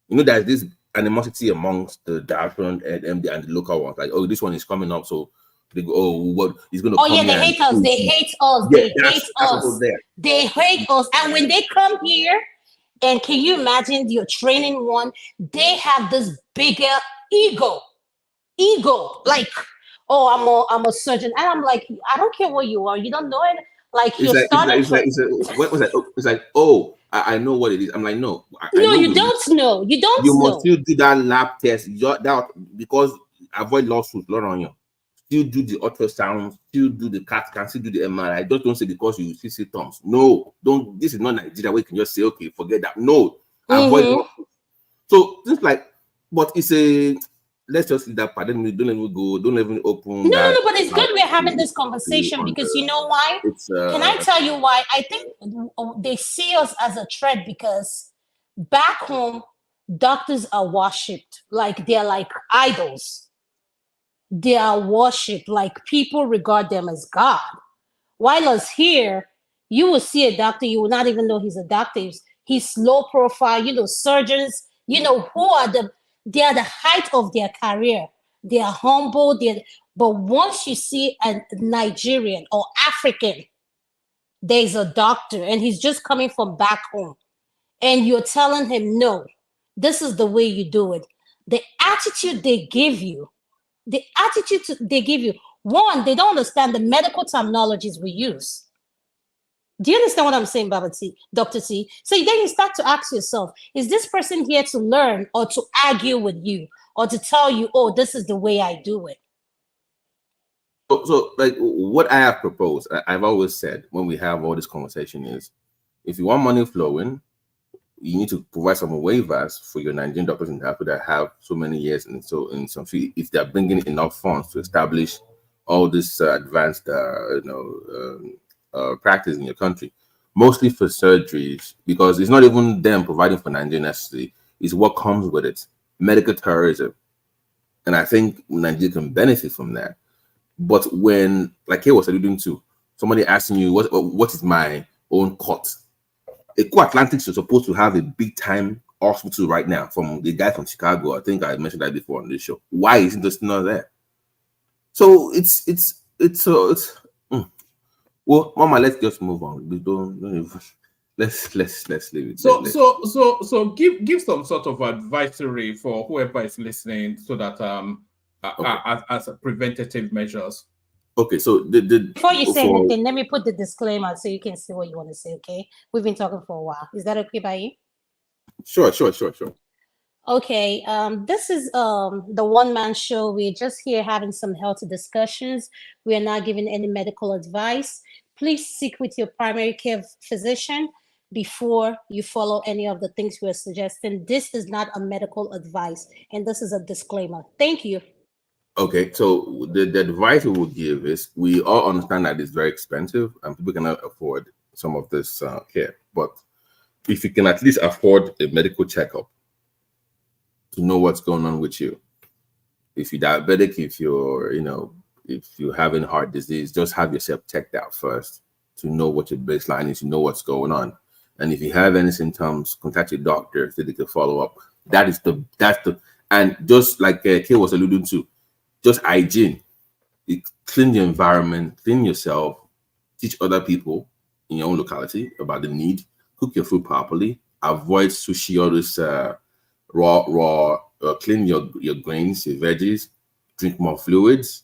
There's this animosity amongst the diaphragm and MD and the local ones. Like, oh, this one is coming up, so they go, oh, what is going to come? Oh, yeah, they hate us. They hate us. They hate us. They hate us. And when they come here, and can you imagine you're training one? They have this bigger ego. Like, oh, I'm a surgeon. And I'm like, I don't care what you are. You don't know it. Like, it's like, oh, I know what it is. I'm like, no. You don't know. You don't know. You must still do that lab test. Because avoid lawsuits, Lord on you. Still do the ultrasound, still do the CAT scan, still do the MRI. Don't say because you see symptoms. No, don't. This is not Nigeria where you can just say, okay, forget that. No, avoid lawsuits. So it's like, but it's a. Let's just see that part. Then we don't even go. Don't even open. No, but it's good we're having this conversation because you know why? Can I tell you why? I think they see us as a threat because back home, doctors are worshipped. Like they're like idols. They are worshipped. Like people regard them as God. While us here, you will see a doctor, you will not even know he's a doctor. He's low profile. Surgeons. Who are they are the height of their career. They are humble. But once you see a Nigerian or African there's a doctor and he's just coming from back home, and you're telling him, no, this is the way you do it. The attitude they give you, one, they don't understand the medical terminologies we use. Do you understand what I'm saying, Dr. T? So then you start to ask yourself, is this person here to learn or to argue with you or to tell you, oh, this is the way I do it? So like what I have proposed, I've always said when we have all this conversation is, if you want money flowing, you need to provide some waivers for your Nigerian doctors in Africa that have so many years and so in some field, if they're bringing enough funds to establish all this advanced practice in your country, mostly for surgeries, because it's not even them providing for Nigeria necessarily, it's what comes with it, medical tourism. And I think Nigeria can benefit from that. But when, like he was alluding to, somebody asking you, what is my own cut? Eco Atlantics is supposed to have a big time hospital right now from the guy from Chicago. I think I mentioned that before on this show. Why isn't this not there? So well, Mama, let's just move on. We don't let's leave it. So give some sort of advisory for whoever is listening, so that as preventative measures. Okay, so before you say anything, let me put the disclaimer so you can see what you want to say. Okay, we've been talking for a while. Is that okay by you? Sure. Okay, this is the one-man show. We're just here having some health discussions. We are not giving any medical advice. Please seek with your primary care physician before you follow any of the things we're suggesting. This is not a medical advice, and this is a disclaimer. Thank you. Okay, so the advice we will give is, we all understand that it's very expensive and people cannot afford some of this care. But if you can at least afford a medical checkup to know what's going on with you, if you're diabetic, if you're having heart disease, just have yourself checked out first to know what your baseline is, to know what's going on. And if you have any symptoms, contact your doctor so they can follow up. And just like Kay was alluding to, just hygiene. Clean your environment, clean yourself, teach other people in your own locality about the need, cook your food properly, avoid sushi or this raw, clean your grains, your veggies, drink more fluids.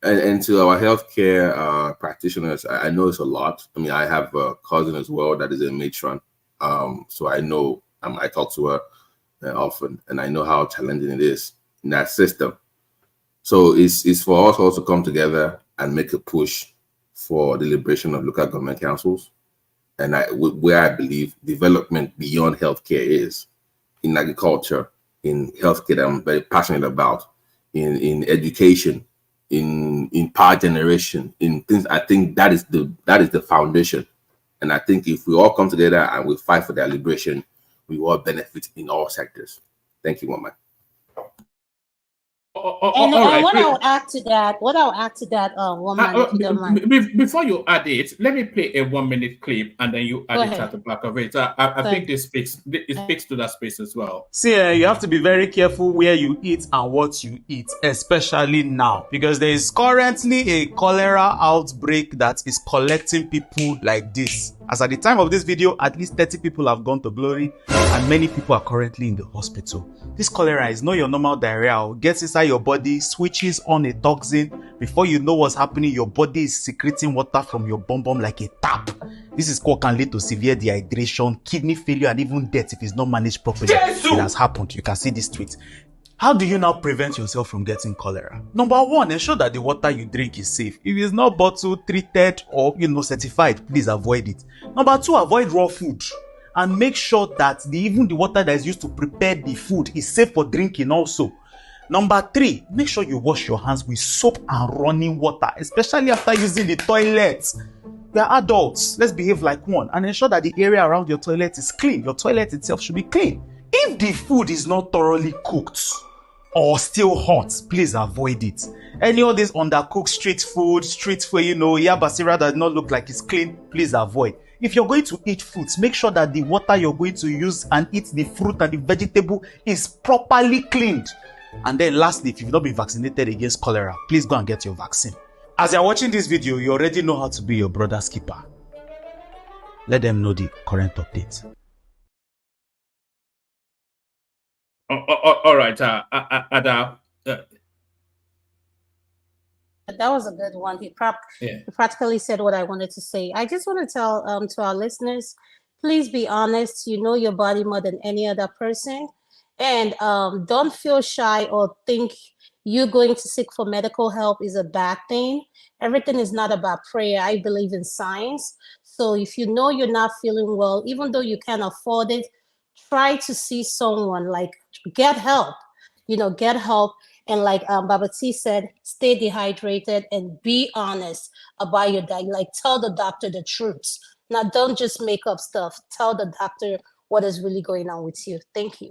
And to our healthcare practitioners, I know it's a lot. I mean, I have a cousin as well that is a matron. So I know, I talk to her often, and I know how challenging it is in that system. So it's for us all to come together and make a push for the liberation of local government councils. And where I believe development beyond healthcare is in agriculture, in healthcare that I'm very passionate about, in education, in power generation, in things. I think that is the foundation. And I think if we all come together and we fight for their liberation, we all benefit in all sectors. Thank you, Mama. And what I'll add to that, woman, if you don't mind. Before you add it, let me play a 1-minute clip and then you add it at the back of it. I think it speaks to that space as well. See, you have to be very careful where you eat and what you eat, especially now, because there is currently a cholera outbreak that is collecting people like this. As at the time of this video, at least 30 people have gone to glory and many people are currently in the hospital. This cholera is not your normal diarrhea. It gets inside your body, switches on a toxin. Before you know what's happening, your body is secreting water from your bum like a tap. This is what can lead to severe dehydration, kidney failure, and even death if it's not managed properly. Jesus! It has happened. You can see this tweet. How do you now prevent yourself from getting cholera? Number one, ensure that the water you drink is safe. If it's not bottled, treated, or certified, please avoid it. Number two, avoid raw food. And make sure that even the water that is used to prepare the food is safe for drinking also. Number three, make sure you wash your hands with soap and running water, especially after using the toilet. We are adults. Let's behave like one and ensure that the area around your toilet is clean. Your toilet itself should be clean. If the food is not thoroughly cooked or still hot, please avoid it. Any of this undercooked street food, yabasira does not look like it's clean, please avoid. If you're going to eat fruits, make sure that the water you're going to use and eat the fruit and the vegetable is properly cleaned. And then lastly, if you've not been vaccinated against cholera, please go and get your vaccine. As you're watching this video, you already know how to be your brother's keeper. Let them know the current updates. All right, Ada. That was a good one. He practically said what I wanted to say. I just want to tell to our listeners, please be honest. You know your body more than any other person. And don't feel shy or think you going to seek for medical help is a bad thing. Everything is not about prayer. I believe in science. So if you know you're not feeling well, even though you can't afford it, try to see someone, like get help, get help. And like Baba T said, stay dehydrated and be honest about your diet. Like tell the doctor the truth. Now don't just make up stuff. Tell the doctor what is really going on with you. Thank you.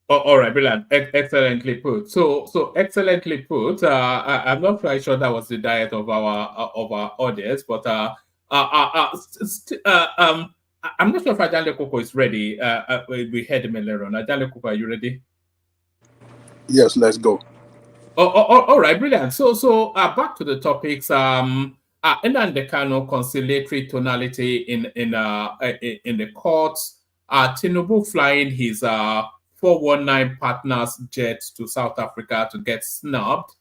All right, brilliant. Excellently put. So excellently put. I'm not quite sure that was the diet of our audience, but I'm not sure if Ajale Koko is ready. We heard him earlier on. Ajale Koko, are you ready? Yes, let's go. All right, brilliant. So back to the topics. Nnamdi Kanu conciliatory tonality in the courts. Tinubu flying his 419 partners jet to South Africa to get snubbed.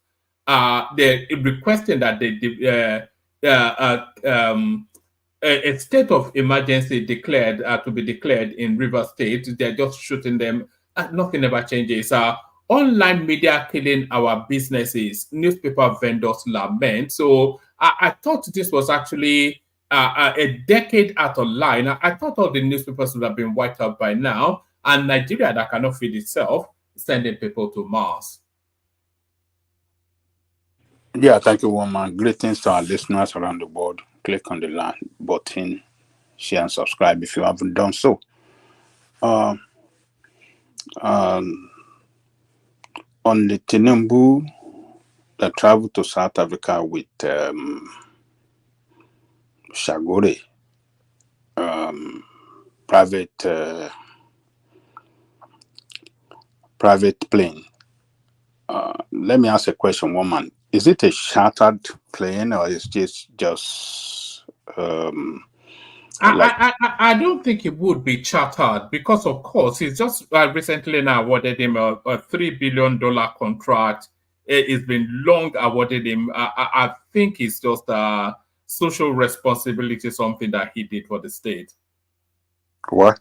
They're requesting that a state of emergency declared to be declared in Rivers State. They're just shooting them. Nothing ever changes. Online media killing our businesses. Newspaper vendors lament. So I thought this was actually a decade out of line. I thought all the newspapers would have been wiped out by now. And Nigeria that cannot feed itself, sending people to Mars. Yeah, thank you, woman. Greetings to our listeners around the world. Click on the like button, share and subscribe if you haven't done so. On the Tinubu that traveled to South Africa with Shagore, private plane. Let me ask a question, woman. Is it a chartered plane or is this just I don't think it would be chartered because, of course, he's just recently now awarded him a $3 billion contract. It's been long awarded him. I think it's just a social responsibility, something that he did for the state. What?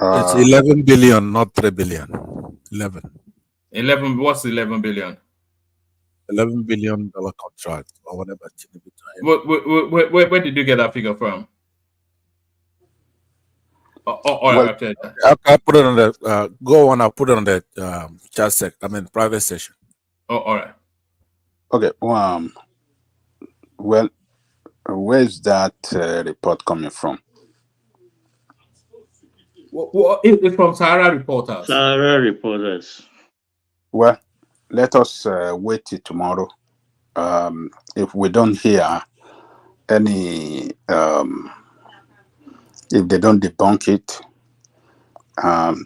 It's 11 billion, not 3 billion. 11. 11. What's 11 billion? $11 billion contract or whatever. Where did you get that figure from? Well, I'll put it on the go on. I'll put it on the chat sec. I mean, private session. Oh, all right. Okay. Well, where's that report coming from? It's from Sahara Reporters. Sahara Reporters. Well, let us wait till tomorrow. If we don't hear any, if they don't debunk it,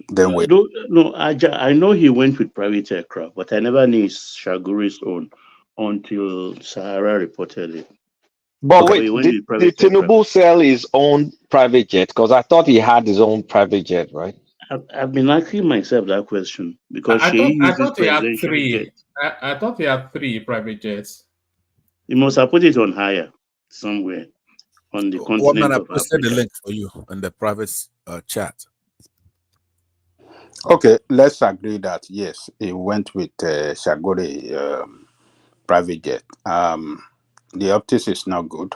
then we. No, I know he went with private aircraft, but I never knew Shagure's own until Sahara reported it. But wait, did Tinubu sell his own private jet? Because I thought he had his own private jet, right? I've been asking myself that question because I thought he had three. I thought he had 3 private jets. He must have put it on hire somewhere on the continent of I posted Africa. the link for you in the private chat. Okay, let's agree that yes, he went with Shagore private jet. The optics is not good.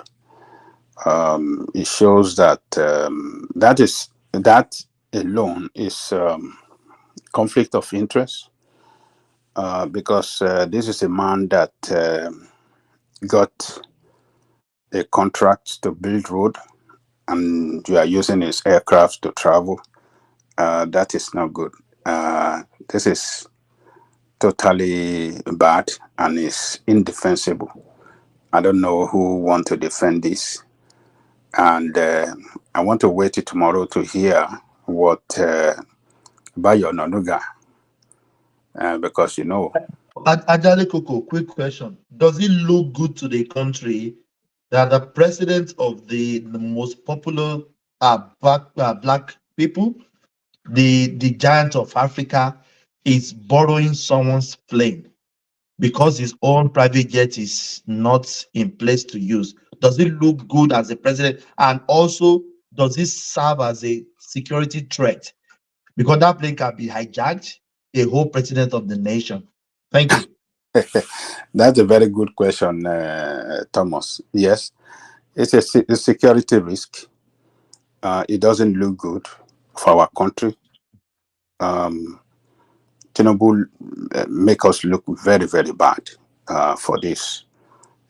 It shows that that alone is conflict of interest because this is a man that got a contract to build road and you are using his aircraft to travel. That is not good. This is totally bad and is indefensible. I don't know who want to defend this. And I want to wait till tomorrow to hear what Bayo Nonuga, because Ajale Koko, quick question. Does it look good to the country that the president of the most popular black people, the giant of Africa, is borrowing someone's plane because his own private jet is not in place to use? Does it look good as a president? And also, does it serve as a security threat? Because that plane can be hijacked, a whole president of the nation. Thank you. That's a very good question, Thomas. Yes, it's a security risk. It doesn't look good for our country. Tinubu make us look very, very bad for this.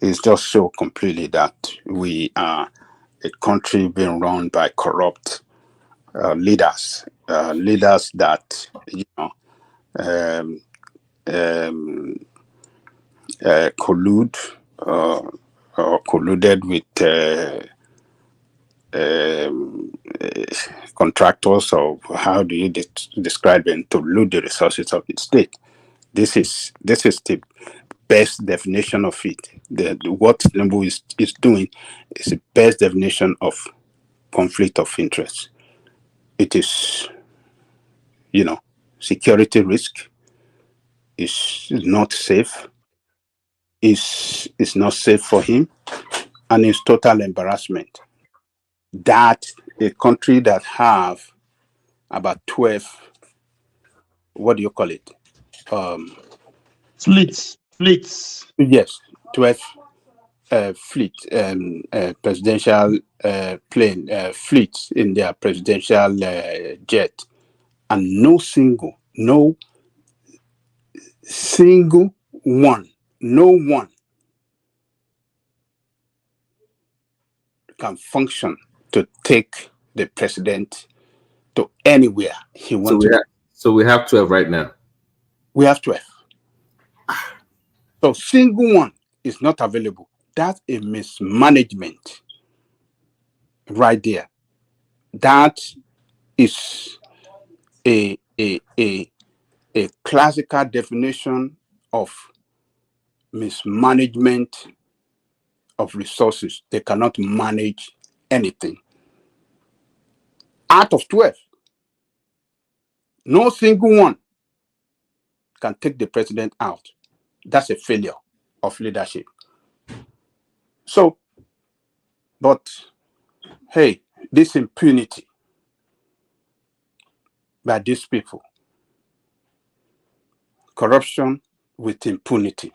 It's just so completely that we are a country being run by corrupt leaders, leaders that collude or colluded with contractors, or how do you describe them, to loot the resources of the state. This is the best definition of it. What Nnamdi is doing is the best definition of conflict of interest. It is, security risk. Is not safe. Is not safe for him, and it's total embarrassment that a country that have about 12, what do you call it? Fleets. Yes, 12 fleet, presidential plane, fleets in their presidential jet, and no single one, no one can function to take the president to anywhere he wants to. So we have 12 right now. We have 12. So single one is not available. That's a mismanagement right there. That is a classical definition of mismanagement of resources. They cannot manage anything. Out of 12, no single one can take the president out. That's a failure of leadership. So, but hey, this impunity by these people, corruption with impunity,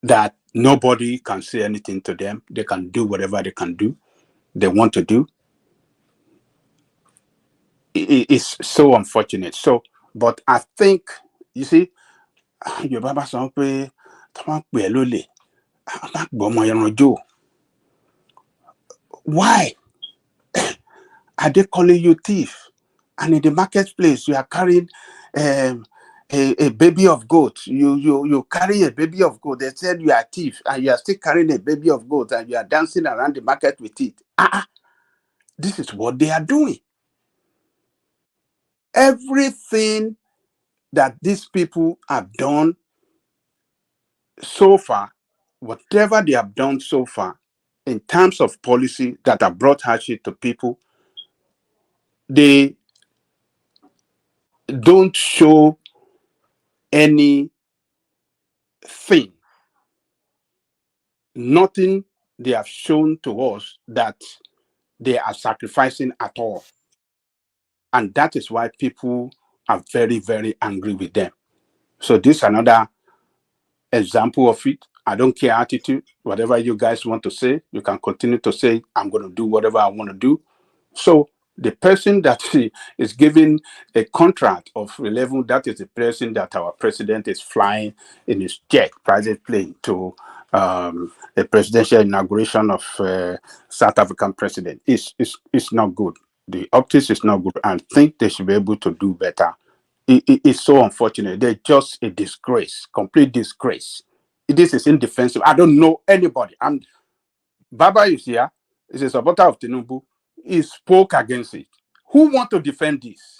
that nobody can say anything to them. They can do whatever they can do, they want to do. It's so unfortunate. So, but I think, you see, why are they calling you thief? And in the marketplace, you are carrying a baby of goat. You carry a baby of goat. They said you are thief, and you are still carrying a baby of goat, and you are dancing around the market with it. This is what they are doing. Everything that these people have done so far, whatever they have done so far, in terms of policy that have brought hardship to people, they don't show anything. Nothing they have shown to us that they are sacrificing at all. And that is why people are very, very angry with them. So this is another example of it. I don't care attitude. Whatever you guys want to say, you can continue to say, I'm going to do whatever I want to do. So the person that is giving a contract of 11, that is the person that our president is flying in his jet, private plane, to a presidential inauguration of South African president. It's not good. The optics is not good. I think they should be able to do better. It's so unfortunate. They're just a disgrace, complete disgrace. This is indefensible. I don't know anybody. Baba is here. He's a supporter of Tinubu. He spoke against it. Who want to defend this?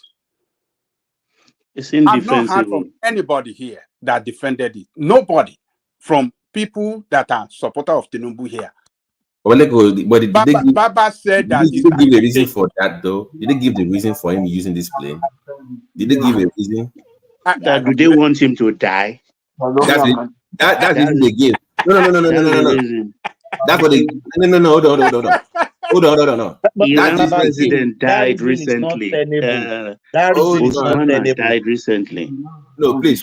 It's I've not heard indefensible. from anybody here that defended it. Nobody from people that are supporter of Tinubu here. But did they give, Baba said that did they give a reason for that though? Did they give the reason for him using this plane? Did they give a reason? Do they want him to die? That's it. That's the reason they give. No. That's what they. No. Hold on. Iran's president died recently. Osman died recently. No, please,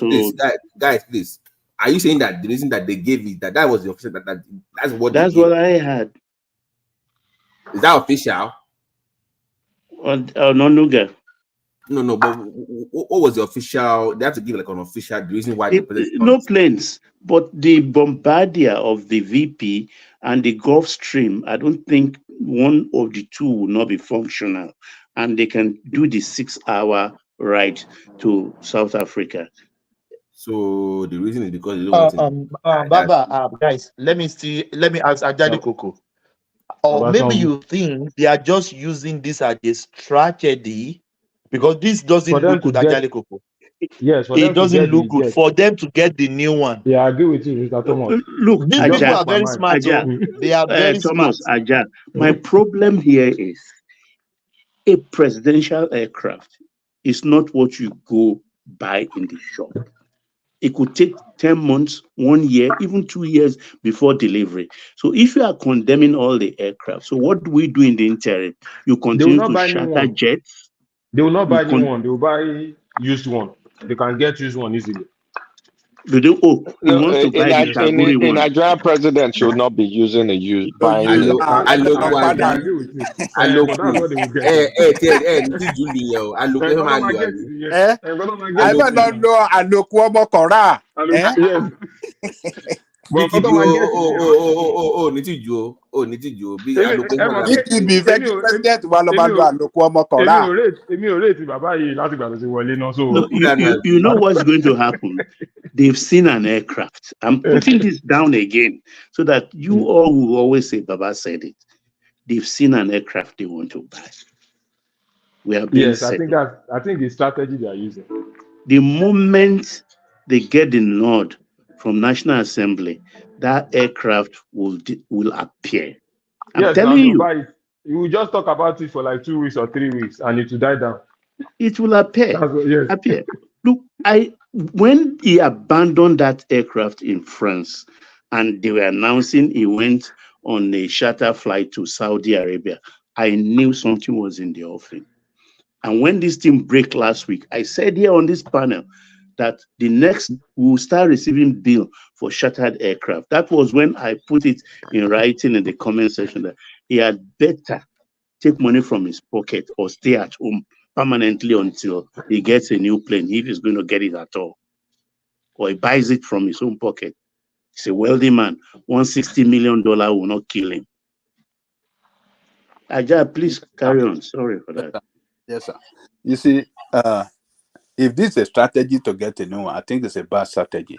guys, please. Are you saying that the reason that they gave it that was the official that's what I had? Is that official? No, Nuga. No. But what was the official? They have to give like an official reason why. No planes, but the bombardier of the VP and the Gulf Stream. I don't think one of the two will not be functional, and they can do the 6-hour ride to South Africa. So the reason is because they don't want Baba, guys, let me ask Ajani Koko. Or maybe you think they are just using this as a strategy because this doesn't look good, Ajani Koko. Yes, it doesn't look good for them to get the new one. Yeah, I agree with you, Mr. Thomas. Look, these people are very smart. They are very Thomas, smart. Aja, my problem here is a presidential aircraft is not what you go buy in the shop. It could take 10 months, 1 year, even 2 years before delivery. So if you are condemning all the aircraft, so what do we do in the interim? You continue to shatter jets? They will not buy new one. They will buy used one. They can get used one easily. He wants to buy the Shaguri one. A Nigerian president should not be using a used buying. You know what's going to happen? They've seen an aircraft. I'm putting this down again so that you all will always say Baba said it. They've seen an aircraft they want to buy. We have been I think the strategy they are using. The moment they get the nod from National Assembly, that aircraft will appear. I'm telling you. You will just talk about it for like 2 weeks or 3 weeks and it will die down. It will appear. Appear. Look, when he abandoned that aircraft in France and they were announcing he went on a charter flight to Saudi Arabia, I knew something was in the offing. And when this thing broke last week, I said here on this panel that the next we'll start receiving bill for chartered aircraft. That was when I put it in writing in the comment section that he had better take money from his pocket or stay at home permanently until he gets a new plane, if he's going to get it at all. Or he buys it from his own pocket. He's a wealthy man. $160 million will not kill him. Aja, please carry on. Sorry for that. Yes, sir. You see, if this is a strategy to get a new one, I think it's a bad strategy.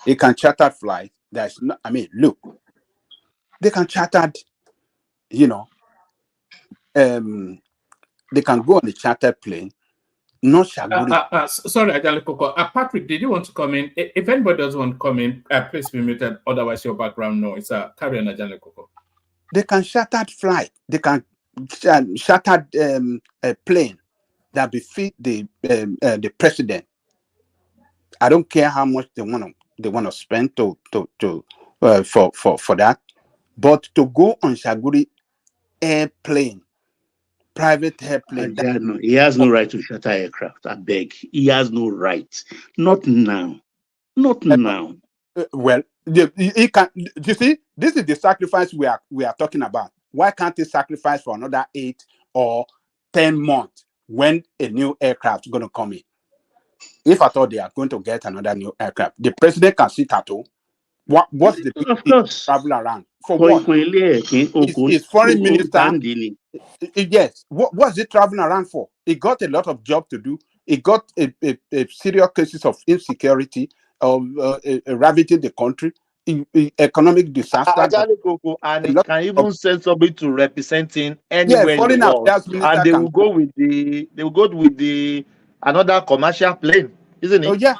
It can charter flight. That's not, look, they can charter, they can go on a charter plane, not Shaguri. Sorry, Ajali Koko. Patrick, did you want to come in? If anybody doesn't want to come in, please be muted. Otherwise, your background noise. Carry on, Ajali Koko. They can charter flight. They can charter a plane that befit the president. I don't care how much they want to spend for that, but to go on Shaguri airplane. Private airplane. He has no right to charter aircraft. I beg. He has no right. Not now. Not now. Well, he can. You see, this is the sacrifice we are talking about. Why can't he sacrifice for another 8 or 10 months when a new aircraft is going to come in? If I thought they are going to get another new aircraft, the president can sit at home. What's the big travel around for what? His foreign minister. Yes. What's he traveling around for? He got a lot of job to do. He got a serious cases of insecurity, of ravaging the country, economic disaster. And he can even send somebody to represent him anywhere in the world. And they will go with the another commercial plane, isn't Oh it? yeah.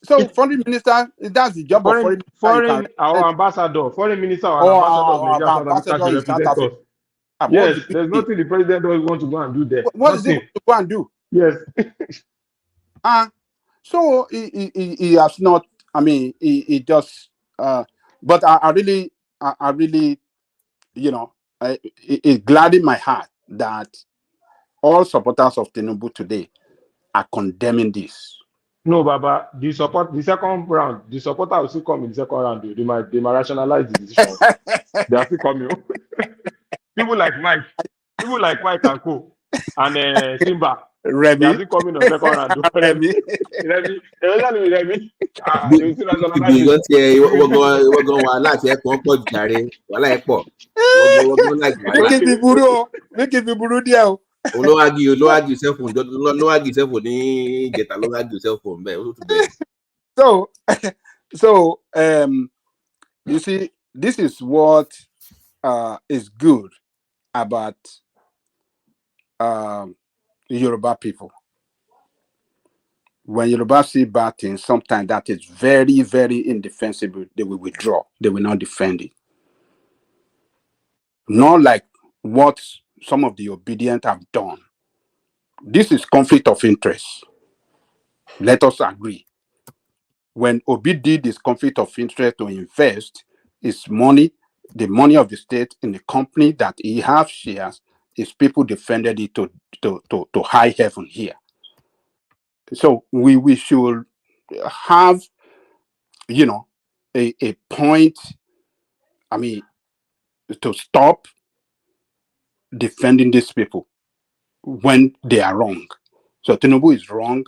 So foreign minister, that's the job of foreign minister. You can Our ambassador, foreign minister, or or ambassador of Nigeria, our South Africa ambassador should in South represent us. Africa. What's Yes, the there's big deal? nothing the president does want to go and do there. What is he Nothing. going to go and do? Yes. So he has not. I mean, he just. But I really, you know, it gladdened my heart that all supporters of Tinubu today are condemning this. No, Baba, the second round, the supporter will still come in the second round. They might rationalize the decision. They are still coming. People like Mike and Co. and Simba. Remy. They are still coming on second round. Remy. Remy. Remy. Bí wọ́n ti ẹ wọ́n gan wàhálà tí ẹ kàn pọ̀ jù jàre wàhálà ẹ pọ̀ wọ́n gan láì wàhálà. Make it be burú díẹ̀ o. Ló wá gi cellphone ní ìjẹta ló wá gi cellphone bẹ́ẹ̀ ó tún bẹ́ẹ̀. So you see, this is what is good about Yoruba people. When Yoruba see bad things, sometimes that is very, very indefensible. They will withdraw. They will not defend it. Not like what some of the obedient have done. This is conflict of interest. Let us agree. When Obi did this conflict of interest to invest his money, the money of the state in the company that he has shares, his people defended it to high heaven here. So we should have, you know, a point, I mean, to stop defending these people when they are wrong. So Tinubu is wrong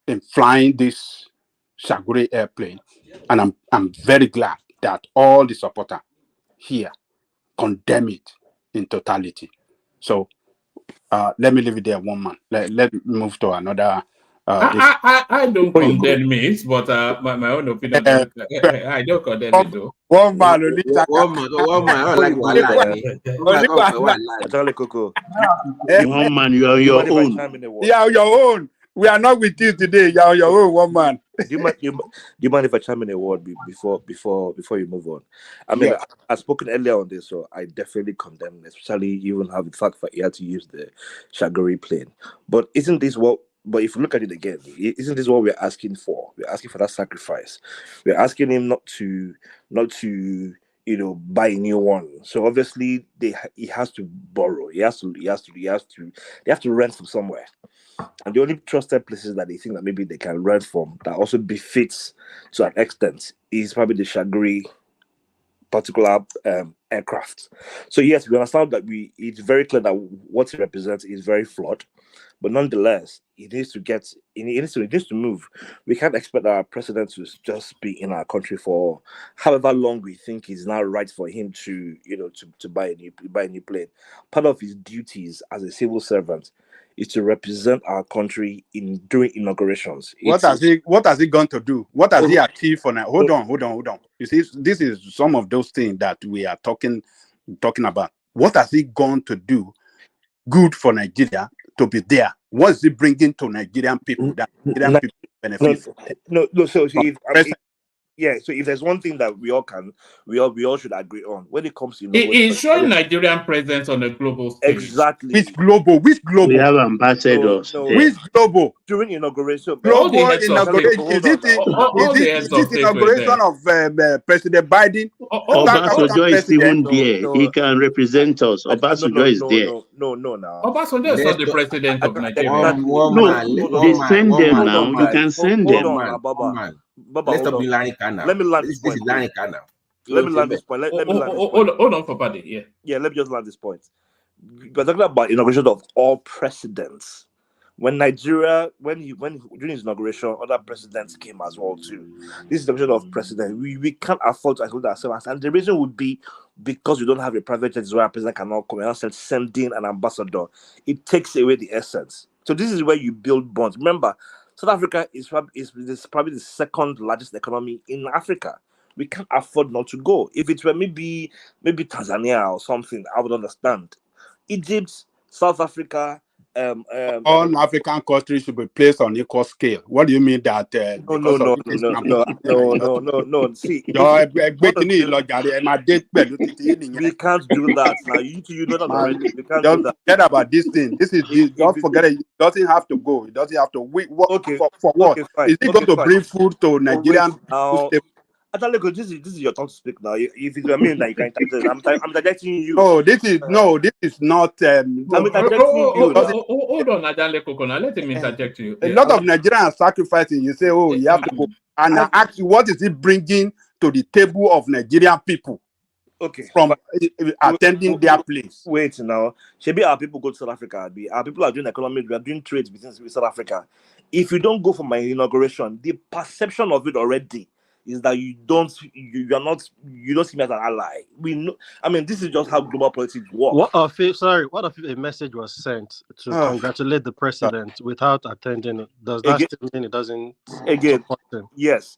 in flying this Shaguri airplane, and I'm very glad that all the supporters here condemn it in totality. So let me leave it there, one man. Let me move to another. I don't condemn it, but my own opinion. I don't condemn it though. One man, One man, you are your own. You are your own. We are not with you today. You are your own, one man. Do you mind if I chime in a word before you move on? I mean, Yes. I've spoken earlier on this, so I definitely condemn, especially even how the fact that he had to use the Shagari plane. But isn't this what? But if you look at it again, isn't this what we're asking for? We're asking for that sacrifice. We're asking him not to buy a new one. So obviously he has to borrow. They have to rent from somewhere. And the only trusted places that they think that maybe they can rent from that also befits to an extent is probably the Shagri particular aircraft. So yes, we understand that it's very clear that what it represents is very flawed, but nonetheless, it needs to move. We can't expect our president to just be in our country for however long we think is now right for him to buy a new plane. Part of his duties as a civil servant is to represent our country during inaugurations. What has he gone to do? What has he achieved for now? Hold on. You see, this is some of those things that we are talking about. What has he gone to do good for Nigeria to be there? What is he bringing to Nigerian people that Nigerian people benefit from? So if there's one thing that we all should agree on when it comes to It's showing Nigerian presence on the global stage. Exactly. Which global? We have ambassadors. Which global? During inauguration. Global inauguration. Is it inauguration of President Biden? Obasanjo is even there. He can represent us. Obasanjo is there. No. Obasanjo is not the president of Nigeria. No, they send them now. You can send them. Let me land this point. Let me land this point. Hold on for Paddy. Yeah, let me just land this point. We're talking about inauguration of all presidents. When Nigeria, during his inauguration, other presidents came as well too. This is inauguration of president. We can't afford to include ourselves, and the reason would be because we don't have a private jet where a president cannot come and send in an ambassador. It takes away the essence. So this is where you build bonds. Remember, South Africa is probably the second largest economy in Africa. We can't afford not to go. If it were maybe Tanzania or something, I would understand. Egypt, South Africa, all African countries should be placed on equal scale. What do you mean that? No. See, we can't do that now. You know that already. We can't do that. Forget about this thing. This is don't forget it. It doesn't have to go. It doesn't have to wait. For what? Fine. Is it going to bring food to Nigerian? Actually, this is your turn to speak now. If it's a mean that you can interject, I'm interjecting you. This is not. I'm interjecting you. Hold on, Adale Kokona. Let him interject you. A lot of Nigerians sacrificing. You say, you have to go, and I ask you, what is it bringing to the table of Nigerian people? Okay, from attending their place. Wait now, maybe our people go to South Africa. Our people are doing economic. We are doing trade business with South Africa. If you don't go for my inauguration, the perception of it already is that you don't see me as an ally. We know. I mean, this is just how global politics work. What if a message was sent to congratulate the president without attending it? Does that still mean it doesn't support him? Yes.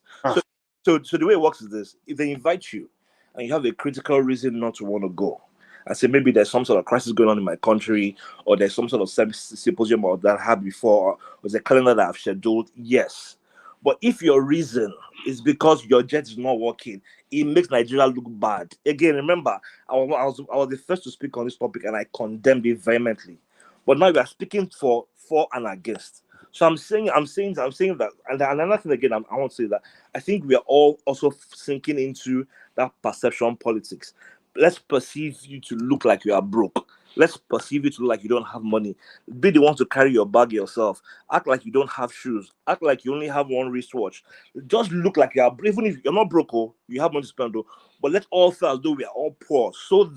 So the way it works is this: if they invite you and you have a critical reason not to want to go, I say maybe there's some sort of crisis going on in my country, or there's some sort of symposium or that I had before, or there's a calendar that I've scheduled. Yes. But if your reason is because your jet is not working, it makes Nigeria look bad. Again, remember, I was the first to speak on this topic, and I condemned it vehemently. But now we are speaking for and against. So I'm saying that, and another thing again, I want to say that I think we are all also sinking into that perception politics. Let's perceive you to look like you are broke. Let's perceive you to look like you don't have money. Be the one to carry your bag yourself. Act like you don't have shoes. Act like you only have one wristwatch. Just look like you are, even if you're not broke, you have money to spend, but let all feel as though we are all poor. So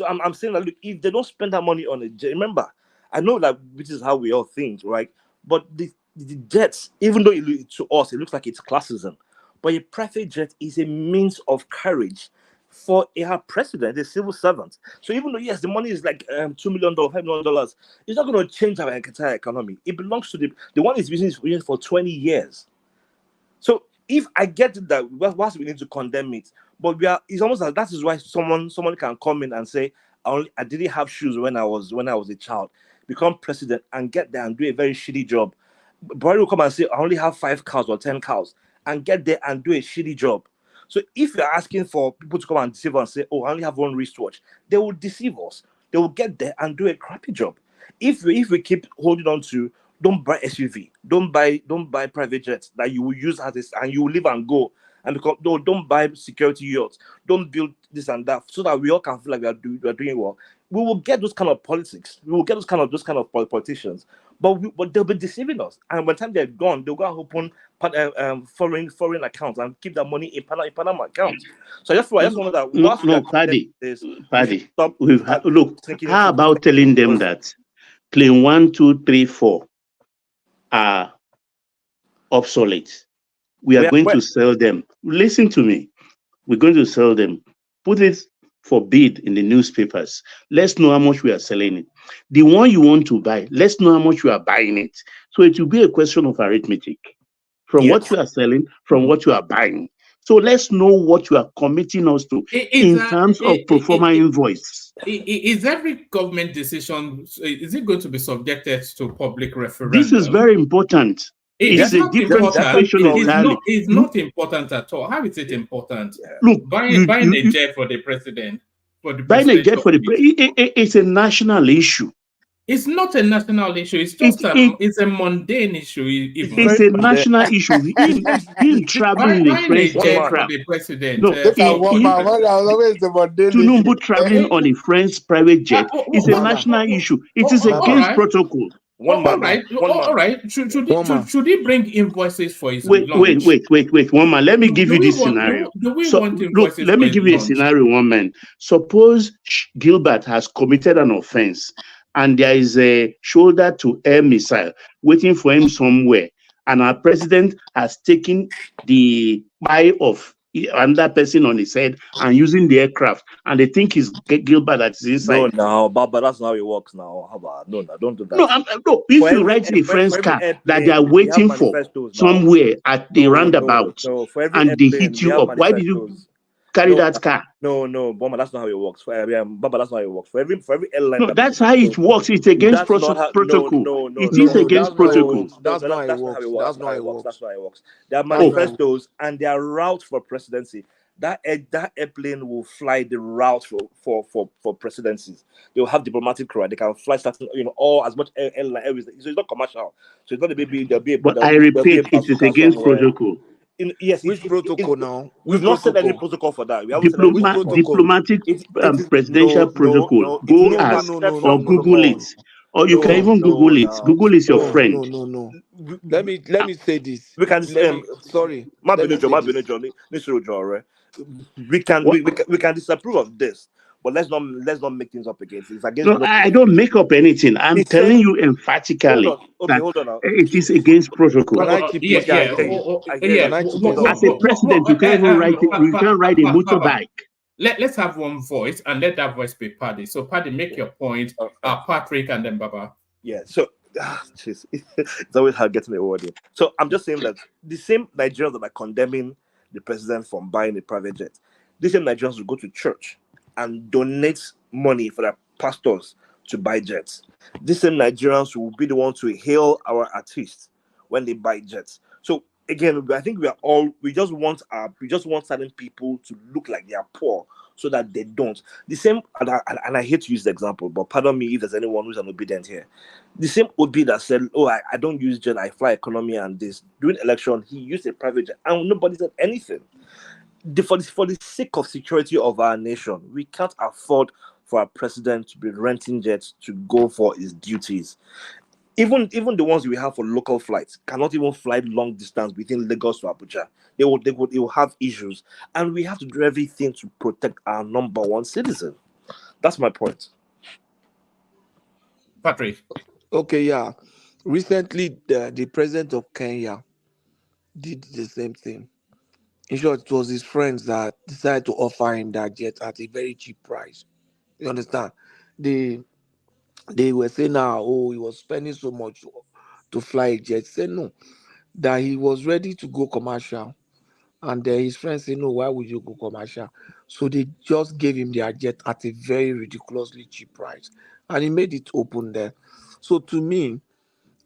I'm saying that, look, if they don't spend that money on a jet, remember, I know that this is how we all think, right? But the jets, even though to us it looks like it's classism, but a private jet is a means of courage for a president, a civil servant. So even though, yes, the money is like $2 million, $5 million, it's not going to change our entire economy. It belongs to the one is using for 20 years. So if I get that, whilst we need to condemn it, but it's almost like that is why someone can come in and say, I didn't have shoes when I was a child, become president and get there and do a very shitty job. Buhari will come and say, I only have 5 cows or 10 cows, and get there and do a shitty job. So if you're asking for people to come and deceive us and say, I only have one wristwatch, they will deceive us. They will get there and do a crappy job. If we keep holding on to, don't buy SUV, don't buy private jets that you will use as this, and you will live and go, and don't buy security yachts, don't build this and that, so that we all can feel like we are doing well. We will get those kind of politics. We will get those kind of politicians. But they'll be deceiving us. And by the time they're gone, they'll go and open foreign accounts and keep that money in Panama accounts. So I just wonder that Paddy. How about telling them that plane 1, 2, 3, 4 are obsolete? We are going to sell them. Listen to me. We're going to sell them. Put it for bid in the newspapers. Let's know how much we are selling it. The one you want to buy, let's know how much you are buying it. So it will be a question of arithmetic from what you are selling, from what you are buying. So let's know what you are committing us to in terms of pro forma invoice. Is every government decision, is it going to be subjected to public referendum? This is very important. It's a different situation entirely. It's not important at all. How is it important? Look, buying a jet for the president. Buying a jet for the president, it's a national issue. It's not a national issue. It's just it's a mundane issue. It's a national issue. Him traveling in a French aircraft. The president. No, Tinubu traveling on a French private jet is a national issue. It is against protocol. All right. Should he bring invoices for his wait, 1 man. Let me give you this scenario. Let me give you a scenario, 1 man. Suppose Gilbert has committed an offense and there is a shoulder-to-air missile waiting for him somewhere, and our president has taken the eye of another person on his head and using the aircraft, and they think it's Gilbert that is inside. No, but that's not how it works now. How about don't do that. No. If you write a friend's car that they are waiting for somewhere at the roundabout, and they hit you up, why did you? carry that car. No, Boma, that's not how it works. Baba, that's not how it works. For every airline. No, that's how it works. It's against That's not how. protocol. No. It is against protocol. That's not how it works. That's not how it works. That's not how it works. There are manifestos and there are routes for presidency. That airplane will fly the route for presidencies. They will have diplomatic crew. They can fly starting, all as much airline everything. So it's not commercial. So it's not a baby. But I repeat, it is against protocol. Yes, which protocol now? We've not set any protocol for that. We haven't Diplomatic presidential protocol. Go ask or Google it. Or you can even Google it. Google is your friend. No. Let me say this. We can sorry. We can disapprove of this, but let's not make things up again. It's against. No, I don't make up anything. I'm telling you emphatically that it is against protocol. As a president, you can't even ride a motorbike. Let's have one voice and let that voice be Paddy. So Paddy, make your point. Patrick and then Baba. Yeah. So it's always hard getting the word in. So I'm just saying that the same Nigerians that are condemning the president from buying a private jet, the same Nigerians will go to church and donate money for their pastors to buy jets. The same Nigerians will be the ones to hail our artists when they buy jets. So again, I think we just want certain people to look like they are poor so that they don't. The same, and I hate to use the example, but pardon me if there's anyone who's an obedient here. The same Obi that said, I don't use jet, I fly economy and this. During election, he used a private jet and nobody said anything. For the sake of security of our nation, we can't afford for our president to be renting jets to go for his duties. Even the ones we have for local flights cannot even fly long distance within Lagos to Abuja. They will have issues, and we have to do everything to protect our number one citizen. That's my point. Patrick. Okay, yeah. Recently, the president of Kenya did the same thing. In short, it was his friends that decided to offer him that jet at a very cheap price. You understand? They were saying now, he was spending so much to fly a jet. Said no, that he was ready to go commercial. And his friends said, no, why would you go commercial? So they just gave him their jet at a very ridiculously cheap price. And he made it open there. So to me,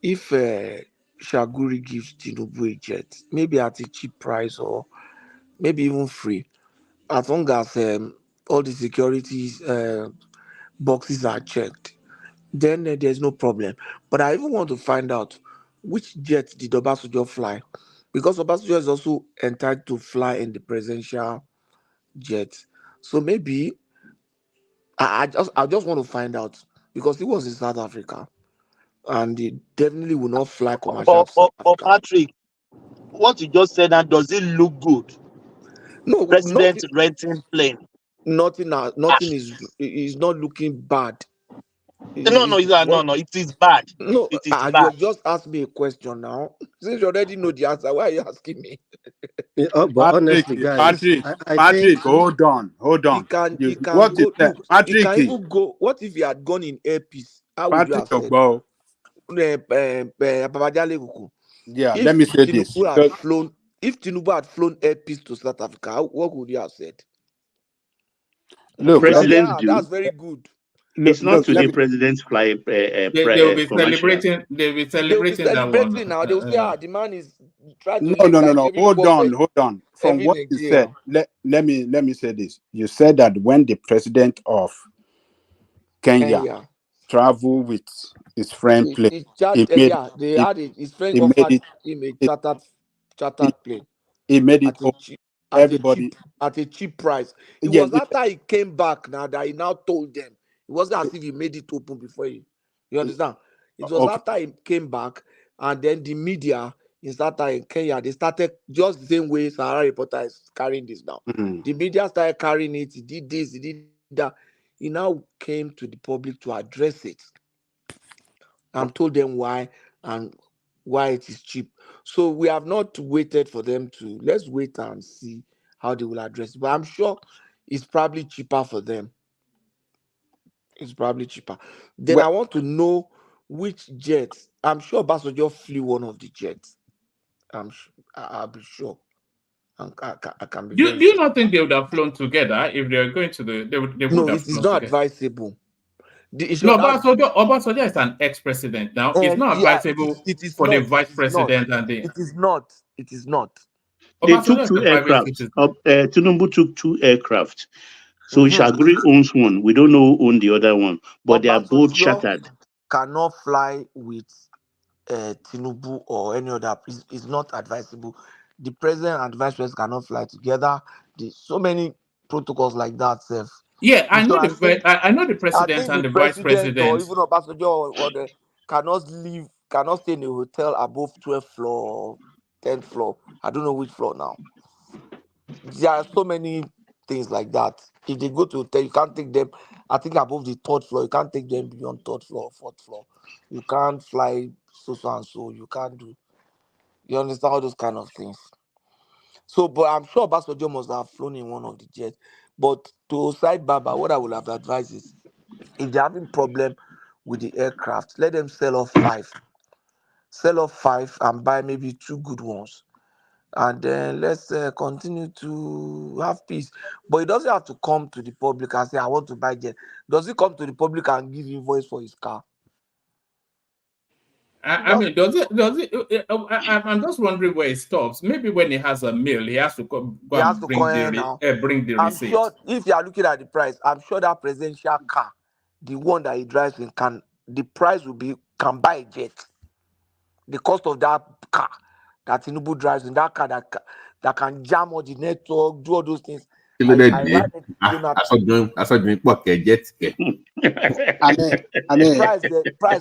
if Shaguri gives Tinubu a jet, maybe at a cheap price or maybe even free, as long as all the security boxes are checked, then there's no problem. But I even want to find out which jet did Obasanjo fly, because Obasanjo is also entitled to fly in the presidential jet. So maybe I just want to find out, because he was in South Africa and he definitely will not fly commercial. But Patrick, what you just said, and does it look good? No, president renting plane. Nothing is not looking bad. No, it is bad. No, it is you bad. have just asked me a question now. Since you already know the answer, why are you asking me? But honestly, guys, Patrick, hold on. He can go. Look, he can even go. What if he had gone in earpiece? How would you have said? Yeah, let me say this. If Tinubu had flown earpiece to South Africa, what would you have said? Look, that's very good. It's not today presidents fly. They will be celebrating. They will be celebrating that one. Now they will say, the man is trying to. No. Hold on. From what you said, let me say this. You said that when the president of Kenya traveled with his friend plane, his friend offered him a chartered plane. He made it everybody at a cheap price. It was after he came back now that he now told them. It wasn't as if he made it open before you. You understand? It was after he came back, and then the media in Kenya, they started just the same way Sahara Reporter is carrying this now. The media started carrying it. He did this, he did that. He now came to the public to address it and told them why and why it is cheap. So we have not waited for them to. Let's wait and see how they will address it. But I'm sure it's probably cheaper for them. It's probably cheaper. Then I want to know which jets. I'm sure Basojo flew one of the jets. I'll be sure. I can be Do very you sure. not think they would have flown together if they were going to the? They would No, have it is flown not together. advisable. No, Obasanjo is an ex-president now. It's not Yeah, advisable it is for the not. vice It is not. president and the. It is not. It is not. They took Obasanjo is two a private aircraft. citizen. Tinubu took 2 aircraft. So Shaguri owns one. We don't know who owns the other one, but they are both shattered. Cannot fly with Tinubu or any other. It's not advisable. The president and vice president cannot fly together. There's so many protocols like that, Seth. Yeah, I know I know the president and the vice president or president. even Obasanjo or the cannot stay in a hotel above 12th floor or 10th floor. I don't know which floor now. There are so many things like that. If they go to hotel, you can't take them. I think above the 3rd floor, you can't take them beyond 3rd floor or 4th floor. You can't fly so and so. You can't do. You understand all those kind of things. So, but I'm sure Obasanjo must have flown in one of the jets. But to side Baba, what I would have advised is, if they're having problem with the aircraft, let them sell off 5. Sell off 5 and buy maybe 2 good ones. And then let's continue to have peace. But it doesn't have to come to the public and say, I want to buy jet. Does he come to the public and give invoice for his car? I mean, does it? I'm just wondering where it stops. Maybe when he has a meal, he has to go and bring the I'm receipt. sure if you are looking at the price, I'm sure that presidential car, the one that he drives in, the price will be can buy a jet. The cost of that car that Tinubu drives in, that car that can jam all the network, do all those things. Price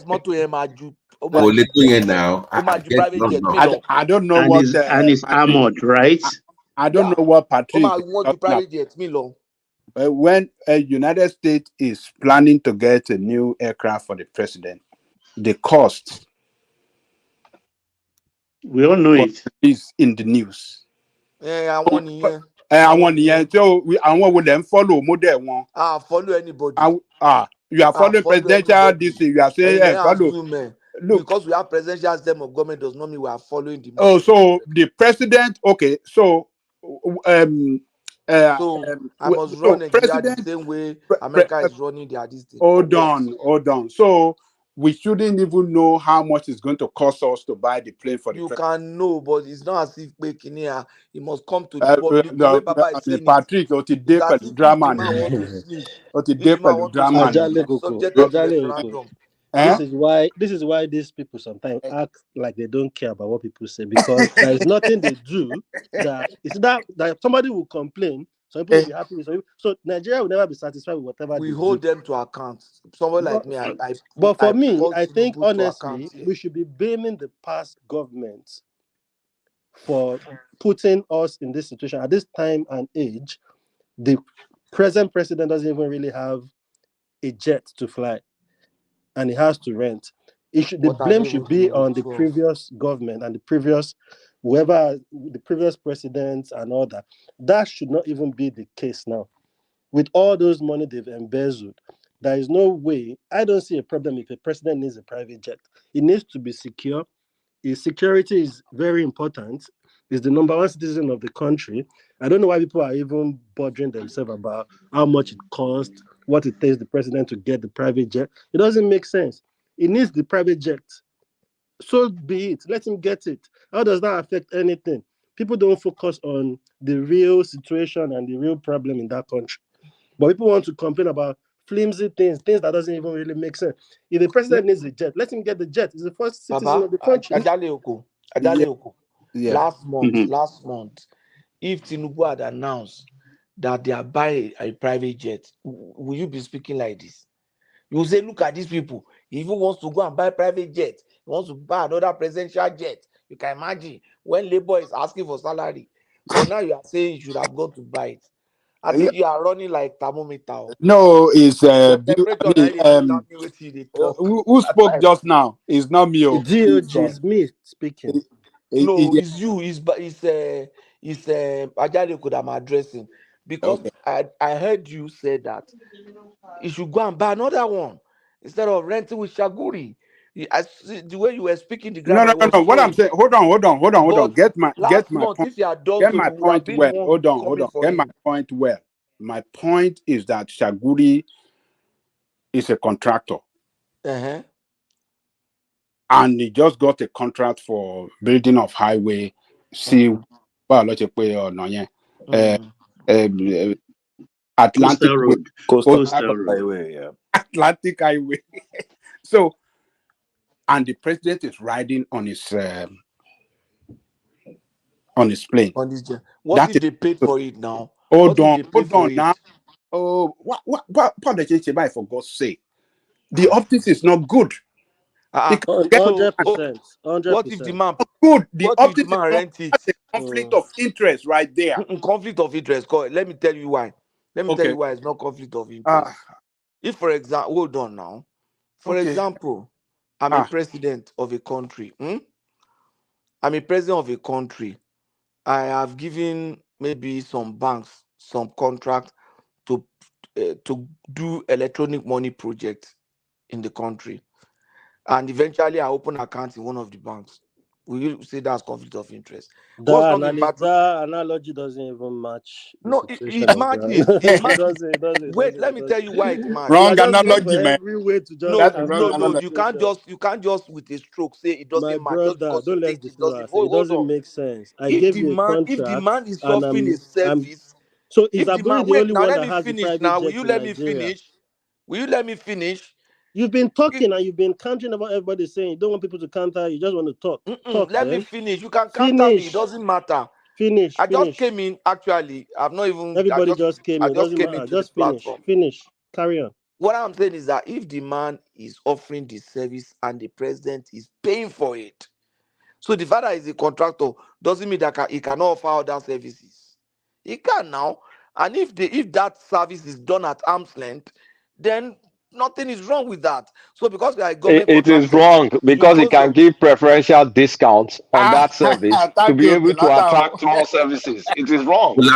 motor MRG. I don't know and what it's armored, right? I don't know what Patrick. When a United States is planning to get a new aircraft for the president, the cost we all know it is in the news. I want here. So I will then follow model one. Follow anybody. You are following presidential DC. You are saying follow. Look, because we have presidential system of government does not mean we are following the. So the president. Okay, so I must run Nigeria the same way America is running their this thing. Hold on. So we shouldn't even know how much it's going to cost us to buy the plane for the president. You can know, but it's not as if it must come to the public. The way Baba is saying Patrick, it, drama. This is why these people sometimes act like they don't care about what people say, because there is nothing they do that it's that somebody will complain, some people will be happy with some people. So Nigeria will never be satisfied with whatever we hold them to account. Someone like me, but for me, I think honestly we should be blaming the past government for putting us in this situation at this time and age. The present president doesn't even really have a jet to fly, and he has to rent. The blame should be on the previous government and the previous presidents and all that. That should not even be the case now. With all those money they've embezzled, there is no way. I don't see a problem if a president needs a private jet. It needs to be secure. His security is very important. He's the number one citizen of the country. I don't know why people are even bothering themselves about how much it costs, what it takes the president to get the private jet. It doesn't make sense. He needs the private jet. So be it. Let him get it. How does that affect anything? People don't focus on the real situation and the real problem in that country. But people want to complain about flimsy things that doesn't even really make sense. If the president needs a jet, let him get the jet. He's the first citizen of the country. Last month, if Tinubu had announced that they are buying a private jet, will you be speaking like this? You will say, look at these people. He even wants to go and buy a private jet. He wants to buy another presidential jet. You can imagine when Labour is asking for salary. But now you are saying you should have gone to buy it. I think you are running like thermometer. No, it's who spoke just now? It's not me. It's me speaking. No, it's you. It's Ajale I'm addressing, because I heard you say that you should go and buy another one instead of renting with Shaguri. The way you were speaking, the No, grammar was no. What I'm showing. saying, hold on. But Get my last month, point. if you had done Get so, my we would have point been well. the one Hold on. coming for Get my you. point well. My point is that Shaguri is a contractor. Uh-huh. And he just got a contract for building of highway. See, Atlantic Coastal Way. Road. Coastal Road. Highway, yeah. Atlantic Highway. So, and the president is riding on his plane. On this, what if they paid for it now? Hold on It? now. Oh, what for God's sake? The optics is not good. 100%. What if the man good? The what if the optics man is not rent it? that's a conflict of interest right there. Conflict of interest. Let me tell you why. Let me tell you why it's not conflict of interest. If, for example, hold on now. For example, I'm a president of a country. I'm a president of a country. I have given maybe some banks some contract to do electronic money projects in the country, and eventually I open accounts in one of the banks. Will you say that's conflict of interest? What's wrong in That analogy doesn't even match the No, situation. it matches. It matches. It doesn't. Wait, let me tell you why it matches. Wrong analogy, man. Every way to just No. You can't just with a stroke say it doesn't match just because don't you let's think it deceive doesn't. ourselves. It Hold doesn't on. make sense. I If gave the you a man contract, is and offering a service, so is if the man Aburi the wait only now, one let that me has the finish private now. Will jet you in let me Nigeria? finish? Will you let me finish? You've been talking and you've been counting about everybody saying you don't want people to counter. You just want to talk. Let me finish. You can counter me. It doesn't matter. Finish. I just came in. Actually, I've not even. Everybody just came in. It doesn't matter. Into Just the platform. Finish. Carry on. What I'm saying is that if the man is offering the service and the president is paying for it, so the father is a contractor, doesn't mean that he cannot offer other services. He can now. And if that service is done at arm's length, then nothing is wrong with that. So because we are a government It is contractor, wrong because it can give preferential discounts on that service to Thank be you, able to attract more services. It is wrong. Thank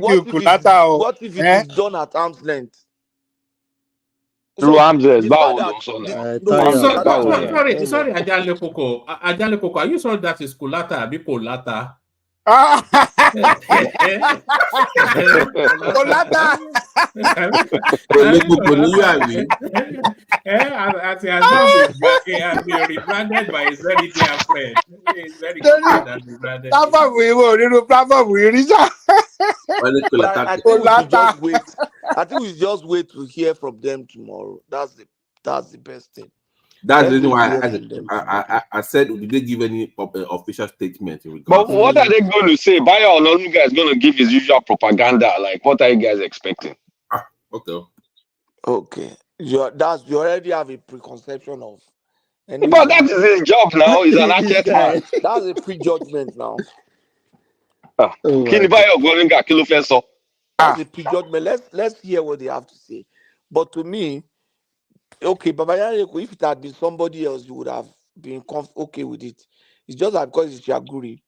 you, Kulata. What if it is done at arm's length? Through Ramses, the fact that sorry, Ajale Koko. Ajale Koko, are you sure that is Kulata or Kolata? Kolata. As he has not been rebranded by his very dear friend. It's very good that rebranded. But I think we should just wait. I think we should just wait to hear from them tomorrow. That's the best thing. That's the reason why I said, did they give any official statement in regards? But what are they going to say? Bayo Ononuga is going to give his usual propaganda. Like, what are you guys expecting? Okay. You already have a preconception of. But that is his job now. He's an architect man. That's a prejudgment now. That's a prejudgment. Let's hear what they have to say. But to me, okay, Baba Yareko, if it had been somebody else, you would have been okay with it. It's just that because it's Shaguri.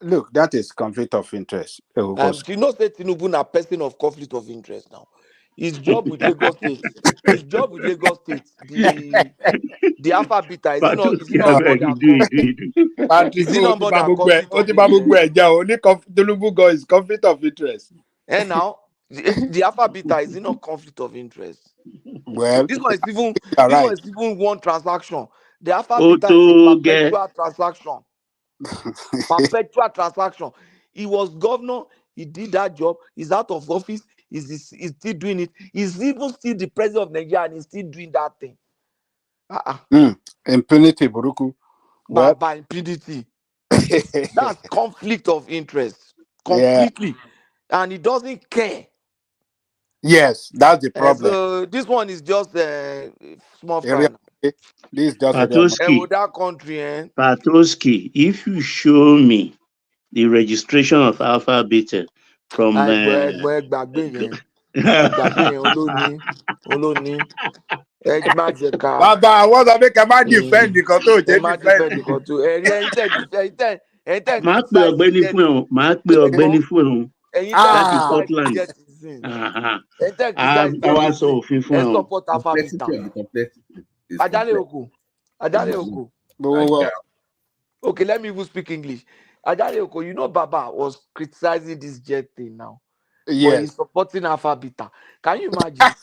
Look, that is conflict of interest. Do you know say Tinubu a person of conflict of interest now? His job with Lagos State, the alpha beta, is it not more than conflict of interest? And now the alpha beta is not conflict of interest. Well, this one is even one transaction. The alpha beta is a perpetual transaction. Perpetual transaction. He was governor, he did that job, he's out of office, he's still doing it. He's even still the president of Nigeria and he's still doing that thing. Impunity, Buruku. Well, by impunity. That's conflict of interest. Completely. Yeah. And he doesn't care. Yes, that's the problem. So this one is just a small fry. This is just that country. Patoski, if you show me the registration of Alpha Beta from Baba, I want to make a man defend the control. Máa pe ọ̀gbẹ́ni fún ẹ. That is Scotland. things. Uh-huh. And then criticize everything. And support Alpha Beta. Ajale Oko. Ajale Oko. Okay, let me even speak English. Ajale Oko, you know Baba was criticizing this jet thing now. But Yes. he's supporting Alpha Beta. Can you imagine?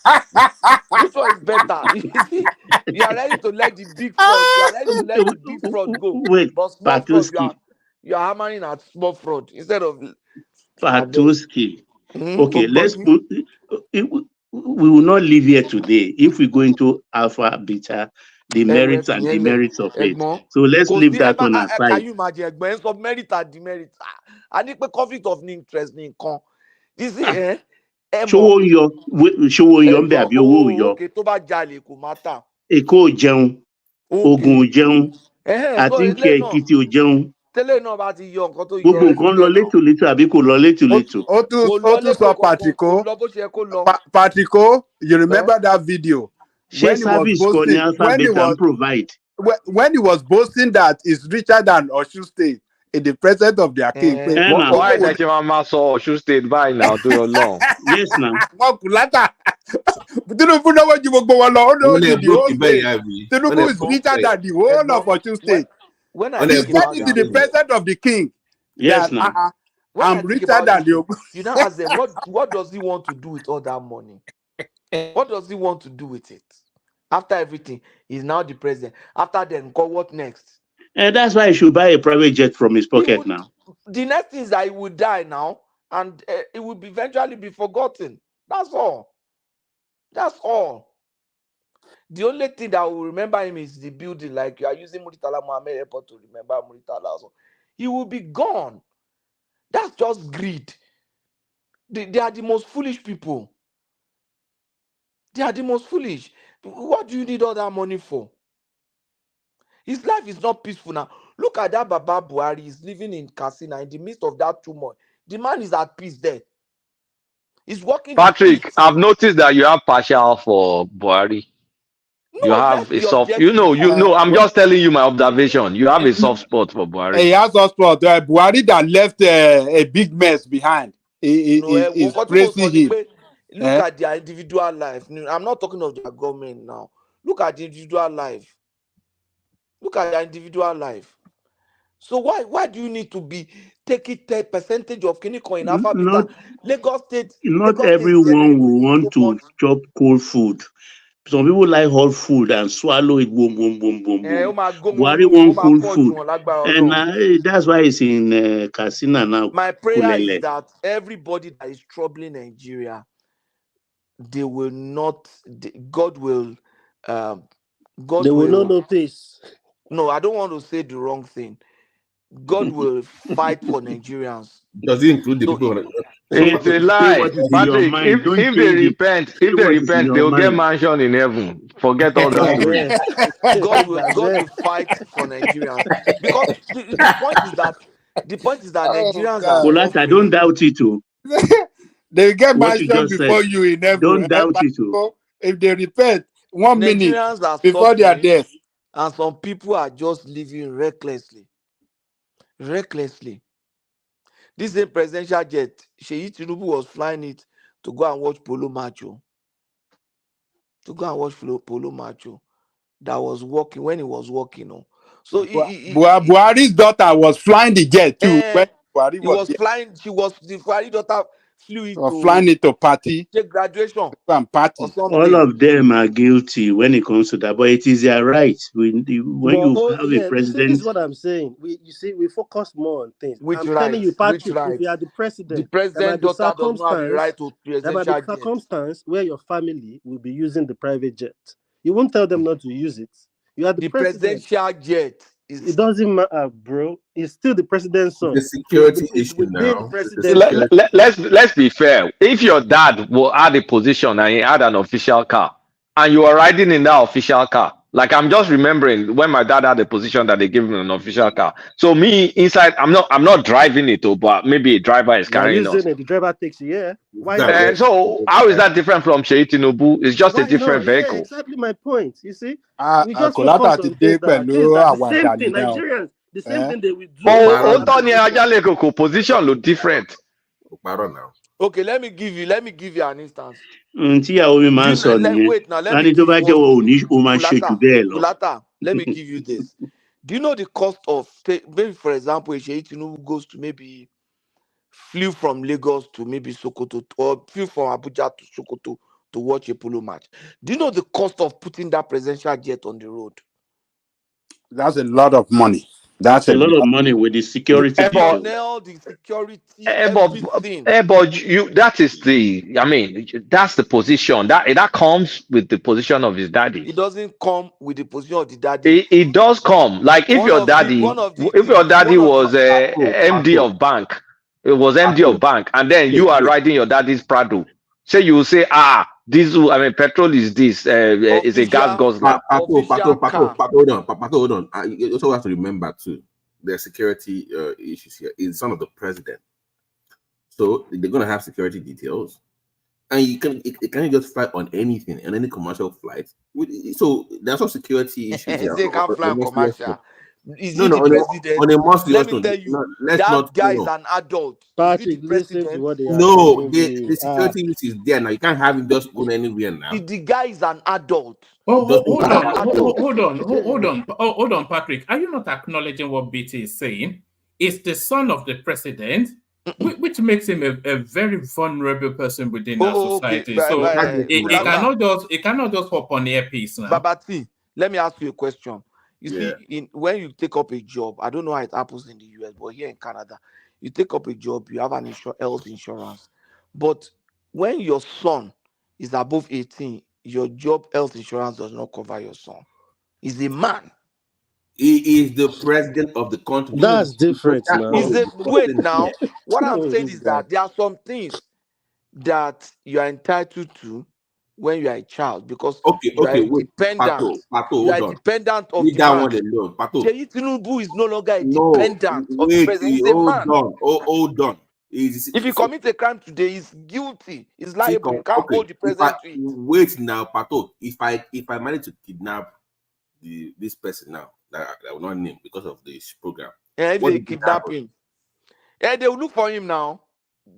Which one is better? You see, you are ready to let the big fraud. You are ready to let the big fraud go. Wait, But small fraud, Patuski. you are hammering at small fraud instead of Patuski. Okay, oh, let's buddy. put. We will not live here today if we go into Alpha Beta, the merits and demerits of it. So let's leave that one aside. Can you imagine? Egmont, some merit and demerit. I need a conflict of interest. You see, Show your mbe àbí owó yọ. Okay, tó bá jalè kò matter. Èkó ò jẹun, Ògùn ò jẹun, àti ń kí Èkìtì ò jẹun. Tẹ́lẹ̀ náà bá ti yọ nǹkan tó yọ. Gbogbo nǹkan lọ létòlétò àbí kò lọ létòlétò. Ó tún sọ Patrico, you remember that video? When he was boasting, when he was boasting that he's richer than Osun State in the presence of their king. Why that your mama saw Osun State by now to your long? Yes, now. Tinubu know what you will go along. Tinubu is richer than the whole of Osun State. He said it in the presence of the king. Yes, now. I'm richer than you. You now ask them, what does he want to do with all that money? What does he want to do with it? After everything, he's now the president. After then, what next? And that's why he should buy a private jet from his pocket now. The next thing is that he will die now, and it will eventually be forgotten. That's all. That's all. The only thing that will remember him is the building, like you are using Muritala Mohammed Airport to remember Muritala also. He will be gone. That's just greed. They are the most foolish people. They are the most foolish. What do you need all that money for? His life is not peaceful now. Look at that Baba Buhari. He's living in Katsina in the midst of that turmoil. The man is at peace there. He's working. Patrick, I've noticed that you have partial for Buhari. No, you have a soft. I'm just telling you my observation. You have a soft spot for Buhari. He has a soft spot. Buhari that left a big mess behind. Is praising him. Look at their individual life. I'm not talking of their government now. Look at the individual life. Look at their individual life. So why do you need to be taking 10% of Kiniko in Alpha Beta? Lagos State. Not everyone will want to chop cold food. Some people like hot food and swallow it. Boom, boom, boom, boom, boom. Buhari want cold food, and that's why it's in Katsina now. My prayer is that everybody that is troubling Nigeria, they will not. God will. God they will not notice. No, I don't want to say the wrong thing. God will fight for Nigerians. Does it include the people? It's a lie, Patrick. If they repent, they will get mansion in heaven. Forget all that. God will fight for Nigerians because the point is that Nigerians are. Bulat, I don't doubt it too. They get mansion before you in heaven. Don't doubt it too. If they repent 1 minute before their death, and some people are just living recklessly. This is a presidential jet. Sheyi Tinubu was flying it to go and watch polo match. That was walking when he was walking. So Buhari's daughter was flying the jet too. When Buhari was flying. The Buhari daughter flew it to flying it to party. Take graduation and party. All of them are guilty when it comes to that, but it is their right. When you have a president, this is what I'm saying. We focus more on things. Telling you, Patrick, if you are the president daughter does not have the right to presidential jet. Circumstance where your family will be using the private jet. You won't tell them not to use it. You are the presidential jet. It doesn't matter, bro. It's still the president's son. The security issue now. Let's be fair. If your dad had a position and he had an official car, and you are riding in that official car, like I'm just remembering when my dad had a position that they gave him an official car. So me inside, I'm not driving it, but maybe a driver is carrying us. The driver takes you, yeah. So how is that different from Sheyi Tinubu? It's just a different vehicle. Yeah, exactly my point. You see, we just focus on things that the same thing. Nigerians, the same thing they will do. Position look different. Okay, let me give you an instance. Tí ìyàwó mi máa ń sọ nìyẹn. Wait now, let Wọ́n me ní tó give bá you jẹ́ one. o ò ní o máa ṣe jù bẹ́ẹ̀ lọ. Bulata, let me give you this. Do you know the cost of, maybe for example, Sheyi Tinubu goes to maybe flew from Lagos to maybe Sokoto, or flew from Abuja to Sokoto to watch a polo match. Do you know the cost of putting that presidential jet on the road? That's a lot of money. That's a lot of money with the security The details. personnel, the security, But everything. that is the, I mean, that's the position that comes with the position of his daddy. It doesn't come with the position of the daddy. It does come. Like if your daddy was MD of bank, it was MD of bank, and then you are riding your daddy's Prado. Say you will say, diesel, I mean, petrol is this, is a gas guzzler. Hold on. You also have to remember too, the security issues here. Is son of the president, so they're gonna have security details, and you can't just fly on anything on any commercial flight. So there's some security issues here. They can't fly on commercial. Is No, he no, the president? on a more serious Let me note, tell you, no, let's that not, guy no. is an adult. Patrick, listen to what they are No, telling the you. security is there now. You can't have him just going anywhere now. The guy is an adult. Hold on, Patrick. Are you not acknowledging what BT is saying? It's the son of the president, which makes him a very vulnerable person within our society. Okay. So it cannot just hop on the earpiece now. Babati, let me ask you a question. You see, when you take up a job, I don't know how it happens in the US, but here in Canada, you take up a job, you have an health insurance. But when your son is above 18, your job health insurance does not cover your son. He's a man. He is the president of the country. That's different now. Wait now. What I'm saying is that there are some things that you are entitled to when you are a child, because you are dependent. You are dependent of the man. Sheyi Tinubu is no longer a dependent of the president. He's a man. Hold on. If he commits a crime today, he's guilty. He's liable. You can't hold the president to it. Wait now, Pato. If I manage to kidnap this person now, that I will not name because of this program. If they kidnap him, they will look for him now.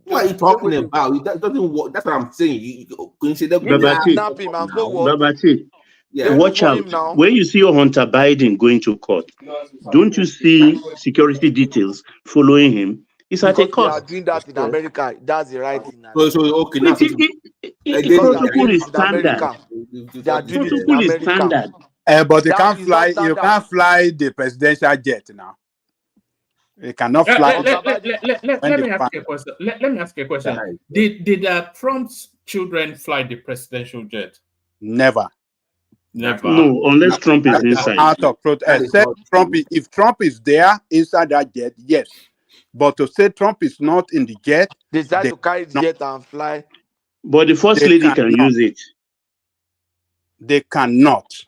What are you talking about? That doesn't work. That's what I'm saying. You consider kidnap him and so what? Babati, watch out. When you see Hunter Biden going to court, don't you see security details following him? It's at a cost. They are doing that in America. That's the right thing. Okay, now protocol is standard. They are doing it in America. But you can't fly. You can't fly the presidential jet now. You cannot fly. Let me ask you a question. Let me ask you a question. Did Trump's children fly the presidential jet? Never. No, unless Trump is inside. Out of protest. Except if Trump is there inside that jet, yes. But to say Trump is not in the jet, they decide to carry the jet and fly. But the first lady can use it. They cannot.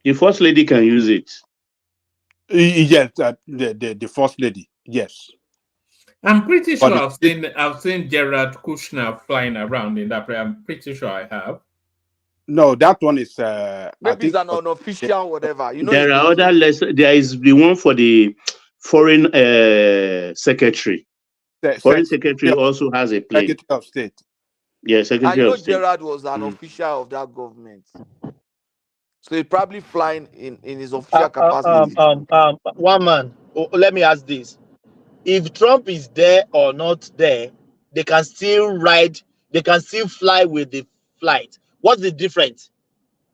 The first lady can use it. Yes, the first lady. Yes. I'm pretty sure I've seen Jared Kushner flying around in that plane. I'm pretty sure I have. No, that one is maybe it's an unofficial whatever. You know, there are other there is the one for the foreign secretary. Foreign secretary also has a plane. Secretary of State. Yeah, Secretary of State. Gerard was an official of that government. So he's probably flying in his official capacity. One man, let me ask this. If Trump is there or not there, they can still ride, they can still fly with the flight. What's the difference?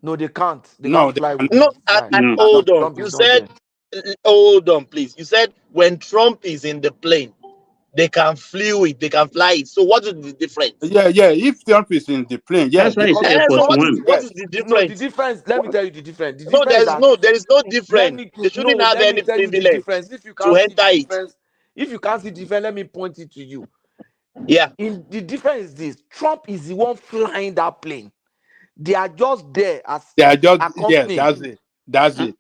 No, they can't. They can't fly with no, and hold on. You said, hold on, please. You said when Trump is in the plane, they can fly it. So what is the difference? Yeah. If Trump is in the plane, that's right. What is the difference? No, the difference. Let me tell you the difference. There is no difference. They shouldn't have any privilege to enter it. If you can't see the difference, let me point it to you. Yeah. The difference is this: Trump is the one flying that plane. They are just there as accompanying. That's it.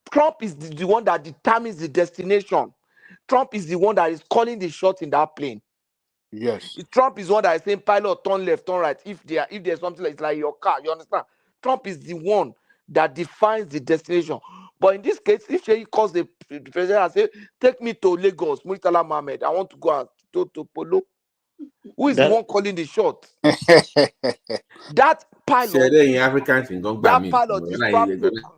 Trump is the one that determines the destination. Trump is the one that is calling the shots in that plane. Yes. Trump is the one that is saying pilot turn left, turn right. If there's something like, it's like your car, you understand? Trump is the one that defines the destination. But in this case, if he calls the president and say, take me to Lagos, Murtala Mohammed, I want to go and Toto Polo? Who is the That one calling the shot? That pilot, is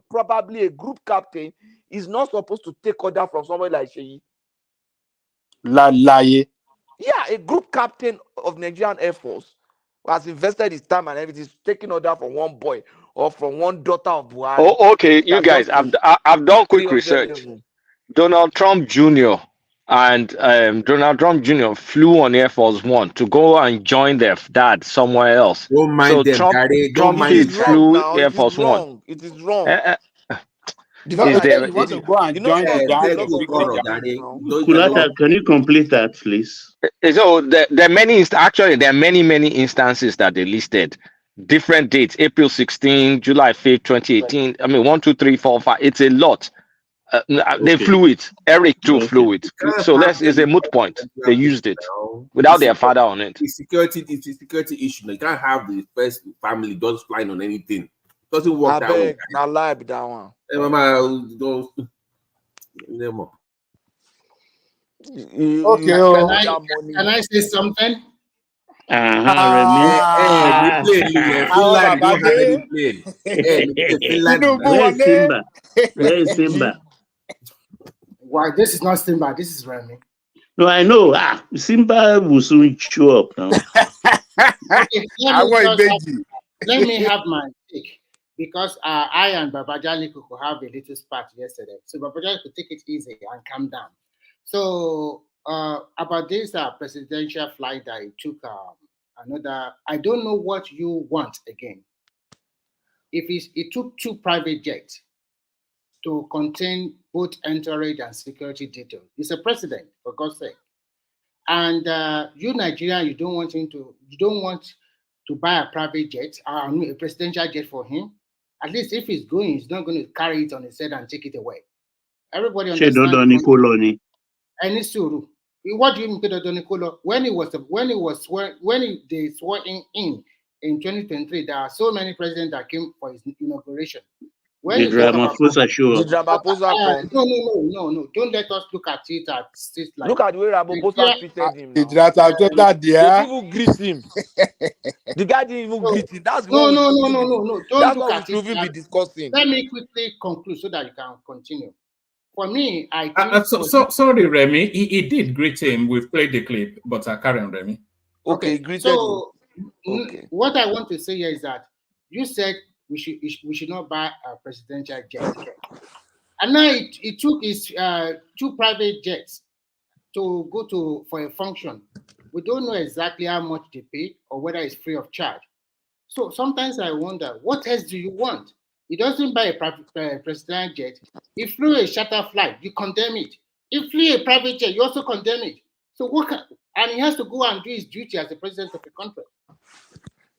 probably a group captain. Is not supposed to take order from somebody like Sheyi. Lie. Yeah, a group captain of Nigerian Air Force who has invested his time and everything, is taking order from one boy or from one daughter of Buhari. Oh, okay, you guys, I've done quick research. Donald Trump Jr. and Donald Trump Jr. flew on Air Force One to go and join their dad somewhere else. Don't mind So them, Daddy. Trump kids flew Air Force One. It is wrong. You want to go and join the dad of Kulata, can you complete that, please? So there are many instances that they listed. Different dates: April 16, July 5th, 2018. I mean, 1, 2, 3, 4, 5. It's a lot. They flew it. Eric too flew it. So it's a moot point. They used it without their father on it. It's a security issue. You can't have the first family just flying on anything. It doesn't work that way. Now lie be that one. Can I say something? Where is Simba? Why, this is not Simba, this is Remy. No, I know. Simba will soon show up now. Okay, let me have my take, because I and Babajali could have a little spat yesterday. So Babajali could take it easy and calm down. So about this presidential flight that it took another, I don't know what you want again. If it took 2 private jets to contain both entourage and security details. He's a president, for God's sake. And you Nigerian, you don't want to buy a private jet, a presidential jet for him. At least if he's going, he's not going to carry it on his head and take it away. Everybody understands. Any suru. What do you mean, Nicolo? When they swore in 2023, there are so many presidents that came for his inauguration. When the Ramaphosa show up. No. Don't let us look at it as like. Look at the way Ramaphosa treated him. They even greet him. The guy didn't even greet him. That's no. Don't that's look what at we should be discussing. Let me quickly conclude so that you can continue. For me, I think. Sorry, Remy. He did greet him. We've played the clip, but Karen Remy. Okay, greeted so him. Okay. What I want to say here is that you said we should not buy a presidential jet, and now it took his 2 private jets to go for a function. We don't know exactly how much they pay or whether it's free of charge. So sometimes I wonder, what else do you want? He doesn't buy a presidential jet. He flew a charter flight, you condemn it. He flew a private jet, you also condemn it. So and he has to go and do his duty as the president of the country.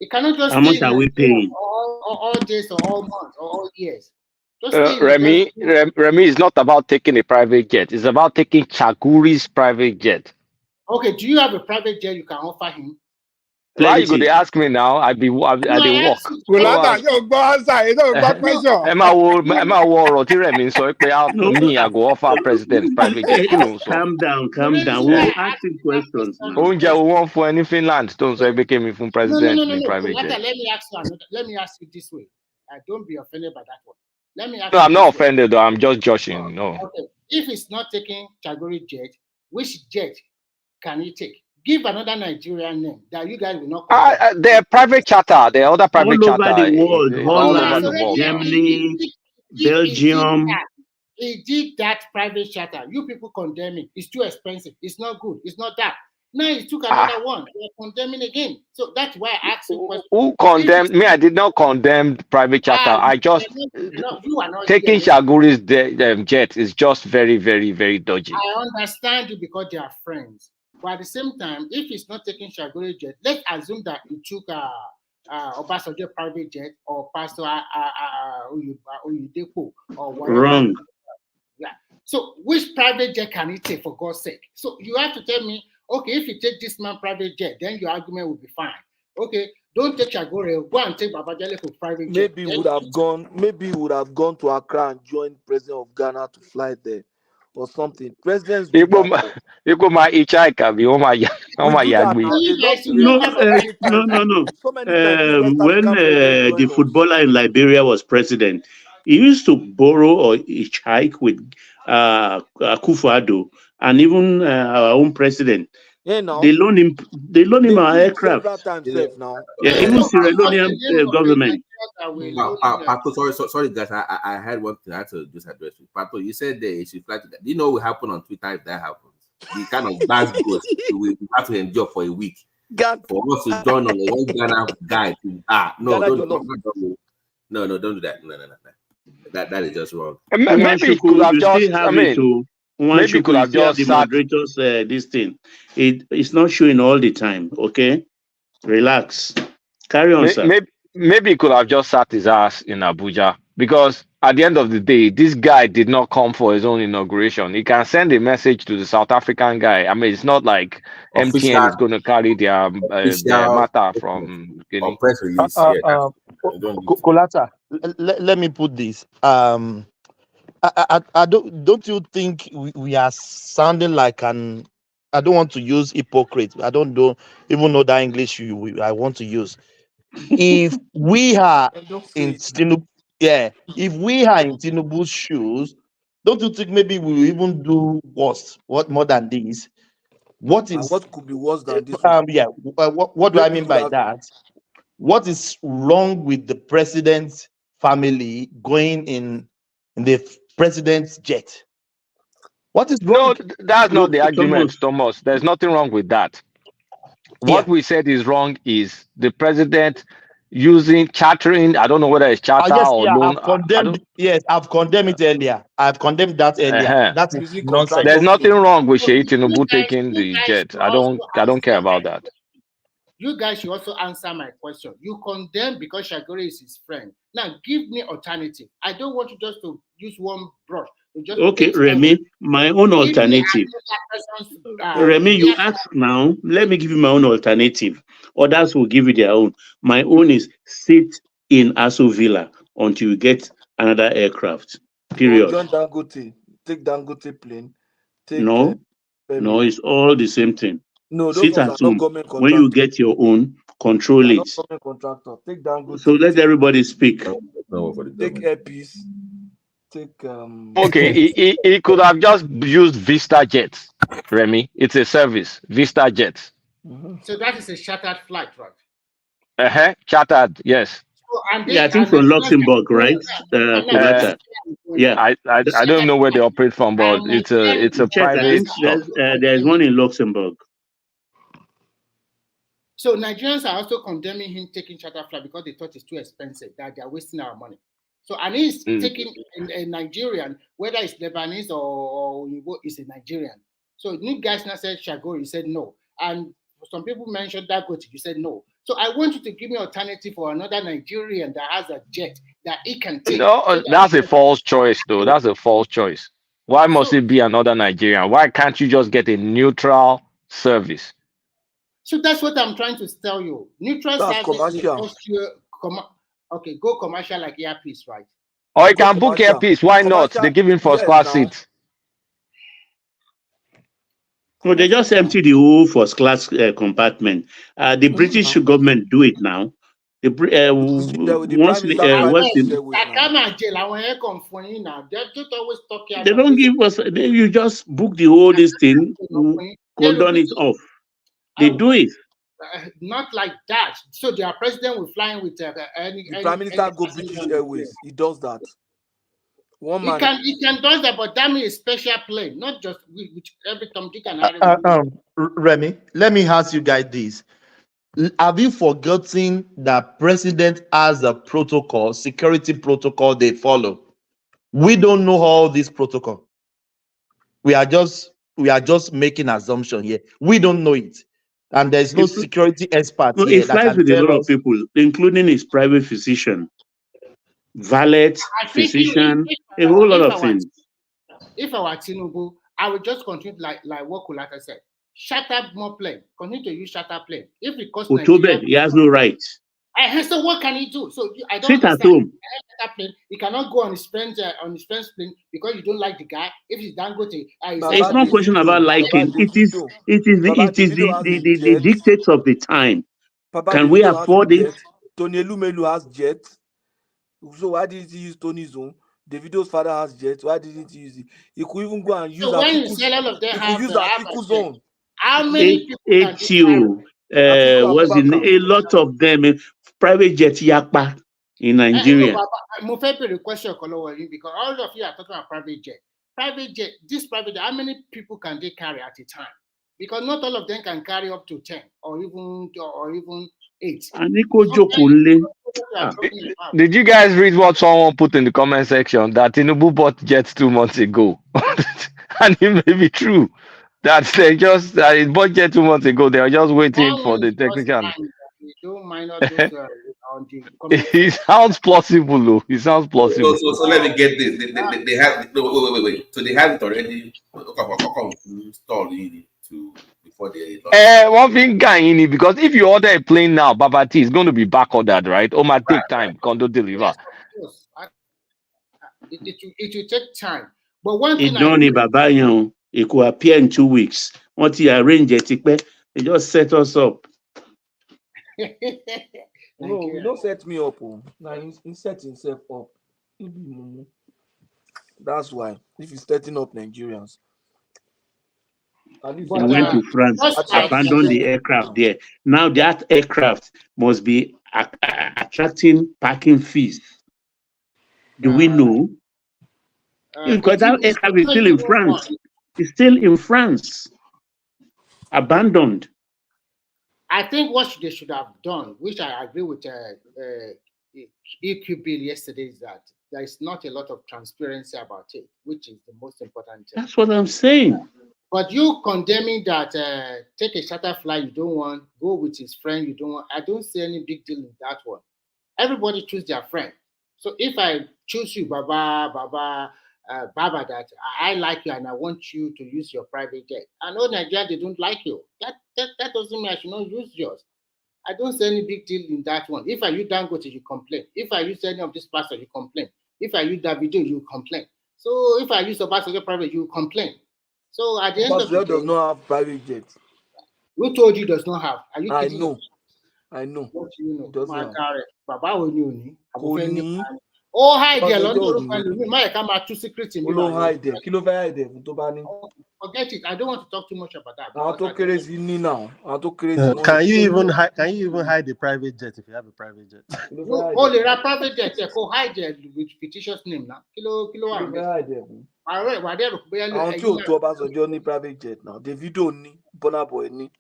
He cannot just how much are we paying? All days or all months or all years. Remy is not about taking a private jet. It's about taking Chaguri's private jet. Okay, do you have a private jet you can offer him? Why you going to ask me now? I be walk. Emma Woro Remy so me I go offer president private jet. Calm down. We're asking questions. Onja want for any Finland. Don't say became me from president in private jet. Let me ask you this way. Don't be offended by that one. Let me ask I'm not offended though. I'm just joshing. No. Okay. If it's not taking Chaguri jet, which jet can he take? Give another Nigerian name that you guys will not. They're private charter. They're other private charter. All over the world. Holland, Germany, Belgium. He did that private charter. You people condemn it. It's too expensive. It's not good. It's not that. Now he took another one. They're condemning again. So that's why I asked you question. Who condemned me? I did not condemn private charter. I just taking Shaguri's jet is just very, very, very dodgy. I understand you because they are friends. But at the same time, if he's not taking Shaguri jet, let's assume that he took Obasanjo private jet or Pastor Oyedepo or whatever. Wrong. Yeah. So which private jet can he take, for God's sake? So you have to tell me, okay, if you take this man private jet, then your argument will be fine. Okay, don't take Shaguri, go and take Babajale for private jet. Maybe he would have gone to Accra and joined President of Ghana to fly there. or something. Presidents do that. We do that now. A lot, No. so many times this West When African president the join us. footballer in Liberia was president, he used to borrow or hitchhike with Akufo-Addo and even our own president. Yeah, now They loan him they our did aircraft. several times safe now. Yeah, even Sierra Leonean government. Pato, sorry guys, I had one thing I had to just address you. Pato, you said they should fly to that. Do you know what will happen on Twitter if that happens? The kind of bad ghost we have to endure for a week. For us to join on one Ghana guy to no, don't do that. No. That is just wrong. Maybe it could have just, I mean, maybe you could have just the moderators this thing. It's not showing all the time. Okay, relax. Carry on, sir. Maybe he could have just sat his ass in Abuja, because at the end of the day, this guy did not come for his own inauguration. He can send a message to the South African guy. I mean, it's not like MTN is going to carry their matter from Guinea. Press release. Kolata, let me put this. I don't you think we are sounding like an, I don't want to use hypocrite. I don't even know that English I want to use. If we are in Tinubu, if we are in Tinubu's shoes, don't you think maybe we'll even do worse? What more than this? What could be worse than this? What do I mean by that? What is wrong with the president's family going in the president's jet? What is wrong? No, that's not the argument, Thomas. There's nothing wrong with that. What we said is wrong is the president using chartering. I don't know whether it's charter or loan. I've condemned it earlier. I've condemned that earlier. That is nonsense. There's nothing wrong with Sheikh Tinubu taking the jet. I don't care about that. You guys should also answer my question. You condemn because Shagori is his friend. Now give me alternative. I don't want you just to use one brush. Okay, Remy, my own alternative. Remy, you ask now. Let me give you my own alternative. Others will give you their own. My own is sit in Aso Villa until you get another aircraft. Period. Join Dangote. Take Dangote plane. No, it's all the same thing. No, sit at home. When you get your own, control it. Take Dangote. So let everybody speak. Take airpiece. Okay, he could have just used Vista Jets, Remy. It's a service, Vista Jets. So that is a chartered flight, right? Chartered, yes. So, I think from Luxembourg, right? Yeah, I don't know where they operate from, but it's a private. There's one in Luxembourg. So Nigerians are also condemning him taking charter flight because they thought it's too expensive, that they are wasting our money. So, and he's taking a Nigerian, whether it's Lebanese or is a Nigerian. So Nick Geisner said Shagori, he said no. And some people mentioned Dangote, you said no. So I want you to give me an alternative for another Nigerian that has a jet that he can take. No, that's a false choice, though. That's a false choice. Why must it be another Nigerian? Why can't you just get a neutral service? So that's what I'm trying to tell you. Neutral service commercial. Okay, go commercial like Earpiece, right? Or you can book Earpiece. Why not? They give him first class seats. No, they just empty the whole first class compartment. The British government do it now. They don't give us. You just book the whole this thing, condone it off. They do it. Not like that. So their president will fly in with any Prime Minister go British Airways. He does that. One man. He can do that, but that means a special plane, not just which every Tom, Dick, and Harry. Remy, let me ask you guys this: have you forgotten that president has a protocol, security protocol they follow? We don't know all this protocol. We are just making assumption here. We don't know it. And there's no security expert here. He flies with a lot of people, including his private physician, valet, physician, a whole lot of things. If I were Tinubu, I would just continue like what Kulata said. Shut up more plane. Continue to use shut up plane. If it costs he has no right. So what can he do? So I don't Sit at understand. home. Plane. He cannot go on his friend's plane because you don't like the guy. If he's Dangote, It's not a question about liking. It is the dictates of the time. Can we afford it? Tony Elumelu has jet. So why didn't he use Tony's own? Davido's father has jet. Why didn't he use it? He could even go and use Atiku's own. How many people can Was in a lot of them private jet yakpa in Nigeria. I'm a question because all of you are talking about private jet. This private jet, how many people can they carry at a time? Because not all of them can carry up to 10 or even 8. Did you guys read what someone put in the comment section that Tinubu bought jets 2 months ago? And it may be true that they just bought jet 2 months ago. They are just waiting for the technician. It sounds plausible, though. It sounds plausible. So let me get this. They have wait. So they have it already installed before they. One thing, guy, because if you order a plane now, Babati is going to be back ordered, right? Or might take time. Condo deliver. Yes. It will take time. But one thing it could appear in 2 weeks. Once you arrange it, they just set us up. No, he don't set me up. Now he set himself up. That's why. If he's setting up Nigerians. He went to France, abandoned the aircraft there. Now that aircraft must be attracting parking fees. Do we know? Because that aircraft is still in France. It's still in France. Abandoned. I think what they should have done, which I agree with EQ Bill yesterday, is that there is not a lot of transparency about it, which is the most important thing. That's what I'm saying. But you condemning that take a charter flight you don't want, go with his friend you don't want, I don't see any big deal in that one. Everybody choose their friend. So if I choose you, Baba, that I like you and I want you to use your private jet. I know Nigeria, they don't like you. That doesn't mean I should not use yours. I don't see any big deal in that one. If I use Dangote, you complain. If I use any of this pastor, you complain. If I use Davido, you complain. So if I use Obasanjo private, you complain. So at the end of the day, does not have private jet. Who told you does not have? Are you kidding? I know. What do you know? Doesn't have. Oh, hi there, London. Secret in Forget it. I don't want to talk too much about that. Can you even hide the private jet if you have a private jet? The private jet. Go hide there with fictitious name now. Private jet now. Davido ni, Burna Boy ni.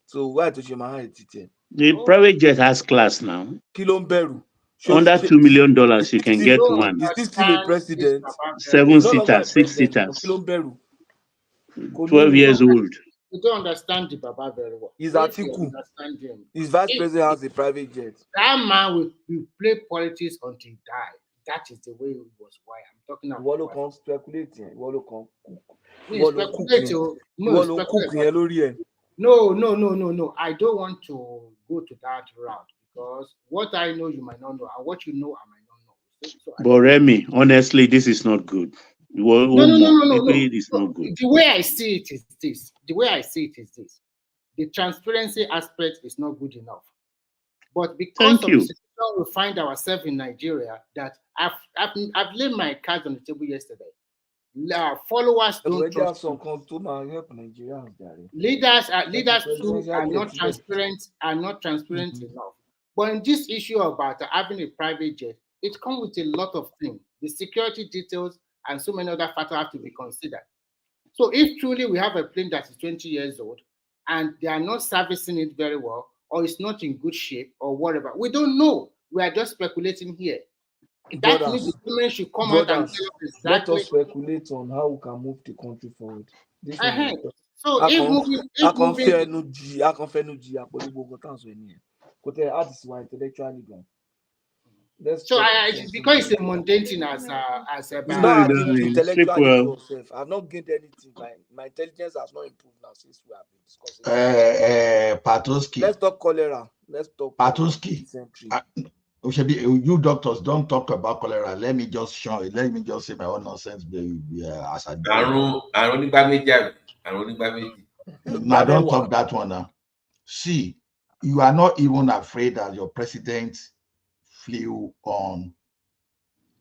So why do you hide it? The private jet has class now. Kilomberu. Under $2 million, you can get one. Is this still a president? 7-seater, 6-seaters. 12 years old. You don't understand the Baba very well. He's Atiku. His vice president has a private jet. That man will play politics until he dies. That is the way it was. Why I'm talking about. No. I don't want to go to that route because what I know you might not know, and what you know I might not know. So but Remy, honestly, this is not good. No. It is not good. The way I see it is this. The transparency aspect is not good enough. But because of the situation we find ourselves in Nigeria, that I've laid my cards on the table yesterday. Followers don't trust. Leaders too are not transparent enough. But in this issue about having a private jet, it comes with a lot of things. The security details and so many other factors have to be considered. So if truly we have a plane that is 20 years old and they are not servicing it very well, or it's not in good shape, or whatever, we don't know. We are just speculating here. That means the government should come out and tell us exactly. Let us speculate on how we can move the country forward. So I because it's a mundane thing as a I've not gained anything. My intelligence has not improved now since we have been discussing. Patoski. Let's talk cholera. Let's talk Patuski. century. You doctors don't talk about cholera. Let me just say my own nonsense as I do. Now don't talk that one now. See, you are not even afraid that your president flew on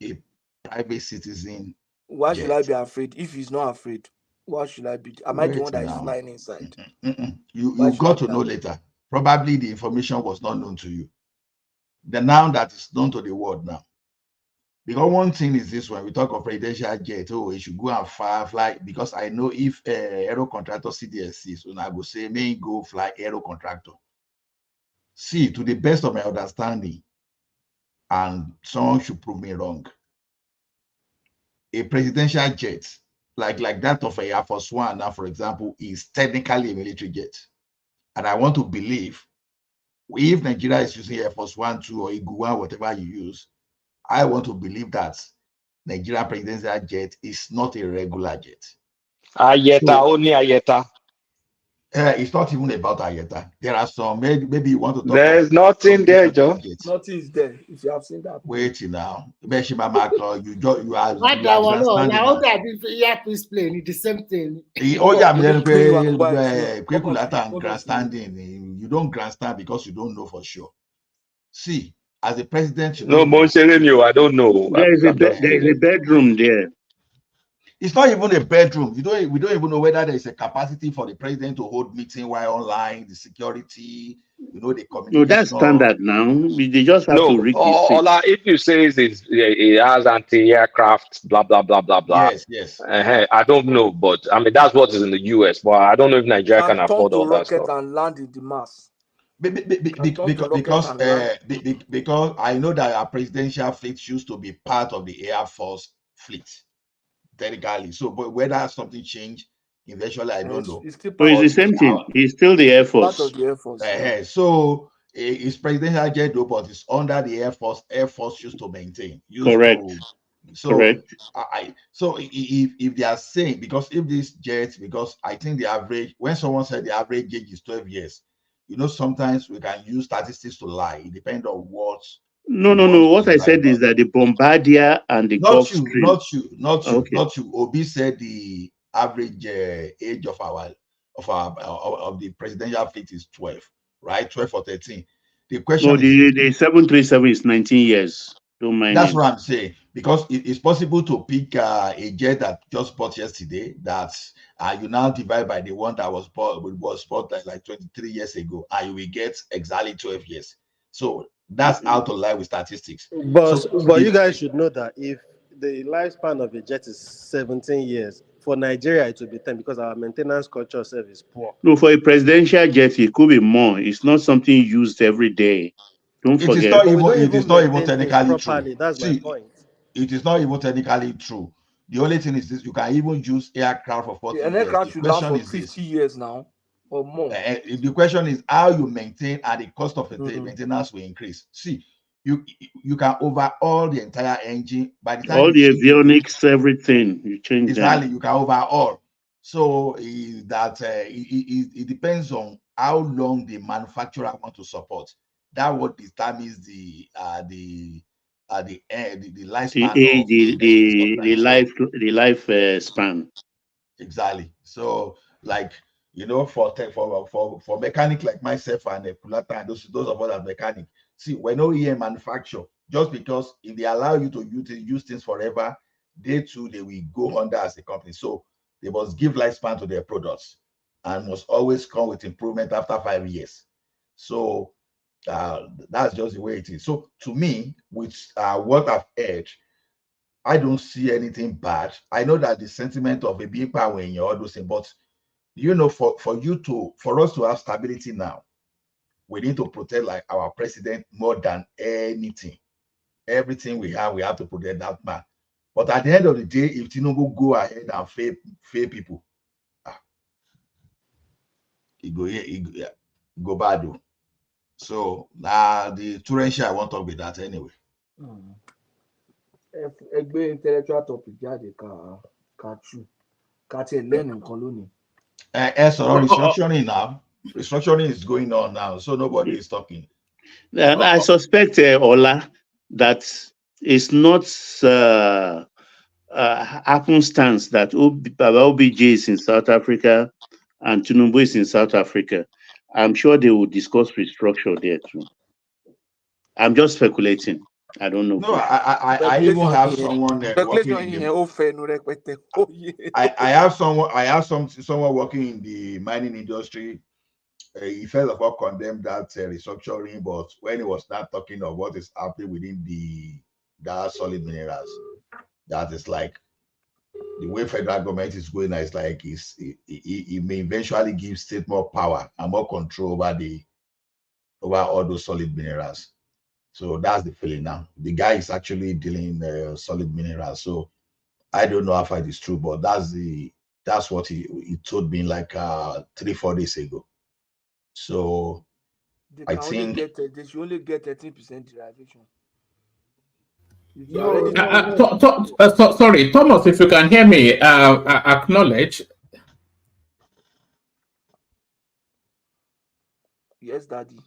a private citizen. Why jet. should I be afraid? If he's not afraid, why should I be? Am I the one that is flying inside? You got to know later. Probably the information was not known to you. The now that is known to the world now. Because one thing is this: when we talk of presidential jet, it should go and fly. Because I know if aero contractor CDSC, so I go say, may go fly aero contractor. See, to the best of my understanding, and someone should prove me wrong, a presidential jet like that of a Air Force One now, for example, is technically a military jet. And I want to believe if Nigeria is using Air Force One, 2, or Iguan, whatever you use, I want to believe that Nigeria presidential jet is not a regular jet. Ayeta, only Ayeta. It's not even about Ayeta. There are some, maybe you want to talk There's nothing there, Joe. Nothing is there. If you have seen that. Wait now. You are grandstanding. Now that is playing the same thing. Grandstanding. You don't grandstand because you don't know for sure. See, as a president, no, I don't know. There is a bedroom there. It's not even a bedroom. We don't even know whether there is a capacity for the president to hold meeting while online, the security, the communication. No, that's standard now. They just have to read the if you say it has anti-aircraft, blah blah blah blah blah. Yes. I don't know, but I mean that's what is in the US. But I don't know if Nigeria can afford all that stuff. And land in the mass. Because I know that our presidential fleet used to be part of the Air Force fleet. Technically, so but whether something changed eventually, I don't know. It's the same thing. He's still the Air Force. Part of the Air Force. So it's presidential jet, but it's under the Air Force. Air Force used to maintain. Correct. Correct. So if they are saying, because if this jet, because I think the average, when someone said the average age is 12 years, sometimes we can use statistics to lie. It depends on what. No. What I said is that the Bombardier and the Gulfstream. Not you. Obi said the average age of the presidential fleet is 12, right? 12 or 13. The question is the 737 is 19 years. Don't mind. That's what I'm saying, because it's possible to pick a jet that just bought yesterday that you now divide by the one that was bought like 23 years ago, and you will get exactly 12 years. So that's how to lie with statistics. But you guys should know that if the lifespan of a jet is 17 years, for Nigeria it will be 10 because our maintenance culture itself is poor. No, for a presidential jet, it could be more. It's not something used every day. Don't forget. It is not even technically true. That's my point. It is not even technically true. The only thing is this: you can even use aircraft for 40 years. An aircraft should last for 50 years now. Or more. The question is how you maintain, and the cost of maintenance will increase. See, you can overhaul the entire engine by the time all the avionics, everything you change. Exactly, you can overhaul. So it depends on how long the manufacturer want to support. That what determines the lifespan. The life span. Exactly. So like. For mechanic like myself and Kulata and those of us that mechanic, see, when OEM manufacture, just because if they allow you to use things forever, they will go under as a company. So they must give lifespan to their products and must always come with improvement after 5 years. So that's just the way it is. So to me, with what I've heard, I don't see anything bad. I know that the sentiment of a big power in all those things, but for us to have stability now, we need to protect like our president more than anything. Everything we have to protect that man. But at the end of the day, if Tinubu go ahead and fail people, it go bad. So the Turenshi, I won't talk about that anyway. Intellectual topic restructuring now. Restructuring is going on now, so nobody is talking. I suspect, Ola, that it's not happenstance that Baba OBJ is in South Africa and Tinubu is in South Africa. I'm sure they will discuss restructure there too. I'm just speculating. I don't know. No, I even have someone working in the, I have someone working in the mining industry. He first of all condemned that restructuring, but when he was not talking of what is happening within that solid minerals, that is like the way federal government is going, is like it may eventually give state more power and more control over all those solid minerals. So that's the feeling now. The guy is actually dealing solid minerals. So I don't know if it is true, but that's what he told me like 3-4 days ago. So I think they should only get 13% derivation. Sorry, Thomas, if you can hear me, acknowledge. Yes, Daddy.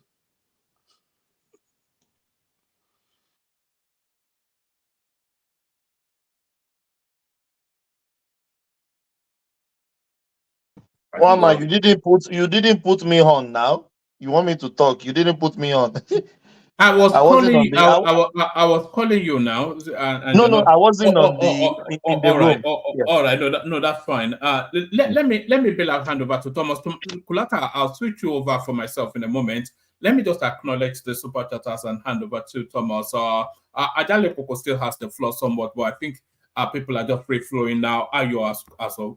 Wama, you didn't put me on now. You want me to talk? You didn't put me on. I was calling you now. No, I wasn't in the room. All right, no, that's fine. Let me bill our hand over to Thomas. Kulata, I'll switch you over for myself in a moment. Let me just acknowledge the super chatters and hand over to Thomas. Ajale Koko still has the floor somewhat, but I think people are just free flowing now. Ayo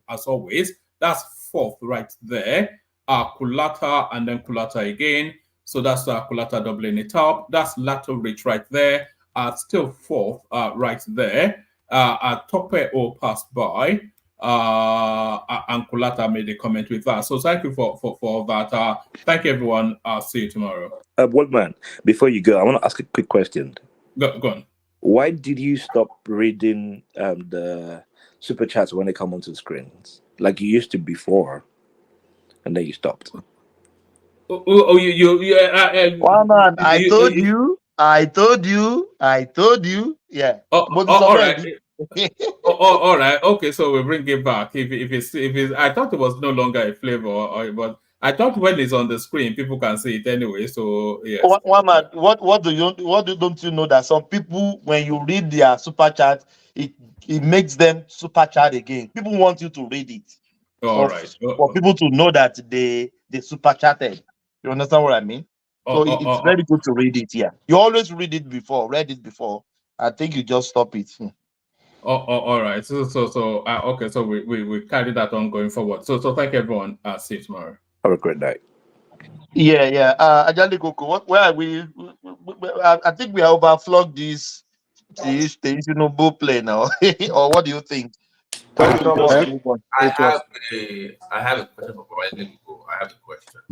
as always. That's fourth right there. Kulata and then Kulata again. So that's Kulata doubling it up. That's Lato Rich right there. Still fourth right there. Tope O passed by. And Kulata made a comment with that. So thank you for that. Thank you, everyone. I'll see you tomorrow. Woodman, before you go, I want to ask a quick question. Go on. Why did you stop reading the super chats when they come onto the screens? Like you used to before, and then you stopped. One man, I told you. Yeah. All right. All right. Okay, so we'll bring it back. If it's, I thought it was no longer a flavor, but I thought when it's on the screen, people can see it anyway. So yes. One man, what don't you know that some people, when you read their super chat, it makes them super chat again. People want you to read it. All right. For people to know that they super chatted. You understand what I mean? So it's very good to read it. Yeah, you always read it before. I think you just stop it. All right. So okay. So we carry that on going forward. So thank you, everyone. See you tomorrow. Have a great night. Yeah. Ajali Koko, where are we? I think we are overflogged this Tinubu play now. Or what do you think? I have a question for President. I have a question.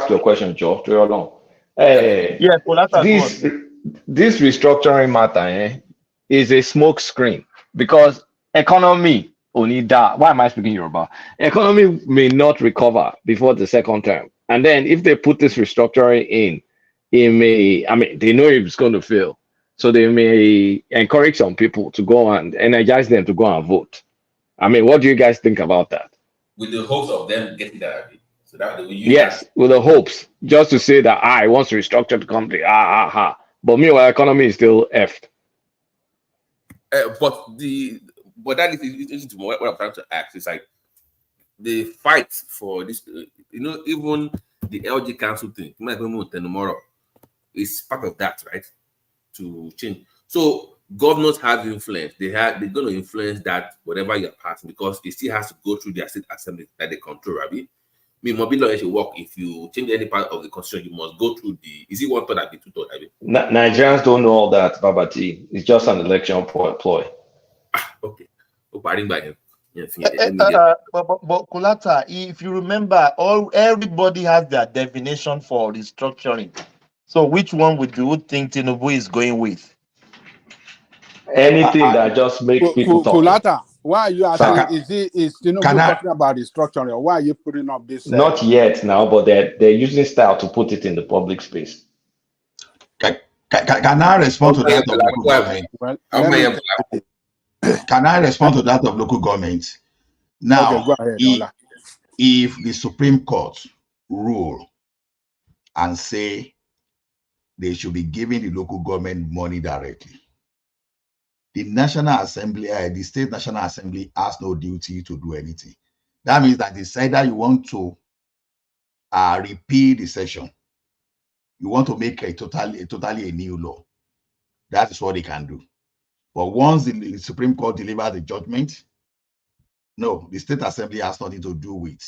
Ask your question, Joe. Too long. Yeah, this restructuring matter is a smoke screen because economy only that. Why am I speaking Yoruba? Economy may not recover before the second term, and then if they put this restructuring in, it may. I mean, they know it's going to fail. So they may encourage some people to go and energize them to go and vote. I mean, what do you guys think about that? With the hopes of them getting that, so that they will use yes, with the hopes, just to say that I want to restructure the company. But meanwhile, economy is still effed. But that is what I'm trying to ask. It's like the fight for this. Even the LG Council thing, tomorrow, is part of that, right? To change. So governors have influence. They're going to influence that whatever you're passing because it still has to go through their state assembly that they control, right? I mean, mobile should work. If you change any part of the constitution, you must go through the. Is it 1 third? 2 thirds? Nigerians don't know all that, Babati. It's just an election ploy. Okay. By him. But Kulata, if you remember, everybody has their definition for restructuring. So which one would you think Tinubu is going with? Anything that just makes people talk. Kulata, Why are you asking? Is Tinubu talking about restructuring, or why are you putting up this? Not yet now, but they're using style to put it in the public space. Can I respond to that of local government? Well, can I respond to that of local government? Now, okay, go ahead, if the Supreme Court rule and say they should be giving the local government money directly, the National Assembly, the State National Assembly has no duty to do anything. That means that it's either you want to repeal the session, you want to make a totally a new law. That is what they can do. But once the Supreme Court delivers the judgment, no, the State Assembly has nothing to do with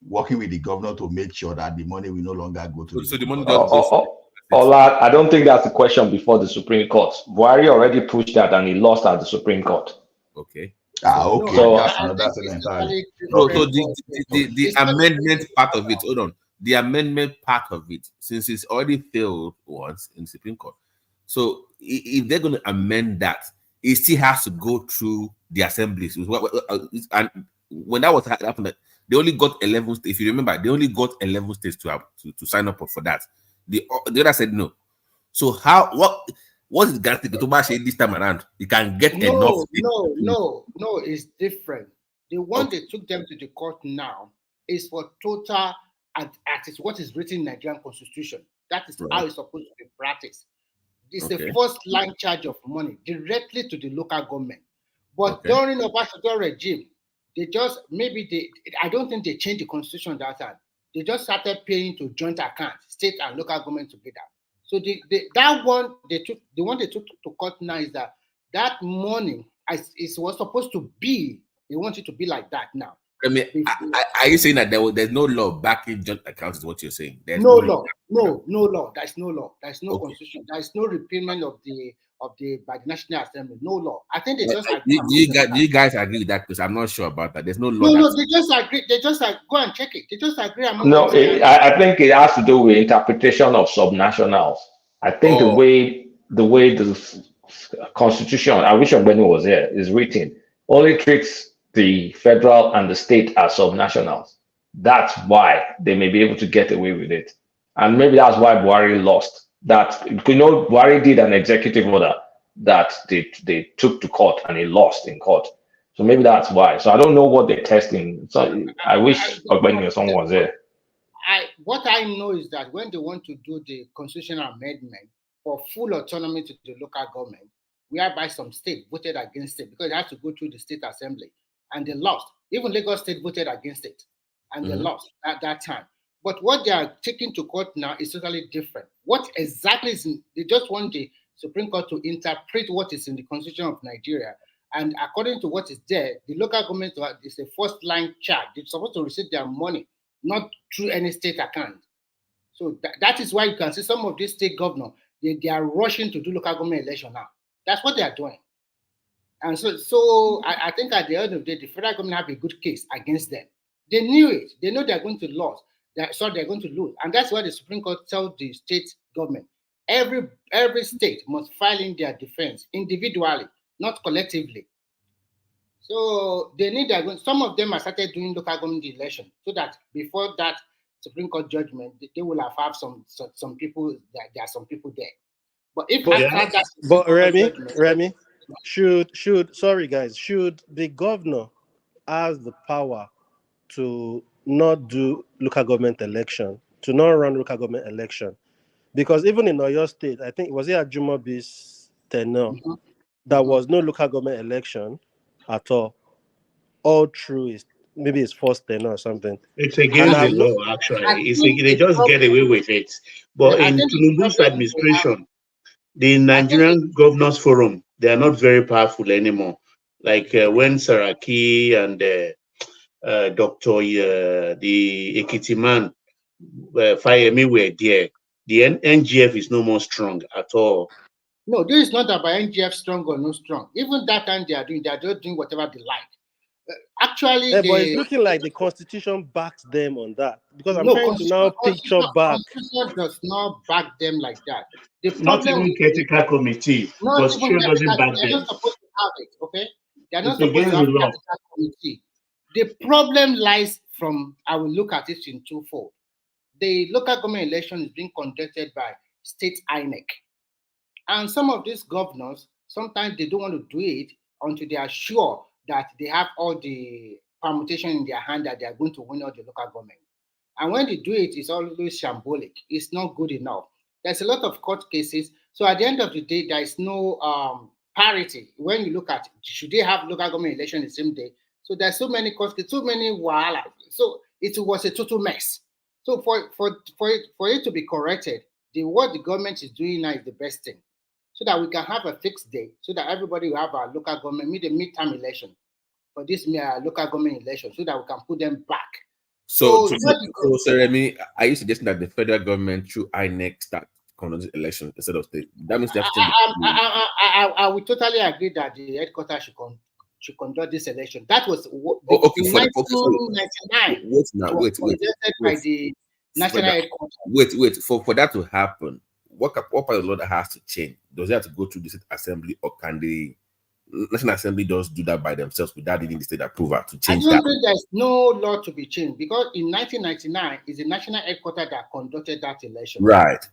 working with the governor to make sure that the money will no longer go to the money. Ola, I don't think that's the question before the Supreme Court. Buhari already pushed that and he lost at the Supreme Court. Okay. Okay. So, that's an entirely. So the amendment part of it, hold on. The amendment part of it, since it's already failed once in the Supreme Court. So if they're going to amend that, it still has to go through the assemblies. And when that was happening, they only got 11. If you remember, they only got 11 states to sign up for that. The other said no. So what is guaranteed to this time around? You can get enough. No, it's different. The one they took them to the court now is for total at what is written in Nigerian Constitution. That is how it's supposed to be practiced. It's the first line charge of money directly to the local government. But during the Obasanjo regime, they just I don't think they changed the constitution that time. They just started paying to joint accounts, state and local government together. So the one they took to court now is that money was supposed to be. They want it to be like that now. I mean, are you saying that there's no law backing joint accounts? Is what you're saying? There's no law. There's no law. There's no constitution. There's no repealment by the National Assembly. No law. I think they just agree. Do you guys agree with that? Because I'm not sure about that. There's no law. No, they just agree. They just go and check it. They just agree. No, I think it has to do with interpretation of subnationals. I think the way the Constitution, I wish Ogbeni was here, is written only treats the federal and the state as subnationals. That's why they may be able to get away with it. And maybe that's why Buhari lost. Buhari did an executive order that they took to court and he lost in court. So maybe that's why. So I don't know what they're testing. So I wish Ogbeni or someone was there. What I know is that when they want to do the constitutional amendment for full autonomy to the local government, whereby some state voted against it because it has to go through the state assembly, and they lost. Even Lagos State voted against it, and they lost at that time. But what they are taking to court now is totally different. What exactly is they just want the Supreme Court to interpret what is in the Constitution of Nigeria, and according to what is there, the local government is a first line charge. They're supposed to receive their money, not through any state account. So that is why you can see some of these state governors, they are rushing to do local government election now. That's what they are doing. And so I think at the end of the day, the federal government have a good case against them. They knew it. They know they're going to lose. They're going to lose. And that's why the Supreme Court tells the state government, every state must file in their defense individually, not collectively. So they need some of them have started doing local government election so that before that Supreme Court judgment, they will have some people, there are some people there. But if Remy, should the governor has the power to not do local government election, to not run local government election? Because even in Oyo State, I think, was it Ajumobi's tenure, there was no local government election at all through maybe his first tenure or something. It's against the law, actually. They just get away with it. But in Tinubu's administration, the Nigerian Governors Forum, they are not very powerful anymore. Like when Saraki and Dr. The Ekiti man, Fayemi were there, the NGF is no more strong at all. No, this is not about NGF strong or no strong. Even that time they are just doing whatever they like. Actually, but it's looking like the Constitution backs them on that. Because I'm trying to now picture back. Constitution does not back them like that. Not even critical committee. Constitution doesn't back them. They're not supposed to have it, okay? They are not supposed to have capital committee. The problem lies from, I will look at it in twofold. The local government election is being conducted by state INEC. And some of these governors, sometimes they don't want to do it until they are sure that they have all the permutation in their hand that they are going to win all the local government. And when they do it, it's always shambolic. It's not good enough. There's a lot of court cases. So at the end of the day, there is no parity. When you look at, should they have local government election the same day? So there's so many court cases, so many wahala. So it was a total mess. So for it to be corrected, what the government is doing now is the best thing, so that we can have a fixed day, so that everybody will have a local government, midterm election for this local government election, so that we can put them back. So Remy, are you suggesting that the federal government through INEC start conducting elections instead of state? That means they have to change I would totally agree that the headquarters should conduct this election. That was in 1999. Wait. By the national headquarters. Wait. For that to happen, what part of the law that has to change? Does it have to go through the state assembly, or can the National Assembly just do that by themselves without needing the state approval to change that? I don't think there's no law to be changed, because in 1999 is the national headquarters that conducted that election. Right.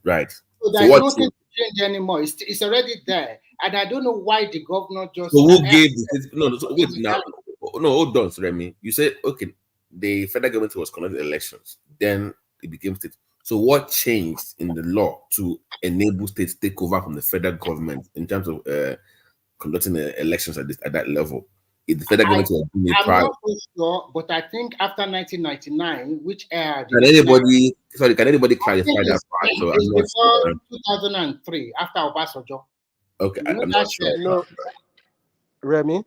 So there's nothing to change anymore. It's already there, and I don't know why the governor just. So who gave the wait now? No, hold on, Remy. You said okay, the federal government was conducting elections, then it became state. So what changed in the law to enable states to take over from the federal government in terms of conducting elections at that level? If the federal government was doing it prior, I'm not so sure, but I think after 1999, which can anybody clarify that part? So I'm not sure. 2003, after Obasanjo. Okay, I'm not sure. No, Remy,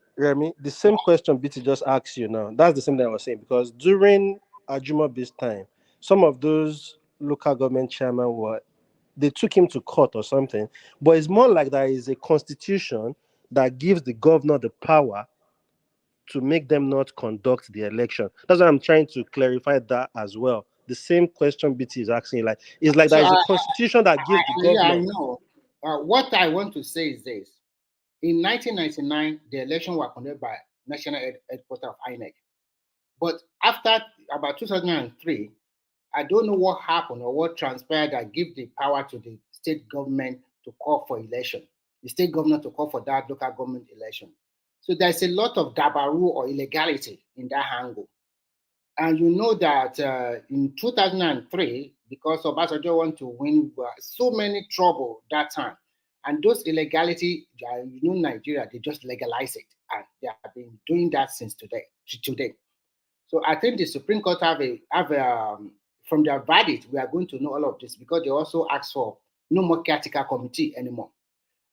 the same question BT just asked you now. That's the same thing I was saying, because during Ajumabi's time, some of those local government chairmen they took him to court or something, but it's more like there is a constitution that gives the governor the power to make them not conduct the election. That's why I'm trying to clarify that as well. The same question BT is asking, it's like there is a constitution that gives the governor. Yeah, I know. What I want to say is this. In 1999, the election was conducted by National Headquarters of INEC. But after about 2003, I don't know what happened or what transpired that gave the power to the state government to call for election. The state governor to call for that local government election. So there's a lot of dabaru or illegality in that angle. And you know that in 2003, because Obasanjo wanted to win, so many trouble that time. And those illegality, Nigeria, they just legalize it. And they have been doing that since today. So I think the Supreme Court from their verdict, we are going to know all of this, because they also asked for no more caretaker committee anymore.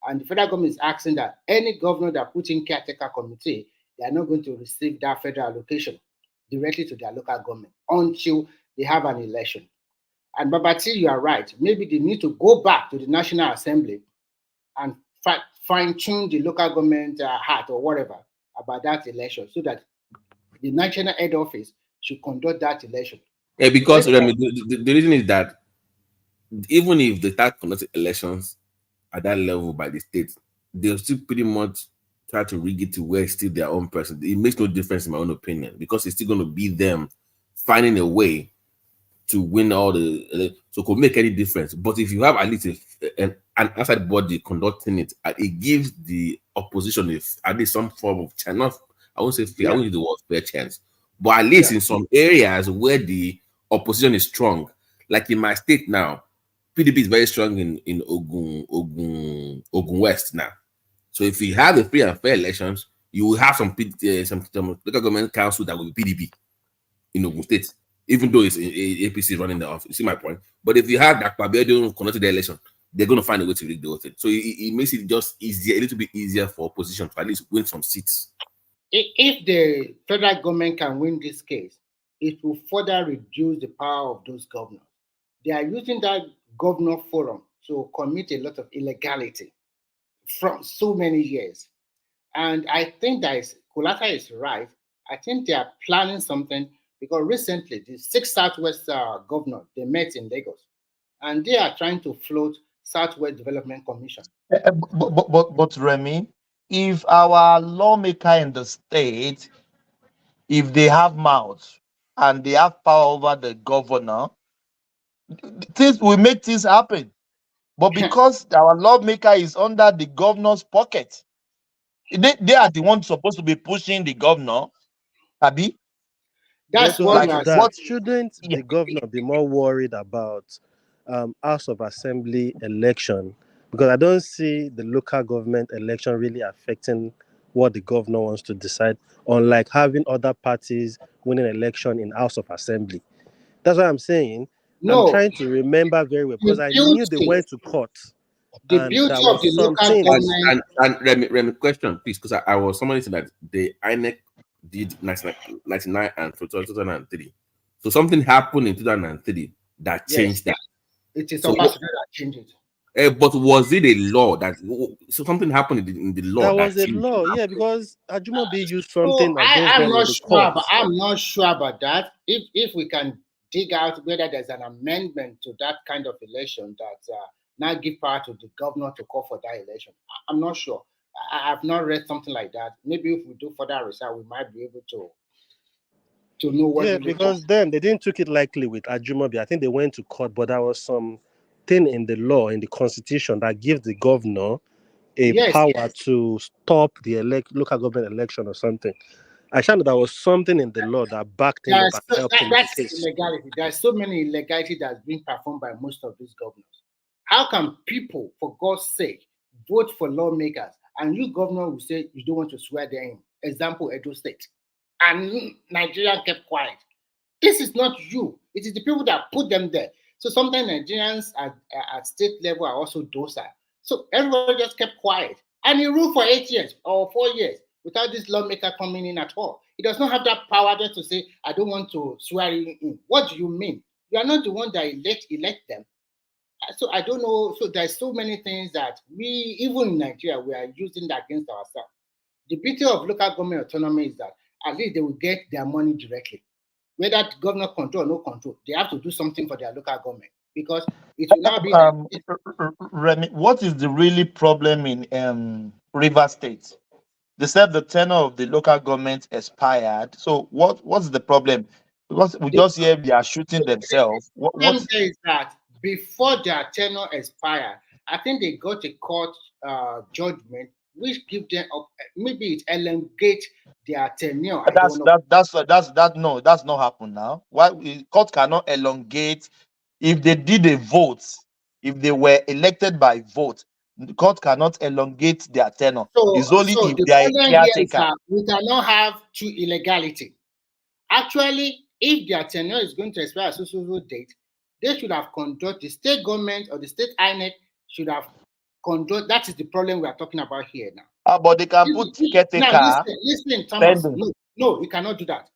And the federal government is asking that any governor that puts in caretaker committee, they are not going to receive that federal allocation directly to their local government until they have an election. And Babati, you are right. Maybe they need to go back to the National Assembly and fine-tune the local government hat or whatever about that election, so that the national head office should conduct that election. Yeah, because the reason is that even if they start conducting elections at that level by the state, they'll still pretty much try to rig it to where it's still their own person. It makes no difference in my own opinion, because it's still going to be them finding a way to win all the, so it could make any difference. But if you have at least an outside body conducting it, it gives the opposition at least some form of chance. I won't say fair, I won't use the word fair chance, but at least in some areas where the opposition is strong, like in my state now, PDP is very strong in Ogun West now. So if you have the free and fair elections, you will have some local government council that will be PDP in Ogun State, even though it's APC running the office. You see my point? But if you have that Pabedo conducting the election, they're going to find a way to rig the whole thing. So it makes it just easier, a little bit easier for opposition to at least win some seats. If the federal government can win this case, it will further reduce the power of those governors. They are using that governor forum to commit a lot of illegality from so many years. And I think that Kolata is right. I think they are planning something, because recently the 6 Southwest governors, they met in Lagos, and they are trying to float Southwest Development Commission. But Remy, if our lawmaker in the state, if they have mouth and they have power over the governor, things will make things happen. But because our lawmaker is under the governor's pocket, they are the ones supposed to be pushing the governor, Abi. That's To what add we to are that, saying. shouldn't the governor be more worried about House of Assembly election? Because I don't see the local government election really affecting what the governor wants to decide, unlike having other parties winning election in House of Assembly. That's what I'm saying. I'm No, trying to remember very well because the I knew they beauty, went to court the and beauty there of was the local something. government. And Remy, question, please, because I was somebody saying that the INEC did 1999 and 2003. So something happened in 2003 that Yes, changed that. it is So, Obasanjo that changed it. but was it a law that? So something happened in the law There that was a changed? law, yeah, because Ajumobi used So something against them in the court. I'm not sure about that. If we can dig out whether there's an amendment to that kind of election that now give power to the governor to call for that election, I'm not sure. I've not read something like that. Maybe if we do further research, we might be able to know what. Yeah, Really because then they didn't took it lightly with Ajumobi. I think they went to court, but there was some thing in the law, in the constitution, that gives the governor a power to stop the local government election or something. I found there was something in the law that backed him up and helped him with That's the case. illegality. There's so many illegality that's being performed by most of these governors. How can people, for God's sake, vote for lawmakers and you, governor, will say you don't want to swear them in? Example, Edo State. And Nigeria kept quiet. This is not you. It is the people that put them there. So sometimes Nigerians at state level are also docile. So everybody just kept quiet. And he ruled for 8 years or 4 years without this lawmaker coming in at all. He does not have that power just to say, I don't want to swear you in. What do you mean? You are not the one that elect them. So I don't know. So there's so many things that we, even in Nigeria, we are using that against ourselves. The beauty of local government autonomy is that at least they will get their money directly. Whether governor control or no control, they have to do something for their local government because it will now be. Remy, what is the really problem in River State? They said the tenure of the local government expired. So what's the problem? Because we just hear they are shooting themselves. The problem is that before their tenure expired, I think they got a court judgment which give them up. Maybe it elongate their tenure. That's not happened now. Why court cannot elongate if they did a vote, if they were elected by vote, the court cannot elongate their tenure. It's only if the they are a problem here is caretaker. that we cannot have true illegality. Actually, if their tenure is going to expire at so date, they should have conducted, the state government or the state INEC should have conducted. That is the problem we are talking about here now. But they can put caretaker. Now, listen, Thomas. No, you cannot do that.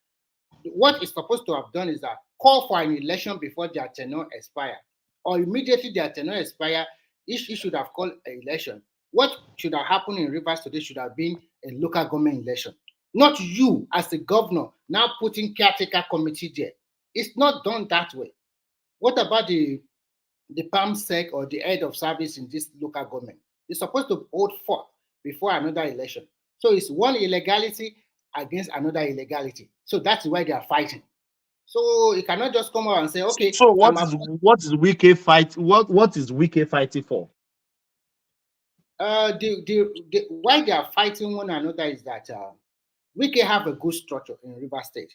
What is supposed to have done is that call for an election before their tenure expire, or immediately their tenure expire, he should have called an election. What should have happened in Rivers today should have been a local government election. Not you as the governor now putting caretaker committee there. It's not done that way. What about the PAMSEC or the head of service in this local government? They're supposed to hold forth before another election. So it's one illegality against another illegality. So that's why they are fighting. So you cannot just come out and say, okay. So what is Wike fight? What is Wike fighting for? Why they are fighting one another is that Wike have a good structure in River State,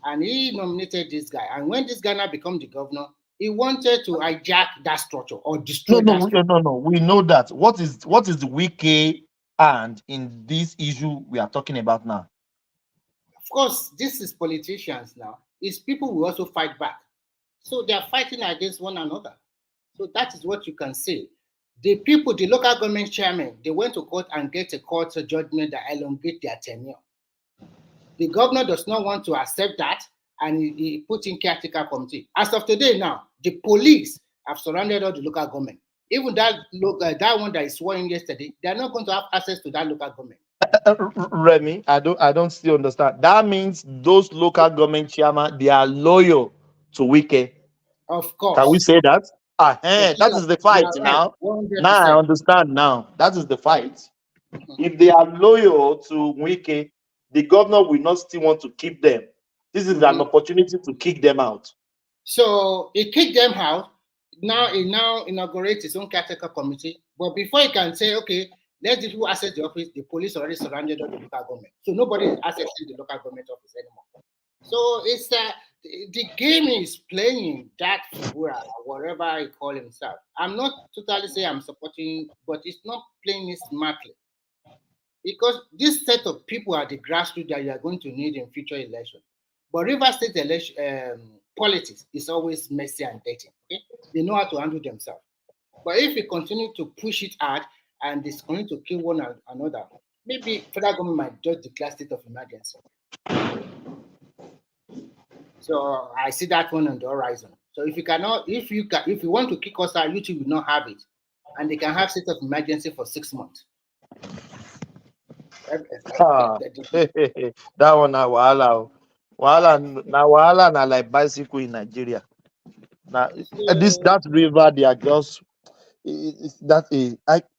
and he nominated this guy. And when this guy now become the governor, he wanted to hijack that structure or destroy that structure. No. We know that. What is the Wike and in this issue we are talking about now? Of course, this is politicians now. It's people who also fight back. So they are fighting against one another. So that is what you can say. The people, the local government chairman, they went to court and get a court judgment that elongate their tenure. The governor does not want to accept that, and he put in caretaker committee. As of today now, the police have surrounded all the local government. Even that one that is sworn in yesterday, they are not going to have access to that local government. Remy, I don't still understand. That means those local government chairman, they are loyal to Wike. Of course. Can we say that? That is the fight now. 100%. Now I understand now. That is the fight. If they are loyal to Wike, the governor will not still want to keep them. This is an opportunity to kick them out. So he kicked them out. Now he inaugurates his own caretaker committee. But before he can say, okay, let the people access the office, the police already surrounded all the local government. So nobody is accessing the local government office anymore. So it's the game is playing that figura, whatever he call himself. I'm not totally saying I'm supporting, but it's not playing it smartly. Because this set of people are the grassroots that you are going to need in future elections. But River State election politics is always messy and dirty. Okay? They know how to handle themselves. But if we continue to push it hard and it's going to kill one another, maybe federal government might just declare state of emergency. So I see that one on the horizon. So if you want to kick us out, YouTube will not have it, and they can have state of emergency for 6 months. That one na wahala. Wahala na like bicycle in Nigeria. Now that river, they are just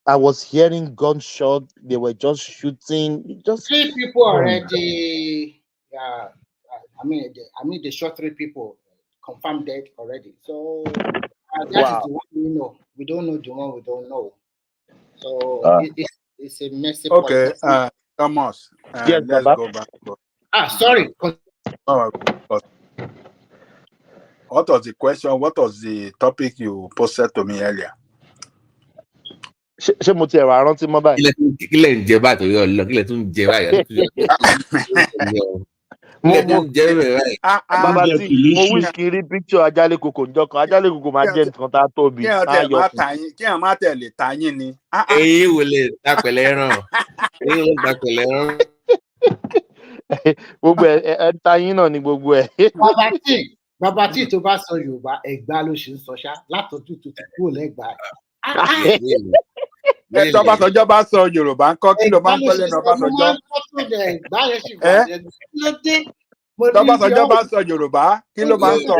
I was hearing gunshot. They were just shooting. Just 3 people already. They shot 3 people, confirmed dead already. So that is the one we know. We don't know the one we don't know. So it's a messy Okay, politics. Thomas, yes, let's Baba. go back. Sorry. What was the question? What was the topic you posted to me earlier? Ṣé mo ti ẹ̀rọ àrántí mọ́ báyìí? Kílẹ̀ ń jẹ báyìí torí ọ̀lọ́ kílẹ̀ tún ń jẹ báyìí. Bàbá tí mo wish kí n rí picture Ajale Koko ǹjọ́ kan. Ajale Koko máa jẹ́ nǹkan tá a tóbi. Kí ẹ̀ má tẹ̀lé tayín ni. Èyí wò lè dapẹ̀lẹ̀ ràn. Èyí wò lè dapẹ̀lẹ̀ ràn. Gbogbo ẹ̀ tayín náà ni gbogbo ẹ̀. Bàbá tí tó bá sọ Yorùbá Ẹ̀gbá ló ṣe ń sọ ṣá látọ̀jú tó ti kúrò lẹ́gbàá. Ọbásanjọ́ bá sọ Yorùbá ńkọ́ kí ló máa ń gbọ́ lẹ́nu Ọbásanjọ́? Ọbásanjọ́ bá sọ Yorùbá kí ló máa ń sọ?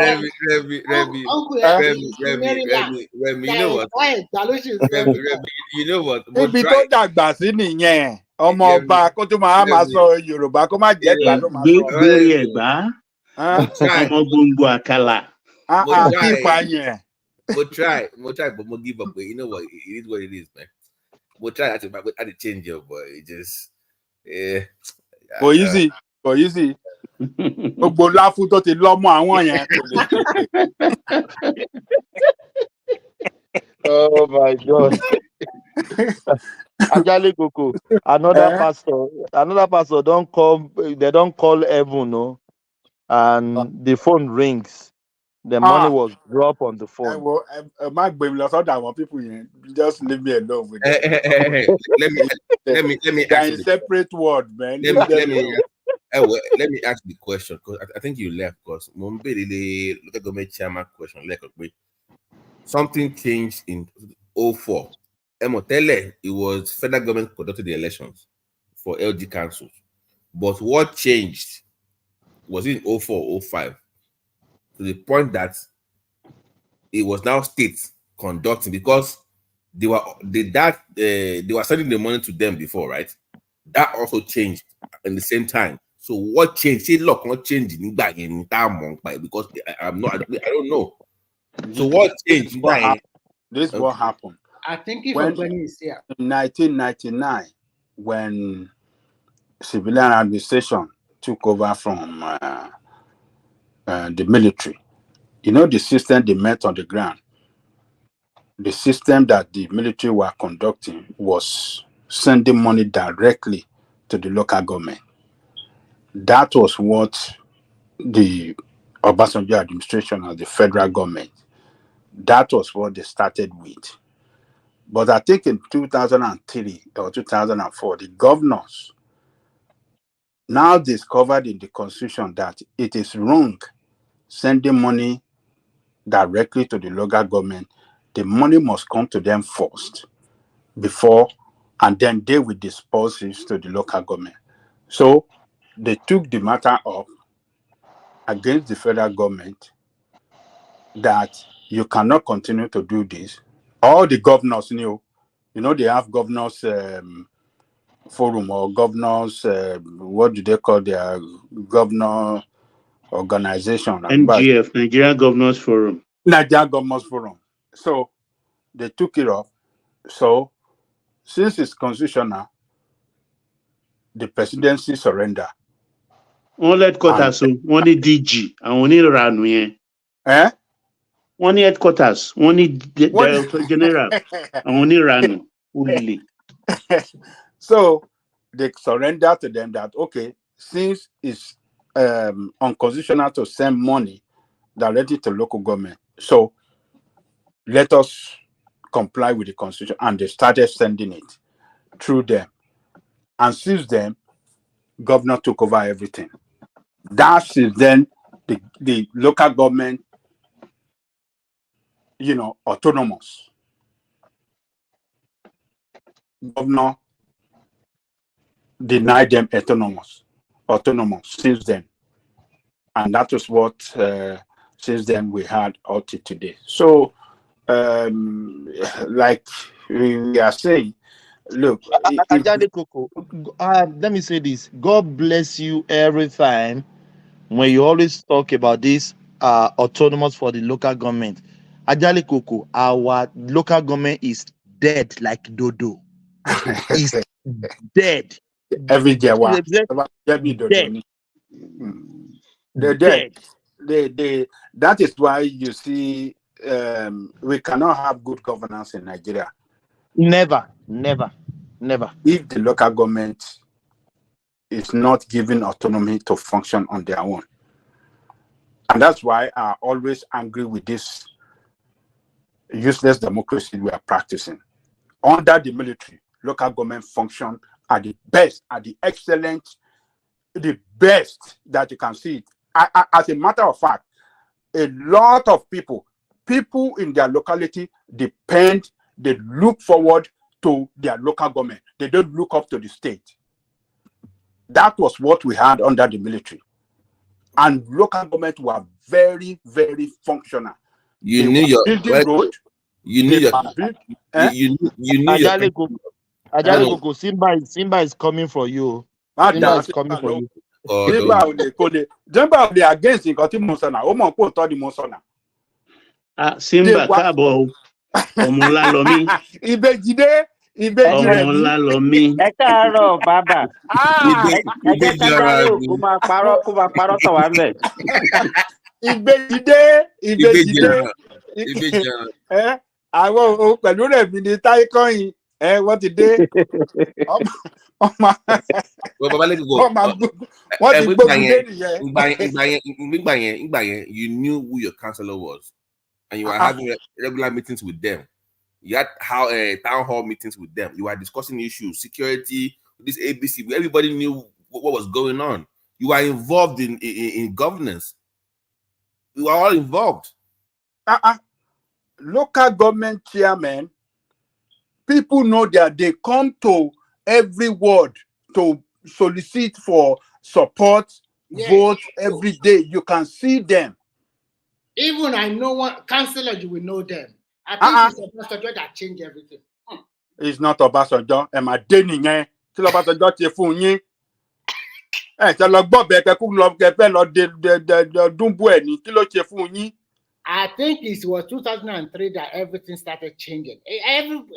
Ibi tó dàgbà sí nìyẹn ọmọ ọba kó tó máa sọ Yorùbá kó má jẹ́ Ẹ̀gbá ló máa sọ. Gbérí Ẹ̀gbá ọmọ gbòǹgbò àkàlà. Kí ìpààyàn. We'll try, but we'll give up. But you know what? It is what it is, man. We'll try to change it, but it just, Go easy. Gbogbo láfún tó ti lọ́mọ àwọn yẹn kò lè. Oh my God. Ajale Koko, another pastor don't come. They don't call heaven, no, and the phone rings. The money was dropped on the phone. People just leave me alone with Let me ask in separate word, man. Let me ask the question because I think you left because look at the chairman question. Something changed in 2004. Emotele, it was federal government conducted the elections for LG councils. But what changed was in 2004, 2005. To the point that it was now states conducting because they were sending the money to them before, right? That also changed in the same time. So what changed? Say, look, what changed in that because I don't know. So what changed? This is what happened. I think when is here. In 1999, when civilian administration took over from the military, you know, the system they met on the ground, the system that the military were conducting was sending money directly to the local government. That was what the Obasanjo administration and the federal government, that was what they started with. But I think in 2003 or 2004, the governors now discovered in the constitution that it is wrong sending money directly to the local government. The money must come to them first before, and then they will disperse it to the local government. So they took the matter up against the federal government that you cannot continue to do this. All the governors knew, you know, they have governors forum or governors, what do they call their governor organization? NGF, Nigeria Governors Forum. Nigeria Governors Forum. So they took it off. So since it's constitutional, the presidency surrender. Wọ́n headquarters o, wọ́n ní DG, àwọn onírànú yẹn. Wọ́n ní headquarters, wọ́n ní director general, àwọn onírànú olè. So they surrender to them that, okay, since it's unconstitutional to send money directly to local government, so let us comply with the constitution. And they started sending it through them. And since then, governor took over everything. That is then the local government, autonomous. Governor denied them autonomous since then. And that was what since then we had up to today. So like we are saying, look, let me say this. God bless you every time when you always talk about this autonomous for the local government. Ajali Koko, our local government is dead like dodo. It's dead. Every day, dead. They're dead. That is why you see we cannot have good governance in Nigeria. Never. If the local government is not given autonomy to function on their own. And that's why I'm always angry with this useless democracy we are practicing. Under the military, local government function are the best, are the excellent, the best that you can see. As a matter of fact, a lot of people in their locality depend, they look forward to their local government. They don't look up to the state. That was what we had under the military. And local government were very, very functional. You knew your road. You knew your you knew your Ajali Koko, Simba is coming for you. Simba is coming for you. Simba against Monsana. Simba káàbọ̀ Ọmọlálọmí. Ìbejìdé. Ọmọlálọmí. Ẹ káàárọ̀ bàbá. Ẹ jẹ́ kájálé o, kó máa parọ́ tọ̀ wá mẹ́. Ìbejìdé. Àwọn pẹ̀lú rẹ̀ mi ní táyé kọ́yìn. Wọ́n ti dé. Ìgbà yẹn, you knew who your counselor was, and you were having regular meetings with them. You had town hall meetings with them. You were discussing issues, security, this ABC. Everybody knew what was going on. You were involved in governance. You were all involved. Local government chairman, people know that they come to every ward to solicit for support, vote every day. You can see them. Even I know one councillor, you will know them. I think it's Obasanjo that changed everything. It's not Obasanjo. Am I dating? Till Obasanjo ṣe fún yín. Ṣe lọ gbọ́ bẹ́ẹ̀ kẹ́kú lọ kẹ́fẹ́ lọ dúnbú ẹ̀ ní kí ló ṣe fún yín. I think it was 2003 that everything started changing. And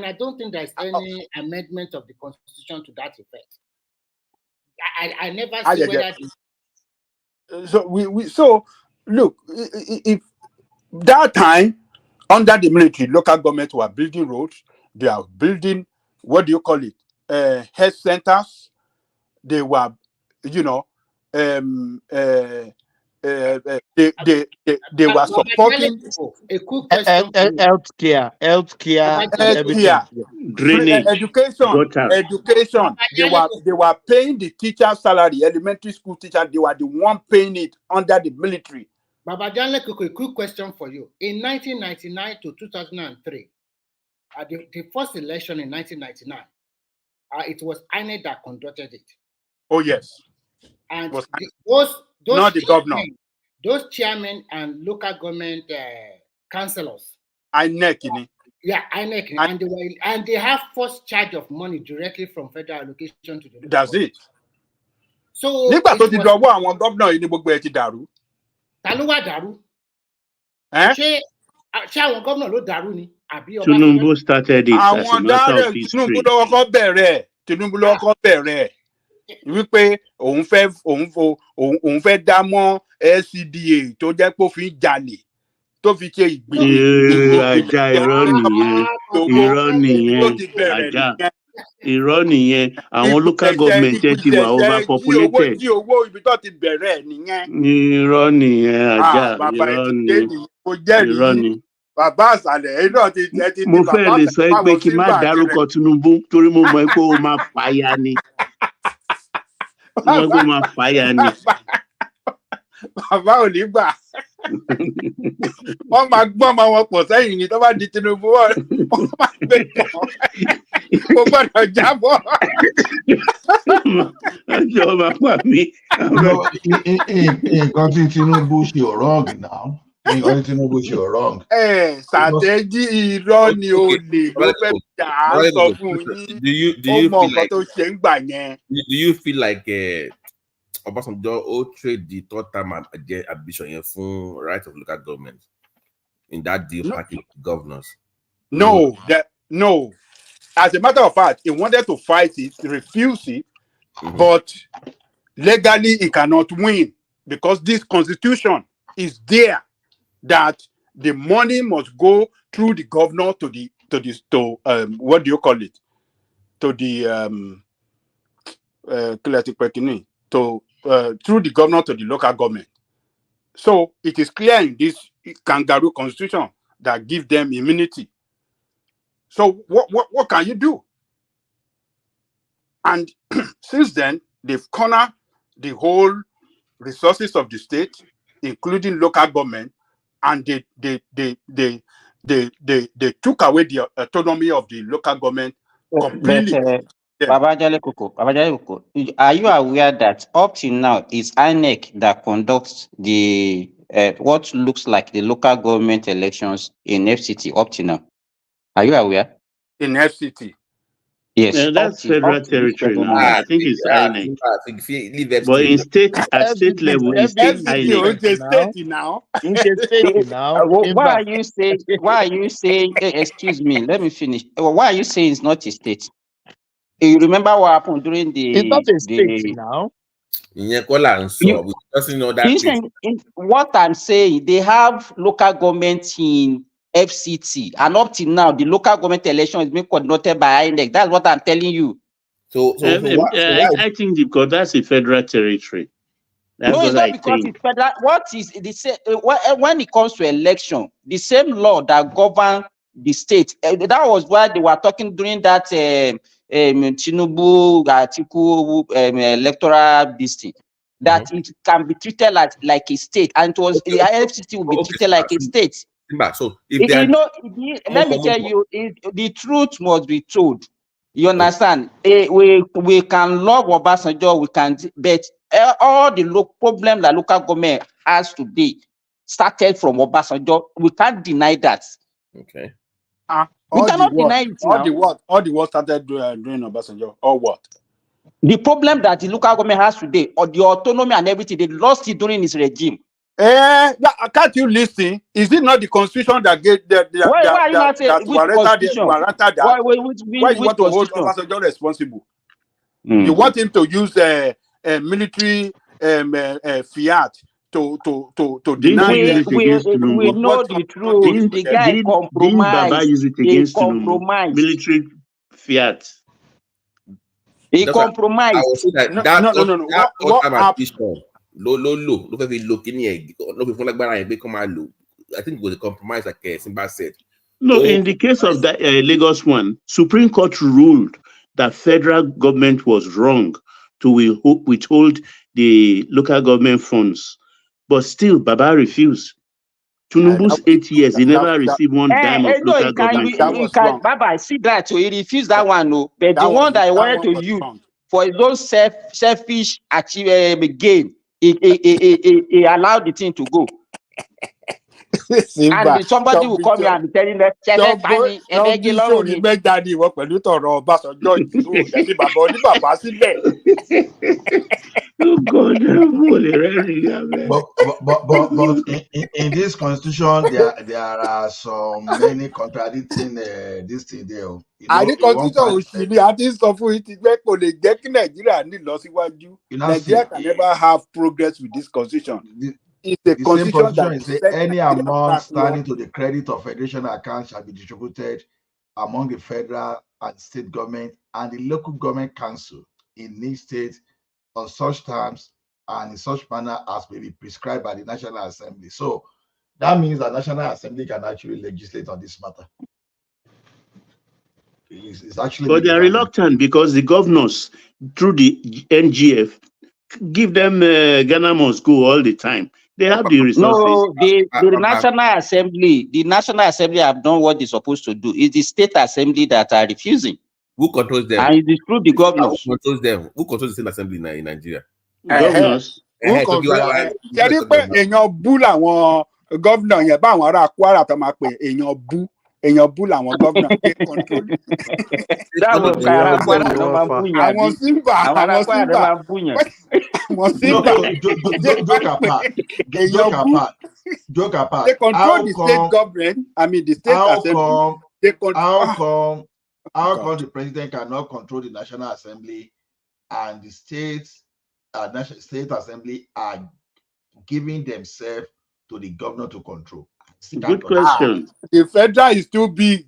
I don't think there's any amendment of the constitution to that effect. I never see whether. So look, if that time under the military, local government were building roads. They are building, what do you call it? Health centers. They were, they were supporting healthcare, drainage, education. They were paying the teacher salary, elementary school teacher. They were the one paying it under the military. Baba Janle, a quick question for you. In 1999 to 2003, the first election in 1999, it was INEC that conducted it. Oh yes, and those not the governor. Those chairmen and local government councillors. INEC. Yeah, INEC, and they have first charge of money directly from federal allocation to the local That's government. it. So nígbà tó ti dọwọ́ àwọn gómìnà yìí ni gbogbo ẹ̀ ti dàrú. Ta ló wá dàrú? Ṣé àwọn gómìnà ló dàrú ni? Àbí Tinubu started it as a matter of history. Tinubu lọ́kọ́ bẹ̀rẹ̀ wípé òun fẹ́ dá mọ́ LCDA tó jẹ́ pé ó fi ń jalè tó fi ṣe Ajá irọ́ nìyẹn àwọn local government ti wà overpopulated. Tí owó ibi tó ti bẹ̀rẹ̀ nìyẹn. Irọ́ nìyẹn ajá irọ́ ni. Bàbá àṣàlẹ̀ náà ti di mo fẹ́ lè sọ pé kí n má dárúkọ Tinubu torí mo mọ̀ pé ó máa fàyà ni. Bàbá ò ní gbà. Wọ́n máa gbọ́n ọmọ wọn pọ̀ sẹ́yìn ni tó bá di Tinubu wọ́n máa gbé pọ̀. Kò gbọ́dọ̀ jábọ̀. Ọjọ́ máa pa mí. Nǹkan tí Tinubu ṣe ò wrong now. Nǹkan tí Tinubu ṣe ò wrong. Ṣàtẹ́jì irọ́ ni o lè ló fẹ́ jà á sọ fún yín. Ó mọ nǹkan tó ṣe ń gbà yẹn. Do you feel like Obasanjo trade the third term ambition for right of local government in that deal package with governors? No. As a matter of fact, he wanted to fight it, refuse it, but legally he cannot win because this constitution is there that the money must go through the governor to what do you call it? To the through the governor to the local government. So it is clear in this kangaroo constitution that gives them immunity. So what can you do? And since then, they've cornered the whole resources of the state, including local government, and they took away the autonomy of the local government completely. Babajale Koko, are you aware that up till now it's INEC that conducts the what looks like the local government elections in FCT up till now? Are you aware? In FCT? Yes. That's federal territory now. I think it's INEC. But in state, at state level, it's still INEC. Why are you saying, excuse me, let me finish. Why are you saying it's not a state? You remember what happened during the... It's not a state now. What I'm saying, they have local government in FCT, and up till now, the local government election is being conducted by INEC. That's what I'm telling you. I think because that's a federal territory. That's no, it's not because it's federal. What is the same when it comes to election? The same law that govern the state. That was why they were talking during that Tinubu article electoral district. That it can be treated like a state, and it was the IFCT will be treated like a state. So let me tell you, the truth must be told. You understand? We can love Obasanjo, we can, but all the problem that local government has today started from Obasanjo. We can't deny that. Okay. We cannot deny it. All the what started doing Obasanjo, or what? The problem that the local government has today, or the autonomy and everything, they lost it during his regime. Can't you listen? Is it not the constitution that gave why are you not saying which constitution? Why you want to hold Obasanjo responsible? You want him to use military fiat to deny we know the truth. The guy compromised. He compromised. Military fiat. He compromised. I will say that No. What happened? I think it was a compromise, like Simba said. No, in the case of that Lagos one, Supreme Court ruled that federal government was wrong to withhold the local government funds, but still Baba refused. Tinubu's 8 years, he never received one dime of local government. Baba, see that, so he refused that one, no. But the one that he wanted to use for his own selfish gain, he allowed the thing to go. And somebody will come here and be telling them, Oh God, but in this constitution, there are so many contradicting this thing there. You know, the constitution òṣìlì àti sọ fún yìí ti pé kò lè jẹ́ kí Nàìjíríà ní ìlọsíwájú. Nigeria can never have progress with this constitution. It's a the same constitution constitution that is say sets any Nigeria amount backward. standing to the credit of federation accounts shall be distributed among the federal and state government and the local government council in each state on such terms and in such manner as may be prescribed by the National Assembly. So that means the National Assembly can actually legislate on this matter. It's actually, but they are reluctant because the governors through the NGF give them Ghana must go all the time. They have the resources. No, the National Assembly have done what they're supposed to do. It's the State Assembly that are refusing. Who controls them? And it is through the governors. Who controls them? Who controls the State Assembly in Nigeria? Governors. Ṣé rí pé èèyàn bú làwọn gómìnà yẹn bá àwọn ará Kwara tó máa pè èèyàn bú làwọn gómìnà they control. Àwọn Simba. Joke apart. They control the state government. I mean the state assembly. They control. How come the president cannot control the National Assembly and the National State Assembly are giving themselves to the governor to control? Good question. The federal is too big.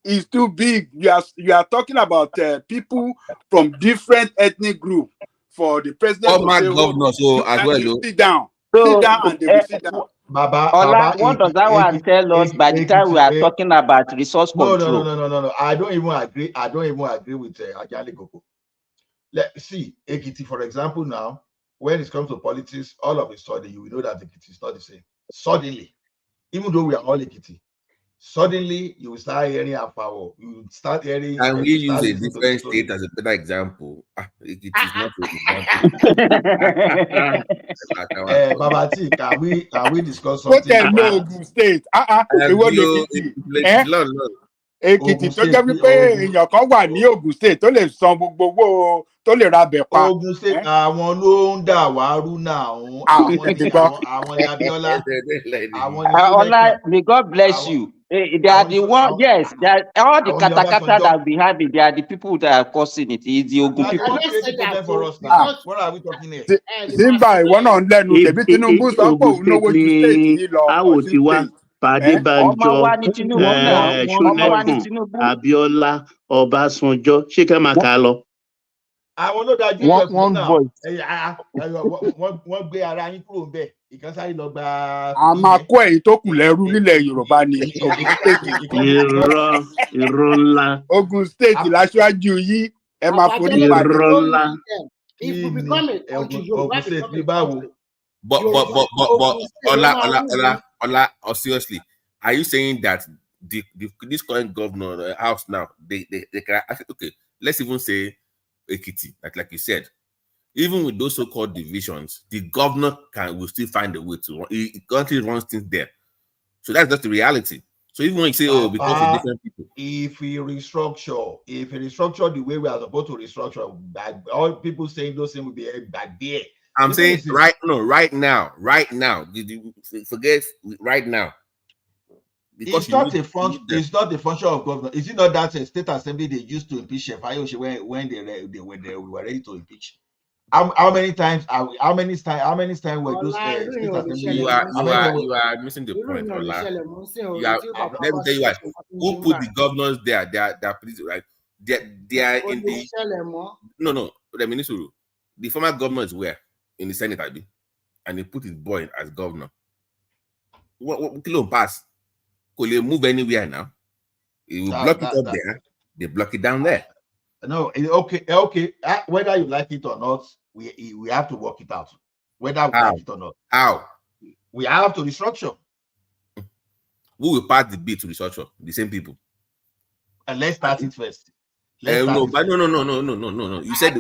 It's too big. You are talking about people from different ethnic groups. For the president to say, governor, so as well, sit down and they will sit down. Baba, what does that one tell us by the time we are talking about resource control? No. I don't even agree. I don't even agree with Ajali Koko. Let's see, Ekiti, for example, now, when it comes to politics, all of a sudden, you will know that Ekiti is not the same. Suddenly, even though we are all Ekiti, suddenly you will start hearing our power. You will start hearing. And we use a different state as a better example. It is not an example. Babati, can we discuss something? What Ogun State? Ekiti tó jẹ́ wípé èèyàn kan wà ní Ogun State tó lè san gbogbo owó tó lè ra bẹ̀ pa. Ogun State àwọn ló ń dà wá rú náà. Àwọn Abiola. Ola, may God bless you. They are the one, yes, all the katakata that we have, they are the people that are causing it. It's the Ogun people. What are we talking here? Simba, one on them. Tinubu sọ pé òun lówó ju state yìí lọ. Pàdébànjọ, Ṣónẹ́kàn, Abiola, Ọbásanjọ́, ṣé ká máa kà á lọ? Àwọn ló dájú one voice. Wọ́n gbé ara yín kúrò ń bẹ̀. Ìkan sáré lọ gba. A máa kó ẹ̀yin tó kù lẹ́rú nílẹ̀ Yorùbá ni Ogun State. Irọ́ ńlá. Ogun State láṣáájú yìí ẹ máa forí balẹ̀. Irọ́ ńlá. If we become a country, Yorùbá become a country. But Ola, seriously, are you saying that this current governor house now they can actually, okay, let's even say Ekiti, like you said, even with those so-called divisions, the governor will still find a way to run. He currently runs things there, so that's just the reality. So even when you say, because of different people, if we restructure the way we are supposed to restructure, all people saying those things will be back there. I'm saying right now. Forget right now. Because it's not a function. It's not the function of government. Is it not that a state assembly they used to impeach Shefayoshi when they were ready to impeach? How many times were those state assemblies? You are missing the point, Ola. Let me tell you what. Who put the governors there? They are pleased, right? They are in the no. The minister, the former governor is where? In the Senate, I be, and he put his boy as governor. What kilo pass? Could he move anywhere now? He will block it up there. They block it down there. No, okay. Whether you like it or not, we have to work it out. Whether we like it or not. How? We have to restructure. Who will pass the bill to restructure? The same people. And let's start it first. No. You said who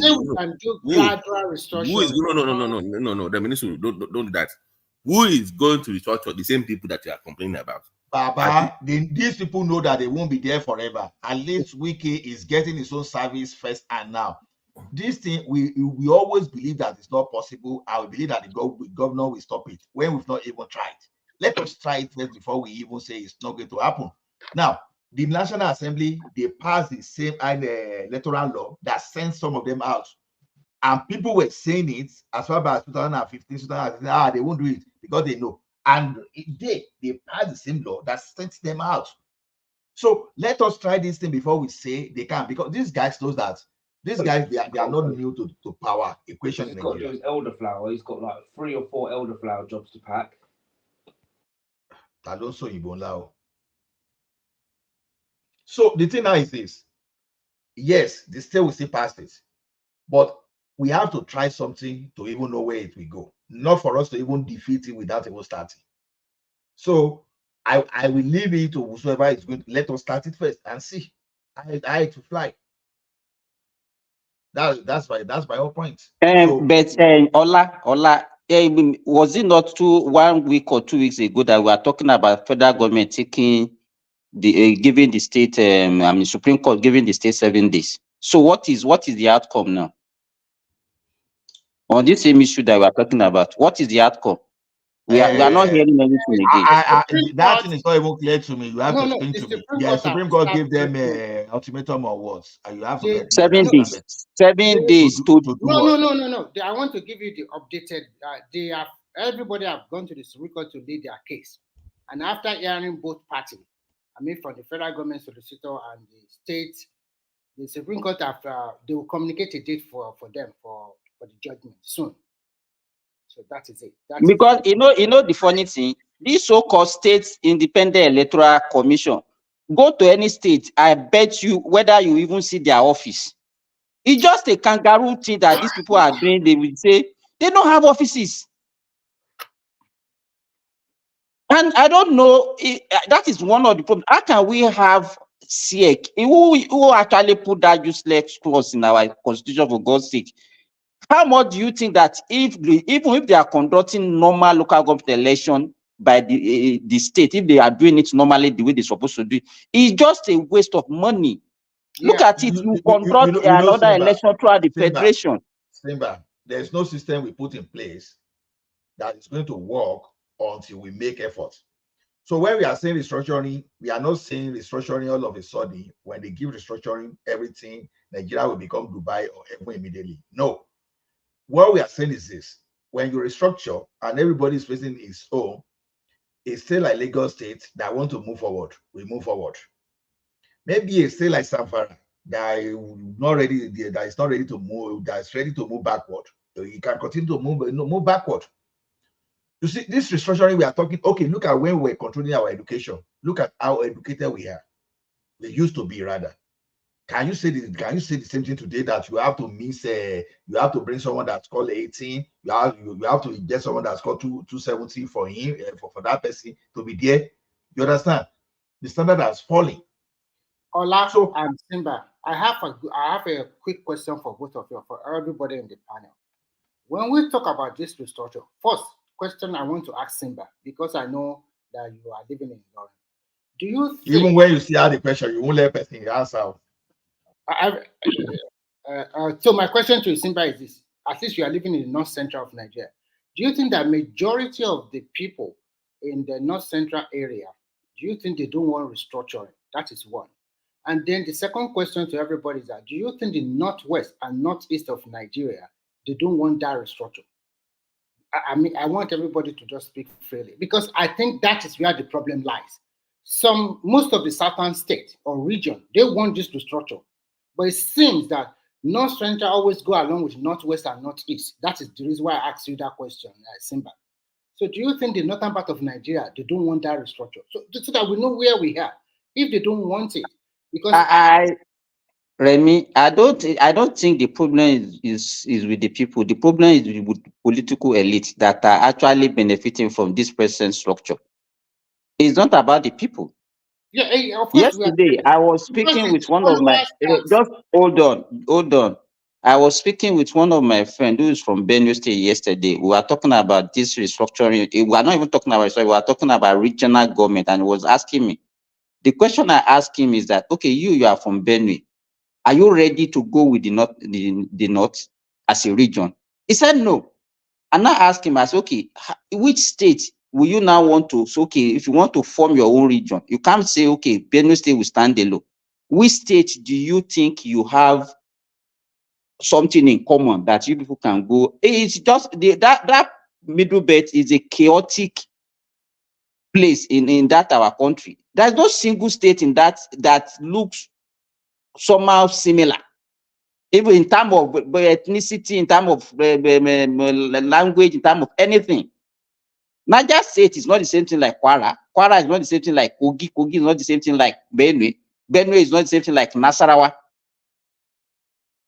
is no. The minister don't do that. Who is going to restructure? The same people that you are complaining about. Baba, these people know that they won't be there forever. At least Wiki is getting his own service first and now. This thing, we always believe that it's not possible. I will believe that the governor will stop it when we've not even tried. Let us try it first before we even say it's not going to happen. Now, the National Assembly, they passed the same electoral law that sent some of them out. And people were saying it as far as 2015, 2016, they won't do it because they know. And they passed the same law that sent them out. So let us try this thing before we say they can, because these guys knows that these guys they are not new to power equation. He's got to do his elderflower. He's got like 3 or 4 elderflower jobs to pack. So the thing now is this: yes, the state will still pass it, but we have to try something to even know where it will go. Not for us to even defeat it without even starting. So I will leave it to whoever is going to let us start it first and see how it will fly. That's my whole point. But Ola, was it not 1 week or 2 weeks ago that we are talking about federal government taking the giving the state, Supreme Court giving the state 7 days? So what is the outcome now on this same issue that we are talking about? What is the outcome? We are not hearing anything again. That thing is not even clear to me. You have to explain to me. The Supreme Court gave them an ultimatum or what? And you have to get 7 days. 7 days to do No. I want to give you the updated. Everybody have gone to the Supreme Court to lead their case, and after hearing both parties, from the federal government solicitor and the state, the Supreme Court they will communicate a date for them for the judgment soon. So that is it. Because you know the funny thing, this so-called State Independent Electoral Commission, go to any state, I bet you whether you even see their office. It's just a kangaroo thing that these people are doing. They will say they don't have offices. And I don't know, that is one of the problems. How can we have SIEC, who actually put that useless clause in our constitution, for God's sake? How much do you think that even if they are conducting normal local government election by the state, if they are doing it normally the way they're supposed to do it, it's just a waste of money. Yeah. Look at it, you conduct another election throughout the federation. There's no system we put in place that is going to work until we make efforts. So when we are saying restructuring, we are not saying restructuring all of a sudden. When they give restructuring everything, Nigeria will become Dubai or even immediately. No. What we are saying is this: when you restructure and everybody is facing its own, it's still like Lagos State that want to move forward. We move forward. Maybe it's still like Zamfara that is not ready to move, that's ready to move backward. So you can continue to move backward. You see, this restructuring we are talking, okay, look at when we're controlling our education. Look at how educated we are. We used to be rather. Can you say the same thing today, that you have to you have to bring someone that's called 18, you have to get someone that's called 270 for him, for that person to be there? You understand? The standard has fallen. Ola and Simba, I have a quick question for both of you, for everybody in the panel. When we talk about this restructure, first question I want to ask Simba, because I know that you are living in London. Do you think, even when you see how the question, you won't let person answer? So my question to Simba is this: at least you are living in the north central of Nigeria. Do you think that majority of the people in the north central area, do you think they don't want restructuring? That is one. And then the second question to everybody is that, do you think the northwest and northeast of Nigeria, they don't want that restructure? I want everybody to just speak freely, because I think that is where the problem lies. Most of the southern state or region, they want this restructure. But it seems that North Central always go along with Northwest and Northeast. That is the reason why I asked you that question, Simba. So do you think the northern part of Nigeria, they don't want that restructure? So that we know where we are, if they don't want it. Because Remy, I don't think the problem is with the people. The problem is with political elite that are actually benefiting from this present structure. It's not about the people. Yeah, of course. Yesterday, I was speaking with one of my. Just hold on. I was speaking with one of my friends who is from Benue State yesterday. We were talking about this restructuring. We are not even talking about restructuring. We are talking about regional government, and he was asking me. The question I asked him is that, okay, you are from Benue. Are you ready to go with the north as a region? He said no. And I asked him, I said, okay, which state will you now want to? So, okay, if you want to form your own region, you can't say, okay, Benue State will stand alone. Which state do you think you have something in common that you people can go? It's just that middle belt is a chaotic place in that our country. There's no single state in that looks somehow similar, even in terms of ethnicity, in terms of language, in terms of anything. Niger State is not the same thing like Kwara. Kwara is not the same thing like Kogi. Kogi is not the same thing like Benue. Benue is not the same thing like Nasarawa.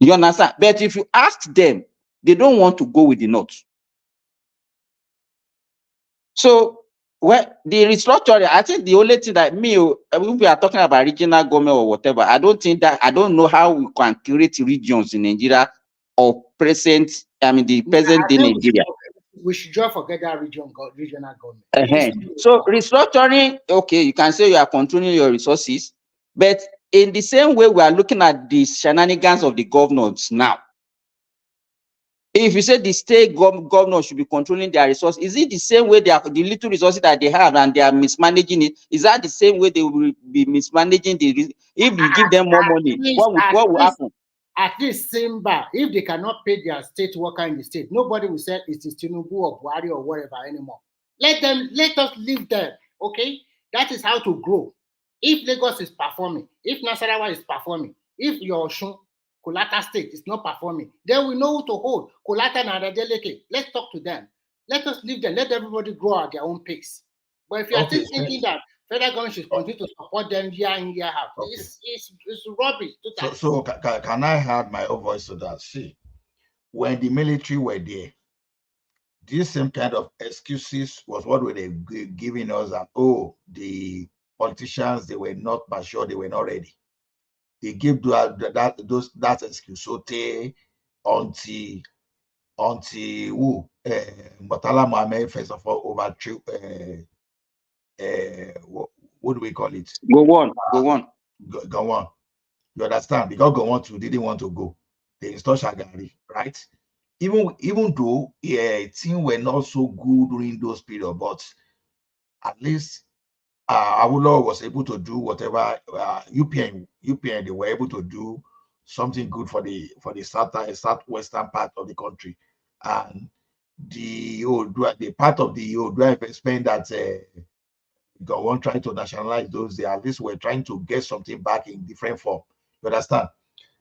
You understand? But if you ask them, they don't want to go with the north. So, well, the restructuring, I think the only thing that if we are talking about regional government or whatever, I don't know how we can create regions in Nigeria or present, the present day Nigeria. We should just forget that regional government. So restructuring, okay, you can say you are controlling your resources, but in the same way we are looking at the shenanigans of the governors now. If you say the state governors should be controlling their resources, is it the same way the little resources that they have and they are mismanaging it? Is that the same way they will be mismanaging if you give them more money? What will happen? At least Simba, if they cannot pay their state worker in the state, nobody will say it is Tinubu or Buhari or whatever anymore. Let us leave them, okay? That is how to grow. If Lagos is performing, if Nasarawa is performing, if your Kolata state is not performing, then we know who to hold. Kolata and Adeleke, let's talk to them. Let us leave them. Let everybody grow at their own pace. But if you are still thinking that federal government should continue to support them year in, year out, it's rubbish. So can I add my own voice to that? See, when the military were there, this same kind of excuses was what were they giving us that, oh, the politicians, they were not mature, they were not ready. They give that excuse. So they until who Murtala Mohammed first of all overthrew what do we call it? Go on. You understand? Because Gowon too didn't want to go. They installed Shagari, right? Even though team were not so good during those periods, but at least Awolowo was able to do whatever UPN they were able to do something good for the southwestern part of the country, and the part of the Odua investment that Gowon tried to nationalize those, they at least were trying to get something back in different form. You understand?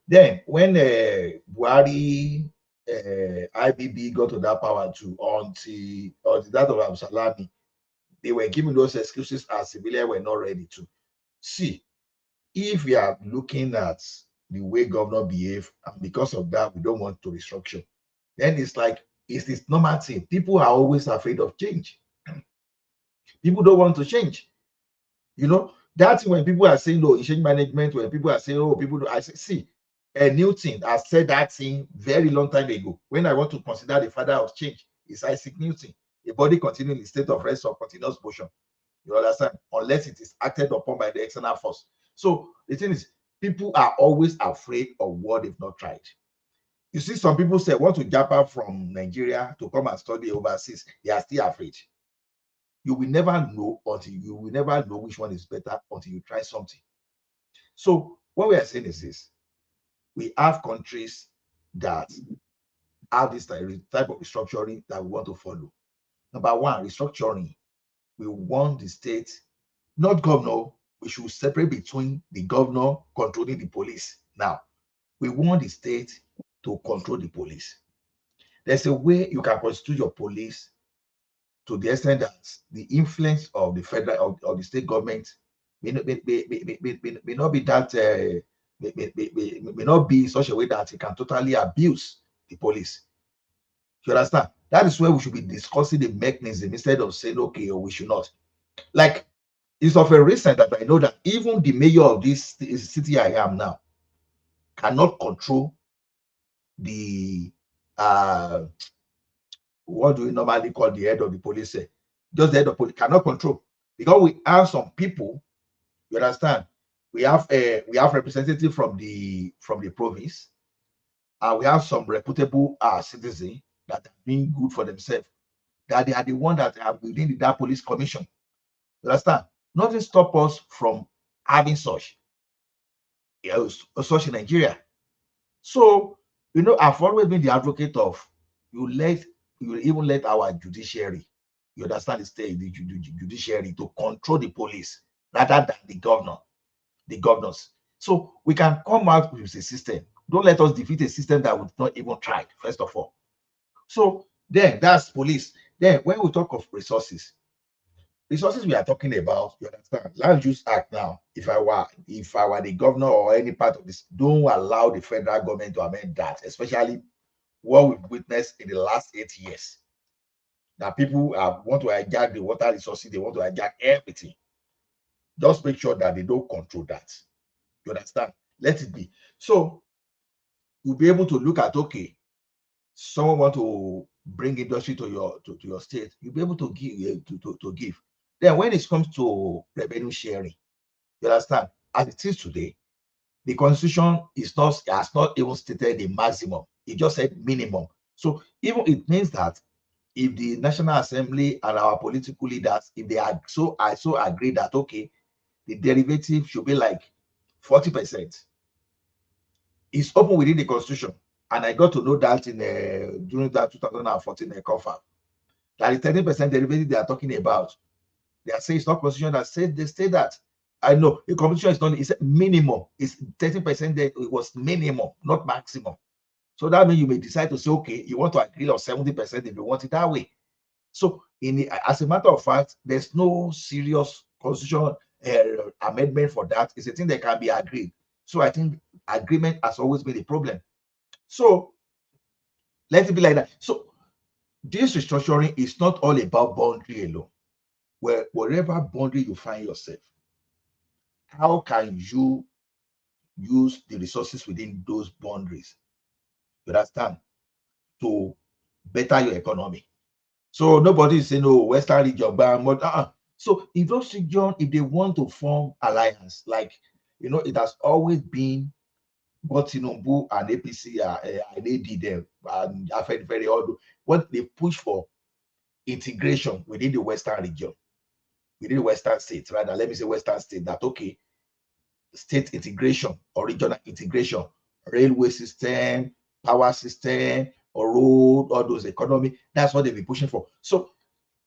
Then when Buhari IBB got to that power too, until that of Absalami, they were giving those excuses as civilians were not ready to. See, if we are looking at the way governor behave, and because of that, we don't want to restructure, then it's like, it's this normal thing. People are always afraid of change. People don't want to change. You know, that's when people are saying, no, change management, when people are saying, oh, people do, I say, see, a new thing. I said that thing very long time ago. When I want to consider the father of change, it's Isaac Newton. A body continuing in state of rest or continuous motion. You understand? Unless it is acted upon by the external force. So the thing is, people are always afraid of what they've not tried. You see, some people say, want to jump out from Nigeria to come and study overseas. They are still afraid. You will never know which one is better until you try something. So what we are saying is this: we have countries that have this type of restructuring that we want to follow. Number one, restructuring. We want the state, not governor. We should separate between the governor controlling the police. Now, we want the state to control the police. There's a way you can constitute your police to the extent that the influence of the federal or the state government may not be that may not be in such a way that it can totally abuse the police. You understand? That is where we should be discussing the mechanism instead of saying, okay, or we should not. Like, it's of a recent that I know that even the mayor of this city I am now cannot control the what do we normally call the head of the police? Just the head of police cannot control, because we have some people. You understand? We have representative from the province, and we have some reputable citizens that are being good for themselves. That they are the one that are within that police commission. You understand? Nothing stop us from having such in Nigeria. So, you know, I've always been the advocate of you even let our judiciary, you understand, the judiciary to control the police rather than the governors. So we can come out with a system. Don't let us defeat a system that would not even try, first of all. So then that's police. Then when we talk of resources we are talking about, you understand, Land Use Act now, if I were the governor or any part of this, don't allow the federal government to amend that, especially what we've witnessed in the last 8 years. That people want to hijack the water resources, they want to hijack everything. Just make sure that they don't control that. You understand? Let it be. So you'll be able to look at, okay, someone want to bring industry to your state, you'll be able to give to give. Then when it comes to revenue sharing, you understand, as it is today, the constitution has not even stated the maximum. It just said minimum. So even it means that if the National Assembly and our political leaders, if they are so agree that, okay, the derivative should be like 40%, it's open within the constitution. And I got to know that in during that 2014 confirm that the 30% derivative they are talking about, they are saying it's not constitution that said they say that. I know the constitution is not, it's minimum, it's 30%, that it was minimum, not maximum. So that means you may decide to say, okay, you want to agree on 70% if you want it that way. So as a matter of fact, there's no serious constitutional amendment for that. It's a thing that can be agreed. So I think agreement has always been a problem. So let it be like that. So this restructuring is not all about boundary alone. Wherever boundary you find yourself, how can you use the resources within those boundaries, you understand, to better your economy? So nobody is saying, no, Western region, but so if those regions, if they want to form alliance, like, you know, it has always been what Tinubu and APC and AD them and very odd, what they push for integration within the Western region, within the Western states, rather, let me say Western state, that okay, state integration or regional integration, railway system, power system, or road, all those economy, that's what they've been pushing for. So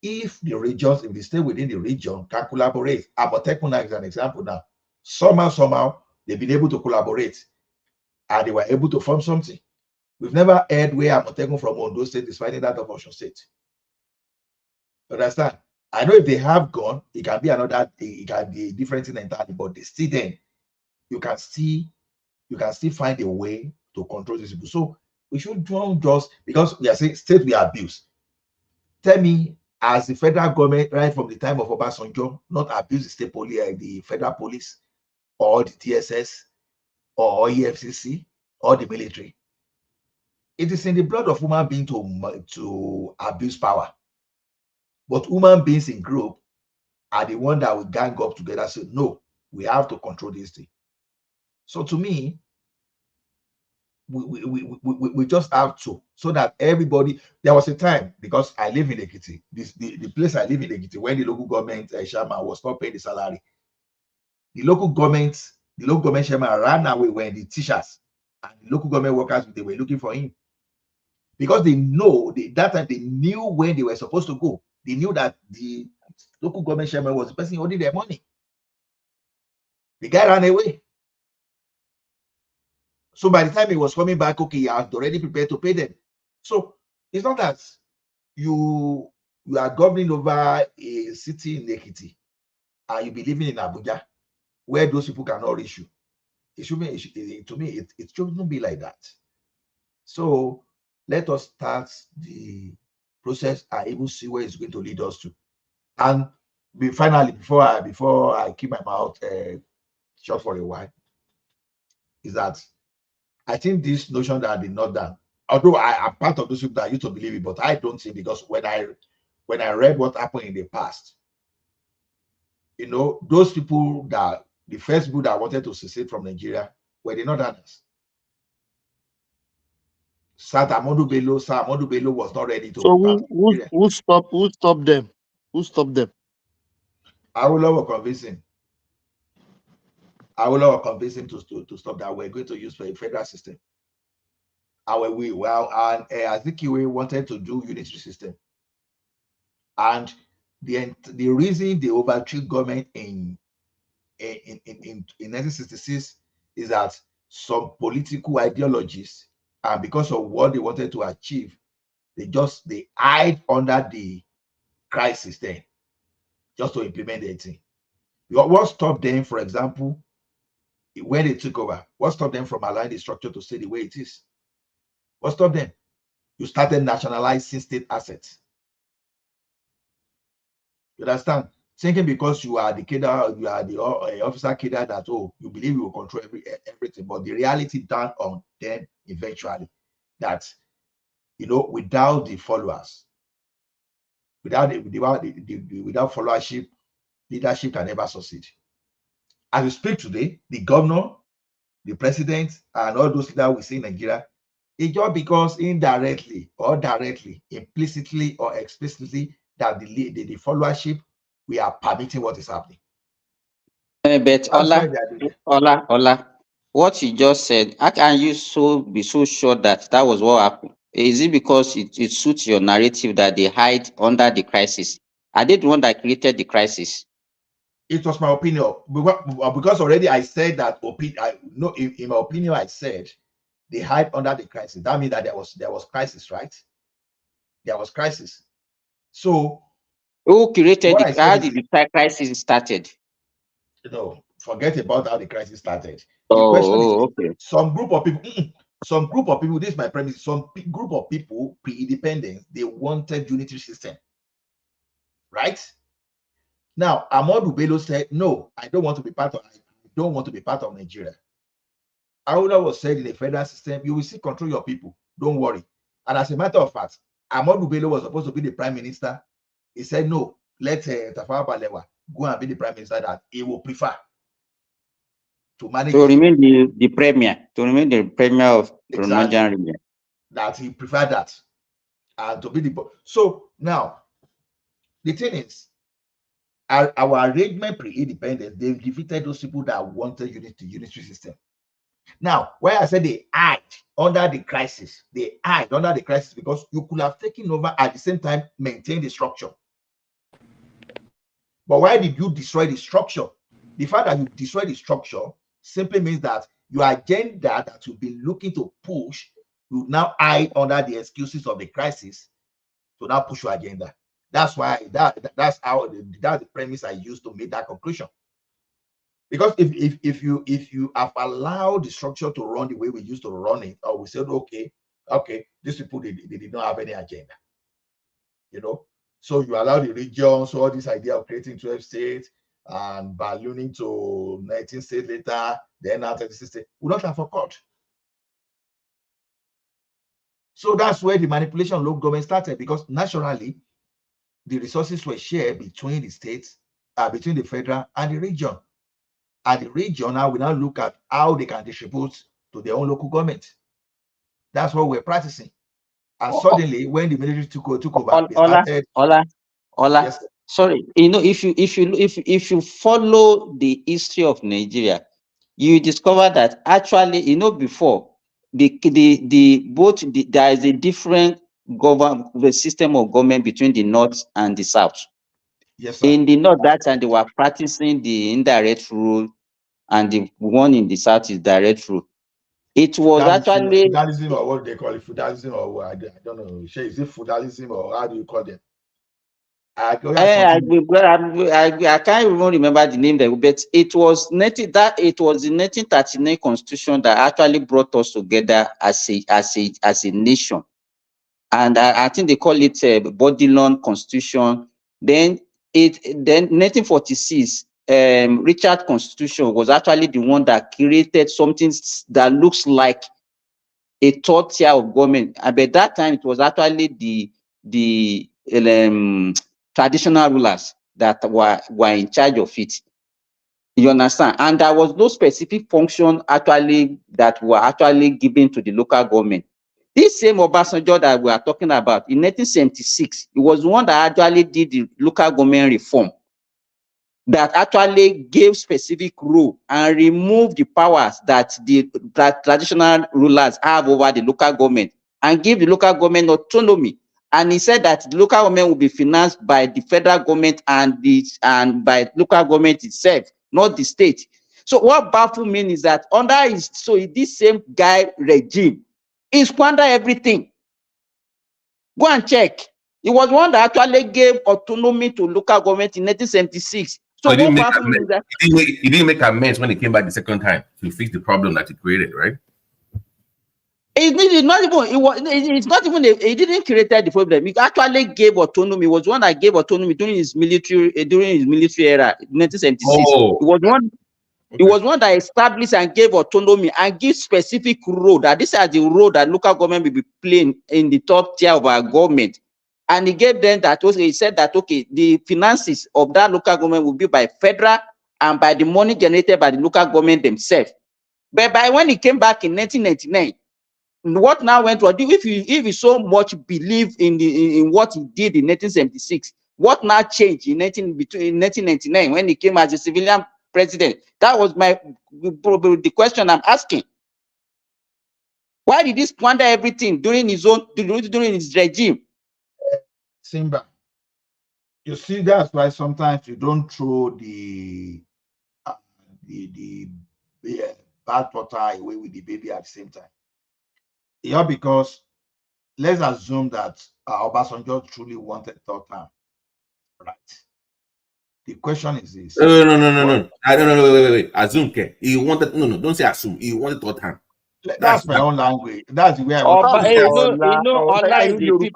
if the regions, if they stay within the region, can collaborate, Amotekuna is an example now. Somehow, they've been able to collaborate and they were able to form something. We've never heard where Amotekun from Ondo State is fighting that of Osun State. Understand? I know if they have gone, it can be it can be a different thing entirely, but they still then you can still find a way to control these people. So we should don't just, because we are saying state we abuse. Tell me, as the federal government, right from the time of Obasanjo, not abuse the state police, the federal police, or the TSS, or EFCC, or the military. It is in the blood of human beings to abuse power. But human beings in group are the one that will gang up together and say, no, we have to control this thing. So to me, we just have to, so that everybody, there was a time, because I live in Ekiti, the place I live in Ekiti, when the local government chairman was not paying the salary, the local government chairman ran away when the teachers and the local government workers, they were looking for him, because they know that time they knew when they were supposed to go. They knew that the local government chairman was the person holding their money. The guy ran away. So by the time he was coming back, okay, he had already prepared to pay them. So it's not that you are governing over a city in Ekiti and you be living in Abuja, where those people cannot reach you. It should be, to me, it shouldn't be like that. So let us start the process and even see where it's going to lead us to. And finally, before I keep my mouth shut for a while, is that I think this notion that the Northern although I am part of those people that used to believe it, but I don't see, because when I read what happened in the past, you know, those people that the first people that wanted to secede from Nigeria were the Northerners. Sir Ahmadu Bello was not ready to So be part of Nigeria. who stopped them? Who stopped them? Awolowo convinced him. Awolowo convinced him to stop that. We're going to use for a federal system. And Azikiwe wanted to do unitary system. And the reason they overthrew government in 1966 is that some political ideologies, and because of what they wanted to achieve, they hide under the crisis then, just to implement the thing. What stopped them, for example, when they took over? What stopped them from allowing the structure to stay the way it is? What stopped them? You started nationalizing state assets. You understand? Thinking because you are the cadre, you are the officer cadre that, oh, you believe you will control everything, but the reality dawned on them eventually that, you know, without the followers, without followership, leadership can never succeed. As we speak today, the governor, the president, and all those leaders we see in Nigeria, it's just because indirectly or directly, implicitly or explicitly, that the followership, we are permitting what is happening. But Ola, what you just said, how can you be so sure that that was what happened? Is it because it suits your narrative that they hide under the crisis? Are they the one that created the crisis? It was my opinion, because already I said that in my opinion, I said they hide under the crisis. That means that there was crisis, right? There was crisis. So who created how did the crisis started? You know, forget about how the crisis started. The question is, okay. Some group of people, this is my premise, some group of people pre-independence, they wanted unitary system, right? Now, Ahmadu Bello said, no, I don't want to be part of Nigeria. Aoula was said in the federal system, you will still control your people, don't worry. And as a matter of fact, Ahmadu Bello was supposed to be the prime minister. He said, no, let Tafawa Balewa go and be the prime minister that he will prefer to manage. To remain the premier of the Nigerian region. That he preferred that, and to be the. So now, the thing is, our arrangement pre-independence, they've defeated those people that wanted unitary system. Now, why I said they hide under the crisis, because you could have taken over at the same time, maintain the structure. But why did you destroy the structure? The fact that you destroy the structure simply means that your agenda that you've been looking to push, you now hide under the excuses of the crisis to now push your agenda. That's why that's the premise I used to make that conclusion. Because if you have allowed the structure to run the way we used to run it, or we said, okay, these people they did not have any agenda, you know. So you allow the region, so all this idea of creating 12 states and ballooning to 19 states later, then now 36 states, would not have occurred. So that's where the manipulation of local government started, because naturally the resources were shared between the states, between the federal and the region. And the region now will now look at how they can distribute to their own local government. That's what we're practicing. And suddenly, when the military took over, they started. Yes, sorry, you know, if you follow the history of Nigeria, you discover that actually, you know, before there is a different system of government between the north and the south. Yes, sir. In the north, that time they were practicing the indirect rule, and the one in the south is direct rule. It was actually feudalism, or what they call it, feudalism, or I don't know. Is it feudalism, or how do you call them? I can't even remember the name there, but it was the 1939 Constitution that actually brought us together as a nation, and I think they call it a Bodilon Constitution. Then 1946, Richard Constitution was actually the one that created something that looks like a third tier of government. And by that time, it was actually the traditional rulers that were in charge of it. You understand? And there was no specific function actually that were actually given to the local government. This same Obasanjo that we are talking about in 1976, it was the one that actually did the local government reform, that actually gave specific rule and removed the powers that the traditional rulers have over the local government and give the local government autonomy. And he said that the local government will be financed by the federal government and by local government itself, not the state. So what baffles me is that under this same guy regime, he squandered everything. Go and check. He was one that actually gave autonomy to local government in 1976. So he didn't what make baffles me is that he didn't make amends when he came back the second time to fix the problem that he created, right? It's not even he didn't create the problem. He actually gave autonomy. He was one that gave autonomy during his military era, 1976. Oh. He was one that established and gave autonomy and give specific role that this is the role that local government will be playing in the top tier of our government. And he gave them that. He said that okay, the finances of that local government will be by federal and by the money generated by the local government themselves. But by when he came back in 1999, what now went on? If you so much believe in what he did in 1976, what now changed in 1999 when he came as a civilian president? That was the question I'm asking. Why did he squander everything during his regime? Simba, you see, that's why sometimes you don't throw the bad water away with the baby at the same time. Yeah, because let's assume that Obasanjo truly wanted third term, right? The question is this. No. Wait. Assume, okay. He wanted, don't say assume. He wanted third term. That's my own language. That's the way I want to Allah is a people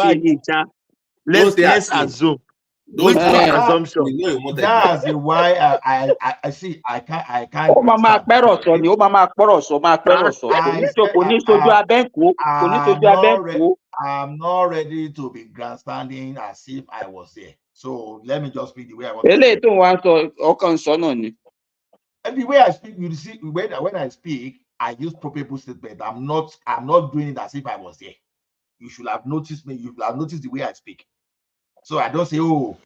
pleaser. Let's assume. Assumption. That's why I see. I can't. Oh, mama, I'm not ready to be grandstanding as if I was there. So let me just speak the way I want to speak. And the way I speak, you see, when I speak, I use proper statement. I'm not doing it as if I was there. You should have noticed me. You should have noticed the way I speak. So I don't say, oh,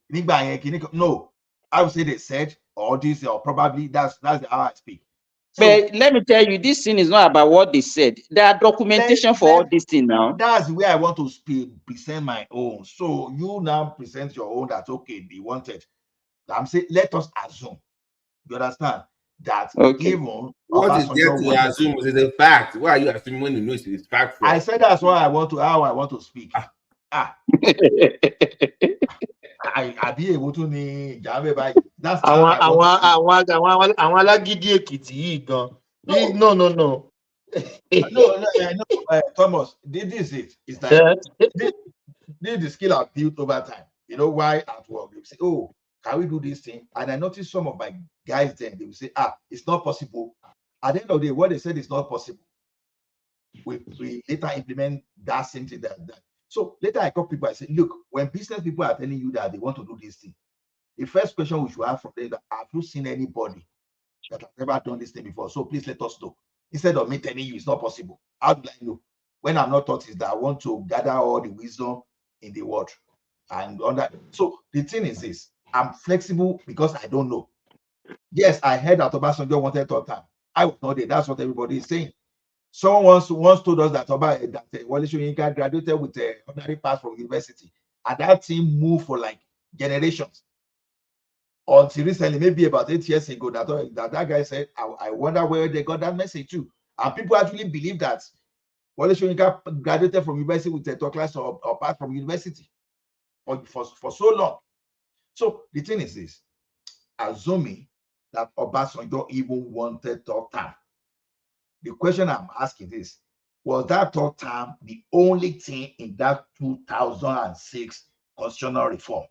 no. I would say they said, or this, or probably that's how I speak. So, but let me tell you, this thing is not about what they said. There are documentation for all this thing now. That's the way I want to present my own. So you now present your own. That's okay. They wanted. I'm saying, let us assume. You understand? That even what is there to assume is a fact. Why are you assuming when you know it's fact? I said that's why how I want to speak. I be able to that's àwọn alágídí Èkìtì yìí gan. No. Thomas, this is it. It's like this is the skill I've built over time. You know why at work they say, oh, can we do this thing? And I noticed some of my guys then they will say, it's not possible. At the end of the day, what they said is not possible. We later implement that same thing that. So later I call people, I say, look, when business people are telling you that they want to do this thing, the first question we should have from them is, have you seen anybody that has never done this thing before? So please let us know. Instead of me telling you it's not possible. How do I know? When I'm not taught is that I want to gather all the wisdom in the world. And on that. So the thing is this, I'm flexible because I don't know. Yes, I heard that Obasanjo wanted third time. I was not there. That's what everybody is saying. Someone once told us that Wale Soyinka graduated with an ordinary pass from university, and that team moved for like generations. Until recently, maybe about 8 years ago, that guy said, I wonder where they got that message too. And people actually believe that Wale Soyinka graduated from university with a third class or pass from university for so long. So the thing is this, assuming that Obasanjo even wanted third term. The question I'm asking is, was that third term the only thing in that 2006 constitutional reform?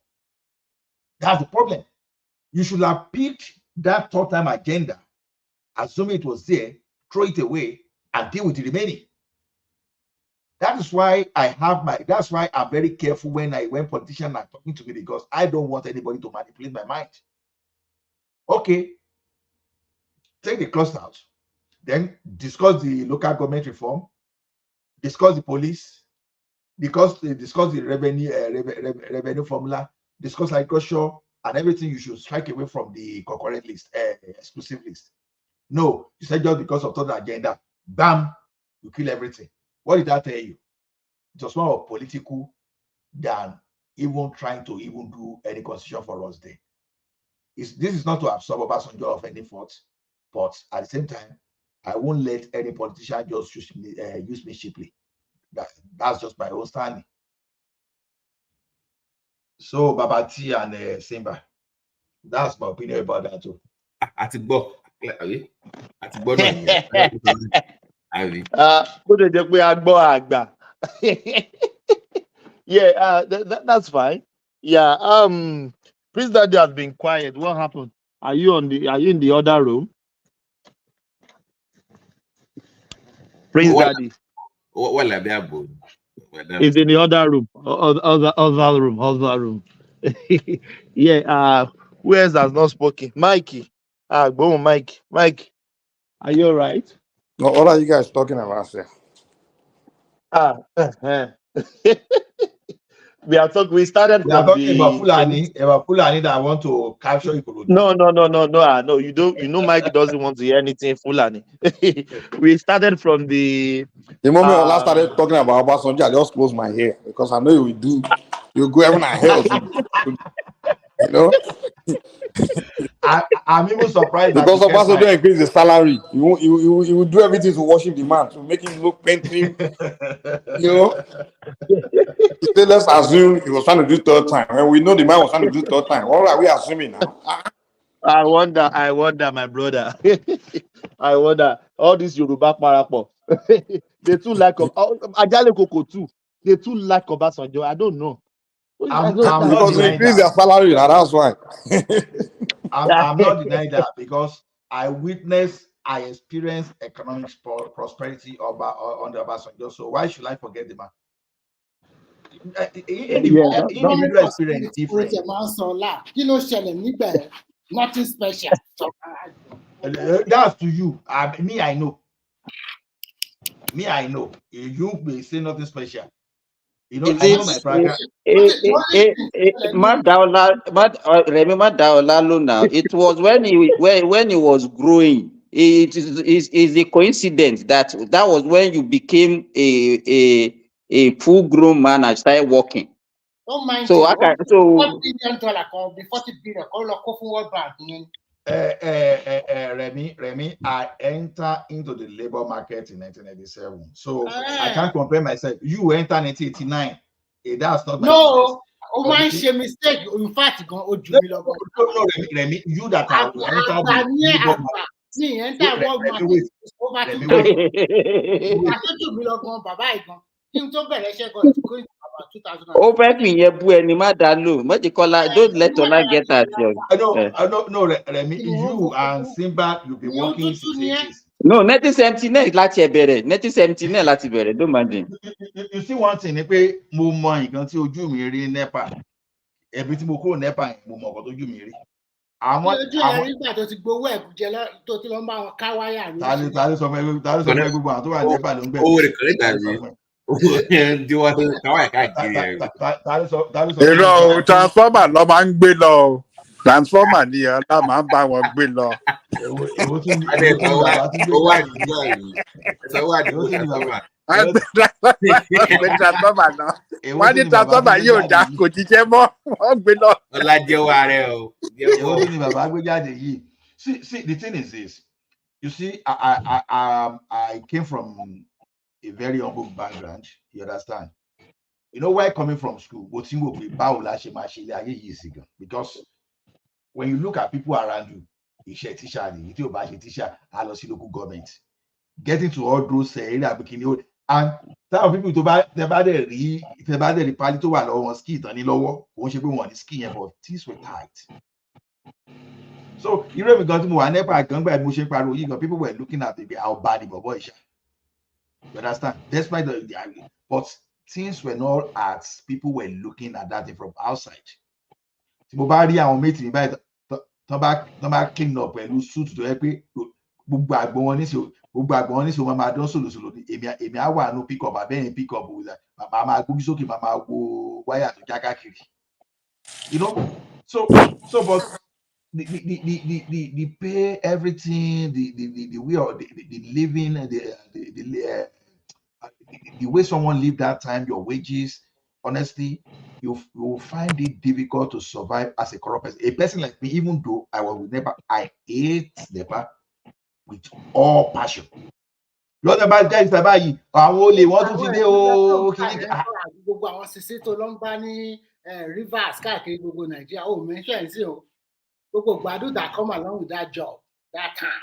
That's the problem. You should have picked that third term agenda, assuming it was there, throw it away and deal with the remaining. That is why that's why I'm very careful when politicians are talking to me, because I don't want anybody to manipulate my mind. Okay, take the cost out, then discuss the local government reform, discuss the police, discuss the revenue formula, discuss agriculture and everything. You should strike away from the concurrent list, exclusive list. No, you said just because of the agenda, bam, you kill everything. What did that tell you? It was more political than even trying to even do any constitution for us then. This is not to absorb Obasanjo of any fault, but at the same time, I won't let any politician just use me cheaply. That's just my own standing. So Babati and Simba, that's my opinion about that too. Yeah, that's fine. Yeah, Prince Daddy has been quiet. What happened? Are you in the other room? Prince Daddy. Is in the other room. Other room. Yeah, who else has not spoken? Mikey. Go on, Mike. Mike, are you all right? What are you guys talking about, sir? We started We are from talking about the Fulani that want to capture you. No. You don't. You know, Mike doesn't want to hear anything Fulani. We started from the. The moment I last started talking about Obasanjo, I just closed my ear because I know you go heaven and hell. You know. I'm even surprised because Obasanjo increase the salary. You will do everything to worship the man to make him look painting. You know. So let's assume he was trying to do third time. When we know the man was trying to do third time, what are we assuming now? I wonder, my brother. I wonder all these Yoruba parapo. They too like Ajale Koko too. They too like Obasanjo. I don't know. I'm not because they increase their salary. That's why. I'm not denying that because I experienced economic prosperity under Obasanjo. So why should I forget the man? Individual experience different. Nothing special. That's to you. I know. You may say nothing special. You know, I know my brother. Now. It was when he was growing. It is a coincidence that was when you became a full-grown man and started working. Don't mind so it. $40 billion be $40 billion. World Bank. Remy, I entered into the labor market in 1987. So I can't compare myself. You entered in 1989. That's not my business. Oh, my mistake. In fact, no, Remy, you that have entered the labor market. Don't let Ola get at you. No, Remy, you and Simba, you've been working since 80s. No, 1979 láti ẹ̀bẹ̀rẹ̀. 1979 láti bẹ̀rẹ̀. Don't imagine. You see one thing, pé mo mọ nǹkan tí ojú mi rí NEPA. Ẹbí tí mo kúrò NEPA, mo mọ nǹkan tó ojú mi rí. Ojú ẹ̀ rí gbà tó ti gbowó ẹ̀gúnjẹ tó ti lọ ń bá wọn ká wáyà. Tàlẹ́ sọ fún gbogbo àwọn tó wà NEPA ló ń gbẹ̀. Owó rẹ̀ kọ́lé dàbí. Èrò transformer lọ máa ń gbé lọ. Transformer ni ọlá máa ń bá wọn gbé lọ. Èwo tún ní bàbá tún gbé transformer náà. Wọ́n ní transformer yóò dá kò jíjẹ́ mọ́. Wọ́n gbé lọ. Ọlá jẹ́wọ́ ààrẹ o. Èwo tún ní bàbá gbé jáde yìí. See, the thing is this. You see, I came from a very humble background. You understand? You know where coming from school, because when you look at people around you, teacher, I lost local government, getting to all those area bikini, and some people to buy the party to one ski, but things were tight. So you know, because I never gone by motion people were looking at how bad the boy is. You understand? Despite but things were not as people were looking at that from outside. Mobile and mate me by the clean up and suit to help gbogbo àgbọn wọn ní so máa dán sòlòsòlò ní èmi á wà ní pick up abẹ́yẹn pick up máa gbógi sókè máa wo wáyà tó já káàkiri, you know. So but the pay, everything, the way of the living, the way someone lived that time, your wages, honestly, you will find it difficult to survive as a corrupt person. A person like me, even though I was with NEPA, I hate NEPA with all passion. Lọ́dọ̀ bá jẹ́ ìsàbá yìí, àwọn olè wọ́n tún ti dé o. Gbogbo àwọn sisi tó lọ ń bá ní rivers káàkiri gbogbo Nàìjíríà, ó mention sí o. Gbogbo gbàdúrà that come along with that job, that time.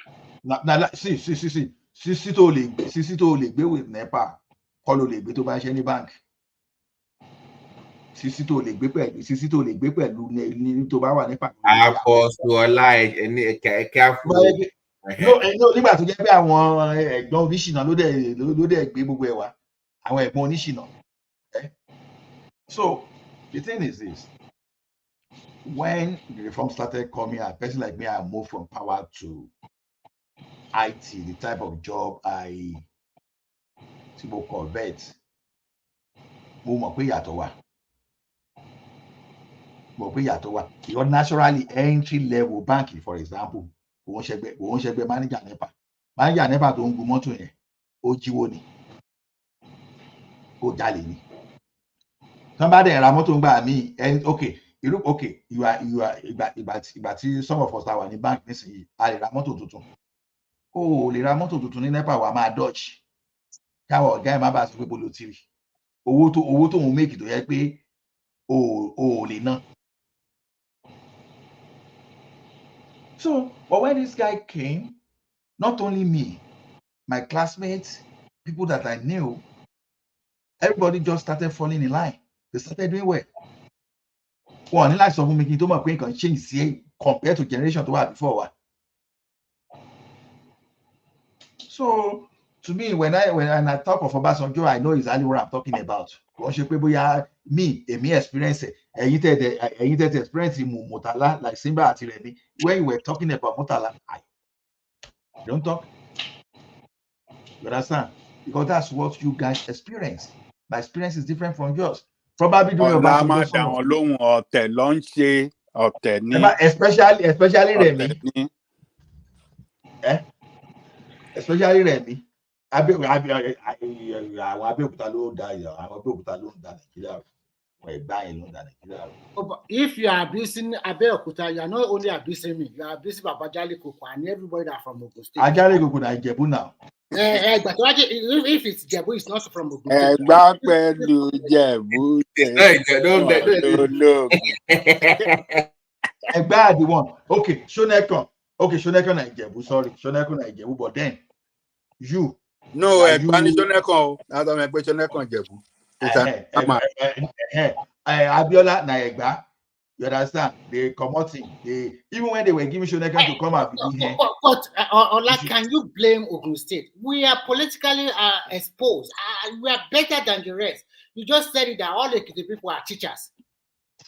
Sisi tó lè gbé with NEPA, kọ́ ló lè gbé tó bá ṣe ní bank. Sisi tó lè gbé pẹ̀lú ní tó bá wà NEPA. Àpọ̀sọ̀lá ẹni ẹ̀ka fún. No, nígbà tó jẹ́ pé àwọn ẹ̀gbọ́n oníṣìnà ló dẹ̀ gbé gbogbo ẹ̀ wá, àwọn ẹ̀gbọ́n oníṣìnà. So the thing is this: when the reform started coming, a person like me, I moved from power to IT, the type of job I convert. Mo mọ̀ pé yàtọ̀ wà. Because naturally entry level banking, for example, òun ṣẹgbẹ́ manager NEPA tó ń gun mọ́tò yẹn ó jíwó ni, ó jalè ni. Tán bá dẹ̀ ra mọ́tò ń gbà mí, you are ìgbà tí some of us are ní bank nísìnyí, a lè ra mọ́tò tuntun. Ó lè ra mọ́tò tuntun ní NEPA wà máa dodge káwọn ọ̀gá ẹ̀ má bàa sọ pé bolo tìrì. Owó tó ń make tó yẹ pé o lè ná. So, but when this guy came, not only me, my classmates, people that I knew, everybody just started falling in line. They started doing well. Well, like some making to my can change compared to generation to what before. So, to me, when I talk of Obasanjo, I know exactly what I'm talking about. Me experience it. You did experience Murtala like Simba Atiremi. When you were talking about Murtala, I don't talk. You understand? Because that's what you guys experience. My experience is different from yours. Probably doing especially Remi. Especially Remi. If you are abusing Abeokuta, you are not only abusing me, you are abusing Babajali Koko and everybody that from Ogun State. Ajali Koko na Ijebu now. But if it's Jebu, it's not from Ogun State. The one. Okay, Shonekon na Ijebu, sorry. Shonekon na Ijebu, but then you. No, Shonekon. I don't know Shonekon Ijebu. Abiola na Egba. You understand? They commoting. Even when they were giving Shonekon to come out. But can you blame Ogun State? We are politically exposed. We are better than the rest. You just said it that all the people are teachers.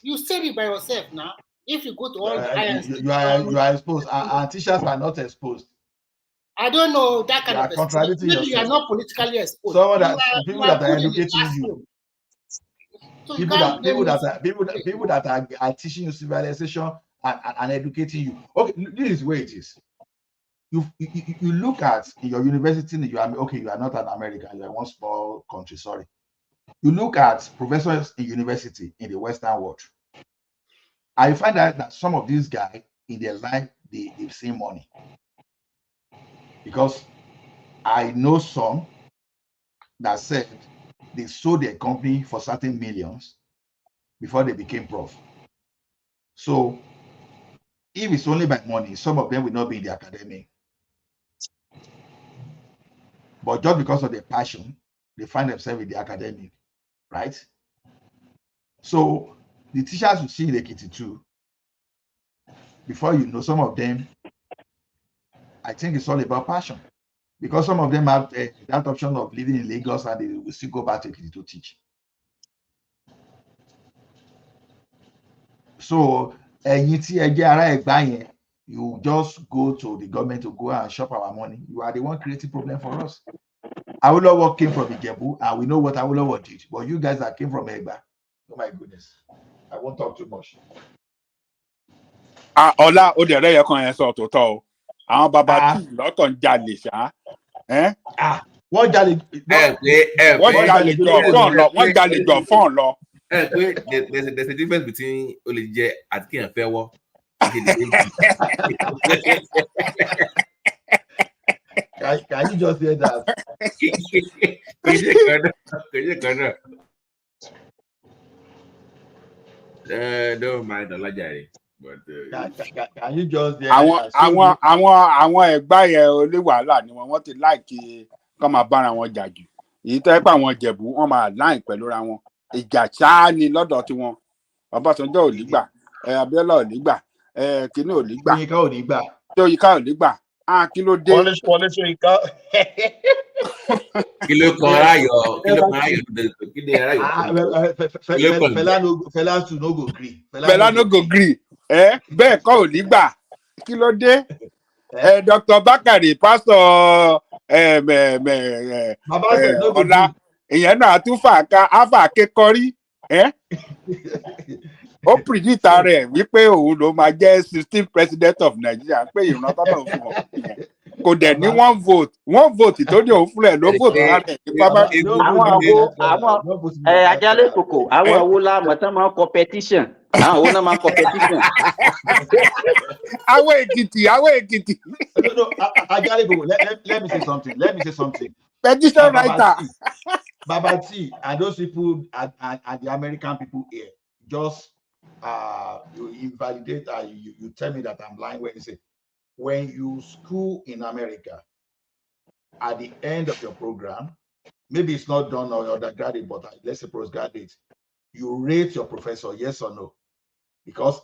You said it by yourself now. If you go to all the islands, you are exposed. Our teachers are not exposed. I don't know that kind of contradicting yourself. You are not politically exposed. People that are educating you. So people that are teaching you civilization and educating you. Okay, this is where it is. You look at your university. You are not an American. You are one small country. Sorry. You look at professors in university in the Western world. I find out that some of these guys in their life they've seen money. Because I know some that said they sold their company for certain millions before they became prof. So if it's only by money, some of them will not be in the academy. But just because of their passion, they find themselves in the academy, right? So the teachers you see in Ekiti too, before you know, some of them, I think it's all about passion. Because some of them have that option of living in Lagos and they will still go back to Ekiti to teach. So, you just go to the government to go and shop our money. You are the one creating problem for us. Awolowo came from Ijebu, and we know what Awolowo did. But you guys that came from Egba, oh my goodness, I won't talk too much. Ọlá ó dẹ̀ rẹ́yẹ kan yẹn sọ tòótọ́ o. Àwọn bàbá tí lọ́tọ̀ ń jalè ṣá. Wọ́n jalè. Wọ́n jalè jọ fọ́ọ̀n lọ. Wọ́n jalè jọ fọ́ọ̀n lọ. There's a difference between olè àti kéèyàn fẹ́ wọ́. Can you just hear that? Don't mind Olajare. But can you just hear? Àwọn ẹ̀gbá yẹn olé wàhálà ni wọ́n ti láìkí kọ́ máa bára wọn jà jù. Èyí tó ẹ́ pé àwọn Ìjẹ̀bú wọ́n máa láìn pẹ̀lú ra wọn. Ìjà ṣáá ni lọ́dọ̀ tiwọn. Ọbásanjọ́ ò ní gbà, Abíọ́lá ò ní gbà, Kíní ò ní gbà. Yínká ò ní gbà. Yínká ò ní gbà. Kí ló dé? Wọlé Ṣóyínká. Kí ló kan aráyọ̀? Kí ni aráyọ̀? Fẹlá too no go gree. Fẹlá no go gree. Bẹ́ẹ̀ kọ́ ò ní gbà. Kí ló dé? Dr. Bakari, pásítọ̀ Ọlá, ìyẹn náà tún àfà kékọ́rí. Ó predict rẹ̀ wípé òun ló máa jẹ́ 16th president of Nigeria, pé ìran tọ́lọ̀ fún wọn. Kò dẹ̀ ní one vote tó ní òun fúnlẹ̀ ló vote rárẹ̀. Àwọn Ajálẹ̀ Kòkò, àwọn àwo la mọ̀ tán máa ń competition. Àwọn àwo náà máa ń competition. Àwọn Èkìtì. No, Ajálẹ̀ Kòkò, let me say something. Petition writer. Baba T and those people and the American people here, just you invalidate you tell me that I'm lying when you say when you school in America, at the end of your program, maybe it's not done on undergraduate, but let's say postgraduate, you rate your professor, yes or no? Because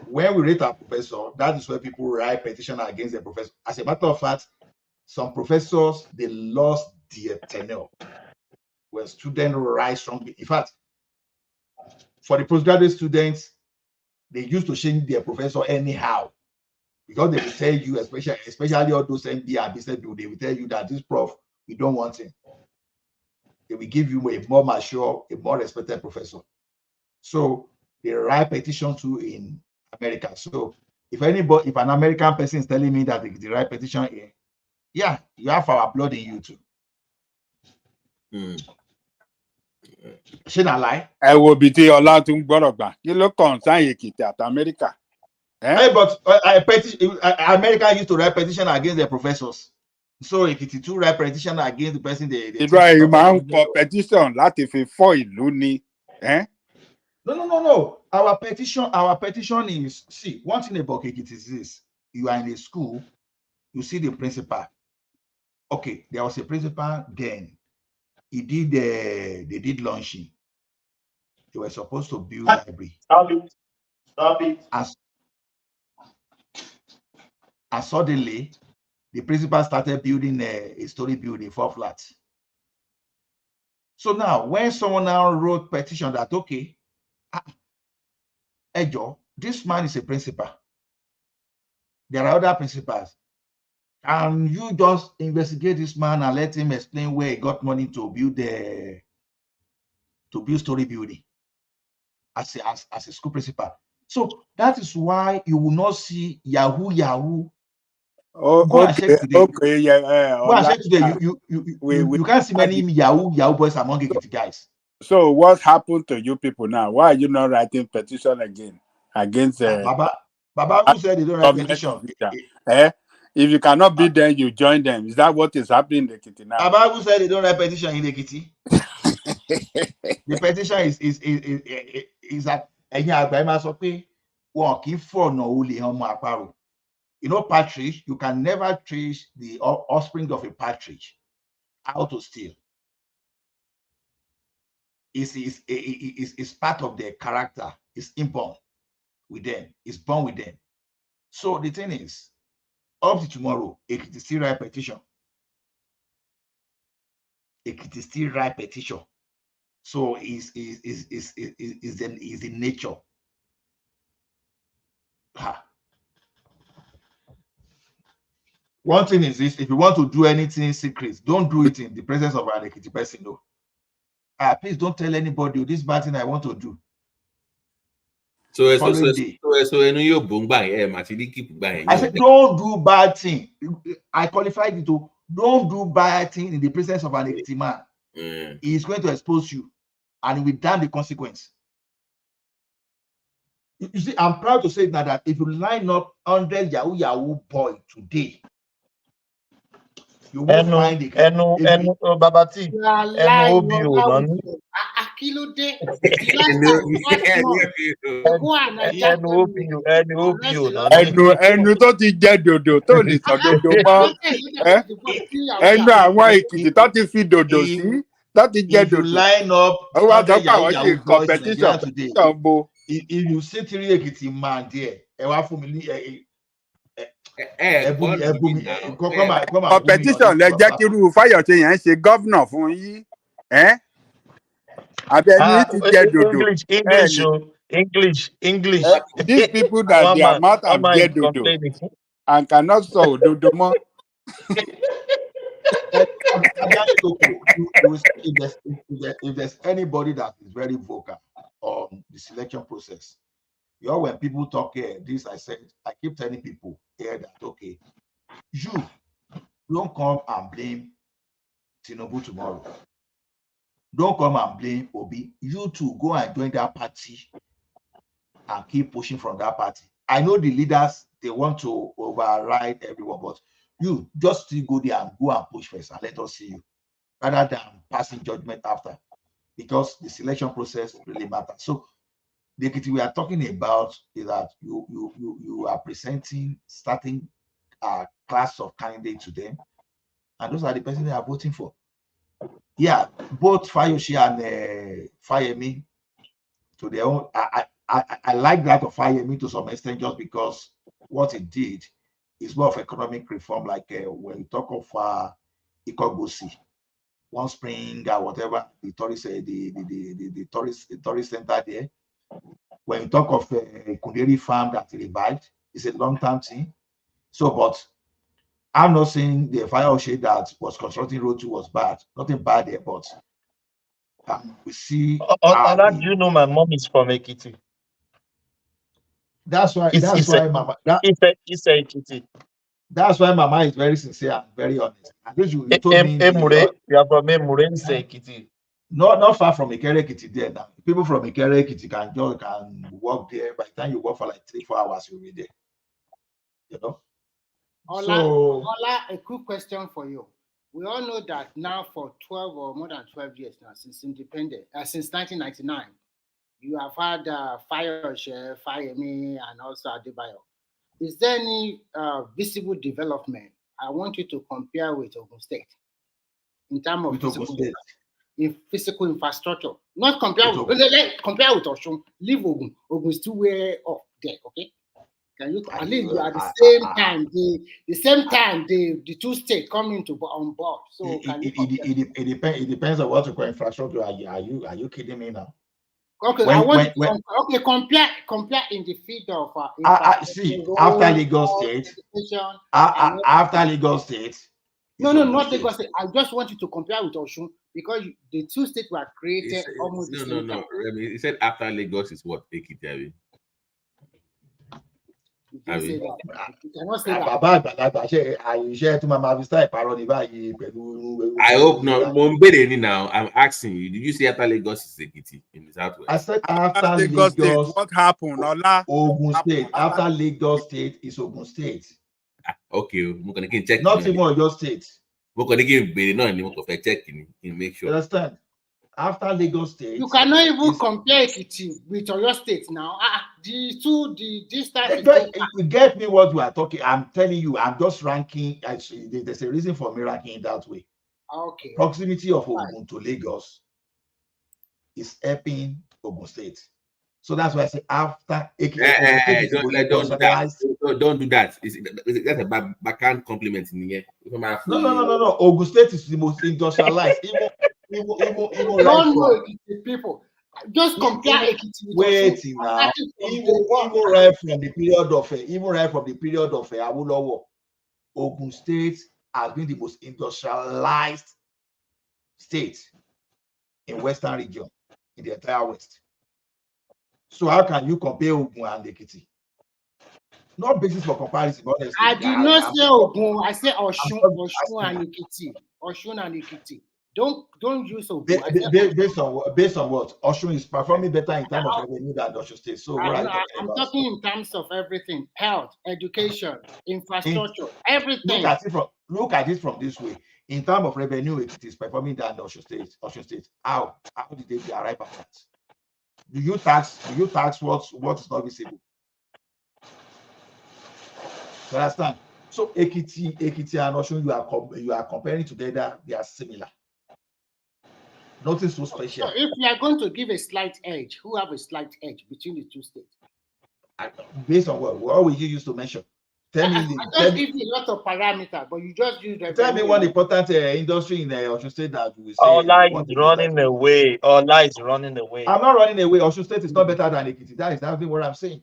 when we rate our professor, that is where people write petition against the professor. As a matter of fact, some professors, they lost their tenure when students rise strongly. In fact, for the postgraduate students, they used to change their professor anyhow, because they will tell you, especially all those MBA and business people, they will tell you that this prof, we don't want him. They will give you a more mature, a more respected professor. So they write petition too in America. So if an American person is telling me that they write petition here, yeah, you have our blood in you too. Ṣé na lie? Ẹ wo bí tí Ọlá tún gbọ́dọ̀ gbà. Kí ló concern Èkìtì àti Amẹ́ríkà? But America used to write petition against their professors. So Èkìtì too write petition against the person they Ìgbà yìí máa ń kọ petition láti fi fọ́ ìlú ni. No. Our petition is, see, one thing about Èkìtì is this. You are in a school, you see the principal. Okay, there was a principal then. They did launching. They were supposed to build library. Stop it. And suddenly, the principal started building a story building, 4 flats. So now, when someone now wrote petition that, okay, Ejo, this man is a principal. There are other principals. Can you just investigate this man and let him explain where he got money to build story building as a school principal? So that is why you will not see Yahoo. Go and check today. Go and check today. You can't see many Yahoo boys among the guys. So what happened to you people now? Why are you not writing petition again against Baba who said they don't write petition? If you cannot beat them, you join them. Is that what is happening in Ekiti now? Baba who said they don't write petition in Ekiti? The petition is that you know, partridge, you can never trace the offspring of a partridge how to steal. It's part of their character. It's inborn with them. It's born with them. So the thing is, up to tomorrow, it is still right petition. It is still right petition. So is the nature. One thing is this: if you want to do anything secret, don't do it in the presence of an Ekiti person. No. Please don't tell anybody this bad thing I want to do. So I said, don't do bad thing. I qualified it to don't do bad thing in the presence of an Ekiti man. He is going to expose you, and he will damn the consequence. You see, I'm proud to say that if you line up 100 Yahoo boy today, you will find it. Babati. ẹnu tó ti jẹ dòdò tó lè sọ dòdò mọ́ ẹnu àwọn Èkìtì tó ti fi dòdò sí tó ti jẹ dòdò. Line up Yahoo competition today. If you see 3 Ekiti man there, competition lẹ jẹ́ kí irú Fáyọ̀ṣe yẹn ṣe gọ́vnà fún yín. Abẹ́ni ti jẹ dòdò. English. These people that their mouth and get dodo and cannot solve dodo more. If there's anybody that is very vocal on the selection process, when people talk here, I keep telling people here that okay, you don't come and blame Tinubu tomorrow. Don't come and blame Obi. You too go and join that party and keep pushing from that party. I know the leaders, they want to override everyone, but you just still go there and go and push first and let us see you, rather than passing judgment after, because the selection process really matters. So the Ekiti we are talking about is that you are presenting starting a class of candidates to them, and those are the person they are voting for. Yeah, both Fayoshe and Fayemi to their own. I like that of Fayemi to some extent, just because what it did is more of economic reform, like when you talk of Ikogosi, One Spring or whatever, the tourist tourist center there. When you talk of Kunderi farm that revived, it's a long-term thing. So, but I'm not saying the Fayoshe that was constructing road 2 was bad. Nothing bad there, but we see. Do you know my mom is from Ekiti? That's why Mama. That's why Mama is very sincere and very honest. I think you told me. We are from Ekiti. Not far from Ikere Ekiti there now. People from Ikere Ekiti can walk there. By the time you walk for like 3-4 hours, you'll be there. You know. Ola, a quick question for you. We all know that now for 12 or more than 12 years now, since independence, since 1999, you have had Fayoshe, Fayemi, and also Adebayo. Is there any visible development? I want you to compare with Ogun State in terms of physical infrastructure. Not compare with compare with Osun. Leave Ogun. Ogun is still way up there. Okay. Can you at least at the same time the 2 states come into on board? So it depends on what you call infrastructure. Are you kidding me now? Okay, compare in the field of see after Lagos State. After Lagos State. No, not Lagos State. I just want you to compare with Osun, because the 2 states were created almost the same time. I mean, he said after Lagos is what? Ekiti. I hope not. Now I'm asking you, did you say after Lagos is Ekiti in the southwest? I said after Lagos State. What happened? Ogun State. After Lagos State is Ogun State. Okay, we're gonna check. Not even your state. We're gonna give checking and make sure. Understand? After Lagos State, you cannot even compare it with your state now. The distance. You get me what we are talking. I'm telling you, I'm just ranking. Actually, there's a reason for me ranking that way. Okay. Proximity of Ogun to Lagos is helping Ogun State. So that's why I say after don't do that. Don't do that. That's a backhand compliment in here. No. Ogun State is the most industrialized. Even right from people. Just compare Ekiti with wait Osun, now. Even right from the period of Awolowo, Ogun State has been the most industrialized state in Western region, in the entire West. So how can you compare Ogun and Ekiti? No basis for comparison, honestly. I did not say Ogun. I say Osun and Ekiti. Don't use Ogun. Based on what? Osun is performing better in terms of revenue than Osun State. So what are you talking about? I'm talking in terms of everything: health, education, infrastructure, everything. Look at it from this way. In terms of revenue, it is performing than Osun State. How did they arrive at that? Do you tax what is not visible? You understand? So Ekiti and Osun, you are comparing together, they are similar. Nothing so special. So if you are going to give a slight edge, who have a slight edge between the two states? Based on what will you use to measure? Tell me. I just give you a lot of parameters, but you just use them. Tell me one important industry in Osun State that we say. Allah is running away. Allah is running away. I'm not running away. Osun State is not better than Ekiti. That is exactly what I'm saying.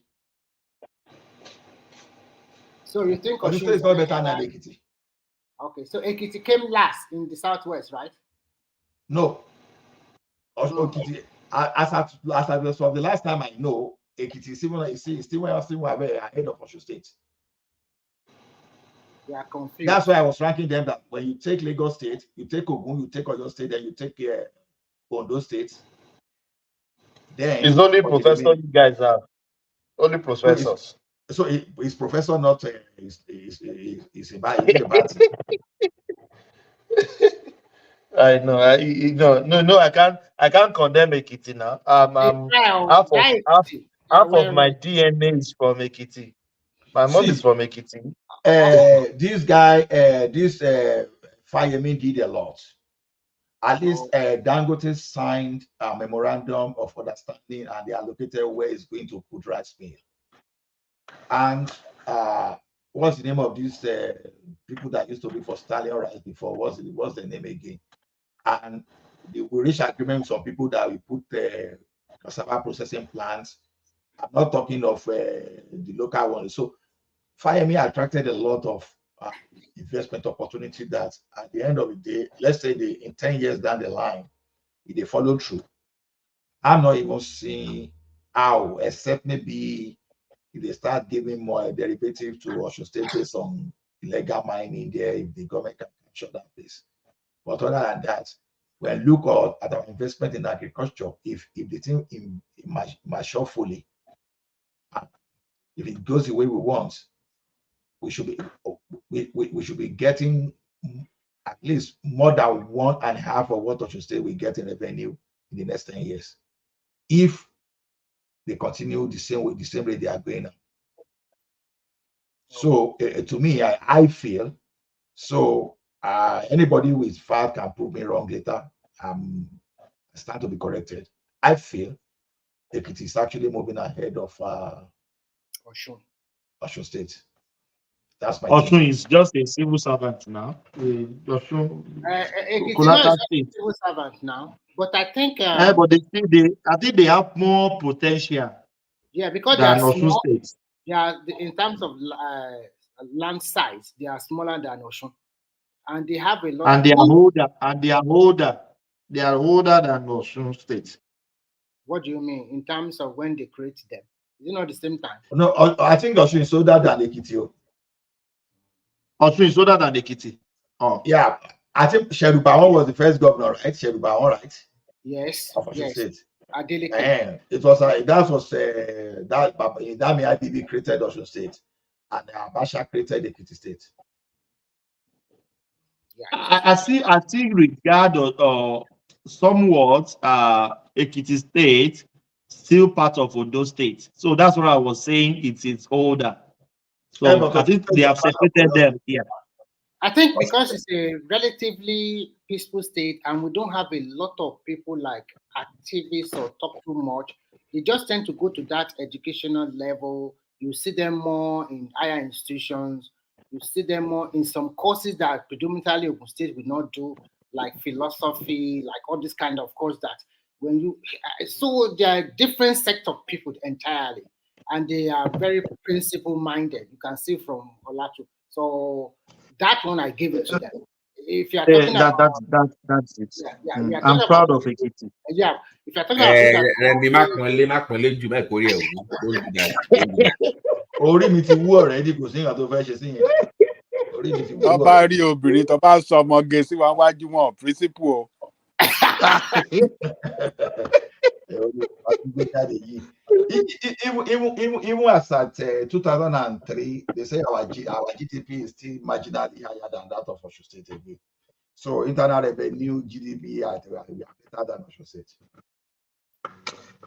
So you think Osun State is not better than Ekiti? Okay, so Ekiti came last in the southwest, right? No. Ekiti, as of the last time I know, Ekiti is still ahead of Osun State. They are confused. That's why I was ranking them that when you take Lagos State, you take Ogun, you take Oyo State, then you take Ondo State. Then it's only professor you guys have. Only professors. So is professor not is a bad thing? I know. I can't condemn Ekiti now. Half of my DNA is from Ekiti. My mom is from Ekiti. This guy, Fayemi did a lot. At least Dangote signed a memorandum of understanding, and they allocated where it's going to put rice mill. And what's the name of these people that used to be for Stallion Rice before? What's the name again? And we reached agreement with some people that we put cassava processing plants. I'm not talking of the local ones. So Fayemi attracted a lot of investment opportunity that at the end of the day, let's say in 10 years down the line, if they follow through, I'm not even seeing how, except maybe if they start giving more derivative to Osun State based on illegal mining there, if the government can shut that place. But other than that, when look at our investment in agriculture, if the thing mature fully, if it goes the way we want, we should be getting at least more than 1.5 of what Osun State we get in revenue in the next 10 years, if they continue the same way they are going now. So to me, I feel so. Anybody who is fat can prove me wrong later. I stand to be corrected. I feel Ekiti is actually moving ahead of Osun State. That's my Osun is just a civil servant now. Ekiti is a civil servant now, but I think. But I think they have more potential. Yeah, because than Osun State. In terms of land size, they are smaller than Osun, and they have a lot. And they are older. They are older than Osun State. What do you mean in terms of when they create them? Is it not the same time? No, I think Osun is older than Ekiti. Osun is older than Ekiti. Oh, yeah. I think Sherubawan was the first governor, right? Sherubawan, right? Yes. Of Osun State. And it was that Dami IBB created Osun State, and Abacha created Ekiti State. Yeah. I see regard somewhat Ekiti State still part of Ondo State. So that's what I was saying. It's older. So I think they have separated them here. I think because it's a relatively peaceful state and we don't have a lot of people like activists or talk too much, They just tend to go to that educational level. You see them more in higher institutions. You see them more in some courses that predominantly Ogun State will not do, like philosophy, like all this kind of course that when you, so they are different sect of people entirely, and they are very principle-minded. You can see from Olatu. So that one I give it to them. If you are talking about, That's it. we are I'm talking proud about of Ekiti. yeah, if you're talking about people that Don't do that. Orí mi ti wú already, kò sí nǹkan tó fẹ́ ṣe sí yẹn. Orí mi ti wú tó bá rí obìnrin tó bá sọ ọmọge sí wa wájú wọn principle o. Even as at 2003, they say our GDP is still marginally higher than that of Osun State again. So internal revenue, GDP, we are better than Osun State.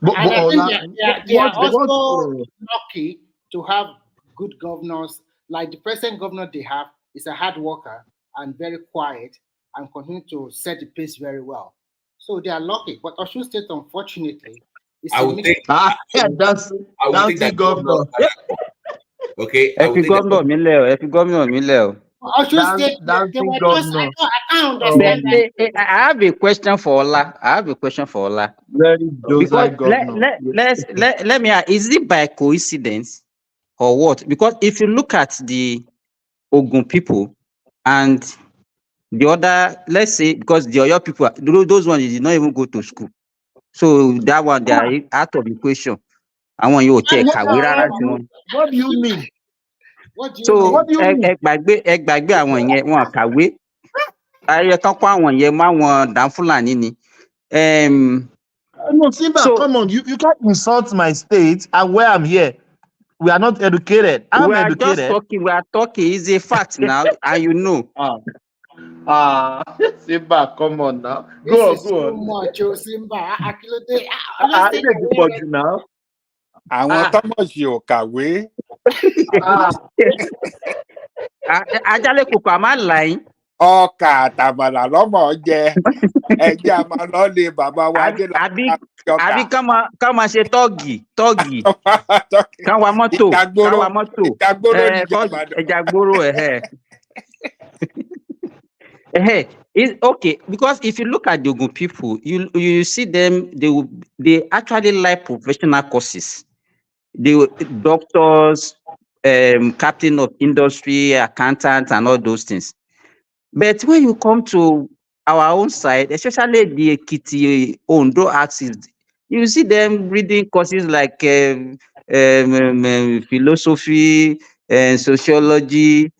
And I think they are also lucky to have good governors. Like the present governor they have is a hard worker and very quiet and continue to set the pace very well. So they are lucky. But Osun State, unfortunately, is I would think that governor. Okay, I would think governor Mileo. Osun State, they were just, I can't understand that. I have a question for Ola. Very Because governor. let me ask, is it by coincidence or what? Because if you look at the Ogun people and the other, let's say, because the Oyo people, those ones did not even go to school. So that one, they are out of the equation. I want you to check. What do you mean? So, ẹgbàgbé àwọn yẹn wọn kàwé. Ayẹ kan kó àwọn yẹn mọ́ àwọn Danfulani ni. No, Simba, come on. You can't insult my state and where I'm here. We are not educated. I'm educated. We are talking. It's a fact now, and you know. Simba, come on now. Go on. Much, Simba. I need to for you now. Àwọn tọ́mọ̀sí ò kàwé. Ajálẹ̀ kòkò àmà láyìn. Ọkà àtàmàlà lọ́mọ jẹ. Ẹ̀jẹ̀ àmà lọ lé bàbá wa dé láti ọkà. Àbí ká máa ṣe tọ́ọ̀gì. Ká wa mọ́tò. Ẹja gbóró okay, because if you look at the Ogun people, you see them, they actually like professional courses. The doctors, captain of industry, accountants, and all those things. But when you come to our own side, especially the Ekiti Ondo axis, you see them reading courses like philosophy and sociology,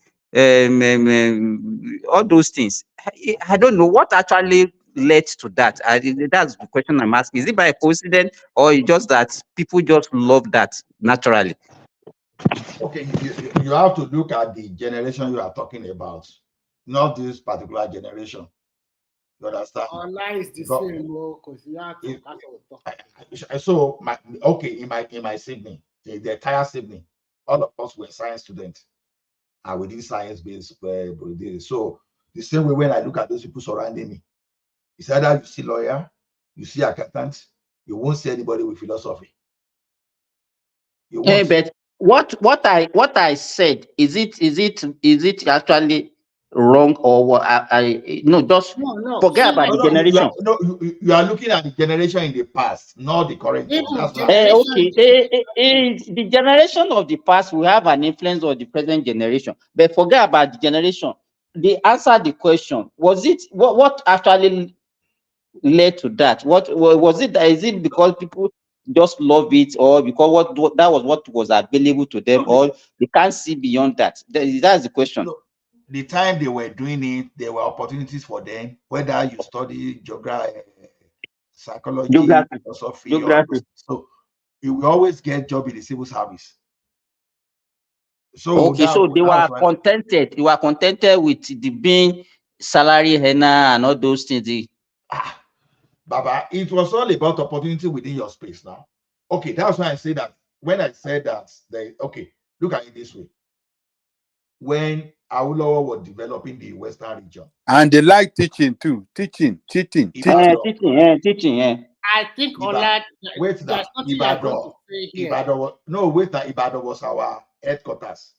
all those things. I don't know what actually led to that. That's the question I'm asking. Is it by coincidence or just that people just love that naturally? Okay, you have to look at the generation you are talking about, not this particular generation. You understand? Allah is the same, because you have to. So, in my sibling, the entire sibling, all of us were science students, and we did science-based. So, the same way when I look at those people surrounding me, it's either you see lawyer, you see accountant, you won't see anybody with philosophy. But what I said, is it actually wrong or what? Forget about the generation. You are looking at the generation in the past, not the current. The generation of the past will have an influence on the present generation, but forget about the generation. They answered the question. Was it what actually led to that? What was it? Is it because people just love it, or because that was what was available to them, or they can't see beyond that? That's the question. The time they were doing it, there were opportunities for them, whether you study geography, psychology, philosophy. So you will always get job in the civil service. So so they were contented. You were contented with the being salary earner and all those things. Baba, it was all about opportunity within your space now. Okay, that's why I say that. When I said that, look at it this way. When Awolowo was developing the Western region. And they like teaching too. Teaching. I think Ola, wait there's now, nothing you are going to Ibadan. say here. No, wait now, Ibadan was our headquarters.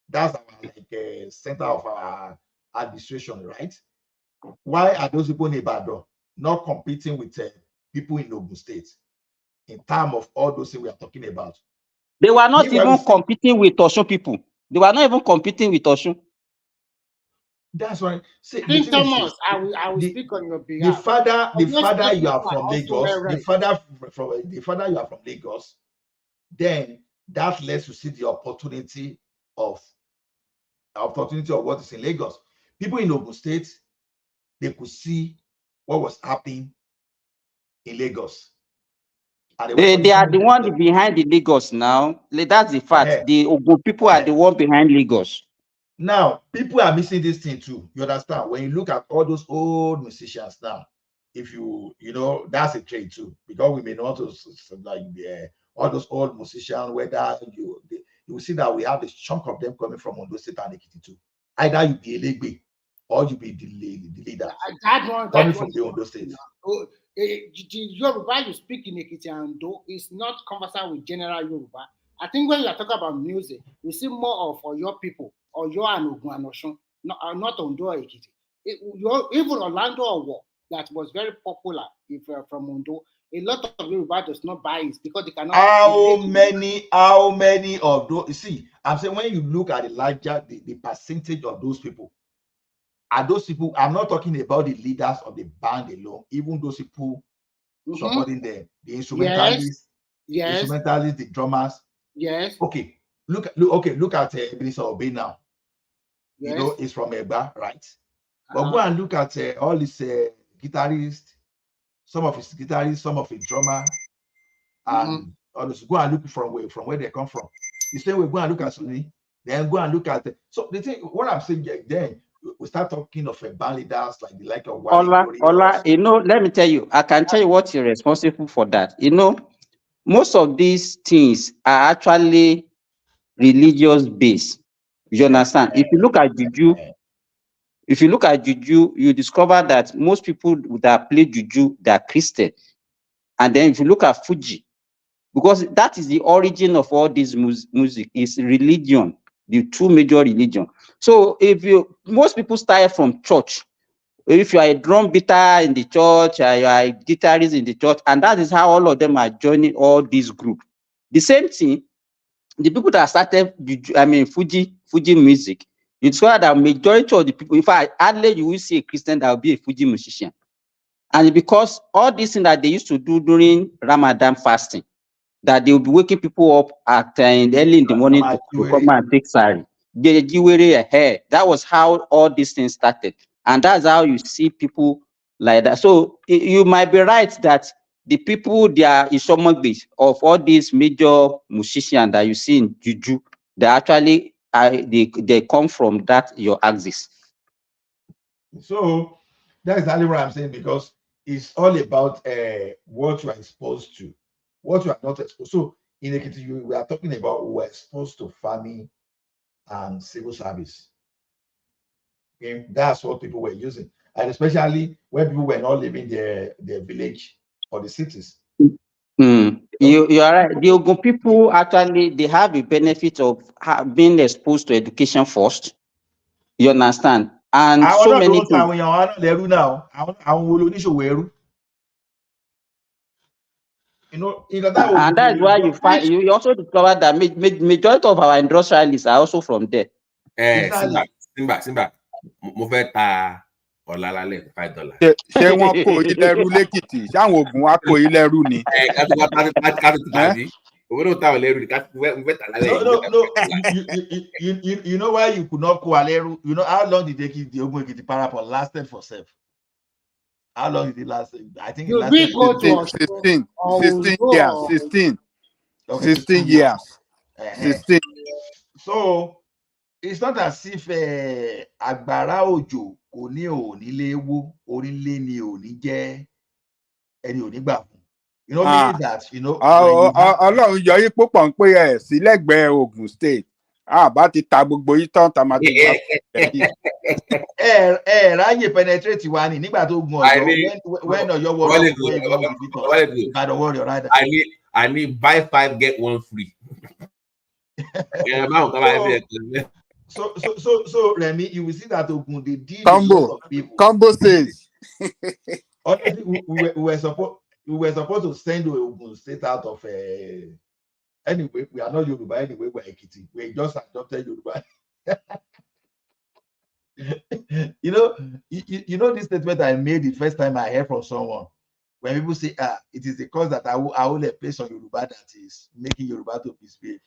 That's our like center of our administration, right? Why are those people in Ibadan not competing with people in Ogun State in terms of all those things we are talking about? They were not even competing with Osun people. They were not even competing with Osun. That's right. See, I think Thomas, I will speak on your behalf. The father you are from Lagos, the father you are from Lagos, then that lets you see the opportunity of what is in Lagos. People in Ogun State, they could see what was happening in Lagos. They are the one behind the Lagos now. That's the fact. The Ogun people are the one behind Lagos. Now, people are missing this thing too. You understand? When you look at all those old musicians now, if you know, that's a trade too, because we may not like all those old musicians, whether you will see that we have a chunk of them coming from Ondo State and Ekiti too. Either you be a Legbe or you be the leader coming from the Ondo State. The Yoruba you speak in Ekiti and Ondo is not conversant with general Yoruba. I think when you are talking about music, we see more of your people, or your and Ogun and Osun, not Ondo or Ekiti. Even Orlando Owo, that was very popular from Ondo. A lot of Yoruba does not buy it because they cannot. How many of those? You see, I'm saying when you look at the larger, the percentage of those people, are those people? I'm not talking about the leaders of the band alone. Even those people supporting them, the instrumentalists, the drummers. Yes. Okay. Look at Ebenezer Obey now. Yes. You know, it's from Eba, right? But go and look at all his guitarists, some of his guitarists, some of his drummer, and others. Go and look from where they come from. The same way, go and look at Sunni, then go and look at so the thing. What I'm saying, then we start talking of band leaders like the like of Ola, you know, let me tell you, I can tell you what you're responsible for that. You know, most of these things are actually religious based. You understand? If you look at Juju, you discover that most people that play Juju, they are Christian. And then if you look at Fuji, because that is the origin of all this music, is religion, the two major religion. So most people start from church. If you are a drum beater in the church, you are a guitarist in the church, and that is how all of them are joining all this group. The same thing, the people that started, Fuji music, you discover that majority of the people, in fact, hardly you will see a Christian that will be a Fuji musician. And because all these things that they used to do during Ramadan fasting, that they will be waking people up at early in the morning to come and take sari. That was how all these things started. And that's how you see people like that. So you might be right that the people, they are isomogbies of all these major musicians that you see in Juju, they actually they come from that your axis. So that's exactly what I'm saying, because it's all about what you are exposed to, what you are not exposed. So in Ekiti, we are talking about we're exposed to farming and civil service. Okay? That's what people were using, and especially when people were not leaving their village or the cities. You are right. The Ogun people actually, they have the benefit of being exposed to education first. You understand? And so many things. You know, and that's why you also discover that majority of our industrialists are also from there. Simba. Mo fẹ́ ta ọ̀la lálẹ́ $5. Ṣé wọ́n kó ilẹ̀ rú lẹ́kìtì? Ṣáwọn Ògùn wa kó ilẹ̀ rú ni? You know why you could not go Aleru? You know how long did they keep the Ogun Ekiti parapol lasted for self? How long did it last? I think it lasted 16 years. 16. So it's not as if agbára òjò kò ní onílé wó, onílé ni òní jẹ́ ẹni òní gbà fún. You know, meaning that, you know. Ọlọ́run yọ yín púpọ̀ ń pé ẹ̀ sí lẹ́gbẹ̀ẹ́ Ogun State. bá ti ta gbogbo yìí tán tá máa ti gba ráyè penetrate wa ni nígbà tó gun Ọ̀yọ́ when Ọ̀yọ́ war Ìbàdàn warrior rather. I need buy 5 get 1 free. So Remy, you will see that Ogun they deal with combo. a lot of people. Combo says. Honestly, we were supposed to send Ogun State out of anyway. We are not Yoruba anyway. We're Ekiti. We just adopted Yoruba. you know this statement I made the first time I heard from someone when people say, it is the cause that I will a place on Yoruba that is making Yoruba to misbehave.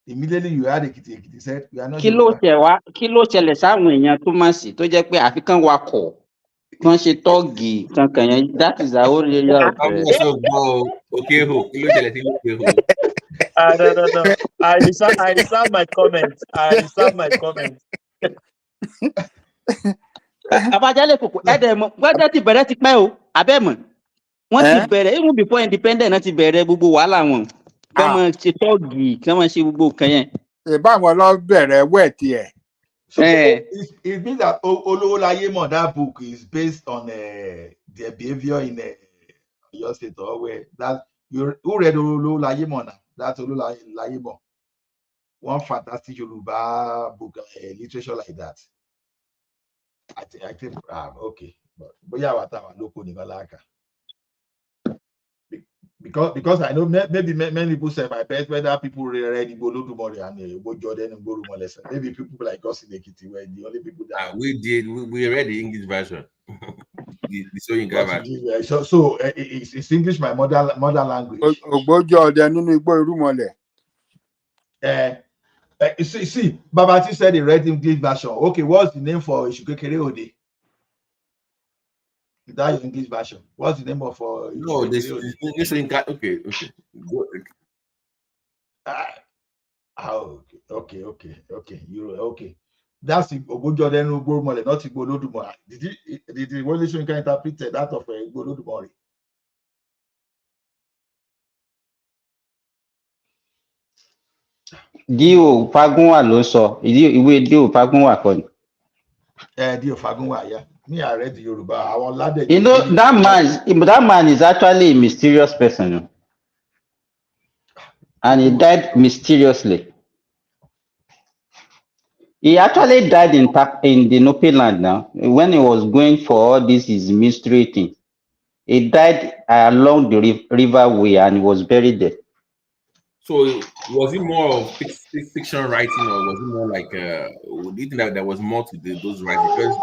Immediately you had Ekiti said, we are not Yoruba. Kilo ṣẹlẹ̀ sáwọn èèyàn tó máa sì tó jẹ́ pé àfikán wakọ̀ kan ṣe tọ́ọ̀gì kankan yẹn. That is our whole area of okay, kilo ṣẹlẹ̀ sí okay ho. No. I reserve my comments. Abájálẹ̀ kòkó ẹ̀dẹ̀ mọ̀ wọ́n ti bẹ̀rẹ̀ ti pẹ́ o abẹ́ mọ̀ wọ́n ti bẹ̀rẹ̀ even before independent náà ti bẹ̀rẹ̀ gbogbo wàhálà wọn kọ́ mọ̀ ṣe tọ́ọ̀gì kí wọ́n ṣe gbogbo nǹkan yẹn. Báwọn lọ bẹ̀rẹ̀ wẹ̀ẹ̀tì ẹ̀. So it means that Olowolaye, that book is based on their behavior in your state or where that you who read Olowolaye now. That's Olowolaye. One fantastic Yoruba book, literature like that. I think okay, but yeah, what I'm looking at because I know maybe many people say my best whether people read Igbo tomorrow and Igbo Jordan and Igbo lesson. Maybe people like us in Ekiti were the only people that we read the English version. So it's English my mother language. Igbo Jordan and Igbo Irumole. See, Babati said he read English version. Okay, what's the name for Ishukekere Ode? That is English version. What's the name of no? This okay. Okay. You okay? That's Igbo Jordan Igbo Mole, not Igbo Olodumare. Did the Revolution can interpret that of Igbo Olodumare? Dio Fagunwa ló sọ ìwé Dio Fagunwa kọ́ ni. Dio Fagunwa, yeah. Me, I read the Yoruba. Our lad. You know that man is actually a mysterious person, and he died mysteriously. He actually died in the Nopi land now when he was going for all this his mystery thing. He died along the river way and he was buried there. So was it more of fiction writing, or was it more like do you think that there was more to those writings? Because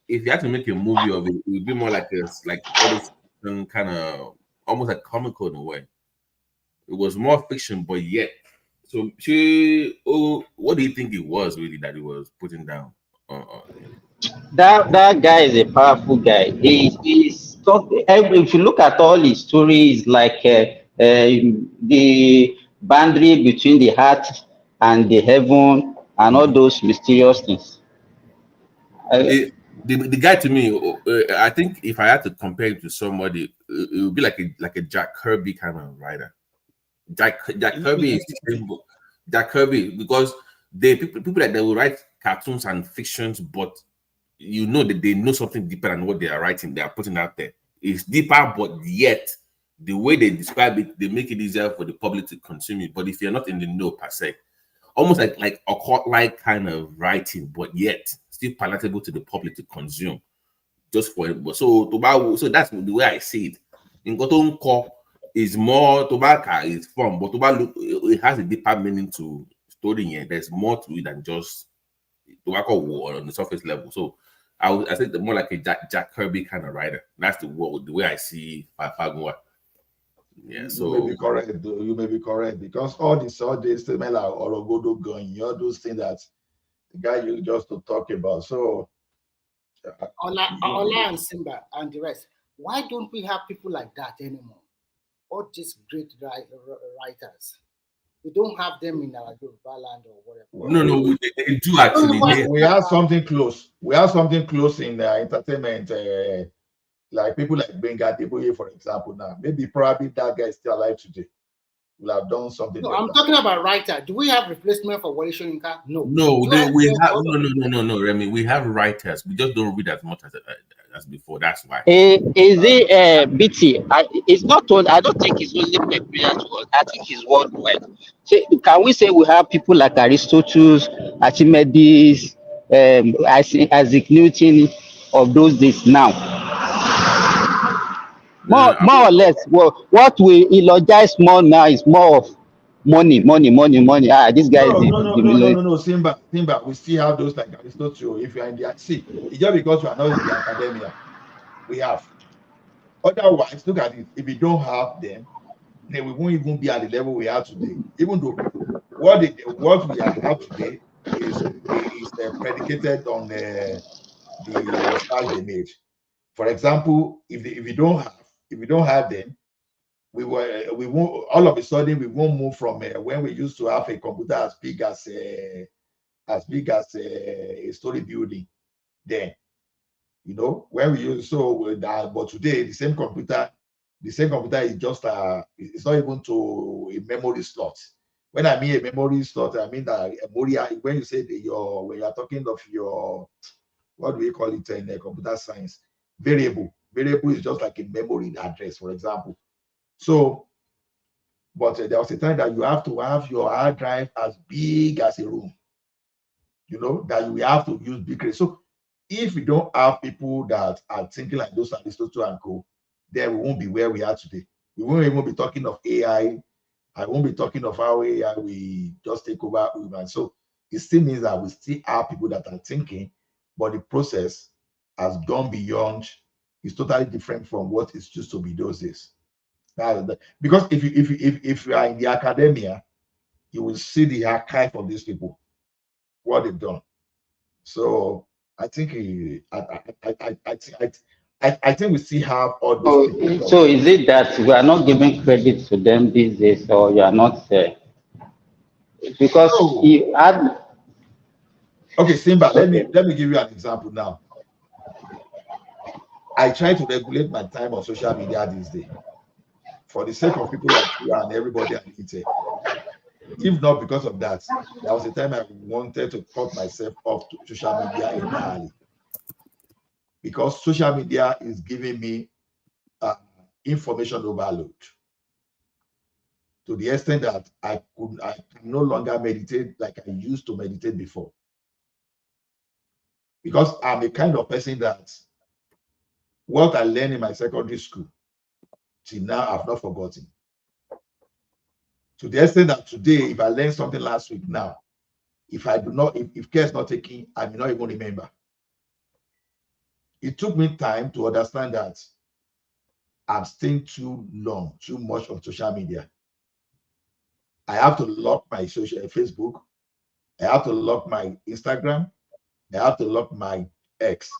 if you had to make a movie of it, it would be more like kind of almost like comical in a way. It was more fiction, but yet. So what do you think it was really that he was putting down? That guy is a powerful guy. He's talking. If you look at all his stories, like the boundary between the heart and the heaven, and all those mysterious things. The guy to me, I think if I had to compare him to somebody, it would be like a Jack Kirby kind of writer. Jack Kirby is Jack Kirby, because people that they will write cartoons and fictions, but you know that they know something deeper than what they are writing, they are putting out there. It's deeper, but yet the way they describe it, they make it easier for the public to consume it. But if you're not in the know per se, almost like occult-like kind of writing, but yet still palatable to the public to consume. Just for it. So that's the way I see it. In Gotonko is more tobacco is fun, but tobacco it has a deeper meaning to story here. There's more to it than just tobacco war on the surface level. So I think more like a Jack Kirby kind of writer. That's the way I see Fagunwa. Yeah, so you may be correct. You may be correct, because all this statement like Orogodo going, all those things that the guy you just to talk about. So Ola and Simba and the rest. Why don't we have people like that anymore? All these great writers. We don't have them in our Yoruba land or whatever. No, they do actually. We have something close. We have something close in entertainment. Like people like Benga Deboye, for example. Now, maybe probably that guy is still alive today. will have done something No, better. I'm talking about writer. Do we have replacement for Wale Soyinka? No. No, Do I we hear have other- no, Remy. We have writers. We just don't read as much as before. That's why. Is it BT? It's not only, I don't think it's only peculiar to us. I think it's worldwide. So can we say we have people like Aristotle, Archimedes, Isaac Newton of those days now? More or less, well, what we eulogize more now is more of money. This guy is No, Simba. We still have those like Aristotle. If you are in the it's just because we are not in the academia, we have. Otherwise, look at it. If we don't have them, then we won't even be at the level we are today. Even though what we have today is predicated on the research they made. For example, if we don't have them, we won't all of a sudden we won't move from when we used to have a computer as big as a story building. Then, when we use but today the same computer is just it's not even to a memory slot. When I mean a memory slot, I mean that when you say when you are talking of your, what do we call it in computer science? Variable is just like a memory address, for example. So, but there was a time that you have to have your hard drive as big as a room, that you have to use big rate. So if we don't have people that are thinking like those Aristotle and co, then we won't be where we are today. We won't even be talking of AI. I won't be talking of how AI we just take over human. So it still means that we still have people that are thinking, but the process has gone beyond. It's totally different from what it used to be those days. Because if you are in the academia, you will see the archive of these people, what they've done. So I think I think we still have all those people. So is it that we are not giving credit to them these days, or you are not because you had? Okay, Simba, let me give you an example now. I try to regulate my time on social media these days for the sake of people like you and everybody on it. If not because of that, there was a time I wanted to cut myself off to social media entirely, because social media is giving me information overload to the extent that I can no longer meditate like I used to meditate before, because I'm a kind of person that what I learned in my secondary school till now I've not forgotten. To the extent that today, if I learned something last week now, if care is not taken, I may not even remember. It took me time to understand that I'm staying too much on social media. I have to lock my Facebook. I have to lock my Instagram. I have to lock my X.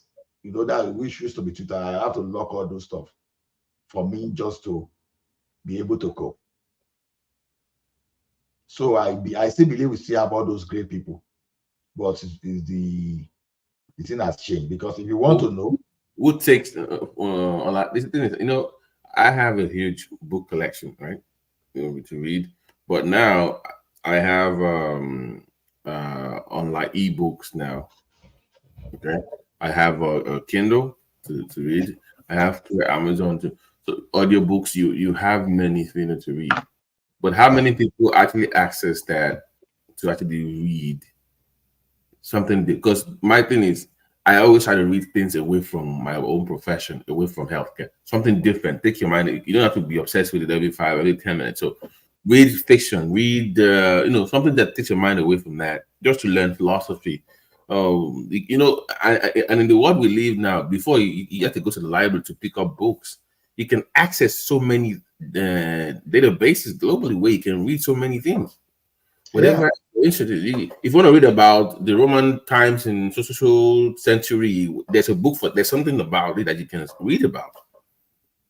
That which used to be Twitter. I have to lock all those stuff for me just to be able to cope. So I still believe we still have all those great people, but the thing has changed, because if you want to know who takes a lot, this thing is, I have a huge book collection, right? To read, but now I have online ebooks now. Okay, I have a Kindle to read. I have Amazon so audiobooks. You have many things to read, but how many people actually access that to actually read something? Because my thing is, I always try to read things away from my own profession, away from healthcare. Something different. Take your mind. You don't have to be obsessed with it every 10 minutes. So read fiction, read something that takes your mind away from that, just to learn philosophy. And in the world we live now, before you have to go to the library to pick up books. You can access so many databases globally where you can read so many things. Whatever you're interested in. If you want to read about the Roman times in social century, there's something about it that you can read about.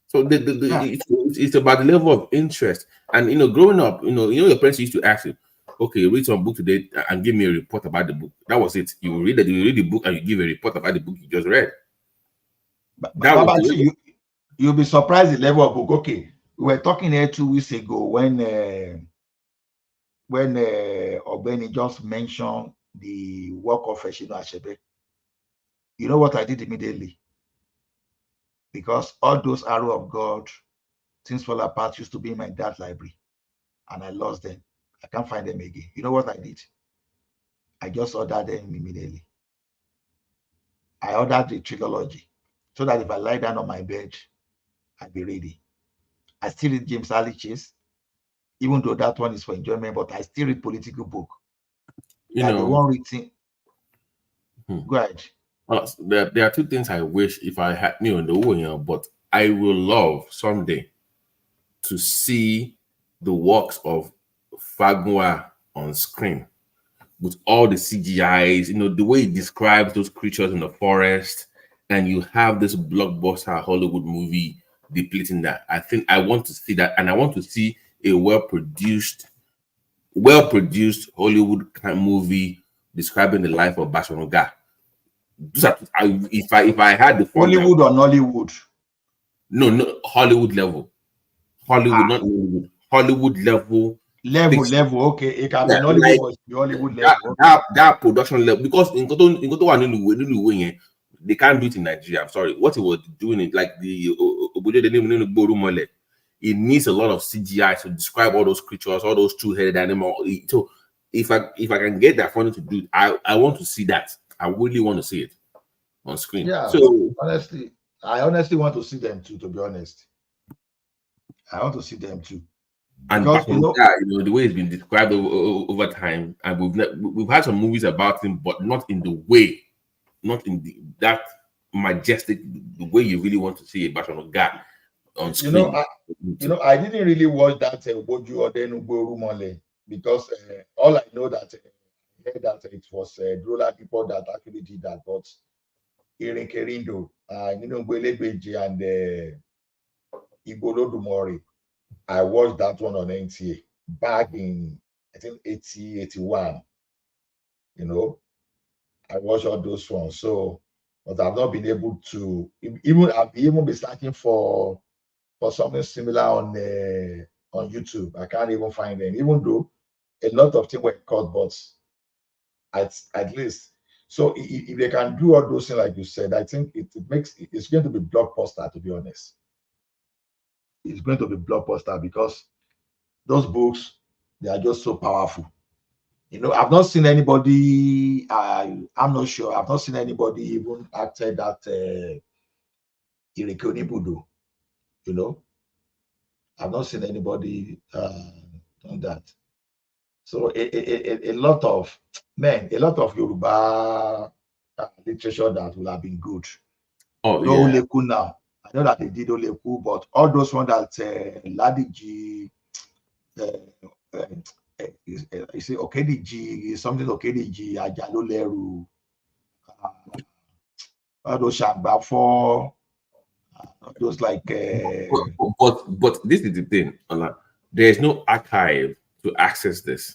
So it's about the level of interest. And growing up, your parents used to ask you, okay, read some book today and give me a report about the book. That was it. You read the book and you give a report about the book you just read. You'll be surprised the level of book. Okay, We were talking here 2 weeks ago when Obeni just mentioned the work of Eshino Ashebe. You know what I did immediately? Because all those Arrow of God, Things Fall Apart used to be in my dad's library, and I lost them. I can't find them again. You know what I did? I just ordered them immediately. I ordered the trilogy so that if I lie down on my bed, I'll be ready. I still read James Early Chase, even though that one is for enjoyment, but I still read political book. You Like know, the one written. Go ahead. There are two things I wish if I had the way, but I will love someday to see the works of Fagua on screen with all the CGIs, the way he describes those creatures in the forest, and you have this blockbuster Hollywood movie depleting that. I think I want to see that, and I want to see a well-produced Hollywood kind of movie describing the life of Bashonoga. If I had the funds, Hollywood or Nollywood? No, Hollywood level. Hollywood, not Hollywood. Hollywood level. Level. Okay, it can be Nollywood, like, but it's the Hollywood level. That production level, because in Koto they can't do it in Nigeria. I'm sorry. What he was doing it like it needs a lot of CGI to describe all those creatures, all those two-headed animals. So if I can get that funding to do it, I want to see that. I really want to see it on screen. Yeah. So I honestly want to see them too. To be honest, I want to see them too. And because the way it's been described over time, and we've had some movies about him, but not in the way, that majestic, the way you really want to see a Bashonoga on screen. I didn't really watch that Boju or then Mole because all I know that I heard that it was Drola people that actually did that, but Irin Kerindo, Gwelebeji and Igolo Dumori, I watched that one on NTA back in, I think, 80, 81. I watched all those ones. So, but I've not been able to, I've even been searching for something similar on YouTube. I can't even find them, even though a lot of things were cut, but at least. So if they can do all those things like you said, I think it's going to be blockbuster, to be honest. It's going to be blockbuster because those books, they are just so powerful. I've not seen anybody, I'm not sure, I've not seen anybody even acted that Ireke Onibudo, I've not seen anybody done that. So a lot of Yoruba literature that will have been good. Oleku now. I know that they did Oleku, but all those ones that Ladiji, you see Okediji, something Okediji, Ajaloleru, all those Shagba for those like. But this is the thing, there is no archive to access this.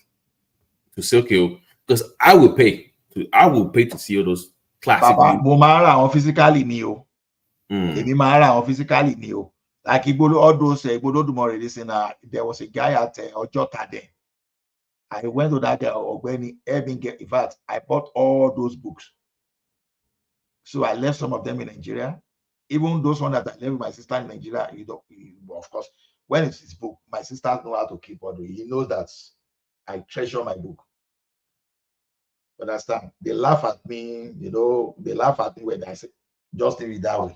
To say okay, because I will pay to see all those classic. Baba, mo máa ra àwọn physically ni o. Èmi máa ra àwọn physically ni o. Like Igbodo, all those Igbodo Dumore, listen, there was a guy at Ojota there. I went to that Ogbeni Ebinge. In fact, I bought all those books. So I left some of them in Nigeria. Even those ones that I left with my sister in Nigeria, of course, when it's his book, my sister knows how to keep on. He knows that I treasure my book. Understand? They laugh at me, they laugh at me when I say, just leave it that way.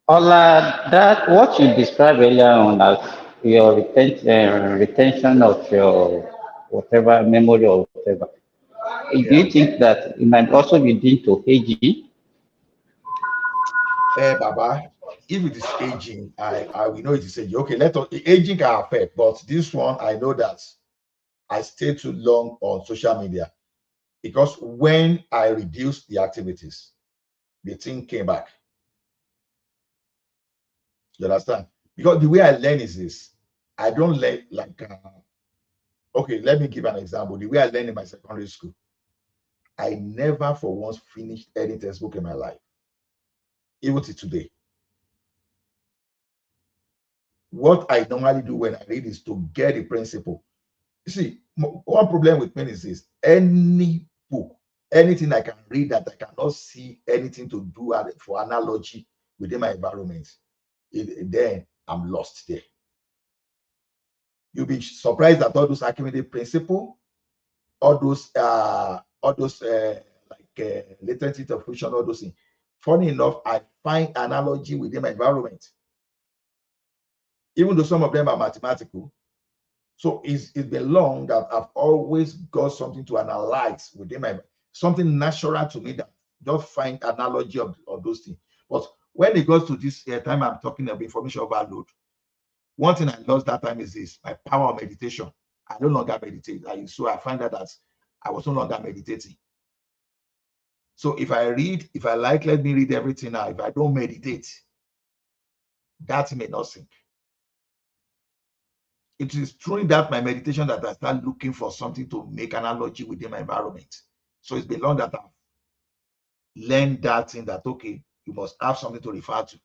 Ola, that what you described earlier on as your retention of your whatever memory or whatever, do you think that it might also be due to aging? Baba, if it is aging, I will know it is aging. Okay, aging can affect, but this one I know that I stay too long on social media because when I reduced the activities, the thing came back. You understand? Because the way I learn is this: I don't learn like. Okay, let me give an example. The way I learned in my secondary school, I never for once finished any textbook in my life, even to today. what I normally do when I read is to get the principle. You see, one problem with me is this: any book, anything I can read that I cannot see anything to do for analogy within my environment, then I'm lost there. You'll be surprised that all those accumulated principle, all those latent state of friction, all those things. Funny enough, I find analogy within my environment, even though some of them are mathematical. So it's been long that I've always got something to analyze within my, something natural to me that just find analogy of those things. But when it goes to this time I'm talking of information overload, one thing I lost that time is this: my power of meditation. I no longer meditate. So I find that I was no longer meditating. So if I read, if I like, let me read everything now. If I don't meditate, that may not sink. It is truly that my meditation that I start looking for something to make analogy within my environment. So it's been long that I've learned that thing that, okay, you must have something to refer to.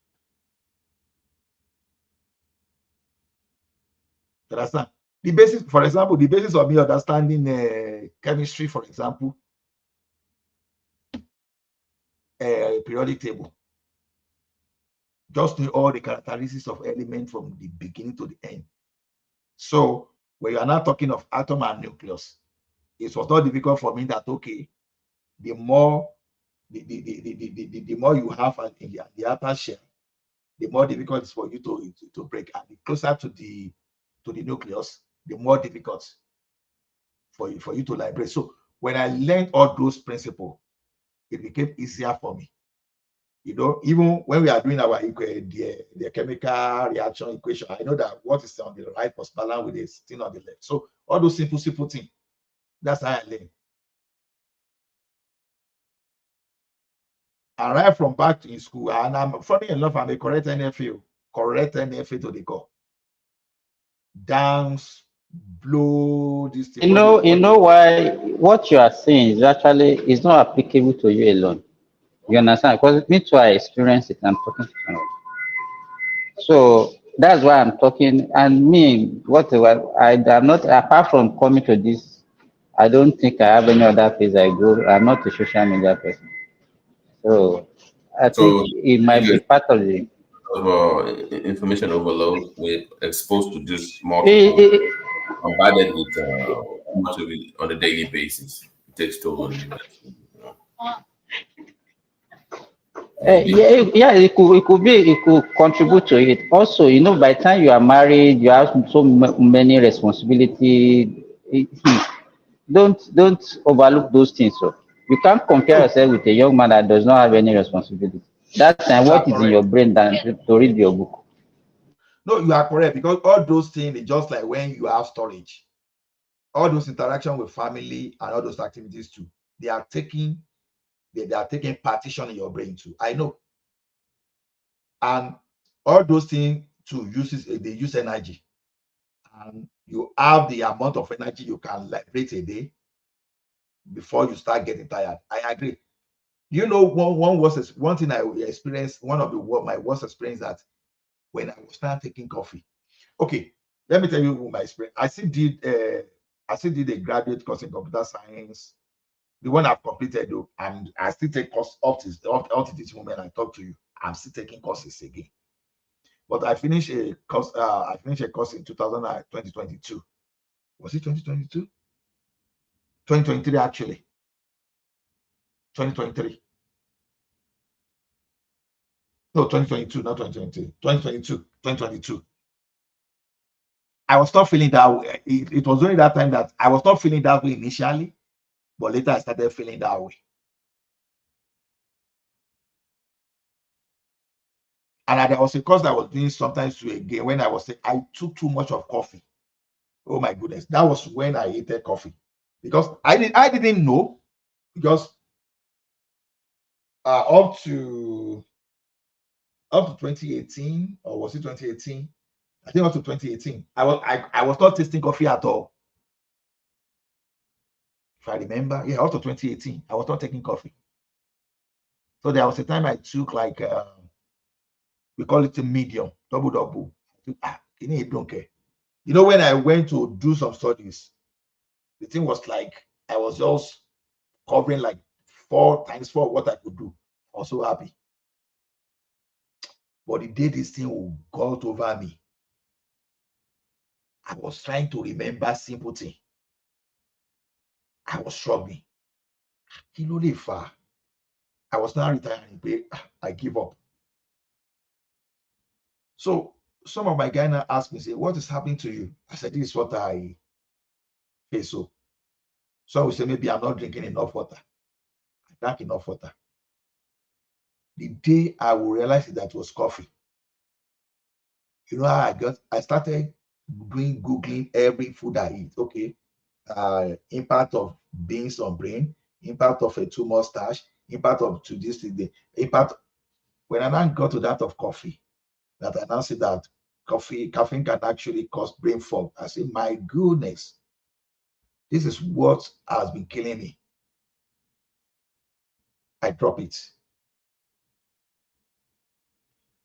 You understand? The basis, for example, the basis of me understanding chemistry, for example, periodic table, just know all the characteristics of elements from the beginning to the end. So when you are now talking of atom and nucleus, it was not difficult for me that, okay, the more the more you have in the outer shell, the more difficult it is for you to break. And the closer to the nucleus, the more difficult for you to liberate. So when I learned all those principles, it became easier for me. You know, even when we are doing our the chemical reaction equation, I know that what is on the right must balance with the thing on the left. So all those simple things, that's how I learn. I arrived from back in school, and I'm funny enough, I'm a correct NFA to the core. Dance, blow, this thing. You know why what you are saying is not applicable to you alone. You understand? Because me too, I experience it. I'm talking to someone. So that's why I'm talking. And me, I'm not, apart from coming to this, I don't think I have any other place I go. I'm not a social media person. So I think it might be part of the information overload. We're exposed to this multiple, bombarded with much of it on a daily basis. It takes toll on you. It could contribute to it. Also, you know, by the time you are married, you have so many responsibilities. Don't overlook those things. So you can't compare yourself with a young man that does not have any responsibility. That's what is in your brain than to read your book. No, you are correct, because all those things is just like when you have storage. All those interaction with family and all those activities too, they are taking partition in your brain too. I know. And all those things too they use energy. And you have the amount of energy you can liberate a day before you start getting tired. I agree. You know, one thing I experienced, my worst experience, that when I was not taking coffee. Okay, let me tell you my experience. I still did a graduate course in computer science, the one I've completed though, and I still take course up to this moment I talk to you. I'm still taking courses again. But I finished a course. I finished a course in 2022. Was it 2022? 2023 actually. 2023. No, 2022, not 2023. 2022. I was not feeling that way. It was only that time that I was not feeling that way initially, but later I started feeling that way. And there was a course that I was doing sometimes too again when I took too much of coffee. Oh my goodness. That was when I hated coffee. Because I didn't know, because up to 2018, or was it 2018? I think up to 2018, I was not tasting coffee at all. If I remember, yeah, up to 2018, I was not taking coffee. So there was a time I took we call it a medium, double. You don't care. You know, when I went to do some studies, the thing was like I was just covering like 4 times 4 what I could do. I was so happy. But the day this thing got over me, I was trying to remember simple thing. I was struggling. I was now retiring. I give up. So some of my guys now asked me, say, what is happening to you? I said, this is what I face. So I would say, maybe I'm not drinking enough water. I drank enough water. The day I will realize that it was coffee. You know how I started doing Googling every food I eat. Okay. Impact of beans on brain, impact of a tumor mustache, impact of to this thing, impact. When I now got to that of coffee, that I now see that caffeine can actually cause brain fog. I say, my goodness, this is what has been killing me. I drop it.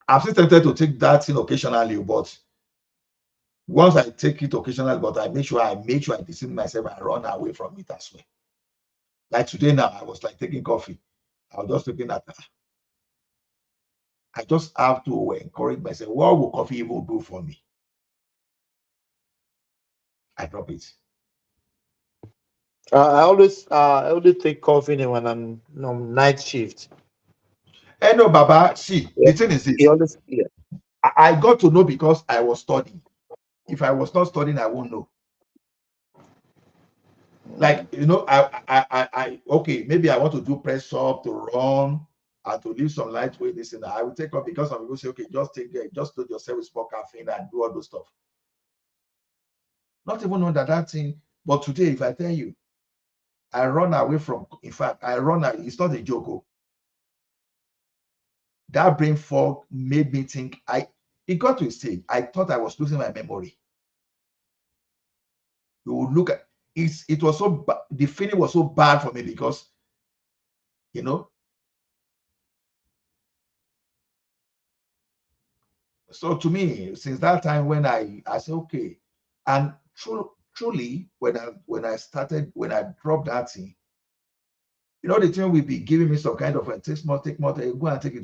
I'm still tempted to take that thing occasionally, but once I take it occasionally, but I make sure I discipline myself and run away from it as well. Like today now, I was like taking coffee. I was just looking at that. I just have to encourage myself. What will coffee even do for me? I drop it. I always take coffee when I'm on night shift. Hey, no, Baba. See, the thing is this. I got to know because I was studying. If I was not studying, I won't know. Like, you know, I okay, maybe I want to do press up, to run, and to lift some lightweight, this and that. I will take up because some people say, okay, just load yourself with small caffeine and do all those stuff. Not even know that thing. But today, if I tell you, I run away from, in fact, it's not a joke. That brain fog made me think, it got to a stage, I thought I was losing my memory. You would look at it was so the feeling was so bad for me because, you know, so to me, since that time when I said, okay, and truly, when I dropped that thing, you know, the thing will be giving me some kind of take more, go and take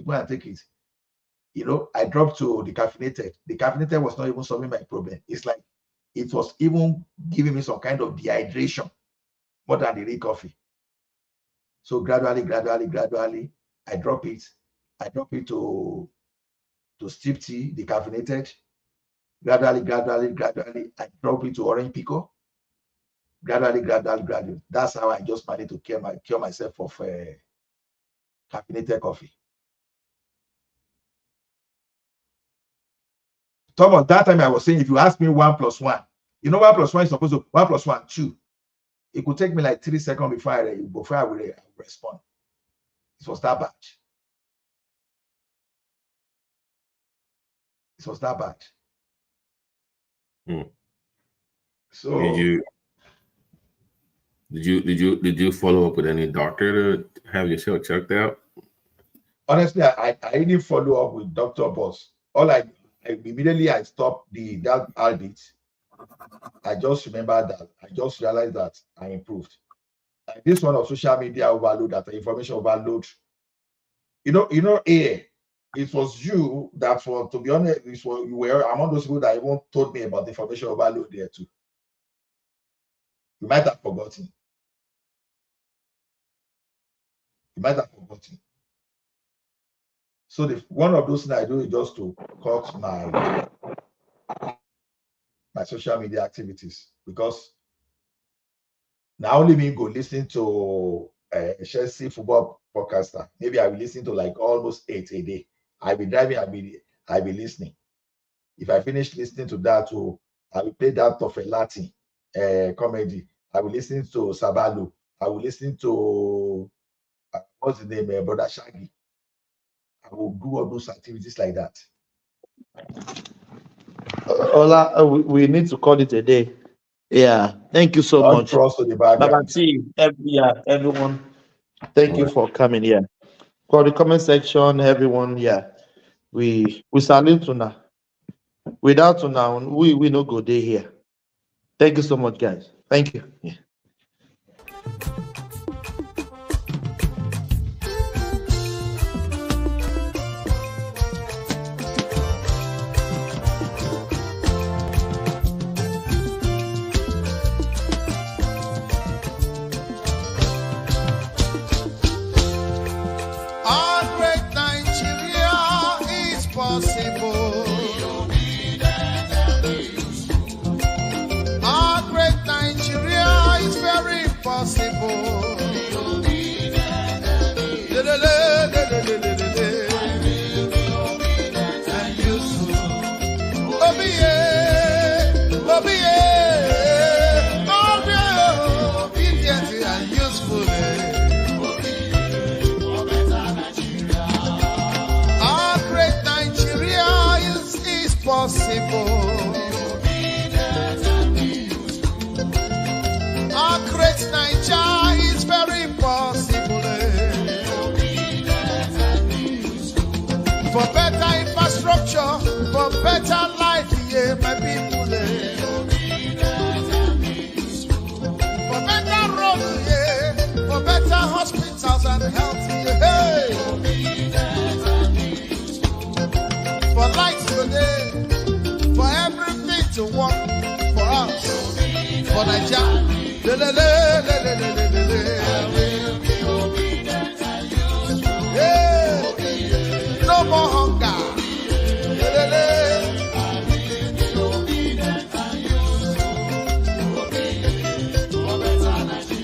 it. You know, I dropped to the caffeinated. The caffeinated was not even solving my problem. It's like it was even giving me some kind of dehydration more than the real coffee. So gradually, I drop it. I drop it to steep tea, the caffeinated. Gradually, I drop it to orange pico. Gradually. That's how I just managed to cure myself of caffeinated coffee. Thomas, that time I was saying, if you ask me 1 + 1, you know 1 + 1 is supposed to 1 + 1, 2. It could take me like 3 seconds before I will respond. It was that bad. It was that bad. So did you follow up with any doctor to have yourself checked out? Honestly, I didn't follow up with Dr. Boss. All immediately I stopped that habit. I just remember that I just realized that I improved. And this one of social media overload, that information overload. You know, it was you that, for to be honest, you were among those people that even told me about the information overload there too. You might have forgotten. So one of those things I do is just to cut my social media activities, because now only me go listen to Chelsea football podcaster. Maybe I will listen to like almost 8 a day. I'll be driving, I'll be listening. If I finish listening to that, I will play that of a Latin comedy. I will listen to Sabalo. I will listen to what's the name, Brother Shaggy. I will do all those activities like that. Ola, we need to call it a day. Yeah, thank you so much. Cross to the background. Everyone, thank you for coming here. For the comment section, everyone, we salute you now. Without now, we no go day here. Thank you so much, guys. Thank you. Yeah. Our great Nigeria is possible. Our great Nigeria is very possible. And useful. Obedient and useful. Our great Nigeria is possible. Our great Nigeria is very possible. For better infrastructure, for better life, yeah, my people. For better roads, yeah, for better hospitals and health, yeah. For lights today, for everything to work for us, for Nigeria. Yeah. No more hunger.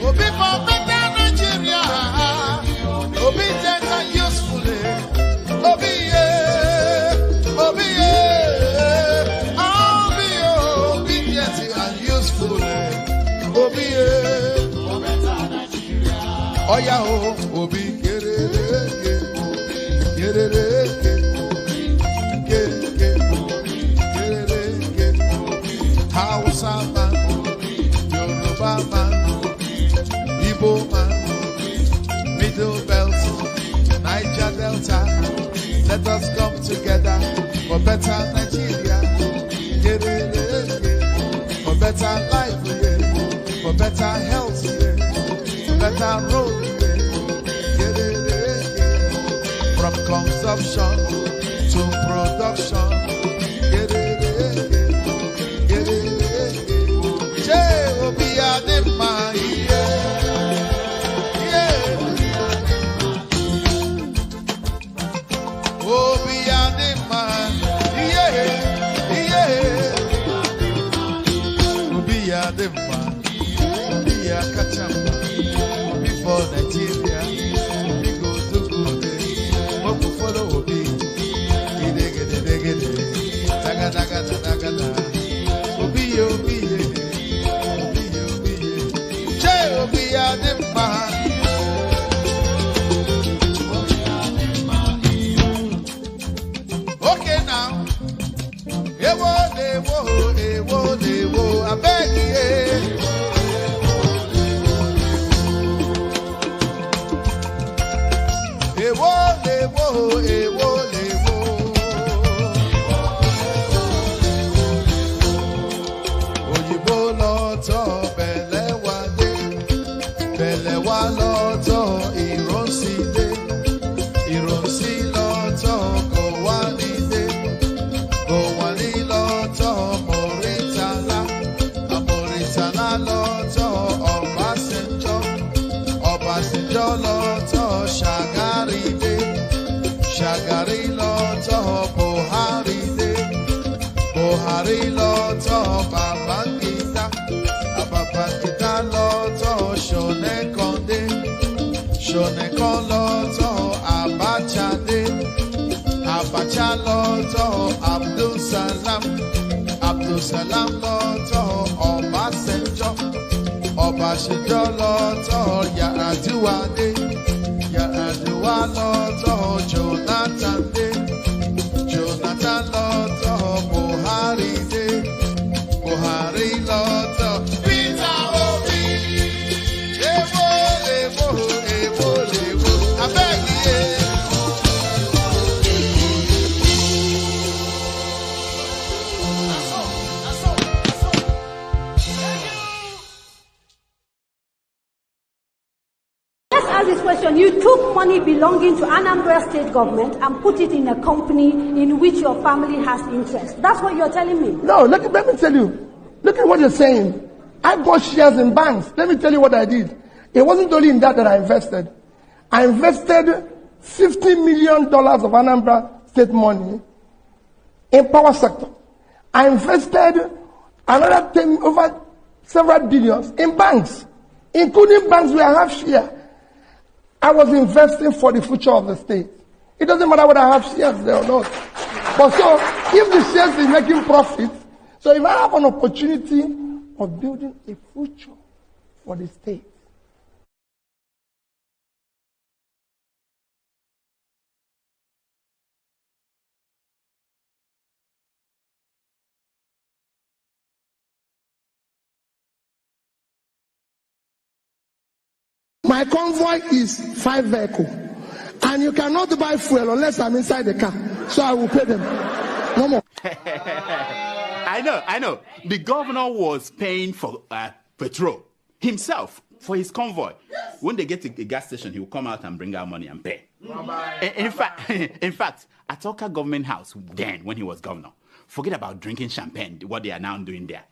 Obi for better Nigeria. Obedient and useful. Obi, Obi, obedient and useful. Obi, oh yeah, Obi, get it. Hausa man, Yoruba man, Igbo man, Middle Belt, Niger Delta. Let us come together for better Nigeria. For better life, for better health, for better road. From consumption to production. Obi Adema, Obi Adema, Obi Adema, Obi Akachamba, before Nigeria, we go to good. Obi follow Obi, daga. Obi, Obi Adema. Okay now. Ewo, I beg you. Ewo. Òyìnbó lọ́tọ̀ bẹ̀lẹ̀ wá lọ́tọ̀ ìrọ̀nsí lọ́tọ̀ kò wá ní lọ́tọ̀ Mọ̀rítàlá lọ́tọ̀ Ọbásanjọ́ lọ́tọ̀ Ṣàgárí lọ́tọ̀ Buhari lọ́tọ̀ Babangida lọ́tọ̀ Ṣọ̀nẹ́kan lọ́tọ̀ Abacha lọ́tọ̀ Abdulsalam lọ́tọ̀ Ọbásanjọ́ lọ́tọ̀ Yar'Adua lọ́tọ̀ Jonathan lọ́tọ̀ Buhari lọ́tọ̀ Peter Obi. Ewo, abeg. ask this question. You took money belonging to Anambra state government and put it in a company in which your family has interest. That's what you're telling me. No, let me tell you. Look at what you're saying. I bought shares in banks. Let me tell you what I did. It wasn't only in that I invested. I invested $50 million of Anambra state money in power sector. I invested another 10 over several billions in banks, including banks where I have share. I was investing for the future of the state. It doesn't matter whether I have shares there or not. But so, if the shares is making profit, so if I have an opportunity of building a future for the state, my convoy is 5 vehicles, and you cannot buy fuel unless I'm inside the car. So I will pay them. No more. I know. The governor was paying for petrol himself for his convoy. Yes. When they get to the gas station, he will come out and bring out money and pay. In fact, at Oka Government House, then when he was governor, forget about drinking champagne, what they are now doing there.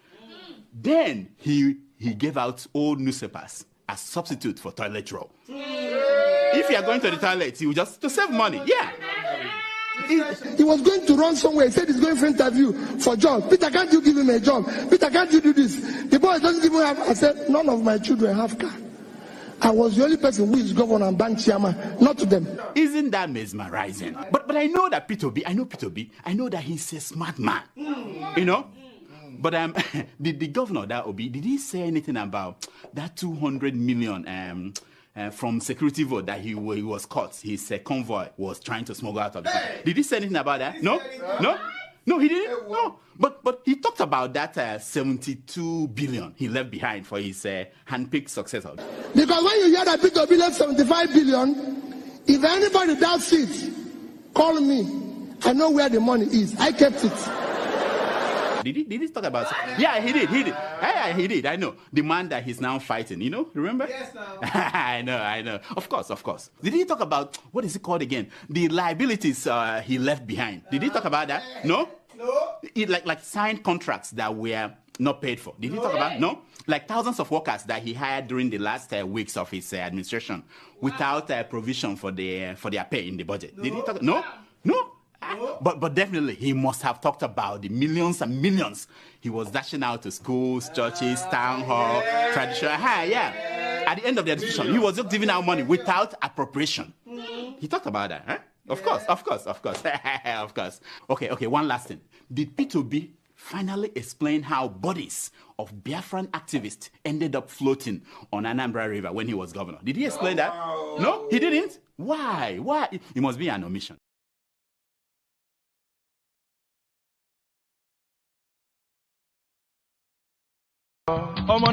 Then he gave out old newspapers as substitute for toilet roll. If you are going to the toilet, he will just to save money. Yeah. He was going to run somewhere. He said he's going for interview for job. Peter, can't you give him a job? Peter, can't you do this? The boy doesn't even have. I said, none of my children have car. I was the only person who is governor and bank chairman, not to them. Isn't that mesmerizing? But I know that Peter B. I know that he's a smart man. You know? But the governor, that Obi, did he say anything about that 200 million from security vote that he was caught? His convoy was trying to smuggle out of the country. Did he say anything about that? No, he didn't. No, but he talked about that 72 billion he left behind for his handpicked successor. Because when you hear that Peter Obi left 75 billion, if anybody doubts it, call me. I know where the money is. I kept it. Did he talk about it? Yeah, he did. Yeah, he did. I know. The man that he's now fighting, you know? Remember? Yes, no. I know. Of course. Did he talk about, what is it called again? The liabilities he left behind. Did he talk about that? No? Like signed contracts that were not paid for. Did he talk about? No? Like thousands of workers that he hired during the last weeks of his administration without provision for their pay in the budget. Did he talk? No? But definitely he must have talked about the millions and millions he was dashing out to schools, churches, town hall, traditional. Yeah. At the end of the administration, he was just giving out money without appropriation. He talked about that, huh? Of course. Of course. Okay, one last thing. Did P2B finally explain how bodies of Biafran activists ended up floating on Anambra River when he was governor? Did he explain that? No, he didn't? Why? It must be an omission. Ọmọ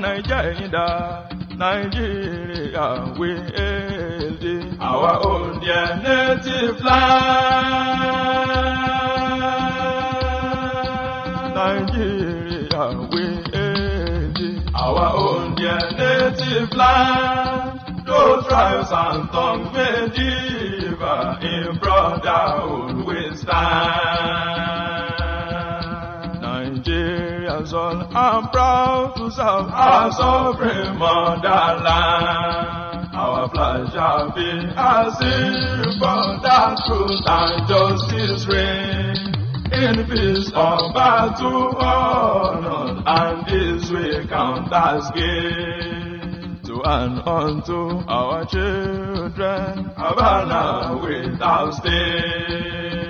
Nàìjíríà we hail our own dear native land. Nigeria we hail our own dear native land. Though tribes and tongues may differ, in brotherhood we stand. Nigerians all are proud to serve our sovereign motherland. Our flag shall be a symbol that truth and justice reign. In peace or battle honor, and this we count as gain. To and unto our children, a banner without stain.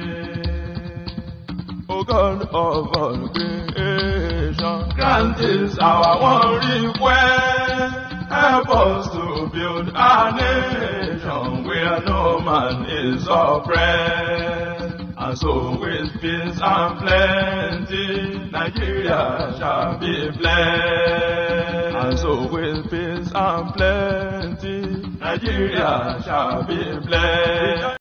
O God of all creation, grant this our one request. Help us to build a nation where no man is oppressed. And so with peace and plenty, Nigeria shall be blessed. And so with peace and plenty, Nigeria shall be blessed.